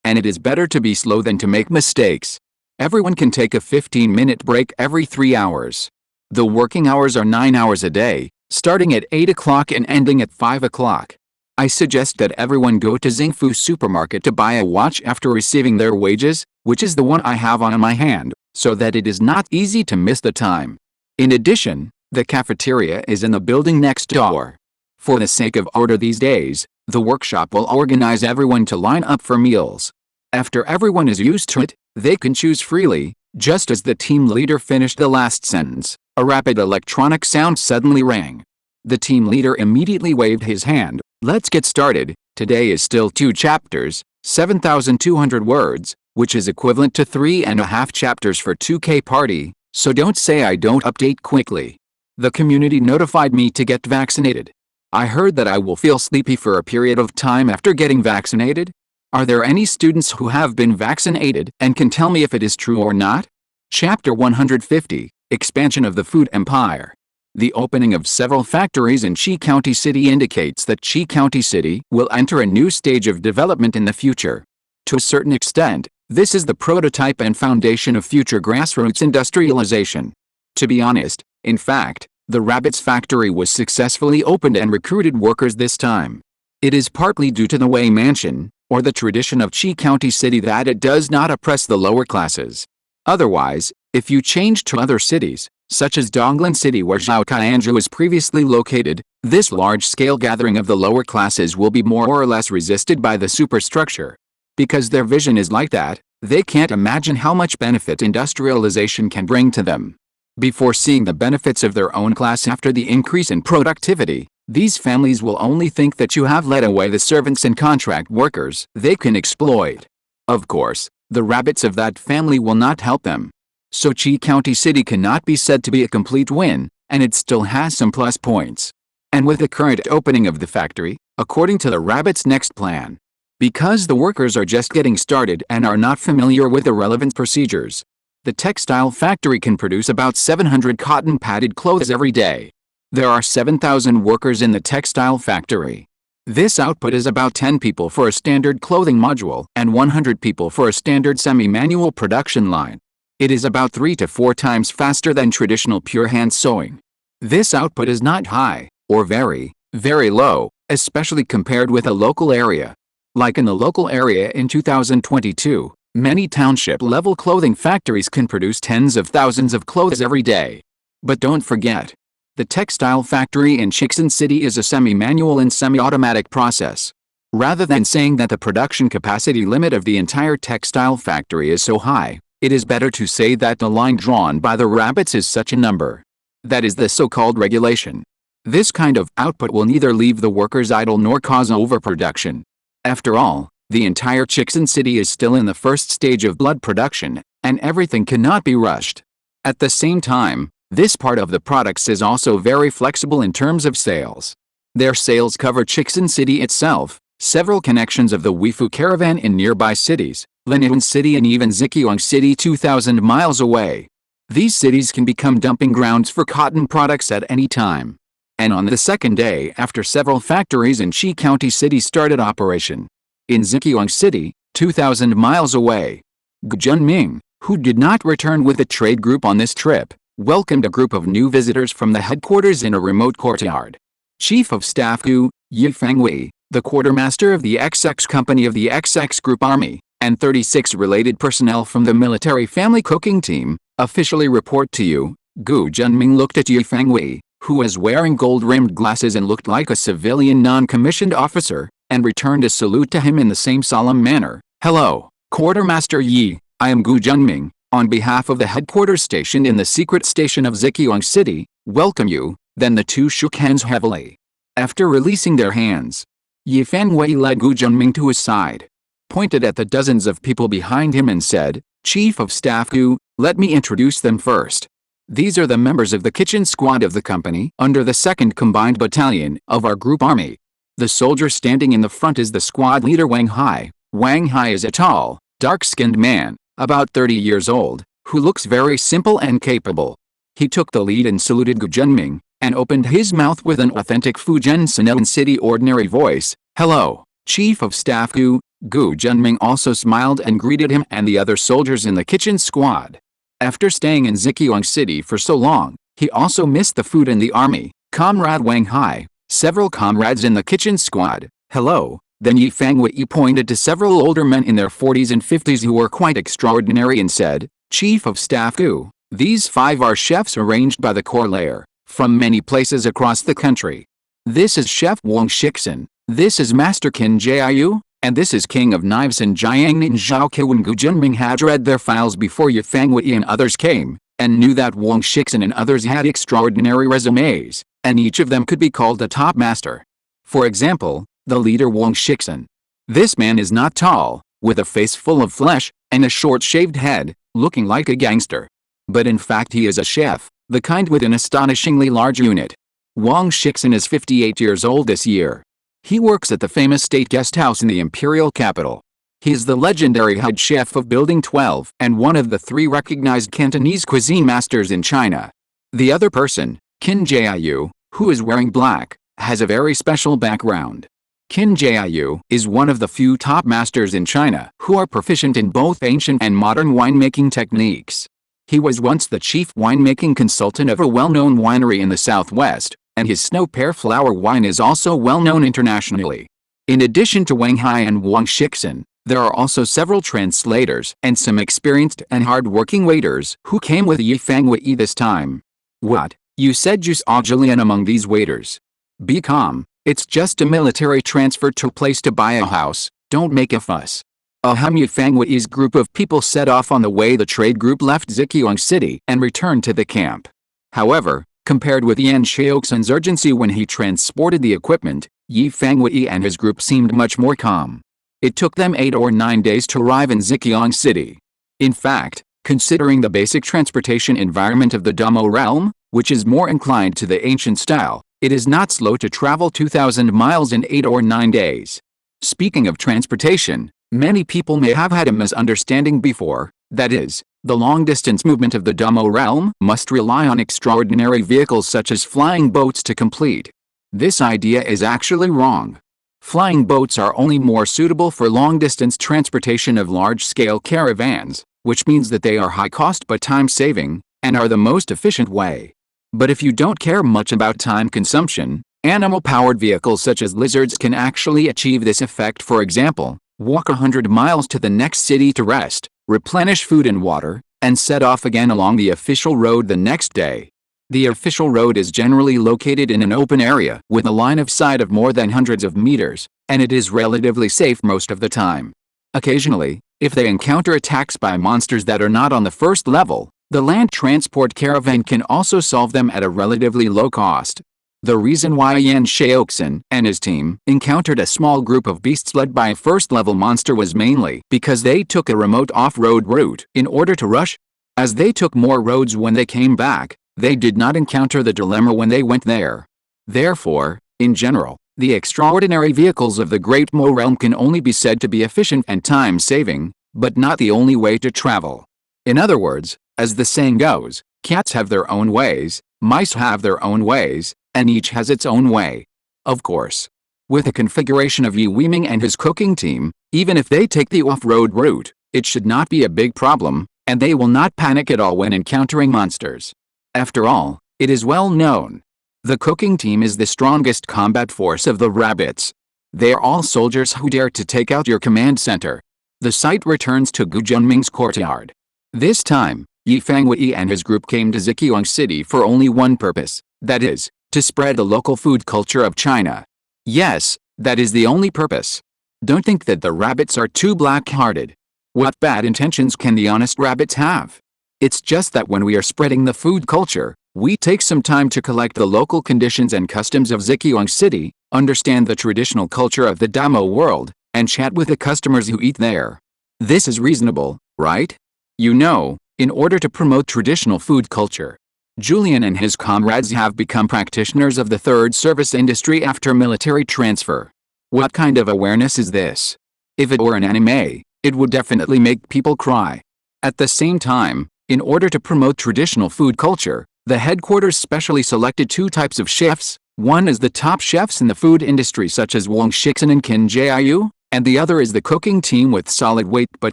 And it is better to be slow than to make mistakes. Everyone can take a 15-minute break every 3 hours. The working hours are 9 hours a day, starting at 8 o'clock and ending at 5 o'clock. I suggest that everyone go to Xingfu supermarket to buy a watch after receiving their wages, which is the one I have on my hand, so that it is not easy to miss the time. In addition, the cafeteria is in the building next door. For the sake of order these days, the workshop will organize everyone to line up for meals. After everyone is used to it, they can choose freely." Just as the team leader finished the last sentence, a rapid electronic sound suddenly rang. The team leader immediately waved his hand. Let's get started. Today is still 2 chapters, 7,200 words, which is equivalent to 3.5 chapters for 2K party, so don't say I don't update quickly. The community notified me to get vaccinated. I heard that I will feel sleepy for a period of time after getting vaccinated. Are there any students who have been vaccinated and can tell me if it is true or not? Chapter 150, Expansion of the Food Empire. The opening of several factories in Qi County City indicates that Qi County City will enter a new stage of development in the future. To a certain extent, this is the prototype and foundation of future grassroots industrialization. To be honest, in fact, the rabbits factory was successfully opened and recruited workers this time. It is partly due to the Wei Mansion, or the tradition of Qi County City, that it does not oppress the lower classes. Otherwise, if you change to other cities, such as Donglan City where Zhao Qianzhu was previously located, this large-scale gathering of the lower classes will be more or less resisted by the superstructure. Because their vision is like that, they can't imagine how much benefit industrialization can bring to them. Before seeing the benefits of their own class after the increase in productivity, these families will only think that you have led away the servants and contract workers they can exploit. Of course, the rabbits of that family will not help them. So Qi County City cannot be said to be a complete win, and it still has some plus points. And with the current opening of the factory, according to the rabbits' next plan, because the workers are just getting started and are not familiar with the relevant procedures, the textile factory can produce about 700 cotton-padded clothes every day. There are 7,000 workers in the textile factory. This output is about 10 people for a standard clothing module and 100 people for a standard semi-manual production line. It is about 3 to 4 times faster than traditional pure hand sewing. This output is not high, or very, very low, especially compared with a local area. Like in the local area in 2022, many township-level clothing factories can produce tens of thousands of clothes every day. But don't forget, the textile factory in Chixin City is a semi-manual and semi-automatic process. Rather than saying that the production capacity limit of the entire textile factory is so high, it is better to say that the line drawn by the rabbits is such a number. That is the so-called regulation. This kind of output will neither leave the workers idle nor cause overproduction. After all, the entire Chixin City is still in the first stage of blood production, and everything cannot be rushed. At the same time, this part of the products is also very flexible in terms of sales. Their sales cover Chixin City itself, several connections of the Weifu caravan in nearby cities, Linyuan City and even Zhejiang City 2,000 miles away. These cities can become dumping grounds for cotton products at any time. And on the second day after several factories in Qi County City started operation, in Zhejiang City, 2,000 miles away, Gu Junming, who did not return with the trade group on this trip, welcomed a group of new visitors from the headquarters in a remote courtyard. Chief of Staff Gu Yifengwei, the quartermaster of the XX Company of the XX Group Army, and 36 related personnel from the military family cooking team, officially report to you. Gu Junming looked at Yifengwei, who was wearing gold-rimmed glasses and looked like a civilian non-commissioned officer, and returned a salute to him in the same solemn manner. Hello, Quartermaster Yi, I am Gu Junming, on behalf of the headquarters stationed in the secret station of Zhejiang City, welcome you. Then the two shook hands heavily. After releasing their hands, Yifengwei led Gu Junming to his side, pointed at the dozens of people behind him and said, Chief of Staff Gu, let me introduce them first. These are the members of the kitchen squad of the company under the 2nd Combined Battalion of our group army. The soldier standing in the front is the squad leader Wang Hai. Wang Hai is a tall, dark-skinned man, about 30 years old, who looks very simple and capable. He took the lead and saluted Gu Junming, and opened his mouth with an authentic Fujian Sinuan City ordinary voice. Hello, Chief of Staff Gu. Gu Junming also smiled and greeted him and the other soldiers in the kitchen squad. After staying in Zhejiang City for so long, he also missed the food in the army. Comrade Wang Hai, several comrades in the kitchen squad. Hello. Then Yifengwei pointed to several older men in their 40s and 50s who were quite extraordinary and said, Chief of Staff Gu, these 5 are chefs arranged by the corps layer, from many places across the country. This is Chef Wang Shixin, this is Master Qin Jiayu, and this is King of Knives and Jiangnin Zhao. When Gu Junming had read their files before Yifengwei and others came, and knew that Wang Shixin and others had extraordinary resumes, and each of them could be called a top master. For example, the leader Wang Shixin. This man is not tall, with a face full of flesh, and a short-shaved head, looking like a gangster. But in fact he is a chef, the kind with an astonishingly large unit. Wang Shixin is 58 years old this year. He works at the famous state guest house in the imperial capital. He is the legendary head chef of Building 12 and one of the 3 recognized Cantonese cuisine masters in China. The other person, Qin Jiayu, who is wearing black, has a very special background. Qin Jiayu is one of the few top masters in China who are proficient in both ancient and modern winemaking techniques. He was once the chief winemaking consultant of a well-known winery in the southwest, and his snow pear flower wine is also well-known internationally. In addition to Wang Hai and Wang Shixin, there are also several translators and some experienced and hard-working waiters who came with Yi Fangwei this time. What? You said you saw Julian among these waiters? Be calm, it's just a military transfer to a place to buy a house, don't make a fuss. Yi Fangwei's group of people set off on the way the trade group left Zhejiang City and returned to the camp. However, compared with Yan Xiaoxin's urgency when he transported the equipment, Yi Fangwei and his group seemed much more calm. It took them 8 or 9 days to arrive in Zhejiang City. In fact, considering the basic transportation environment of the Damo realm, which is more inclined to the ancient style, it is not slow to travel 2,000 miles in 8 or 9 days. Speaking of transportation, many people may have had a misunderstanding before, that is, the long-distance movement of the Damo realm must rely on extraordinary vehicles such as flying boats to complete. This idea is actually wrong. Flying boats are only more suitable for long-distance transportation of large-scale caravans, which means that they are high-cost but time-saving, and are the most efficient way. But if you don't care much about time consumption, animal-powered vehicles such as lizards can actually achieve this effect. For example, walk 100 miles to the next city to rest, replenish food and water, and set off again along the official road the next day. The official road is generally located in an open area with a line of sight of more than hundreds of meters, and it is relatively safe most of the time. Occasionally, if they encounter attacks by monsters that are not on the first level, the land transport caravan can also solve them at a relatively low cost. The reason why Yan Xiaoxin and his team encountered a small group of beasts led by a first-level monster was mainly because they took a remote off-road route in order to rush. As they took more roads when they came back, they did not encounter the dilemma when they went there. Therefore, in general, the extraordinary vehicles of the Great Mo realm can only be said to be efficient and time-saving, but not the only way to travel. In other words, as the saying goes, cats have their own ways, mice have their own ways, and each has its own way. Of course. With the configuration of Yi Weiming and his cooking team, even if they take the off-road route, it should not be a big problem, and they will not panic at all when encountering monsters. After all, it is well known. The cooking team is the strongest combat force of the rabbits. They are all soldiers who dare to take out your command center. The site returns to Gu Junming's courtyard. This time, Yi Fangwei and his group came to Zhejiang City for only one purpose, that is, to spread the local food culture of China. Yes, that is the only purpose. Don't think that the rabbits are too black-hearted. What bad intentions can the honest rabbits have? It's just that when we are spreading the food culture, we take some time to collect the local conditions and customs of Zhejiang City, understand the traditional culture of the Damo world, and chat with the customers who eat there. This is reasonable, right? You know, in order to promote traditional food culture, Julian and his comrades have become practitioners of the third service industry after military transfer. What kind of awareness is this? If it were an anime, it would definitely make people cry. At the same time, in order to promote traditional food culture, the headquarters specially selected 2 types of chefs. One is the top chefs in the food industry such as Wang Shixin and Qin Jiayu, and the other is the cooking team with solid weight but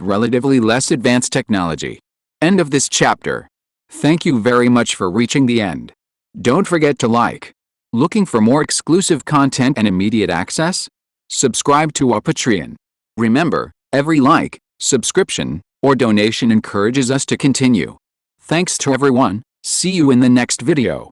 relatively less advanced technology. End of this chapter. Thank you very much for reaching the end. Don't forget to like. Looking for more exclusive content and immediate access? Subscribe to our Patreon. Remember, every like, subscription, or donation encourages us to continue. Thanks to everyone. See you in the next video.